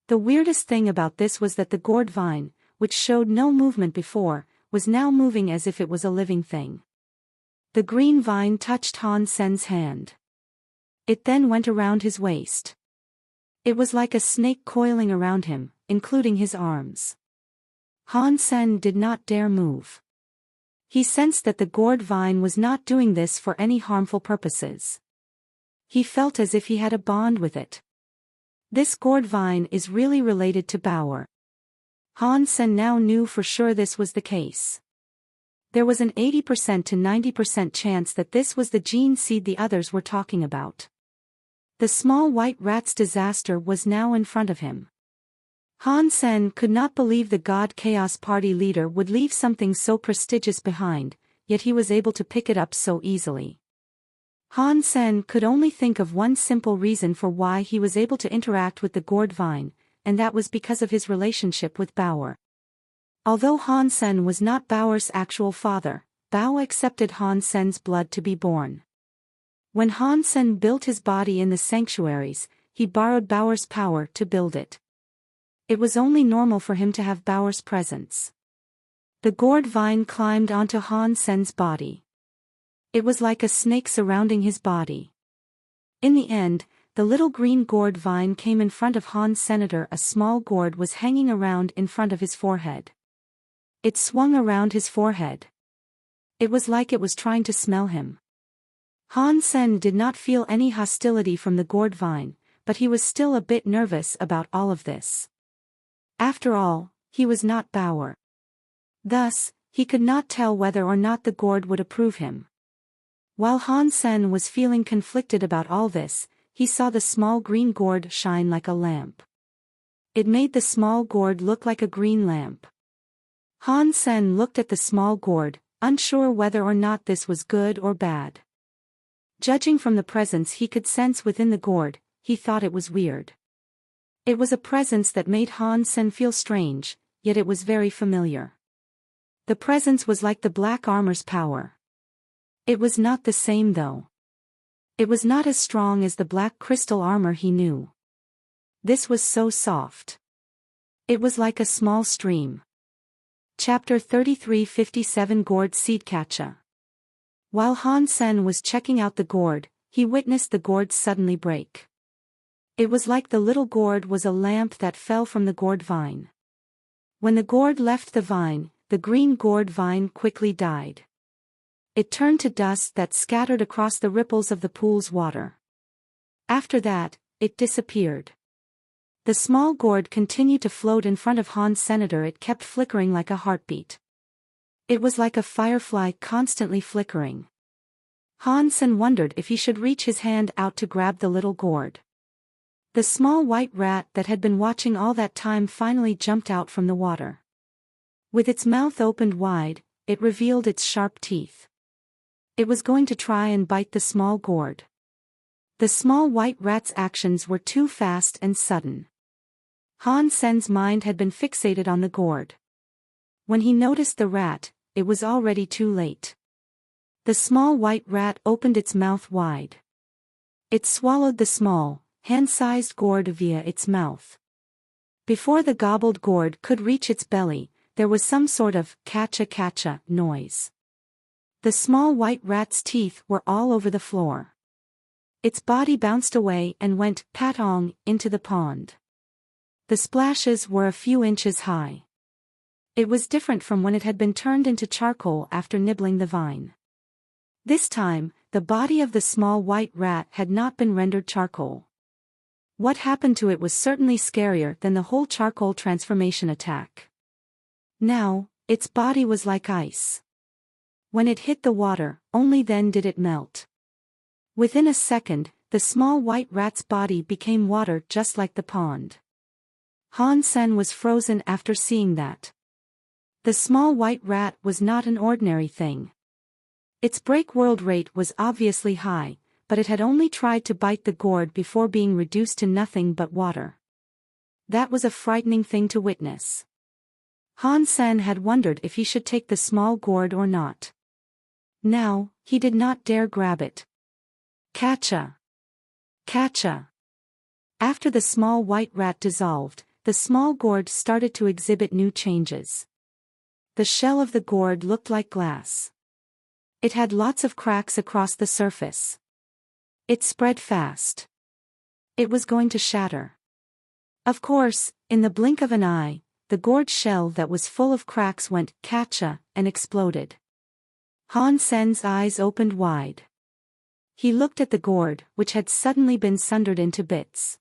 The weirdest thing about this was that the gourd vine, which showed no movement before, was now moving as if it was a living thing. The green vine touched Han Sen's hand. It then went around his waist. It was like a snake coiling around him, including his arms. Han Sen did not dare move. He sensed that the gourd vine was not doing this for any harmful purposes. He felt as if he had a bond with it. This gourd vine is really related to power. Han Sen now knew for sure this was the case. There was an 80% to 90% chance that this was the gene seed the others were talking about. The small white rat's disaster was now in front of him. Han Sen could not believe the God Chaos Party leader would leave something so prestigious behind, yet he was able to pick it up so easily. Han Sen could only think of one simple reason for why he was able to interact with the gourd vine, and that was because of his relationship with Bauer. Although Han Sen was not Bauer's actual father, Bao accepted Han Sen's blood to be born. When Han Sen built his body in the sanctuaries, he borrowed Bauer's power to build it. It was only normal for him to have Bauer's presence. The gourd vine climbed onto Han Sen's body. It was like a snake surrounding his body. In the end, the little green gourd vine came in front of Han Senator. A small gourd was hanging around in front of his forehead. It swung around his forehead. It was like it was trying to smell him. Han Sen did not feel any hostility from the gourd vine, but he was still a bit nervous about all of this. After all, he was not Bauer. Thus, he could not tell whether or not the gourd would approve him. While Han Sen was feeling conflicted about all this, he saw the small green gourd shine like a lamp. It made the small gourd look like a green lamp. Han Sen looked at the small gourd, unsure whether or not this was good or bad. Judging from the presence he could sense within the gourd, he thought it was weird. It was a presence that made Han Sen feel strange, yet it was very familiar. The presence was like the black armor's power. It was not the same though. It was not as strong as the black crystal armor he knew. This was so soft. It was like a small stream. Chapter 3357 Gourd Seed Catcha. While Han Sen was checking out the gourd, he witnessed the gourd suddenly break. It was like the little gourd was a lamp that fell from the gourd vine. When the gourd left the vine, the green gourd vine quickly died. It turned to dust that scattered across the ripples of the pool's water. After that, it disappeared. The small gourd continued to float in front of Han Senator. It kept flickering like a heartbeat. It was like a firefly constantly flickering. Han Sen wondered if he should reach his hand out to grab the little gourd. The small white rat that had been watching all that time finally jumped out from the water. With its mouth opened wide, it revealed its sharp teeth. It was going to try and bite the small gourd. The small white rat's actions were too fast and sudden. Han Sen's mind had been fixated on the gourd. When he noticed the rat, it was already too late. The small white rat opened its mouth wide. It swallowed the small, hand-sized gourd via its mouth. Before the gobbled gourd could reach its belly, there was some sort of catcha-catcha noise. The small white rat's teeth were all over the floor. Its body bounced away and went patong into the pond. The splashes were a few inches high. It was different from when it had been turned into charcoal after nibbling the vine. This time, the body of the small white rat had not been rendered charcoal. What happened to it was certainly scarier than the whole charcoal transformation attack. Now, its body was like ice. When it hit the water, only then did it melt. Within a second, the small white rat's body became water just like the pond. Han Sen was frozen after seeing that. The small white rat was not an ordinary thing. Its break world rate was obviously high, but it had only tried to bite the gourd before being reduced to nothing but water. That was a frightening thing to witness. Han Sen had wondered if he should take the small gourd or not. Now, he did not dare grab it. Catcha! Catcha! After the small white rat dissolved, the small gourd started to exhibit new changes. The shell of the gourd looked like glass. It had lots of cracks across the surface. It spread fast. It was going to shatter. Of course, in the blink of an eye, the gourd shell that was full of cracks went catcha and exploded. Han Sen's eyes opened wide. He looked at the gourd, which had suddenly been sundered into bits.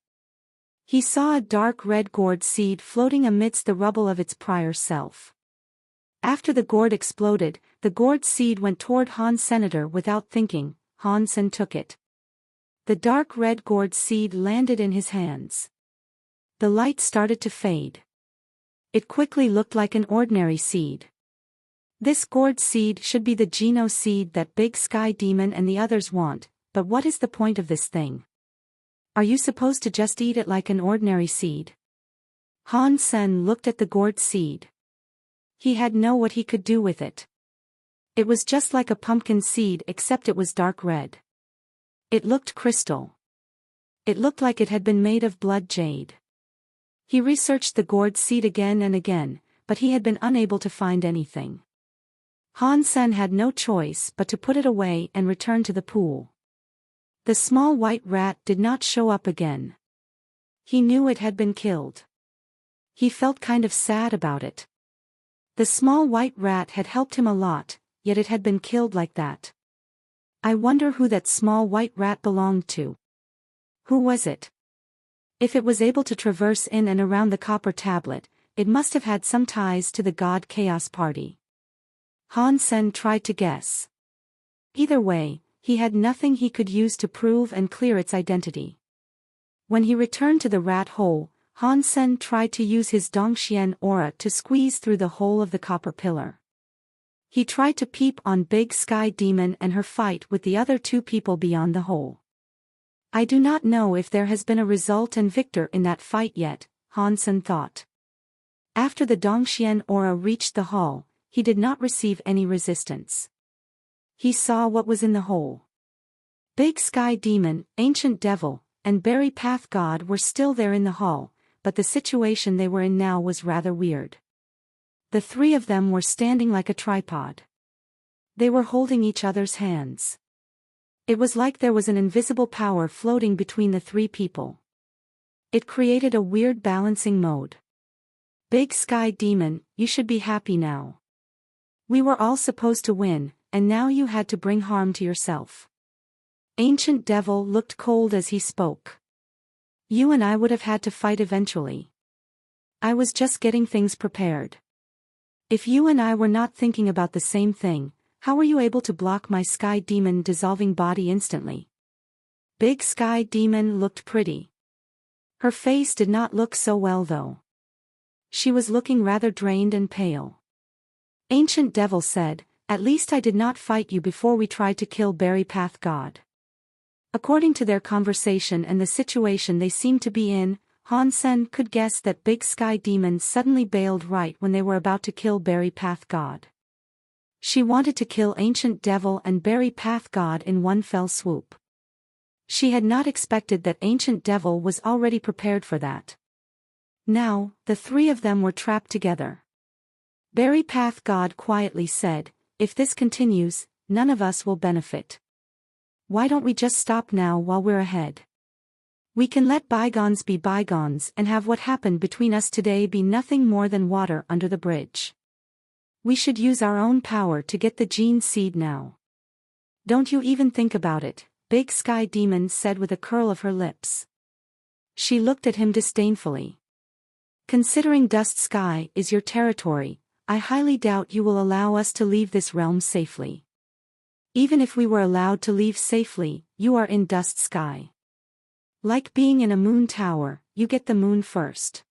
He saw a dark red gourd seed floating amidst the rubble of its prior self. After the gourd exploded, the gourd seed went toward Han Senator without thinking. Han Sen took it. The dark red gourd seed landed in his hands. The light started to fade. It quickly looked like an ordinary seed. This gourd seed should be the Geno seed that Big Sky Demon and the others want, but what is the point of this thing? Are you supposed to just eat it like an ordinary seed? Han Sen looked at the gourd seed. He had no what he could do with it. It was just like a pumpkin seed except it was dark red. It looked crystal. It looked like it had been made of blood jade. He researched the gourd seed again and again, but he had been unable to find anything. Han Sen had no choice but to put it away and return to the pool. The small white rat did not show up again. He knew it had been killed. He felt kind of sad about it. The small white rat had helped him a lot, yet it had been killed like that. I wonder who that small white rat belonged to. Who was it? If it was able to traverse in and around the copper tablet, it must have had some ties to the God Chaos Party. Han Sen tried to guess. Either way, he had nothing he could use to prove and clear its identity. When he returned to the rat hole, Han Sen tried to use his Dongxian aura to squeeze through the hole of the copper pillar. He tried to peep on Big Sky Demon and her fight with the other two people beyond the hole. I do not know if there has been a result and victor in that fight yet, Han Sen thought. After the Dongxian aura reached the hall, he did not receive any resistance. He saw what was in the hole. Big Sky Demon, Ancient Devil, and Berry Path God were still there in the hall, but the situation they were in now was rather weird. The three of them were standing like a tripod. They were holding each other's hands. It was like there was an invisible power floating between the three people. It created a weird balancing mode. Big Sky Demon, you should be happy now. We were all supposed to win, and now you had to bring harm to yourself. Ancient Devil looked cold as he spoke. You and I would have had to fight eventually. I was just getting things prepared. If you and I were not thinking about the same thing, how were you able to block my Sky Demon dissolving body instantly? Big Sky Demon looked pretty. Her face did not look so well though. She was looking rather drained and pale. Ancient Devil said, "At least I did not fight you before we tried to kill Berry Path God." According to their conversation and the situation they seemed to be in, Han Sen could guess that Big Sky Demon suddenly bailed right when they were about to kill Berry Path God. She wanted to kill Ancient Devil and Berry Path God in one fell swoop. She had not expected that Ancient Devil was already prepared for that. Now, the three of them were trapped together. Berry Path God quietly said, "If this continues, none of us will benefit. Why don't we just stop now while we're ahead? We can let bygones be bygones and have what happened between us today be nothing more than water under the bridge. We should use our own power to get the gene seed now. Don't you even think about it, Big Sky Demon said with a curl of her lips. She looked at him disdainfully. Considering Dust Sky is your territory, I highly doubt you will allow us to leave this realm safely. Even if we were allowed to leave safely, you are in Dust Sky. Like being in a moon tower, you get the moon first.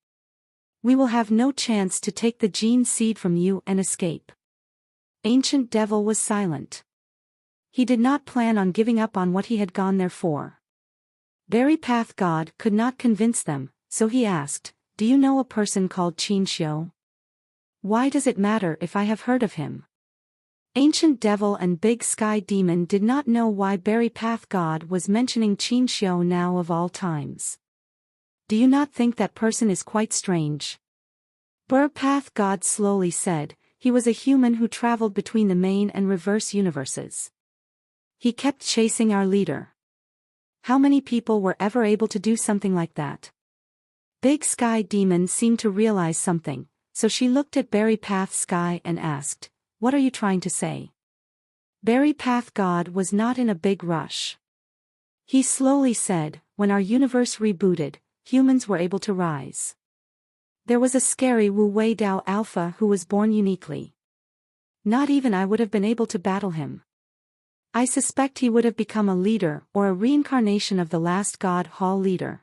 We will have no chance to take the gene seed from you and escape. Ancient Devil was silent. He did not plan on giving up on what he had gone there for. Berry Path God could not convince them, so he asked, "Do you know a person called Qin Xiu? Why does it matter if I have heard of him?" Ancient Devil and Big Sky Demon did not know why Berry Path God was mentioning Qin Xiu now of all times. Do you not think that person is quite strange? Berry Path God slowly said, he was a human who traveled between the main and reverse universes. He kept chasing our leader. How many people were ever able to do something like that? Big Sky Demon seemed to realize something, so she looked at Berry Path Sky and asked, "What are you trying to say?" Berry Path God was not in a big rush. He slowly said, "When our universe rebooted, humans were able to rise. There was a scary Wu Wei Dao Alpha who was born uniquely. Not even I would have been able to battle him. I suspect he would have become a leader or a reincarnation of the last God Hall leader."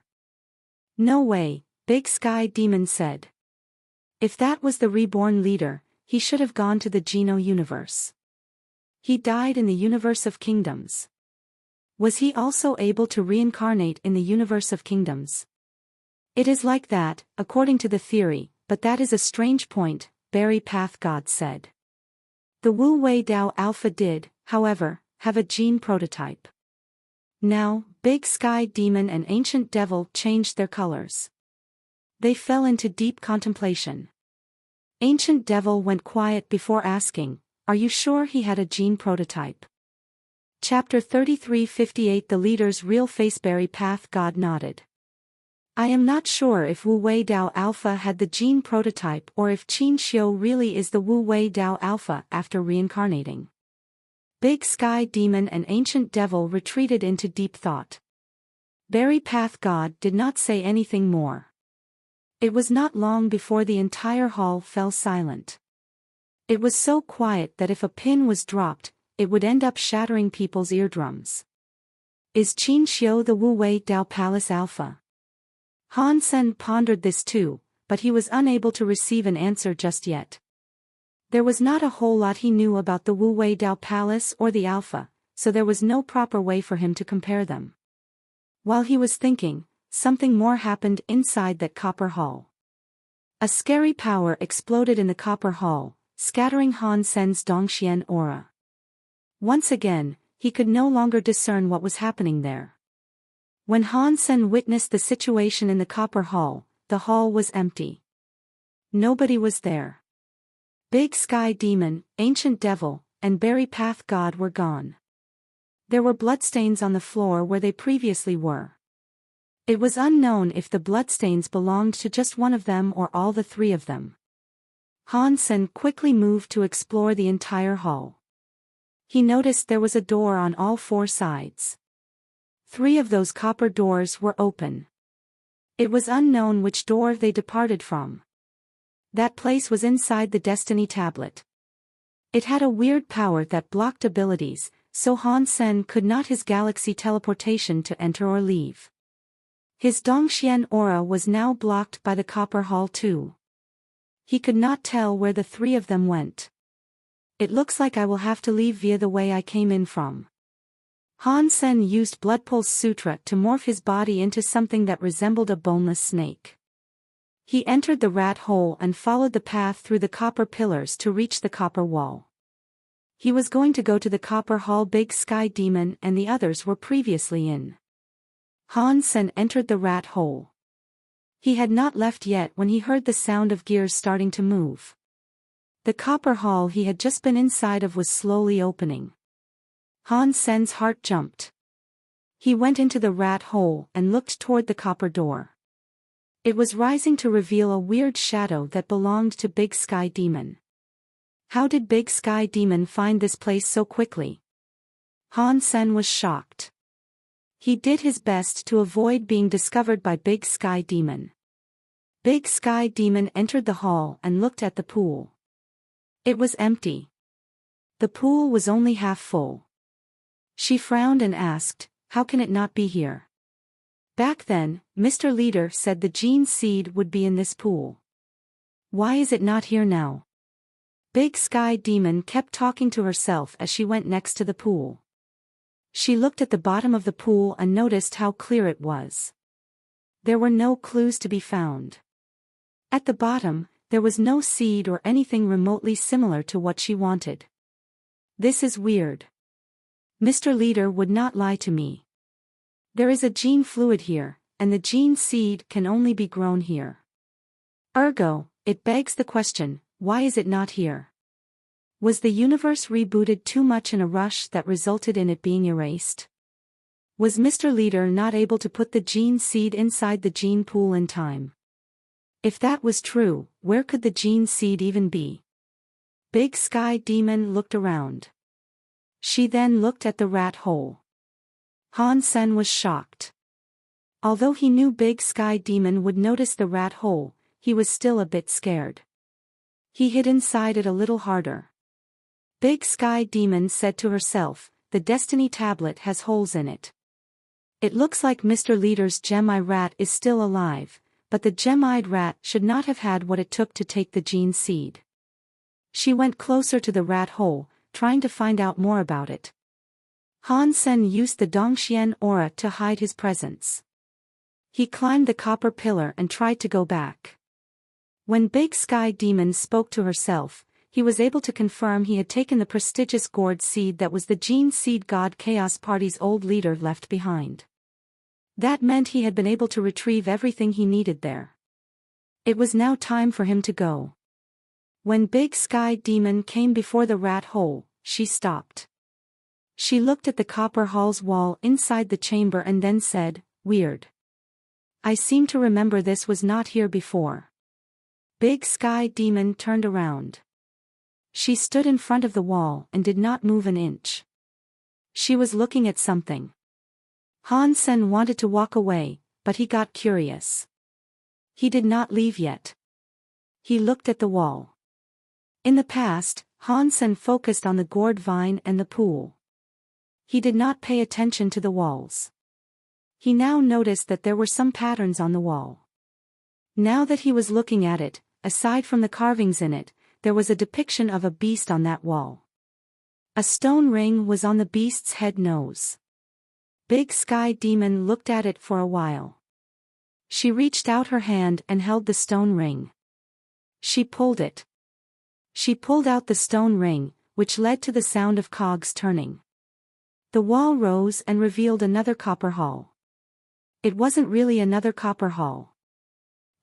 "No way," Big Sky Demon said. "If that was the reborn leader, he should have gone to the Geno universe. He died in the universe of kingdoms. Was he also able to reincarnate in the universe of kingdoms?" "It is like that, according to the theory, but that is a strange point," Berry Path God said. "The Wu Wei Dao Alpha did, however, have a gene prototype." Now, Big Sky Demon and Ancient Devil changed their colors. They fell into deep contemplation. Ancient Devil went quiet before asking, "Are you sure he had a gene prototype?" Chapter 3358 The Leader's Real Face. Berry Path God nodded. "I am not sure if Wu Wei Dao Alpha had the gene prototype or if Qin Xiu really is the Wu Wei Dao Alpha after reincarnating." Big Sky Demon and Ancient Devil retreated into deep thought. Berry Path God did not say anything more. It was not long before the entire hall fell silent. It was so quiet that if a pin was dropped, it would end up shattering people's eardrums. Is Qin Xiu the Wu Wei Dao Palace Alpha? Han Sen pondered this too, but he was unable to receive an answer just yet. There was not a whole lot he knew about the Wu Wei Dao Palace or the Alpha, so there was no proper way for him to compare them. While he was thinking, something more happened inside that copper hall. A scary power exploded in the copper hall, scattering Han Sen's Dongxian aura. Once again, he could no longer discern what was happening there. When Han Sen witnessed the situation in the copper hall, the hall was empty. Nobody was there. Big Sky Demon, Ancient Devil, and Berry Path God were gone. There were bloodstains on the floor where they previously were. It was unknown if the bloodstains belonged to just one of them or all the three of them. Han Sen quickly moved to explore the entire hall. He noticed there was a door on all four sides. 3 of those copper doors were open. It was unknown which door they departed from. That place was inside the Destiny Tablet. It had a weird power that blocked abilities, so Han Sen could not use galaxy teleportation to enter or leave. His Dongxian aura was now blocked by the copper hall too. He could not tell where the 3 of them went. "It looks like I will have to leave via the way I came in from." Han Sen used Bloodpulse Sutra to morph his body into something that resembled a boneless snake. He entered the rat hole and followed the path through the copper pillars to reach the copper wall. He was going to go to the copper hall Big Sky Demon and the others were previously in. Han Sen entered the rat hole. He had not left yet when he heard the sound of gears starting to move. The copper hall he had just been inside of was slowly opening. Han Sen's heart jumped. He went into the rat hole and looked toward the copper door. It was rising to reveal a weird shadow that belonged to Big Sky Demon. How did Big Sky Demon find this place so quickly? Han Sen was shocked. He did his best to avoid being discovered by Big Sky Demon. Big Sky Demon entered the hall and looked at the pool. It was empty. The pool was only half full. She frowned and asked, "How can it not be here?" Back then, Mr. Leader said the gene seed would be in this pool. Why is it not here now? Big Sky Demon kept talking to herself as she went next to the pool. She looked at the bottom of the pool and noticed how clear it was. There were no clues to be found. At the bottom, there was no seed or anything remotely similar to what she wanted. This is weird. Mr. Leader would not lie to me. There is a gene fluid here, and the gene seed can only be grown here. Ergo, it begs the question, why is it not here? Was the universe rebooted too much in a rush that resulted in it being erased? Was Mr. Leader not able to put the gene seed inside the gene pool in time? If that was true, where could the gene seed even be? Big Sky Demon looked around. She then looked at the rat hole. Han Sen was shocked. Although he knew Big Sky Demon would notice the rat hole, he was still a bit scared. He hid inside it a little harder. Big Sky Demon said to herself, "The Destiny Tablet has holes in it. It looks like Mr. Leader's gem-eye rat is still alive, but the gem-eyed rat should not have had what it took to take the gene seed." She went closer to the rat hole, trying to find out more about it. Han Sen used the Dongxian aura to hide his presence. He climbed the copper pillar and tried to go back. When Big Sky Demon spoke to herself, he was able to confirm he had taken the prestigious gourd seed that was the gene seed God Chaos Party's old leader left behind. That meant he had been able to retrieve everything he needed there. It was now time for him to go. When Big Sky Demon came before the rat hole, she stopped. She looked at the copper hall's wall inside the chamber and then said, "Weird. I seem to remember this was not here before." Big Sky Demon turned around. She stood in front of the wall and did not move an inch. She was looking at something. Han Sen wanted to walk away, but he got curious. He did not leave yet. He looked at the wall. In the past, Han Sen focused on the gourd vine and the pool. He did not pay attention to the walls. He now noticed that there were some patterns on the wall. Now that he was looking at it, aside from the carvings in it, there was a depiction of a beast on that wall. A stone ring was on the beast's head nose. Big Sky Demon looked at it for a while. She reached out her hand and held the stone ring. She pulled it. She pulled out the stone ring, which led to the sound of cogs turning. The wall rose and revealed another copper hall. It wasn't really another copper hall.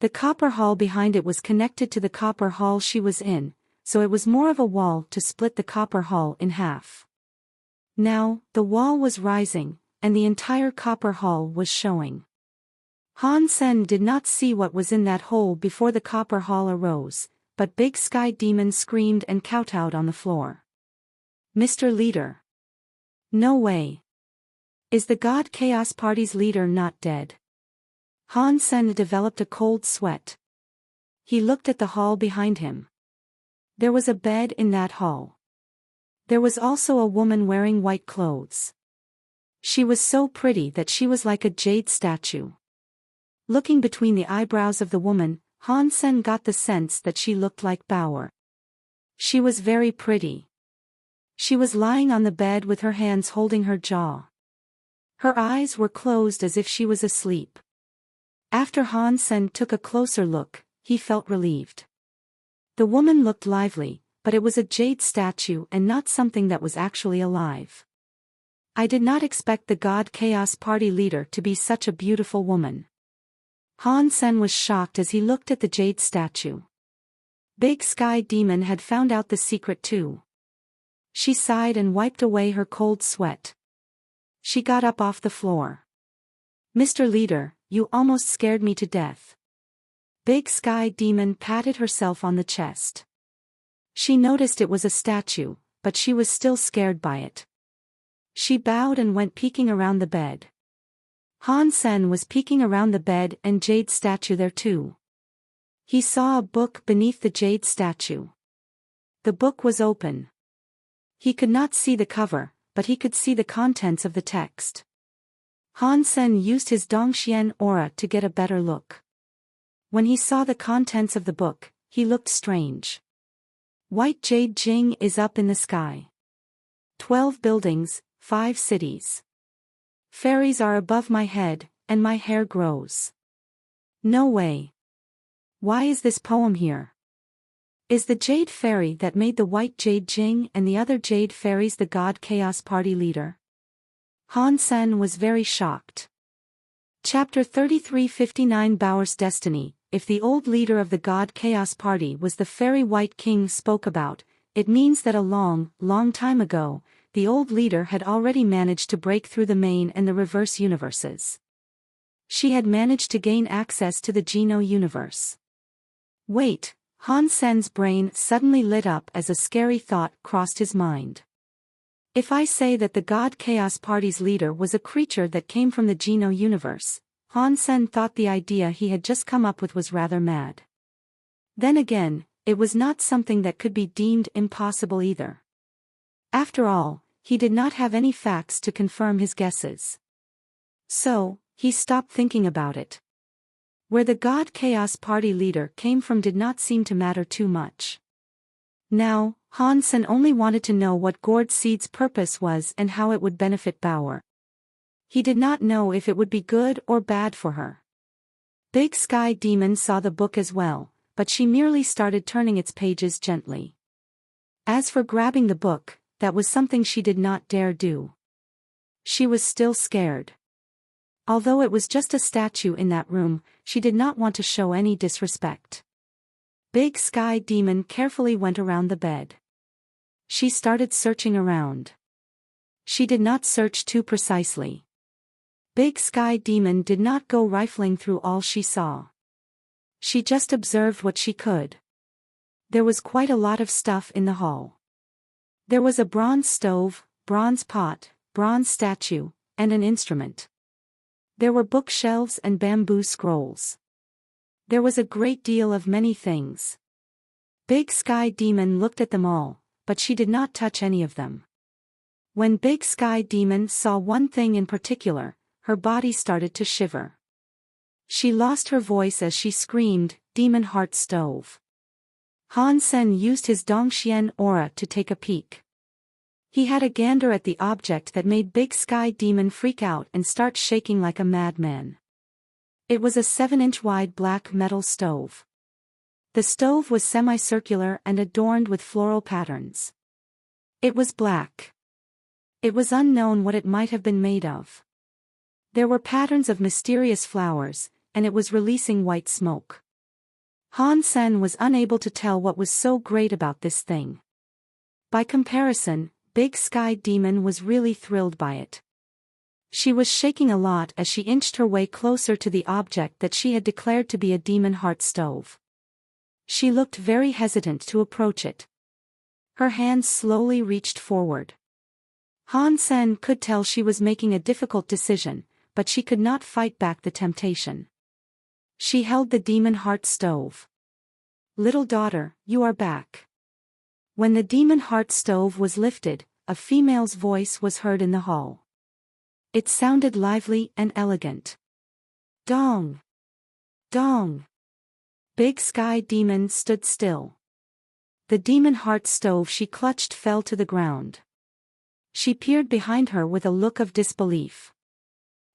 The copper hall behind it was connected to the copper hall she was in, so it was more of a wall to split the copper hall in half. Now, the wall was rising, and the entire copper hall was showing. Han Sen did not see what was in that hole before the copper hall arose, but Big Sky Demon screamed and kowtowed on the floor. "Mr. Leader! No way! Is the God Chaos Party's leader not dead?" Han Sen developed a cold sweat. He looked at the hall behind him. There was a bed in that hall. There was also a woman wearing white clothes. She was so pretty that she was like a jade statue. Looking between the eyebrows of the woman, Han Sen got the sense that she looked like Bauer. She was very pretty. She was lying on the bed with her hands holding her jaw. Her eyes were closed as if she was asleep. After Han Sen took a closer look, he felt relieved. The woman looked lively, but it was a jade statue and not something that was actually alive. I did not expect the God Chaos Party leader to be such a beautiful woman. Han Sen was shocked as he looked at the jade statue. Big Sky Demon had found out the secret too. She sighed and wiped away her cold sweat. She got up off the floor. "Mr. Leader, you almost scared me to death." Big Sky Demon patted herself on the chest. She noticed it was a statue, but she was still scared by it. She bowed and went peeking around the bed. Han Sen was peeking around the bed and jade statue there too. He saw a book beneath the jade statue. The book was open. He could not see the cover, but he could see the contents of the text. Han Sen used his Dongxian aura to get a better look. When he saw the contents of the book, he looked strange. White jade Jing is up in the sky. 12 buildings, 5 cities. Fairies are above my head, and my hair grows. No way. Why is this poem here? Is the Jade Fairy that made the White Jade Jing and the other Jade Fairies the God Chaos Party leader? Han Sen was very shocked. Chapter 3359 Bauer's Destiny. If the old leader of the God Chaos Party was the Fairy White King spoke about, it means that a long, long time ago, the old leader had already managed to break through the main and the reverse universes. She had managed to gain access to the Geno universe. Wait, Han Sen's brain suddenly lit up as a scary thought crossed his mind. If I say that the God Chaos Party's leader was a creature that came from the Geno universe, Han Sen thought the idea he had just come up with was rather mad. Then again, it was not something that could be deemed impossible either. After all, he did not have any facts to confirm his guesses. So, he stopped thinking about it. Where the God Chaos Party leader came from did not seem to matter too much. Now, Han Sen only wanted to know what Gourd Seed's purpose was and how it would benefit Bauer. He did not know if it would be good or bad for her. Big Sky Demon saw the book as well, but she merely started turning its pages gently. As for grabbing the book, that was something she did not dare do. She was still scared. Although it was just a statue in that room, she did not want to show any disrespect. Big Sky Demon carefully went around the bed. She started searching around. She did not search too precisely. Big Sky Demon did not go rifling through all she saw. She just observed what she could. There was quite a lot of stuff in the hall. There was a bronze stove, bronze pot, bronze statue, and an instrument. There were bookshelves and bamboo scrolls. There was a great deal of many things. Big Sky Demon looked at them all, but she did not touch any of them. When Big Sky Demon saw one thing in particular, her body started to shiver. She lost her voice as she screamed, "Demon Heart Stove." Han Sen used his Dongxian aura to take a peek. He had a gander at the object that made Big Sky Demon freak out and start shaking like a madman. It was a 7-inch wide black metal stove. The stove was semicircular and adorned with floral patterns. It was black. It was unknown what it might have been made of. There were patterns of mysterious flowers, and it was releasing white smoke. Han Sen was unable to tell what was so great about this thing. By comparison, Big Sky Demon was really thrilled by it. She was shaking a lot as she inched her way closer to the object that she had declared to be a demon heart stove. She looked very hesitant to approach it. Her hands slowly reached forward. Han Sen could tell she was making a difficult decision, but she could not fight back the temptation. She held the demon heart stove. "Little daughter, you are back." When the demon heart stove was lifted, a female's voice was heard in the hall. It sounded lively and elegant. "Dong! Dong!" Big Sky Demon stood still. The demon heart stove she clutched fell to the ground. She peered behind her with a look of disbelief.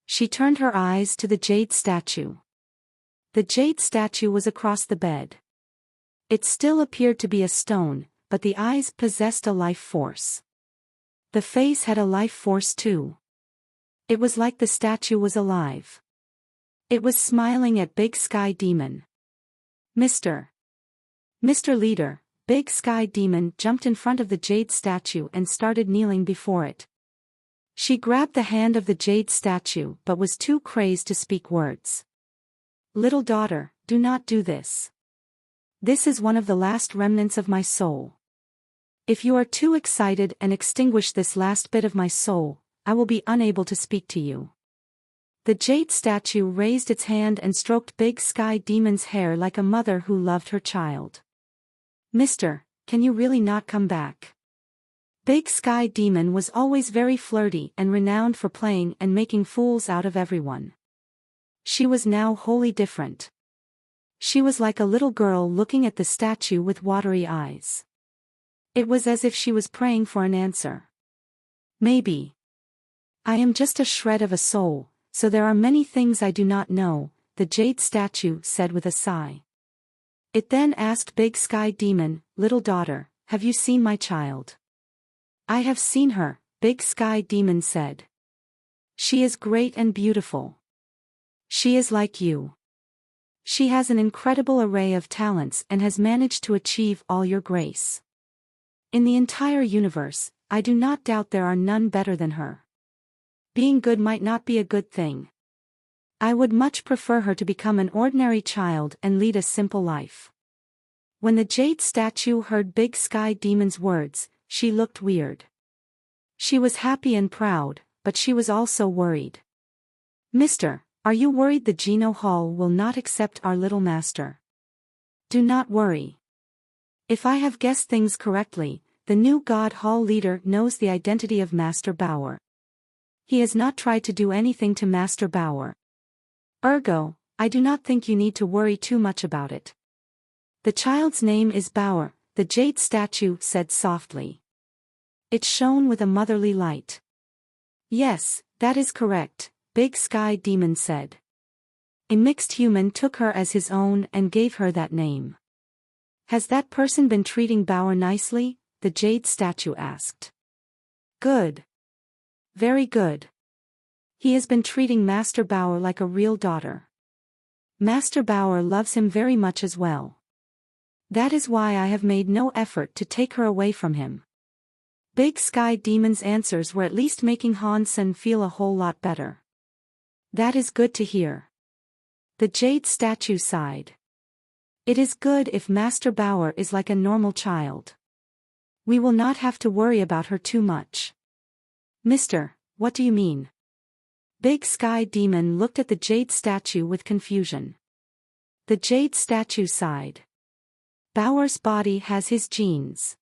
She turned her eyes to the jade statue. The jade statue was across the bed. It still appeared to be a stone, but the eyes possessed a life force. The face had a life force too. It was like the statue was alive. It was smiling at Big Sky Demon. Mr. Leader," Big Sky Demon jumped in front of the jade statue and started kneeling before it. She grabbed the hand of the jade statue but was too crazed to speak words. "Little daughter, do not do this. This is one of the last remnants of my soul. If you are too excited and extinguish this last bit of my soul, I will be unable to speak to you." The jade statue raised its hand and stroked Big Sky Demon's hair like a mother who loved her child. "Mister, can you really not come back?" Big Sky Demon was always very flirty and renowned for playing and making fools out of everyone. She was now wholly different. She was like a little girl looking at the statue with watery eyes. It was as if she was praying for an answer. "Maybe. I am just a shred of a soul, so there are many things I do not know," the jade statue said with a sigh. It then asked Big Sky Demon, "Little daughter, have you seen my child?" "I have seen her," Big Sky Demon said. "She is great and beautiful. She is like you. She has an incredible array of talents and has managed to achieve all your grace. In the entire universe, I do not doubt there are none better than her. Being good might not be a good thing. I would much prefer her to become an ordinary child and lead a simple life." When the jade statue heard Big Sky Demon's words, she looked weird. She was happy and proud, but she was also worried. "Mister, are you worried the Geno Hall will not accept our little master?" "Do not worry. If I have guessed things correctly, the new God Hall leader knows the identity of Master Bauer. He has not tried to do anything to Master Bauer. Ergo, I do not think you need to worry too much about it." "The child's name is Bauer," the jade statue said softly. It shone with a motherly light. "Yes, that is correct," Big Sky Demon said. "A mixed human took her as his own and gave her that name." "Has that person been treating Bauer nicely?" the jade statue asked. "Good. Very good. He has been treating Master Bauer like a real daughter. Master Bauer loves him very much as well. That is why I have made no effort to take her away from him." Big Sky Demon's answers were at least making Han-sen feel a whole lot better. "That is good to hear." The jade statue sighed. "It is good if Master Bauer is like a normal child. We will not have to worry about her too much." "Mister, what do you mean?" Big Sky Demon looked at the jade statue with confusion. The jade statue sighed. "Bauer's body has his genes.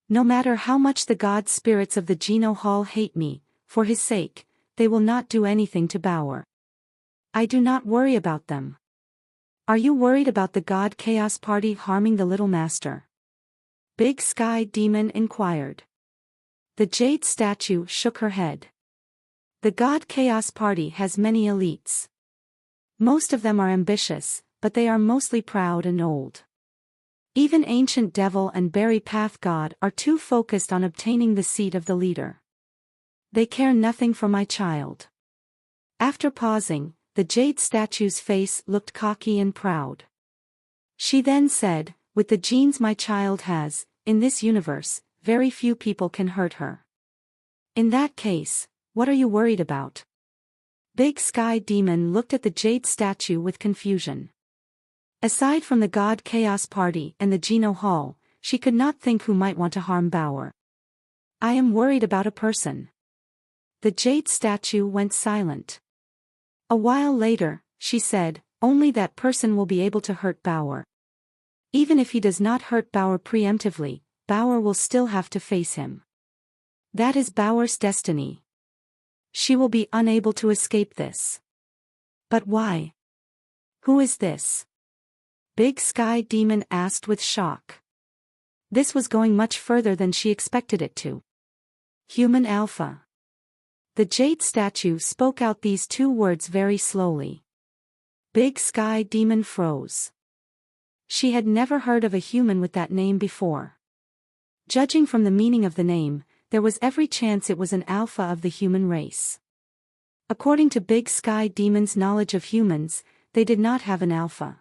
No matter how much the god spirits of the Geno Hall hate me, for his sake, they will not do anything to Bauer. I do not worry about them." "Are you worried about the God Chaos Party harming the little master?" Big Sky Demon inquired. The jade statue shook her head. "The God Chaos Party has many elites. Most of them are ambitious, but they are mostly proud and old. Even Ancient Devil and Berry Path God are too focused on obtaining the seat of the leader. They care nothing for my child." After pausing, the jade statue's face looked cocky and proud. She then said, "With the genes my child has, in this universe, very few people can hurt her. In that case, what are you worried about?" Big Sky Demon looked at the jade statue with confusion. Aside from the God Chaos Party and the Geno Hall, she could not think who might want to harm Bauer. "I am worried about a person." The jade statue went silent. A while later, she said, "Only that person will be able to hurt Bauer. Even if he does not hurt Bauer preemptively, Bauer will still have to face him. That is Bauer's destiny. She will be unable to escape this." "But why? Who is this?" Big Sky Demon asked with shock. This was going much further than she expected it to. "Human Alpha." The jade statue spoke out these two words very slowly. Big Sky Demon froze. She had never heard of a human with that name before. Judging from the meaning of the name, there was every chance it was an alpha of the human race. According to Big Sky Demon's knowledge of humans, they did not have an alpha.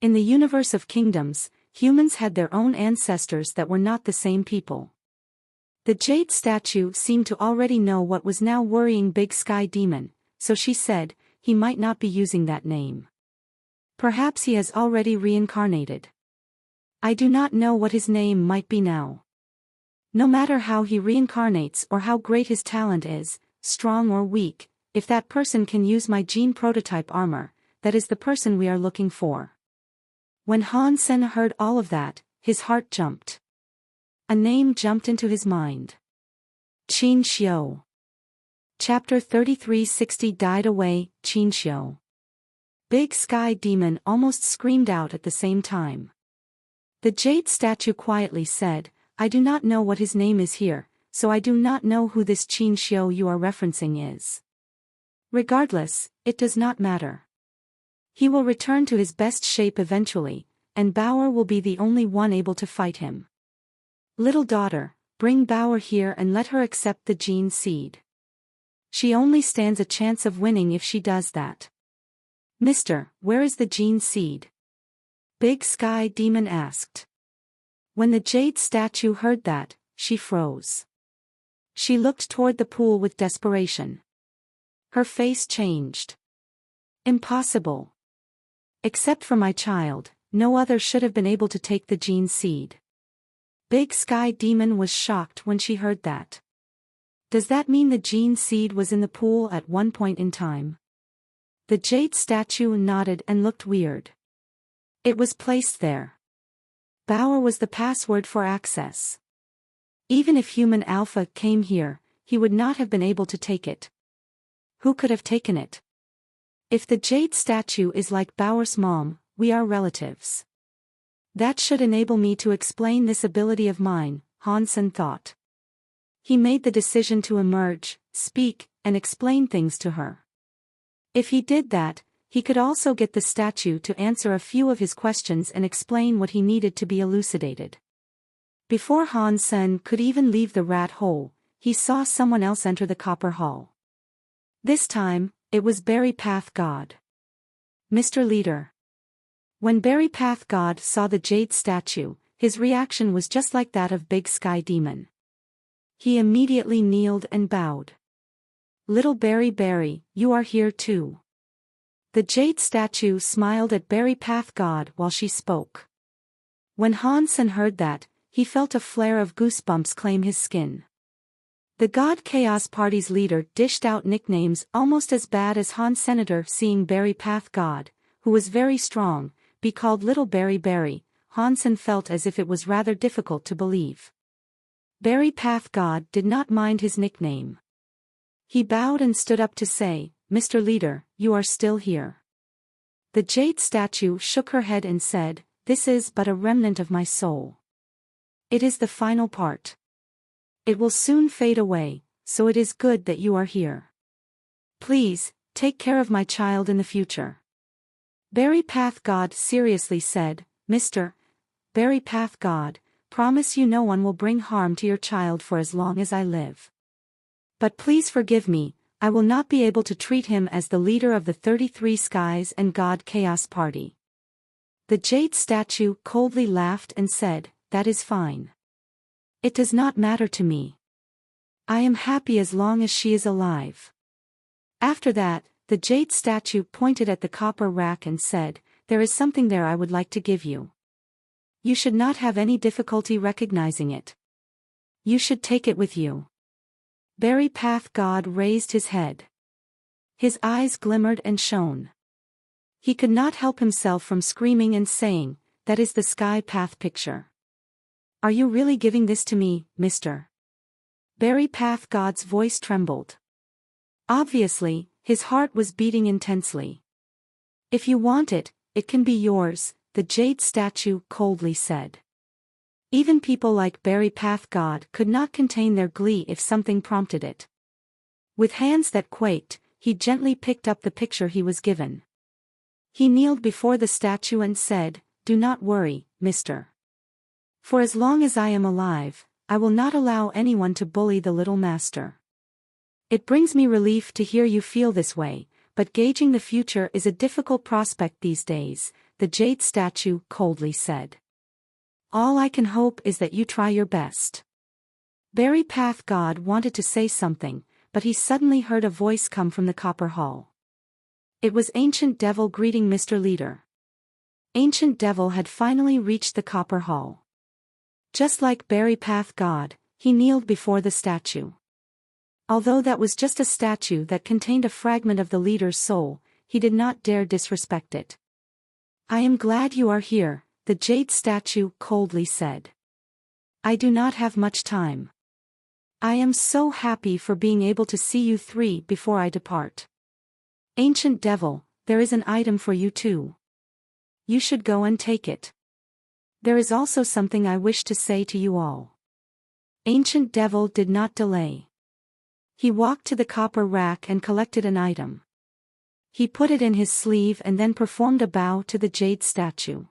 In the universe of kingdoms, humans had their own ancestors that were not the same people. The jade statue seemed to already know what was now worrying Big Sky Demon, so she said, he might not be using that name. Perhaps he has already reincarnated. I do not know what his name might be now. No matter how he reincarnates or how great his talent is, strong or weak, if that person can use my gene prototype armor, that is the person we are looking for. When Han Sen heard all of that, his heart jumped. A name jumped into his mind. Qin Xiu. Chapter 3360 died away, Qin Xiu. Big Sky Demon almost screamed out at the same time. The jade statue quietly said, I do not know what his name is here, so I do not know who this Qin Xiu you are referencing is. Regardless, it does not matter. He will return to his best shape eventually, and Bauer will be the only one able to fight him. Little daughter, bring Bauer here and let her accept the gene seed. She only stands a chance of winning if she does that. Mister, where is the gene seed? Big Sky Demon asked. When the jade statue heard that, she froze. She looked toward the pool with desperation. Her face changed. Impossible. Except for my child, no other should have been able to take the gene seed. Big Sky Demon was shocked when she heard that. Does that mean the gene seed was in the pool at one point in time? The jade statue nodded and looked weird. It was placed there. Bauer was the password for access. Even if Human Alpha came here, he would not have been able to take it. Who could have taken it? If the jade statue is like Bauer's mom, we are relatives. That should enable me to explain this ability of mine, Han Sen thought. He made the decision to emerge, speak, and explain things to her. If he did that, he could also get the statue to answer a few of his questions and explain what he needed to be elucidated. Before Han Sen could even leave the rat hole, he saw someone else enter the copper hall. This time, it was Berry Path God. Mr. Leader. When Berry Path God saw the jade statue, his reaction was just like that of Big Sky Demon. He immediately kneeled and bowed. Little Berry, you are here too. The jade statue smiled at Berry Path God while she spoke. When Han Sen heard that, he felt a flare of goosebumps claim his skin. The God Chaos Party's leader dished out nicknames almost as bad as Han Senator. Seeing Berry Path God, who was very strong, be called Little Berry, Han Sen felt as if it was rather difficult to believe. Berry Path God did not mind his nickname. He bowed and stood up to say, Mr. Leader, you are still here. The jade statue shook her head and said, this is but a remnant of my soul. It is the final part. It will soon fade away, so it is good that you are here. Please, take care of my child in the future. Berry Path God seriously said, Mr. Berry Path God, promise you no one will bring harm to your child for as long as I live. But please forgive me, I will not be able to treat him as the leader of the 33 Skies and God Chaos Party. The jade statue coldly laughed and said, that is fine. It does not matter to me. I am happy as long as she is alive. After that, the jade statue pointed at the copper rack and said, there is something there I would like to give you. You should not have any difficulty recognizing it. You should take it with you. Berry Path God raised his head. His eyes glimmered and shone. He could not help himself from screaming and saying, that is the Sky Path picture. Are you really giving this to me, Mr. Berry Path God's voice trembled. Obviously, his heart was beating intensely. If you want it, it can be yours, the jade statue coldly said. Even people like Berry Path God could not contain their glee if something prompted it. With hands that quaked, he gently picked up the picture he was given. He kneeled before the statue and said, do not worry, Mr. For as long as I am alive, I will not allow anyone to bully the little master. It brings me relief to hear you feel this way, but gauging the future is a difficult prospect these days, the jade statue coldly said. All I can hope is that you try your best. Berry Path God wanted to say something, but he suddenly heard a voice come from the copper hall. It was Ancient Devil greeting Mr. Leader. Ancient Devil had finally reached the copper hall. Just like Berry Path God, he kneeled before the statue. Although that was just a statue that contained a fragment of the leader's soul, he did not dare disrespect it. I am glad you are here, the jade statue coldly said. I do not have much time. I am so happy for being able to see you three before I depart. Ancient Devil, there is an item for you too. You should go and take it. There is also something I wish to say to you all. Ancient Devil did not delay. He walked to the copper rack and collected an item. He put it in his sleeve and then performed a bow to the jade statue.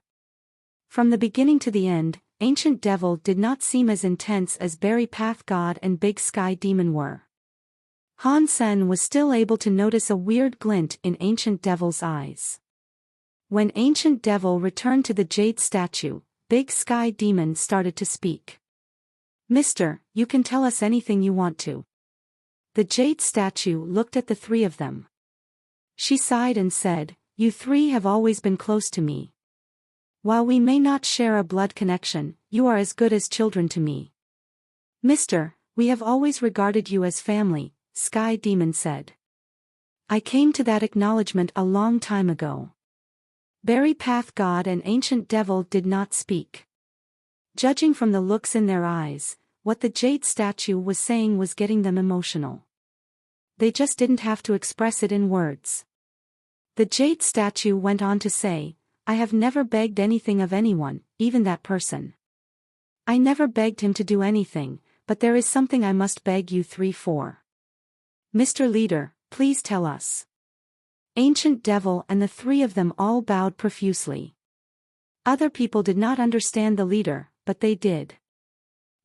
From the beginning to the end, Ancient Devil did not seem as intense as Berry Path God and Big Sky Demon were. Han Sen was still able to notice a weird glint in Ancient Devil's eyes. When Ancient Devil returned to the jade statue, Big Sky Demon started to speak. Mister, you can tell us anything you want to. The jade statue looked at the three of them. She sighed and said, You three have always been close to me. While we may not share a blood connection, you are as good as children to me. Mister, we have always regarded you as family, Sky Demon said. I came to that acknowledgement a long time ago. Berry Path God and Ancient Devil did not speak. Judging from the looks in their eyes, what the jade statue was saying was getting them emotional. They just didn't have to express it in words. The jade statue went on to say, I have never begged anything of anyone, even that person. I never begged him to do anything, but there is something I must beg you three for. Mr. Leader, please tell us. Ancient Devil and the three of them all bowed profusely. Other people did not understand the leader, but they did.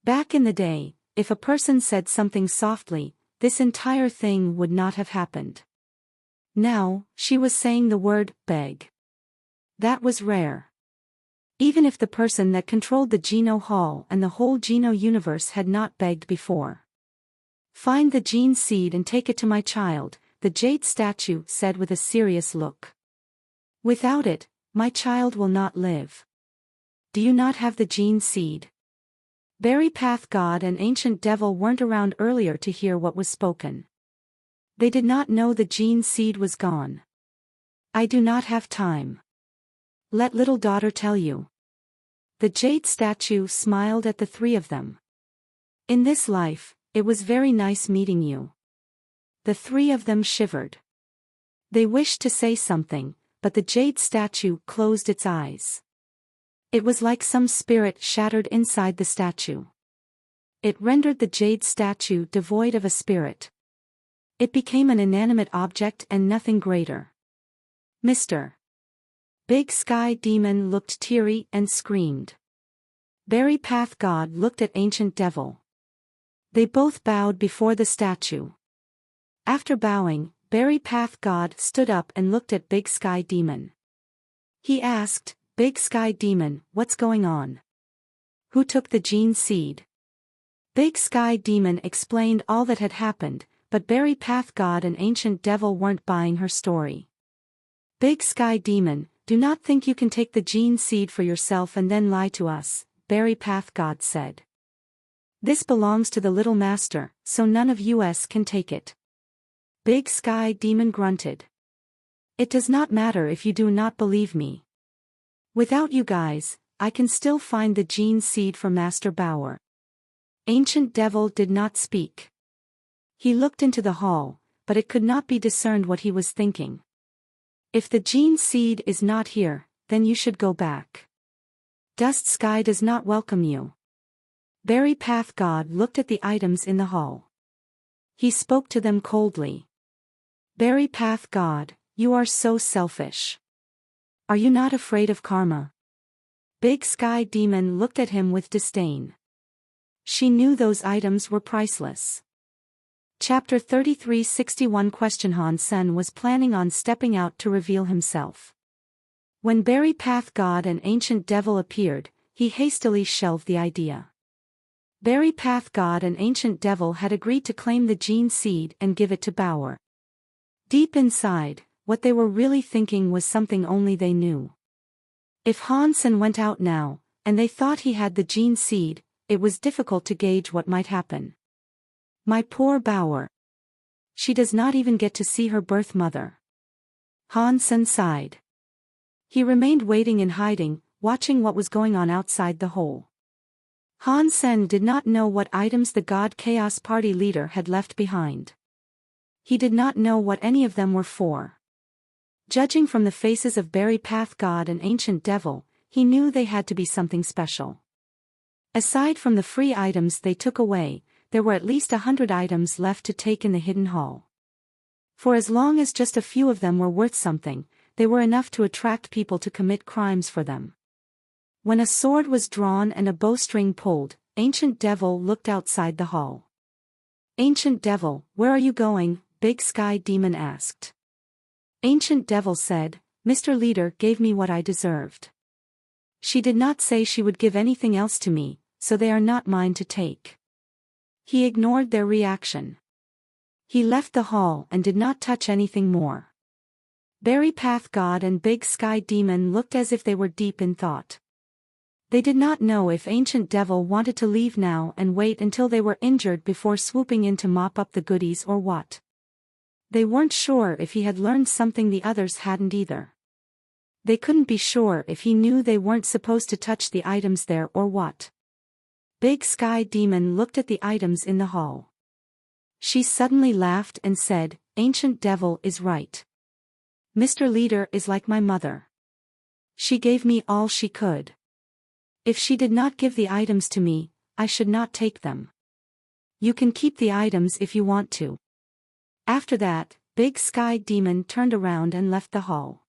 Back in the day, if a person said something softly, this entire thing would not have happened. Now, she was saying the word, beg. That was rare. Even if the person that controlled the Geno Hall and the whole Geno universe had not begged before. Find the gene seed and take it to my child, the jade statue said with a serious look. Without it, my child will not live. Do you not have the gene seed? Berry Path God and Ancient Devil weren't around earlier to hear what was spoken. They did not know the gene seed was gone. I do not have time. Let little daughter tell you. The jade statue smiled at the three of them. In this life, it was very nice meeting you. The three of them shivered. They wished to say something, but the jade statue closed its eyes. It was like some spirit shattered inside the statue. It rendered the jade statue devoid of a spirit. It became an inanimate object and nothing greater. Mr. Big Sky Demon looked teary and screamed. Berry Path God looked at Ancient Devil. They both bowed before the statue. After bowing, Berry Path God stood up and looked at Big Sky Demon. He asked, Big Sky Demon, what's going on? Who took the gene seed? Big Sky Demon explained all that had happened, but Berry Path God and Ancient Devil weren't buying her story. Big Sky Demon, do not think you can take the gene seed for yourself and then lie to us, Berry Path God said. This belongs to the little master, so none of us can take it. Big Sky Demon grunted. It does not matter if you do not believe me. Without you guys, I can still find the gene seed for Master Bauer. Ancient Devil did not speak. He looked into the hall, but it could not be discerned what he was thinking. If the gene seed is not here, then you should go back. Dust Sky does not welcome you. Berry Path God looked at the items in the hall. He spoke to them coldly. Berry Path God, you are so selfish. Are you not afraid of karma? Big Sky Demon looked at him with disdain. She knew those items were priceless. Chapter 3361 Question Han Sen was planning on stepping out to reveal himself. When Berry Path God and Ancient Devil appeared, he hastily shelved the idea. Berry Path God and Ancient Devil had agreed to claim the gene seed and give it to Bauer. Deep inside, what they were really thinking was something only they knew. If Hansen went out now, and they thought he had the gene seed, it was difficult to gauge what might happen. My poor Bauer. She does not even get to see her birth mother. Hansen sighed. He remained waiting in hiding, watching what was going on outside the hole. Hansen did not know what items the God Chaos Party leader had left behind. He did not know what any of them were for. Judging from the faces of Berry Path God and Ancient Devil, he knew they had to be something special. Aside from the free items they took away, there were at least 100 items left to take in the hidden hall. For as long as just a few of them were worth something, they were enough to attract people to commit crimes for them. When a sword was drawn and a bowstring pulled, Ancient Devil looked outside the hall. Ancient Devil, where are you going? Big Sky Demon asked. Ancient Devil said, Mr. Leader gave me what I deserved. She did not say she would give anything else to me, so they are not mine to take. He ignored their reaction. He left the hall and did not touch anything more. Berry Path God and Big Sky Demon looked as if they were deep in thought. They did not know if Ancient Devil wanted to leave now and wait until they were injured before swooping in to mop up the goodies or what. They weren't sure if he had learned something the others hadn't either. They couldn't be sure if he knew they weren't supposed to touch the items there or what. Big Sky Demon looked at the items in the hall. She suddenly laughed and said, Ancient Devil is right. Mr. Leader is like my mother. She gave me all she could. If she did not give the items to me, I should not take them. You can keep the items if you want to. After that, Big Sky Demon turned around and left the hall.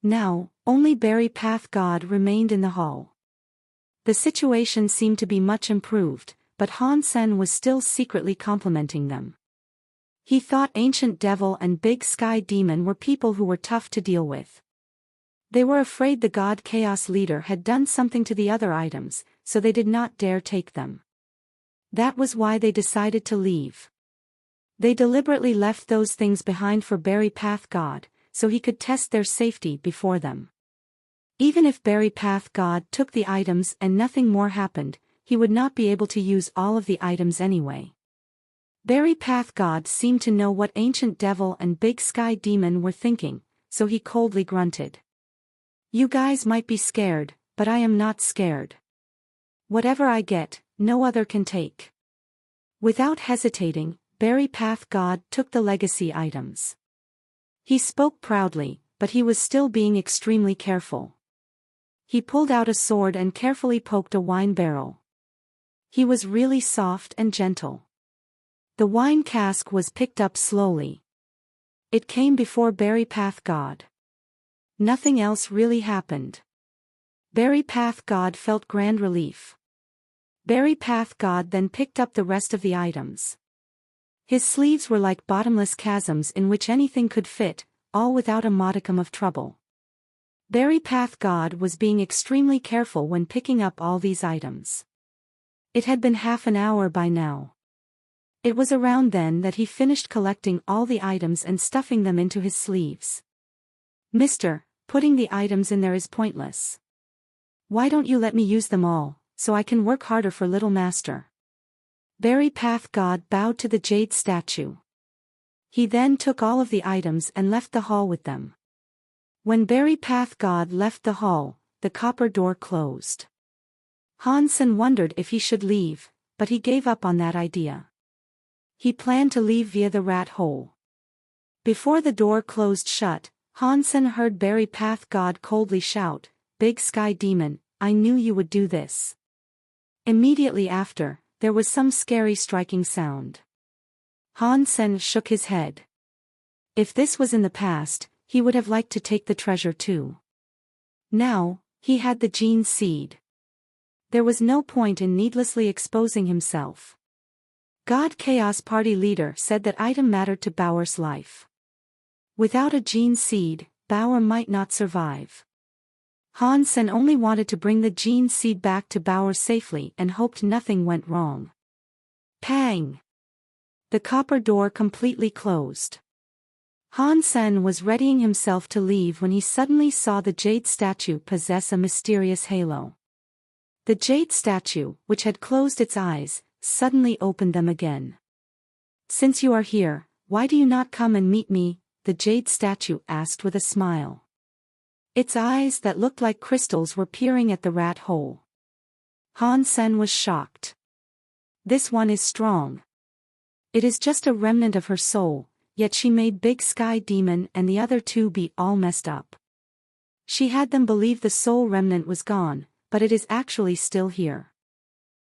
Now, only Berry Path God remained in the hall. The situation seemed to be much improved, but Hansen was still secretly complimenting them. He thought Ancient Devil and Big Sky Demon were people who were tough to deal with. They were afraid the God Chaos leader had done something to the other items, so they did not dare take them. That was why they decided to leave. They deliberately left those things behind for Berry Path God, so he could test their safety before them. Even if Berry Path God took the items and nothing more happened, he would not be able to use all of the items anyway. Berry Path God seemed to know what Ancient Devil and Big Sky Demon were thinking, so he coldly grunted. You guys might be scared, but I am not scared. Whatever I get, no other can take. Without hesitating, Berry Path God took the legacy items. He spoke proudly, but he was still being extremely careful. He pulled out a sword and carefully poked a wine barrel. He was really soft and gentle. The wine cask was picked up slowly. It came before Berry Path God. Nothing else really happened. Berry Path God felt grand relief. Berry Path God then picked up the rest of the items. His sleeves were like bottomless chasms in which anything could fit, all without a modicum of trouble. Berry Path God was being extremely careful when picking up all these items. It had been half an hour by now. It was around then that he finished collecting all the items and stuffing them into his sleeves. Mister, putting the items in there is pointless. Why don't you let me use them all, so I can work harder for Little Master? Berry Path God bowed to the jade statue. He then took all of the items and left the hall with them. When Berry Path God left the hall, the copper door closed. Hansen wondered if he should leave, but he gave up on that idea. He planned to leave via the rat hole. Before the door closed shut, Hansen heard Berry Path God coldly shout, Big Sky Demon, I knew you would do this. Immediately after, there was some scary striking sound. Hansen shook his head. If this was in the past, he would have liked to take the treasure too. Now, he had the gene seed. There was no point in needlessly exposing himself. God Chaos Party leader said that item mattered to Bauer's life. Without a gene seed, Bauer might not survive. Han Sen only wanted to bring the gene seed back to Bauer safely and hoped nothing went wrong. Pang! The copper door completely closed. Han Sen was readying himself to leave when he suddenly saw the jade statue possess a mysterious halo. The jade statue, which had closed its eyes, suddenly opened them again. "Since you are here, why do you not come and meet me?" the jade statue asked with a smile. Its eyes that looked like crystals were peering at the rat hole. Han Sen was shocked. This one is strong. It is just a remnant of her soul, yet she made Big Sky Demon and the other two be all messed up. She had them believe the soul remnant was gone, but it is actually still here.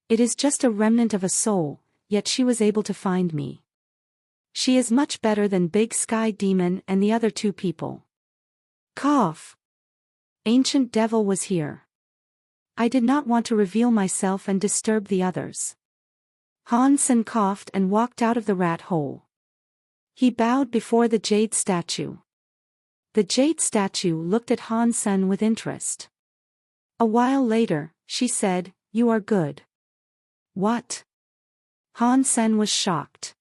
It is just a remnant of a soul, yet she was able to find me. She is much better than Big Sky Demon and the other two people. Cough. Ancient Devil was here. I did not want to reveal myself and disturb the others. Han Sen coughed and walked out of the rat hole. He bowed before the jade statue. The jade statue looked at Han Sen with interest. A while later, she said, "You are good." What? Han Sen was shocked.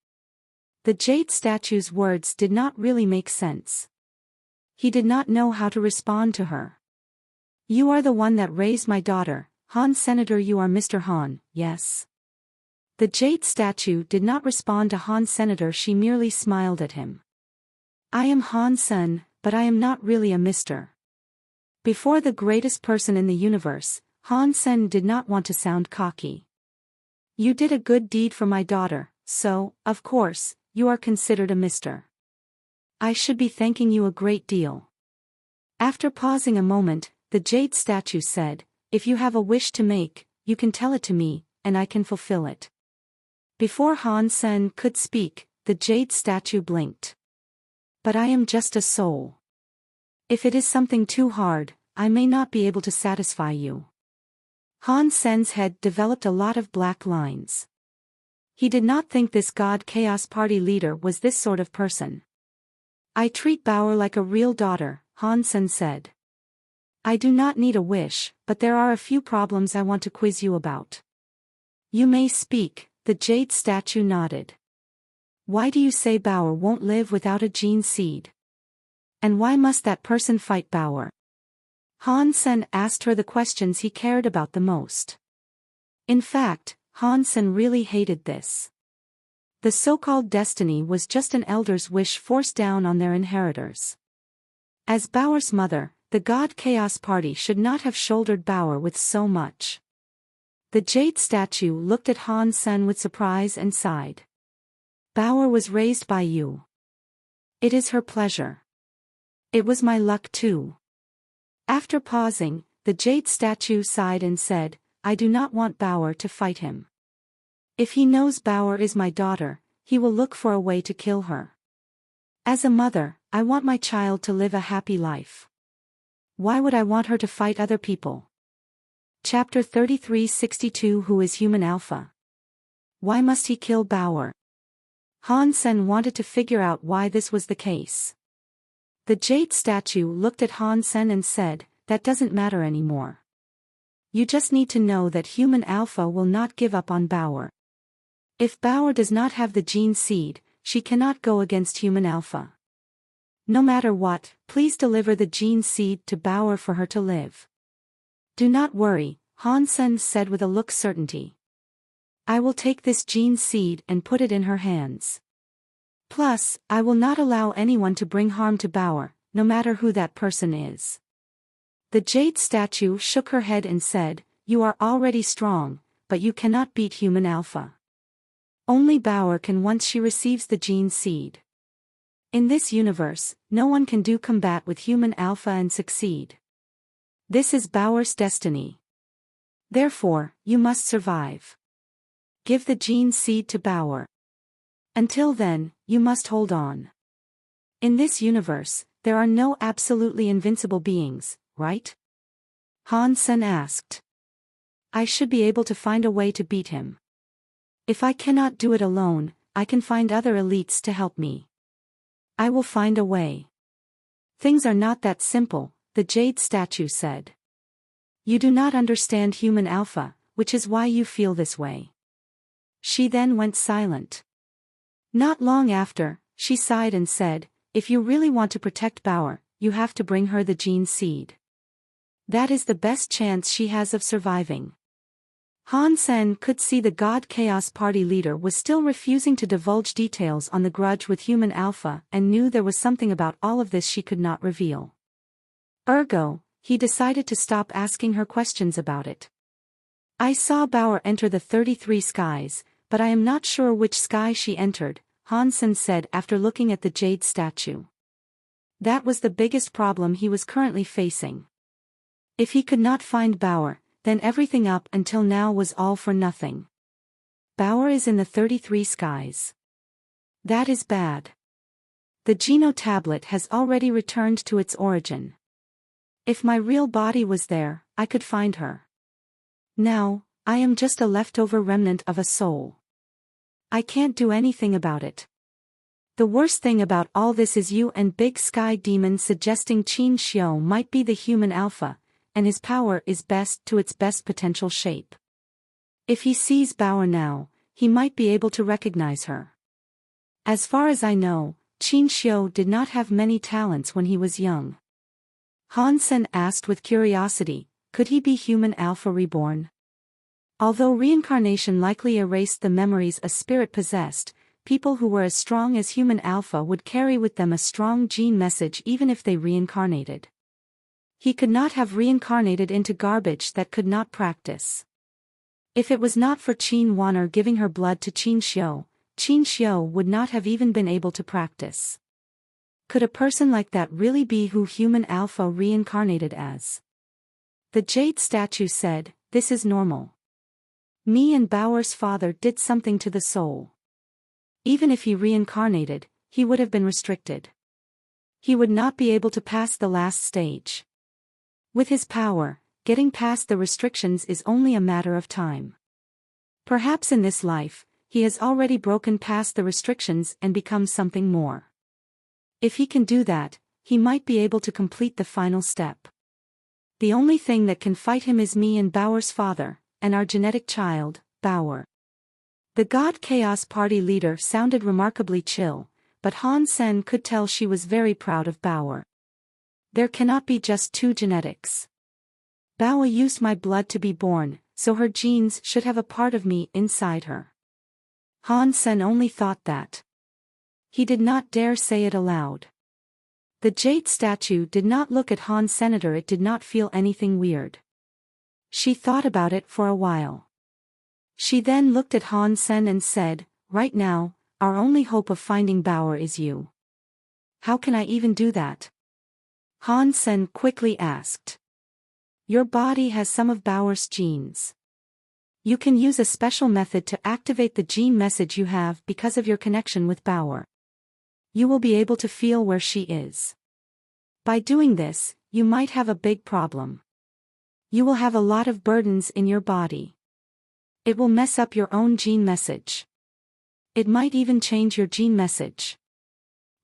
The jade statue's words did not really make sense. He did not know how to respond to her. "You are the one that raised my daughter, Han Senator. You are Mr. Han, yes?" The jade statue did not respond to Han Senator. She merely smiled at him. "I am Han Sen, but I am not really a mister." Before the greatest person in the universe, Han Sen did not want to sound cocky. "You did a good deed for my daughter, so, of course, you are considered a mister. I should be thanking you a great deal." After pausing a moment, the jade statue said, "If you have a wish to make, you can tell it to me, and I can fulfill it." Before Han Sen could speak, the jade statue blinked. "But I am just a soul. If it is something too hard, I may not be able to satisfy you." Han Sen's head developed a lot of black lines. He did not think this God Chaos Party leader was this sort of person. "I treat Bauer like a real daughter," Han Sen said. "I do not need a wish, but there are a few problems I want to quiz you about." "You may speak," the jade statue nodded. "Why do you say Bauer won't live without a gene seed? And why must that person fight Bauer?" Han Sen asked her the questions he cared about the most. In fact, Han Sen really hated this. The so-called destiny was just an elder's wish forced down on their inheritors. As Bauer's mother, the God Chaos Party should not have shouldered Bauer with so much. The jade statue looked at Han Sen with surprise and sighed. "Bauer was raised by you. It is her pleasure. It was my luck too." After pausing, the jade statue sighed and said, "I do not want Bauer to fight him. If he knows Bauer is my daughter, he will look for a way to kill her. As a mother, I want my child to live a happy life. Why would I want her to fight other people?" Chapter 3362 Who is Human Alpha? Why must he kill Bauer? Han Sen wanted to figure out why this was the case. The jade statue looked at Han Sen and said, "That doesn't matter anymore. You just need to know that Human Alpha will not give up on Bauer. If Bauer does not have the gene seed, she cannot go against Human Alpha. No matter what, please deliver the gene seed to Bauer for her to live." "Do not worry," Han Sen said with a look certainty. "I will take this gene seed and put it in her hands. Plus, I will not allow anyone to bring harm to Bauer, no matter who that person is." The jade statue shook her head and said, "You are already strong, but you cannot beat Human Alpha. Only Bauer can once she receives the gene seed. In this universe, no one can do combat with Human Alpha and succeed. This is Bauer's destiny. Therefore, you must survive. Give the gene seed to Bauer. Until then, you must hold on. In this universe, there are no absolutely invincible beings, right?" Han Sen asked. "I should be able to find a way to beat him. If I cannot do it alone, I can find other elites to help me. I will find a way." "Things are not that simple," the jade statue said. You do not understand human alpha, which is why you feel this way. She then went silent. Not long after, she sighed and said, if you really want to protect Bauer, you have to bring her the gene seed. That is the best chance she has of surviving. Han Sen could see the God Chaos Party leader was still refusing to divulge details on the grudge with human alpha and knew there was something about all of this she could not reveal. Ergo, he decided to stop asking her questions about it. I saw Bauer enter the 33 skies, but I am not sure which sky she entered, Han Sen said after looking at the jade statue. That was the biggest problem he was currently facing. If he could not find Bauer, then everything up until now was all for nothing. Bauer is in the 33 skies. That is bad. The Geno tablet has already returned to its origin. If my real body was there, I could find her. Now, I am just a leftover remnant of a soul. I can't do anything about it. The worst thing about all this is you and Big Sky Demon suggesting Qin Xiu might be the human alpha, and his power is best to its best potential shape. If he sees Bauer now, he might be able to recognize her. As far as I know, Qin Xiu did not have many talents when he was young. Han Sen asked with curiosity, could he be human alpha reborn? Although reincarnation likely erased the memories a spirit possessed, people who were as strong as human alpha would carry with them a strong gene message even if they reincarnated. He could not have reincarnated into garbage that could not practice. If it was not for Qin Wan'er giving her blood to Qin Xiu would not have even been able to practice. Could a person like that really be who human alpha reincarnated as? The jade statue said, this is normal. Me and Bauer's father did something to the soul. Even if he reincarnated, he would have been restricted. He would not be able to pass the last stage. With his power, getting past the restrictions is only a matter of time. Perhaps in this life, he has already broken past the restrictions and become something more. If he can do that, he might be able to complete the final step. The only thing that can fight him is me and Bauer's father, and our genetic child, Bauer. The God Chaos Party leader sounded remarkably chill, but Han Sen could tell she was very proud of Bauer. There cannot be just two genetics. Bauer used my blood to be born, so her genes should have a part of me inside her. Han Sen only thought that. He did not dare say it aloud. The jade statue did not look at Han Senator. It did not feel anything weird. She thought about it for a while. She then looked at Han Sen and said, right now, our only hope of finding Bauer is you. How can I even do that? Han Sen quickly asked. Your body has some of Bauer's genes. You can use a special method to activate the gene message you have because of your connection with Bauer. You will be able to feel where she is. By doing this, you might have a big problem. You will have a lot of burdens in your body. It will mess up your own gene message. It might even change your gene message.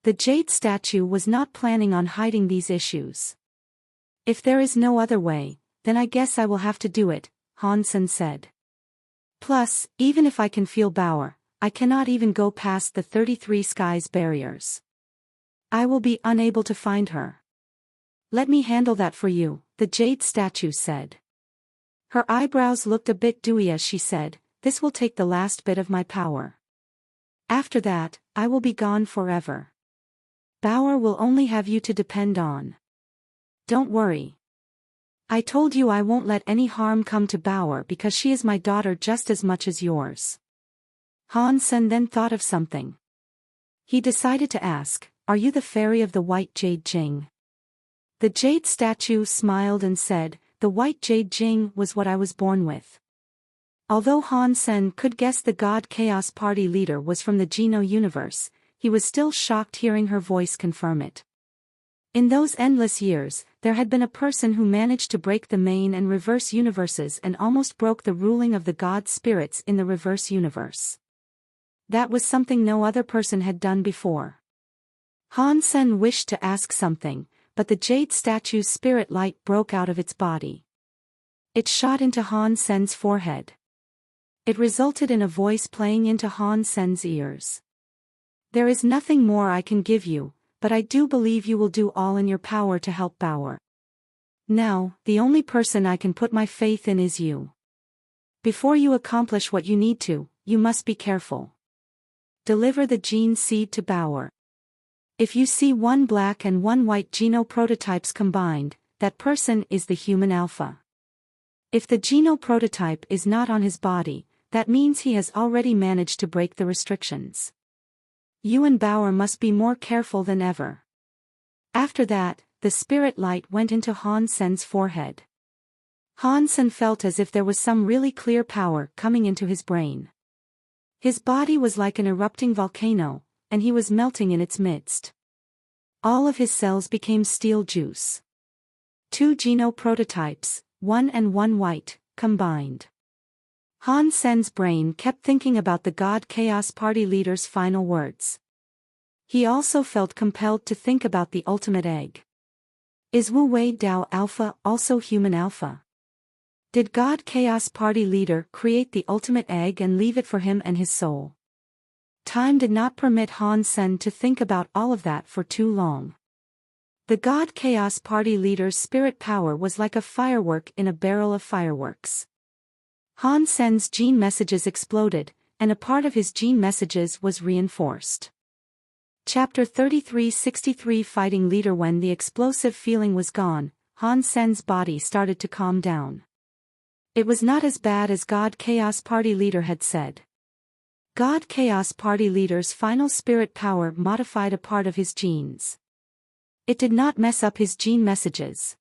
The jade statue was not planning on hiding these issues. If there is no other way, then I guess I will have to do it, Han Sen said. Plus, even if I can feel Bauer, I cannot even go past the 33 skies barriers. I will be unable to find her. Let me handle that for you, the jade statue said. Her eyebrows looked a bit dewy as she said, this will take the last bit of my power. After that, I will be gone forever. Bauer will only have you to depend on. Don't worry. I told you I won't let any harm come to Bauer because she is my daughter just as much as yours. Han Sen then thought of something. He decided to ask, are you the fairy of the white jade Jing? The jade statue smiled and said, the white jade Jing was what I was born with. Although Han Sen could guess the God Chaos Party leader was from the Geno universe, he was still shocked hearing her voice confirm it. In those endless years, there had been a person who managed to break the main and reverse universes and almost broke the ruling of the god spirits in the reverse universe. That was something no other person had done before. Han Sen wished to ask something, but the jade statue's spirit light broke out of its body. It shot into Han Sen's forehead. It resulted in a voice playing into Han Sen's ears. There is nothing more I can give you, but I do believe you will do all in your power to help Bauer. Now, the only person I can put my faith in is you. Before you accomplish what you need to, you must be careful. Deliver the gene seed to Bauer. If you see one black and one white genoprototypes combined, that person is the human alpha. If the genoprototype is not on his body, that means he has already managed to break the restrictions. You and Bauer must be more careful than ever. After that, the spirit light went into Han Sen's forehead. Han Sen felt as if there was some really clear power coming into his brain. His body was like an erupting volcano, and he was melting in its midst. All of his cells became steel juice. 2 genoprototypes, one and one white, combined. Han Sen's brain kept thinking about the God Chaos Party leader's final words. He also felt compelled to think about the ultimate egg. Is Wu Wei Dao Alpha also human alpha? Did God Chaos Party leader create the ultimate egg and leave it for him and his soul? Time did not permit Han Sen to think about all of that for too long. The God Chaos Party leader's spirit power was like a firework in a barrel of fireworks. Han Sen's gene messages exploded, and a part of his gene messages was reinforced. Chapter 33-63 Fighting Leader. When the explosive feeling was gone, Han Sen's body started to calm down. It was not as bad as God Chaos Party leader had said. God Chaos Party leader's final spirit power modified a part of his genes. It did not mess up his gene messages.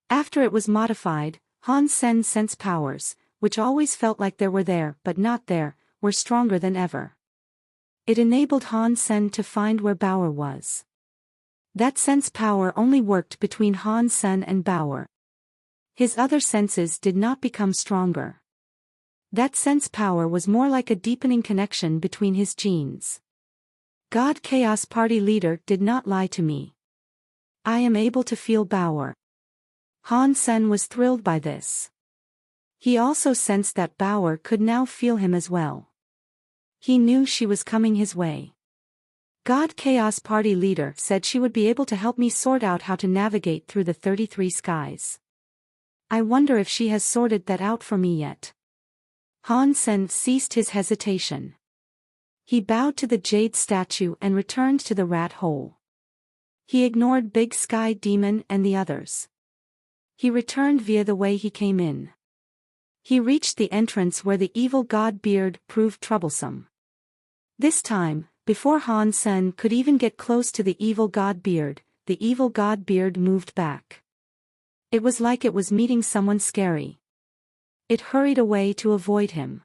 After it was modified, Han Sen's sense powers, which always felt like they were there but not there, were stronger than ever. It enabled Han Sen to find where Bauer was. That sense power only worked between Han Sen and Bauer. His other senses did not become stronger. That sense power was more like a deepening connection between his genes. God Chaos Party leader did not lie to me. I am able to feel Bauer. Han Sen was thrilled by this. He also sensed that Bauer could now feel him as well. He knew she was coming his way. God Chaos Party leader said she would be able to help me sort out how to navigate through the 33 skies. I wonder if she has sorted that out for me yet. Han Sen ceased his hesitation. He bowed to the jade statue and returned to the rat hole. He ignored Big Sky Demon and the others. He returned via the way he came in. He reached the entrance where the evil god Beard proved troublesome. This time, before Han Sen could even get close to the evil god Beard, the evil god Beard moved back. It was like it was meeting someone scary. It hurried away to avoid him.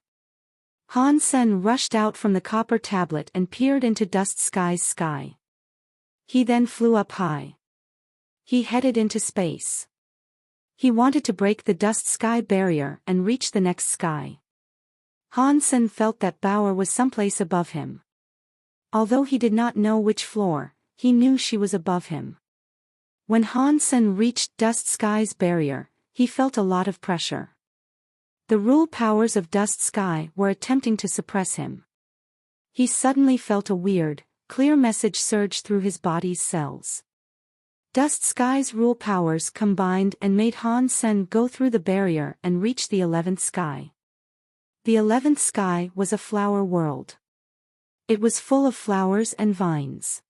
Han Sen rushed out from the copper tablet and peered into Dust Sky's sky. He then flew up high. He headed into space. He wanted to break the Dust Sky barrier and reach the next sky. Han Sen felt that Bauer was someplace above him. Although he did not know which floor, he knew she was above him. When Han Sen reached Dust Sky's barrier, he felt a lot of pressure. The rule powers of Dust Sky were attempting to suppress him. He suddenly felt a weird, clear message surge through his body's cells. Dust Sky's rule powers combined and made Han Sen go through the barrier and reach the 11th sky. The 11th sky was a flower world. It was full of flowers and vines.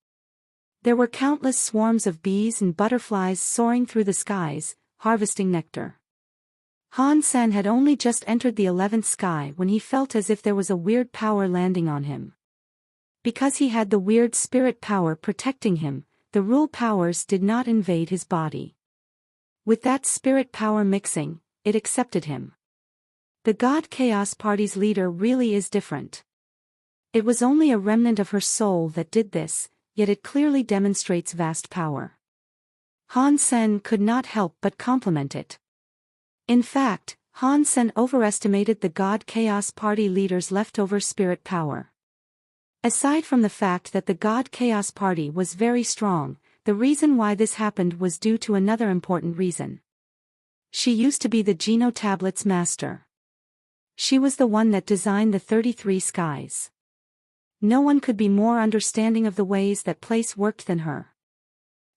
There were countless swarms of bees and butterflies soaring through the skies, harvesting nectar. Han Sen had only just entered the 11th sky when he felt as if there was a weird power landing on him. Because he had the weird spirit power protecting him, the rule powers did not invade his body. With that spirit power mixing, it accepted him. The God Chaos Party's leader really is different. It was only a remnant of her soul that did this, yet it clearly demonstrates vast power. Han Sen could not help but compliment it. In fact, Han Sen overestimated the God Chaos Party leader's leftover spirit power. Aside from the fact that the God Chaos Party was very strong, the reason why this happened was due to another important reason. She used to be the Geno Tablet's master. She was the one that designed the 33 skies. No one could be more understanding of the ways that place worked than her.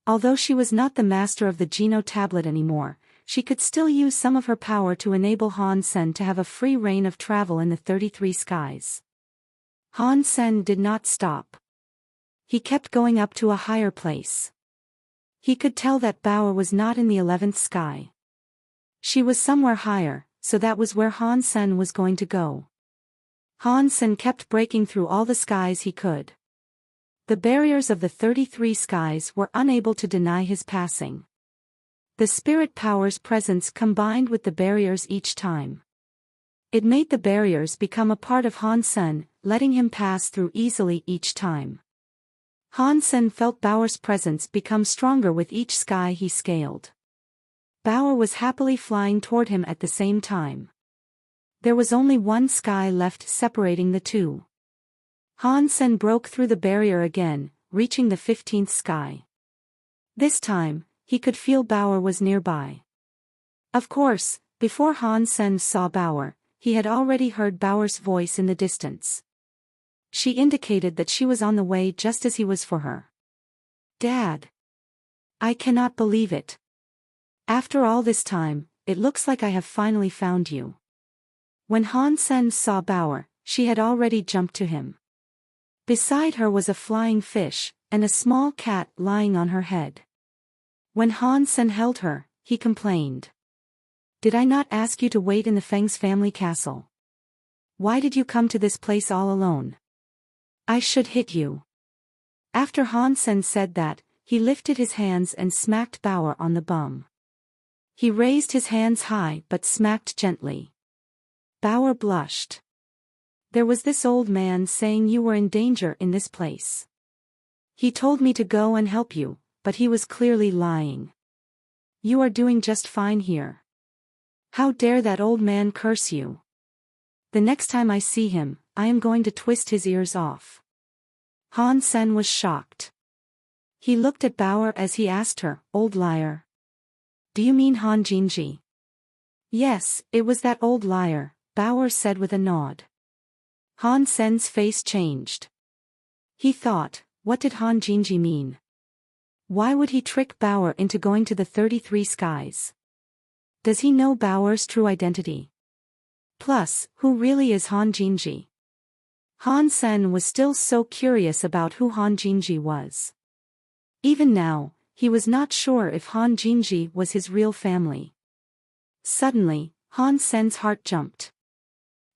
Although she was not the master of the Geno Tablet anymore, she could still use some of her power to enable Han Sen to have a free reign of travel in the 33 skies. Han Sen did not stop. He kept going up to a higher place. He could tell that Bauer was not in the 11th sky. She was somewhere higher, so that was where Han Sen was going to go. Han Sen kept breaking through all the skies he could. The barriers of the 33 skies were unable to deny his passing. The spirit power's presence combined with the barriers each time. It made the barriers become a part of Han Sen, letting him pass through easily each time. Han Sen felt Bauer's presence become stronger with each sky he scaled. Bauer was happily flying toward him at the same time. There was only one sky left separating the two. Han Sen broke through the barrier again, reaching the 15th sky. This time, he could feel Bauer was nearby. Of course, before Han Sen saw Bauer, he had already heard Bauer's voice in the distance. She indicated that she was on the way just as he was for her. "Dad. I cannot believe it. After all this time, it looks like I have finally found you." When Han Sen saw Bauer, she had already jumped to him. Beside her was a flying fish, and a small cat lying on her head. When Han Sen held her, he complained. "Did I not ask you to wait in the Feng's family castle? Why did you come to this place all alone? I should hit you." After Han Sen said that, he lifted his hands and smacked Bauer on the bum. He raised his hands high but smacked gently. Bauer blushed. "There was this old man saying you were in danger in this place. He told me to go and help you, but he was clearly lying. You are doing just fine here. How dare that old man curse you? The next time I see him, I am going to twist his ears off." Han Sen was shocked. He looked at Bauer as he asked her, "Old liar. Do you mean Han Jinji?" "Yes, it was that old liar," Bauer said with a nod. Han Sen's face changed. He thought, what did Han Jinji mean? Why would he trick Bauer into going to the 33 skies? Does he know Bauer's true identity? Plus, who really is Han Jinji? Han Sen was still so curious about who Han Jinji was. Even now, he was not sure if Han Jinji was his real family. Suddenly, Han Sen's heart jumped.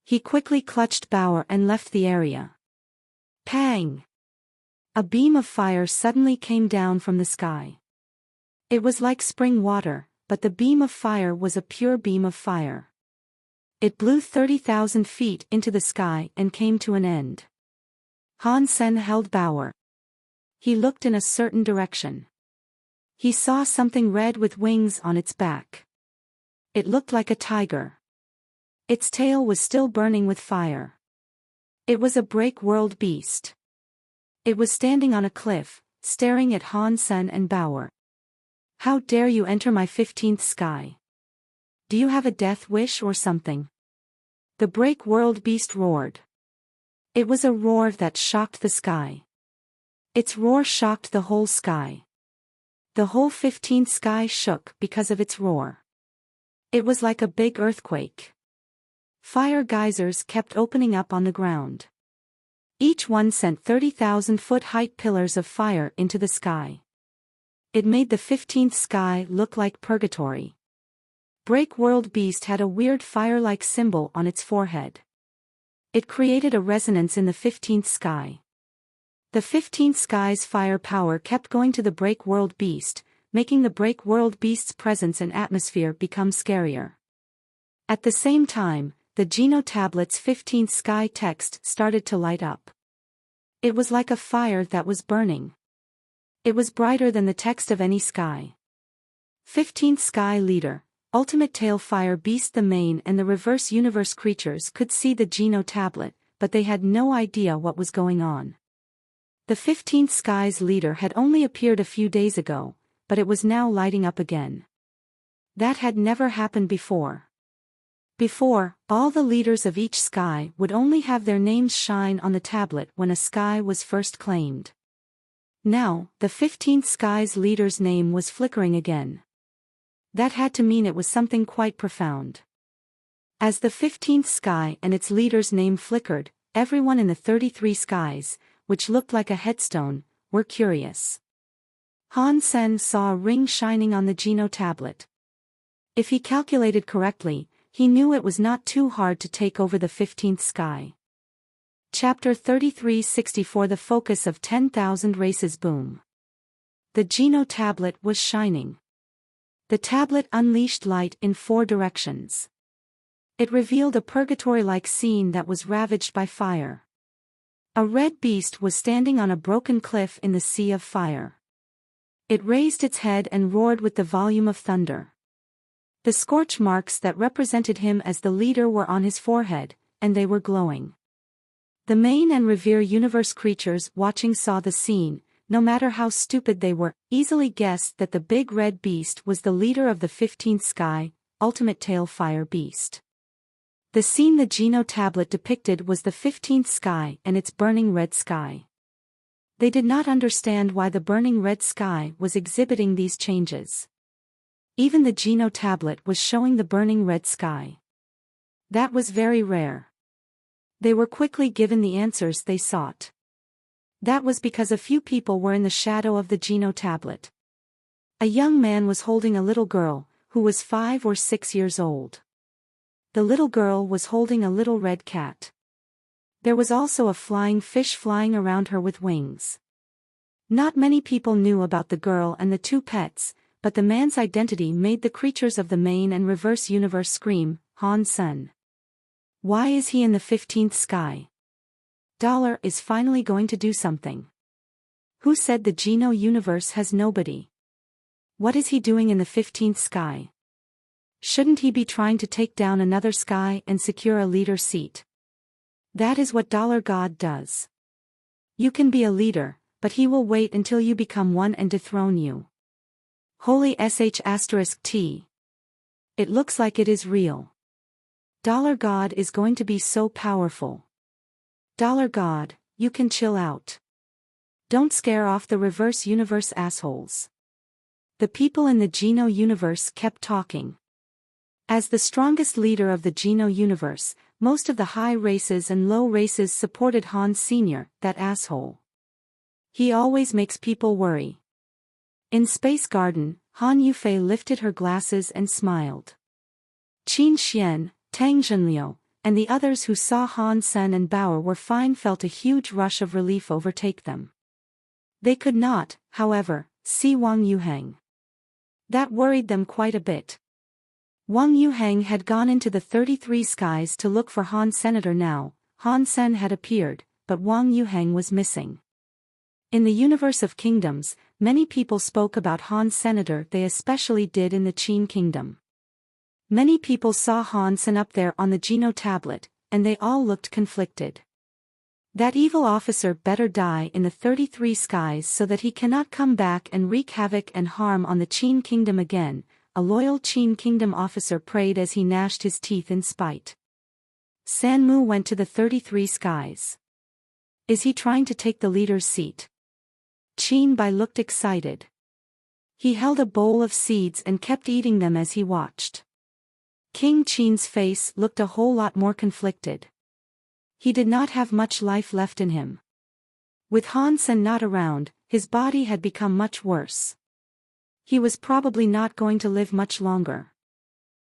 He quickly clutched Bauer and left the area. Pang! A beam of fire suddenly came down from the sky. It was like spring water, but the beam of fire was a pure beam of fire. It blew 30,000 feet into the sky and came to an end. Han Sen held Bauer. He looked in a certain direction. He saw something red with wings on its back. It looked like a tiger. Its tail was still burning with fire. It was a break-world beast. It was standing on a cliff, staring at Han Sen and Bauer. "How dare you enter my 15th sky? Do you have a death wish or something?" The break-world beast roared. It was a roar that shocked the sky. Its roar shocked the whole sky. The whole 15th sky shook because of its roar. It was like a big earthquake. Fire geysers kept opening up on the ground. Each one sent 30,000-foot-height pillars of fire into the sky. It made the 15th sky look like purgatory. Break-world beast had a weird fire-like symbol on its forehead. It created a resonance in the 15th sky. The 15th sky's fire power kept going to the break-world beast, making the break-world beast's presence and atmosphere become scarier. At the same time, the Geno Tablet's 15th sky text started to light up. It was like a fire that was burning. It was brighter than the text of any sky. 15th sky leader, ultimate tail fire beast. The main and the reverse universe creatures could see the Geno Tablet, but they had no idea what was going on. The 15th sky's leader had only appeared a few days ago, but it was now lighting up again. That had never happened before. Before, all the leaders of each sky would only have their names shine on the tablet when a sky was first claimed. Now, the 15th sky's leader's name was flickering again. That had to mean it was something quite profound. As the 15th sky and its leader's name flickered, everyone in the 33 skies, which looked like a headstone, were curious. Han Sen saw a ring shining on the Geno tablet. If he calculated correctly, he knew it was not too hard to take over the 15th sky. Chapter 33-64 The focus of 10,000 races boom. The Geno tablet was shining. The tablet unleashed light in 4 directions. It revealed a purgatory-like scene that was ravaged by fire. A red beast was standing on a broken cliff in the sea of fire. It raised its head and roared with the volume of thunder. The scorch marks that represented him as the leader were on his forehead, and they were glowing. The main and revere universe creatures watching saw the scene, no matter how stupid they were, easily guessed that the big red beast was the leader of the 15th sky, ultimate tail fire beast. The scene the Geno tablet depicted was the 15th sky and its burning red sky. They did not understand why the burning red sky was exhibiting these changes. Even the Geno tablet was showing the burning red sky. That was very rare. They were quickly given the answers they sought. That was because a few people were in the shadow of the Geno tablet. A young man was holding a little girl, who was 5 or 6 years old. The little girl was holding a little red cat. There was also a flying fish flying around her with wings. Not many people knew about the girl and the 2 pets, but the man's identity made the creatures of the main and reverse universe scream, Han Sen. Why is he in the 15th sky? Dollar is finally going to do something. Who said the Geno universe has nobody? What is he doing in the 15th sky? Shouldn't he be trying to take down another sky and secure a leader seat? That is what Dollar God does. You can be a leader, but he will wait until you become one and dethrone you. Holy **T. It looks like it is real. Dollar God is going to be so powerful. Dollar God, you can chill out. Don't scare off the reverse universe assholes. The people in the Geno universe kept talking. As the strongest leader of the Geno universe, most of the high races and low races supported Han Sr., that asshole. He always makes people worry. In Space Garden, Han Yufei lifted her glasses and smiled. Qin Xian, Tang Zhenliu, and the others who saw Han Sen and Bauer were fine felt a huge rush of relief overtake them. They could not, however, see Wang Yuheng. That worried them quite a bit. Wang Yuheng had gone into the 33 skies to look for Han Senator now. Han Sen had appeared, but Wang Yuheng was missing. In the universe of kingdoms, many people spoke about Han Senator. They especially did in the Qin kingdom. Many people saw Han Sen up there on the Geno tablet, and they all looked conflicted. That evil officer better die in the 33 skies so that he cannot come back and wreak havoc and harm on the Qin kingdom again, a loyal Qin kingdom officer prayed as he gnashed his teeth in spite. Sanmu went to the 33 skies. Is he trying to take the leader's seat? Qin Bai looked excited. He held a bowl of seeds and kept eating them as he watched. King Qin's face looked a whole lot more conflicted. He did not have much life left in him. With Han Sen not around, his body had become much worse. He was probably not going to live much longer.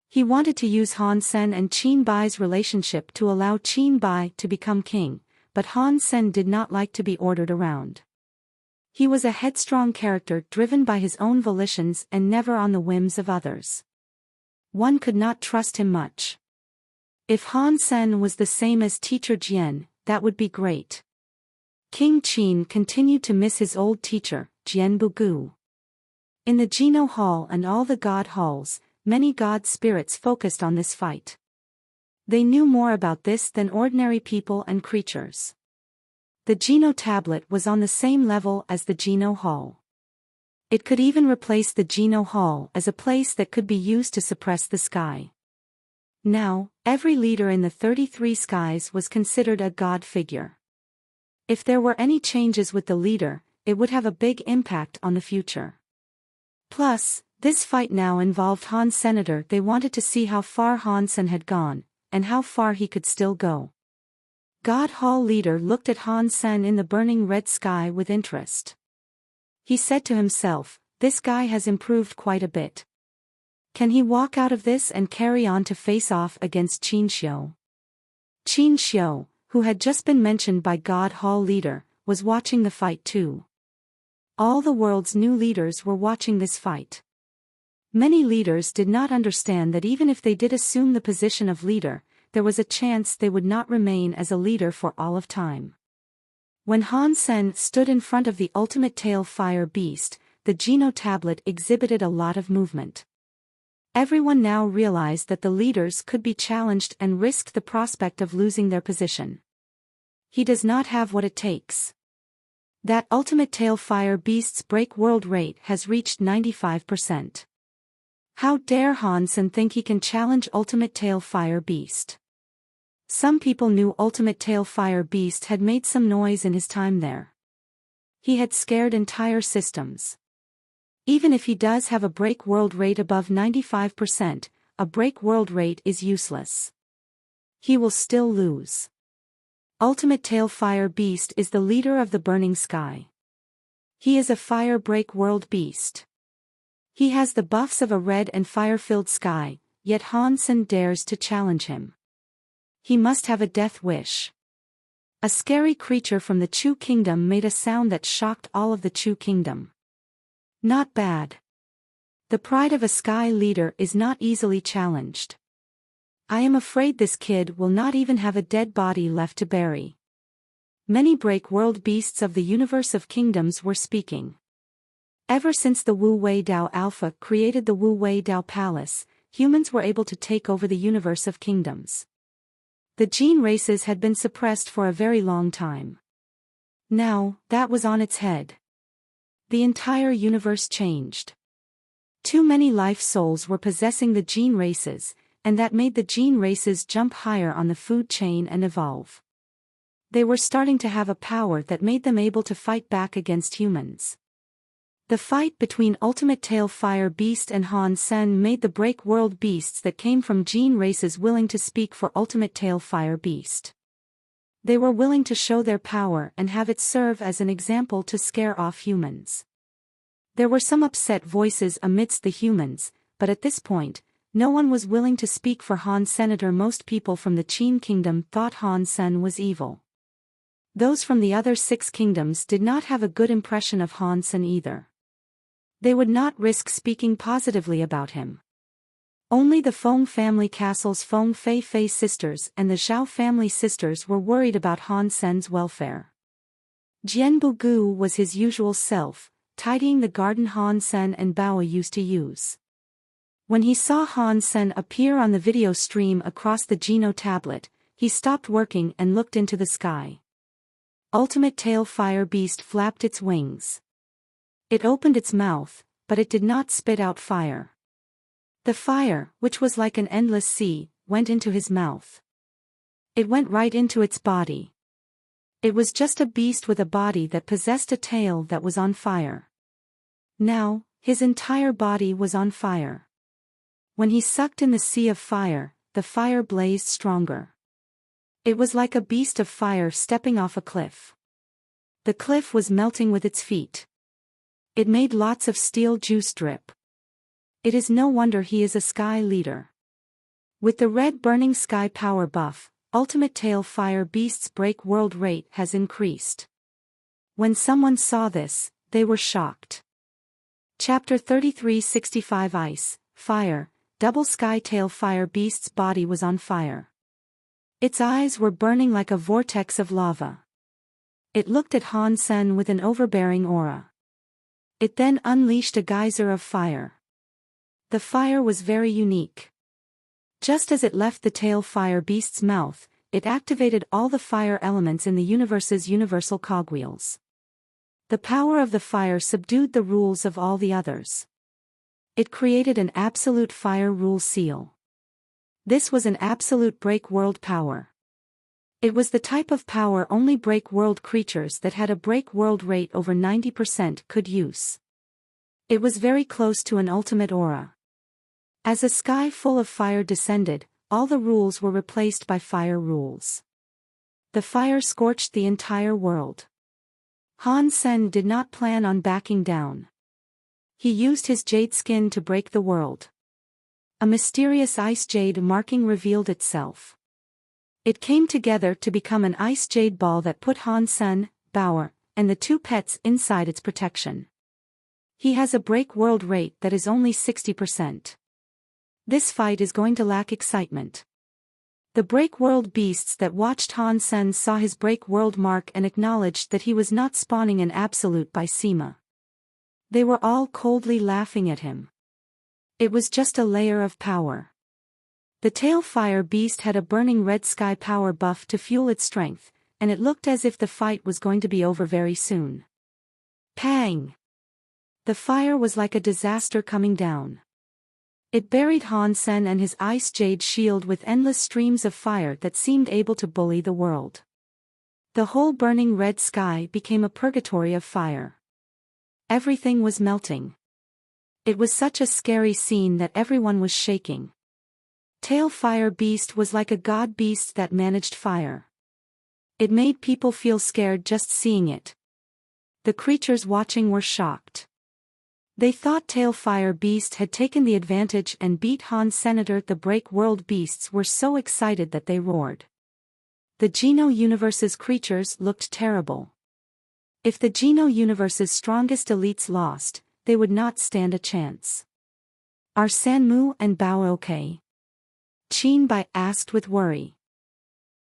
He wanted to use Han Sen and Qin Bai's relationship to allow Qin Bai to become king, but Han Sen did not like to be ordered around. He was a headstrong character driven by his own volitions and never on the whims of others. One could not trust him much. If Han Sen was the same as teacher Jian, that would be great. King Qin continued to miss his old teacher, Jian Bugu. In the Geno Hall and all the god halls, many god spirits focused on this fight. They knew more about this than ordinary people and creatures. The Geno tablet was on the same level as the Geno Hall. It could even replace the Geno Hall as a place that could be used to suppress the sky. Now, every leader in the 33 skies was considered a god figure. If there were any changes with the leader, it would have a big impact on the future. Plus, this fight now involved Han Senator. They wanted to see how far Han Sen had gone, and how far he could still go. God Hall leader looked at Han Sen in the burning red sky with interest. He said to himself, this guy has improved quite a bit. Can he walk out of this and carry on to face off against Qin Xiu? Qin Xiu, who had just been mentioned by God Hall leader, was watching the fight too. All the world's new leaders were watching this fight. Many leaders did not understand that even if they did assume the position of leader, there was a chance they would not remain as a leader for all of time. When Han Sen stood in front of the ultimate tail fire beast, the Geno tablet exhibited a lot of movement. Everyone now realized that the leaders could be challenged and risked the prospect of losing their position. He does not have what it takes. That ultimate tail fire beast's break world rate has reached 95%. How dare Han Sen think he can challenge ultimate tail fire beast? Some people knew ultimate tail fire beast had made some noise in his time there. He had scared entire systems. Even if he does have a break world rate above 95%, a break world rate is useless. He will still lose. Ultimate tail fire beast is the leader of the burning sky. He is a fire break world beast. He has the buffs of a red and fire-filled sky, yet Han Sen dares to challenge him. He must have a death wish. A scary creature from the Chu Kingdom made a sound that shocked all of the Chu Kingdom. Not bad. The pride of a sky leader is not easily challenged. I am afraid this kid will not even have a dead body left to bury. Many break world beasts of the universe of kingdoms were speaking. Ever since the Wu Wei Dao Alpha created the Wu Wei Dao Palace, humans were able to take over the universe of kingdoms. The gene races had been suppressed for a very long time. Now, that was on its head. The entire universe changed. Too many life souls were possessing the gene races, and that made the gene races jump higher on the food chain and evolve. They were starting to have a power that made them able to fight back against humans. The fight between Ultimate Tail Fire Beast and Han Sen made the break world beasts that came from gene races willing to speak for Ultimate Tail Fire Beast. They were willing to show their power and have it serve as an example to scare off humans. There were some upset voices amidst the humans, but at this point, no one was willing to speak for Han Senator. Most people from the Qin Kingdom thought Han Sen was evil. Those from the other 6 kingdoms did not have a good impression of Han Sen either. They would not risk speaking positively about him. Only the Feng family castle's Feng Fei Fei sisters and the Zhao family sisters were worried about Han Sen's welfare. Jian Bugu was his usual self, tidying the garden Han Sen and Bao used to use. When he saw Han Sen appear on the video stream across the Geno tablet, he stopped working and looked into the sky. Ultimate Tail Fire Beast flapped its wings. It opened its mouth, but it did not spit out fire. The fire, which was like an endless sea, went into his mouth. It went right into its body. It was just a beast with a body that possessed a tail that was on fire. Now, his entire body was on fire. When he sucked in the sea of fire, the fire blazed stronger. It was like a beast of fire stepping off a cliff. The cliff was melting with its feet. It made lots of steel juice drip. It is no wonder he is a sky leader. With the red burning sky power buff, Ultimate Tail Fire Beast's break world rate has increased. When someone saw this, they were shocked. Chapter 3365 Ice, Fire, Double Sky Tail Fire Beast's body was on fire. Its eyes were burning like a vortex of lava. It looked at Han Sen with an overbearing aura. It then unleashed a geyser of fire. The fire was very unique. Just as it left the tail fire beast's mouth, it activated all the fire elements in the universe's universal cogwheels. The power of the fire subdued the rules of all the others. It created an absolute fire rule seal. This was an absolute break world power. It was the type of power only break world creatures that had a break world rate over 90% could use. It was very close to an ultimate aura. As a sky full of fire descended, all the rules were replaced by fire rules. The fire scorched the entire world. Han Sen did not plan on backing down. He used his jade skin to break the world. A mysterious ice jade marking revealed itself. It came together to become an ice jade ball that put Han Sen, Bauer, and the two pets inside its protection. He has a break world rate that is only 60%. This fight is going to lack excitement. The break world beasts that watched Han Sen saw his break world mark and acknowledged that he was not spawning an absolute by Sima. They were all coldly laughing at him. It was just a layer of power. The tail fire beast had a burning red sky power buff to fuel its strength, and it looked as if the fight was going to be over very soon. Pang! The fire was like a disaster coming down. It buried Han Sen and his ice jade shield with endless streams of fire that seemed able to bully the world. The whole burning red sky became a purgatory of fire. Everything was melting. It was such a scary scene that everyone was shaking. Tail Fire Beast was like a god beast that managed fire. It made people feel scared just seeing it. The creatures watching were shocked. They thought Tail Fire Beast had taken the advantage and beat Han Senator. The Break World Beasts were so excited that they roared. The Geno Universe's creatures looked terrible. If the Geno Universe's strongest elites lost, they would not stand a chance. Are Sanmu and Bao okay? Qin Bai asked with worry.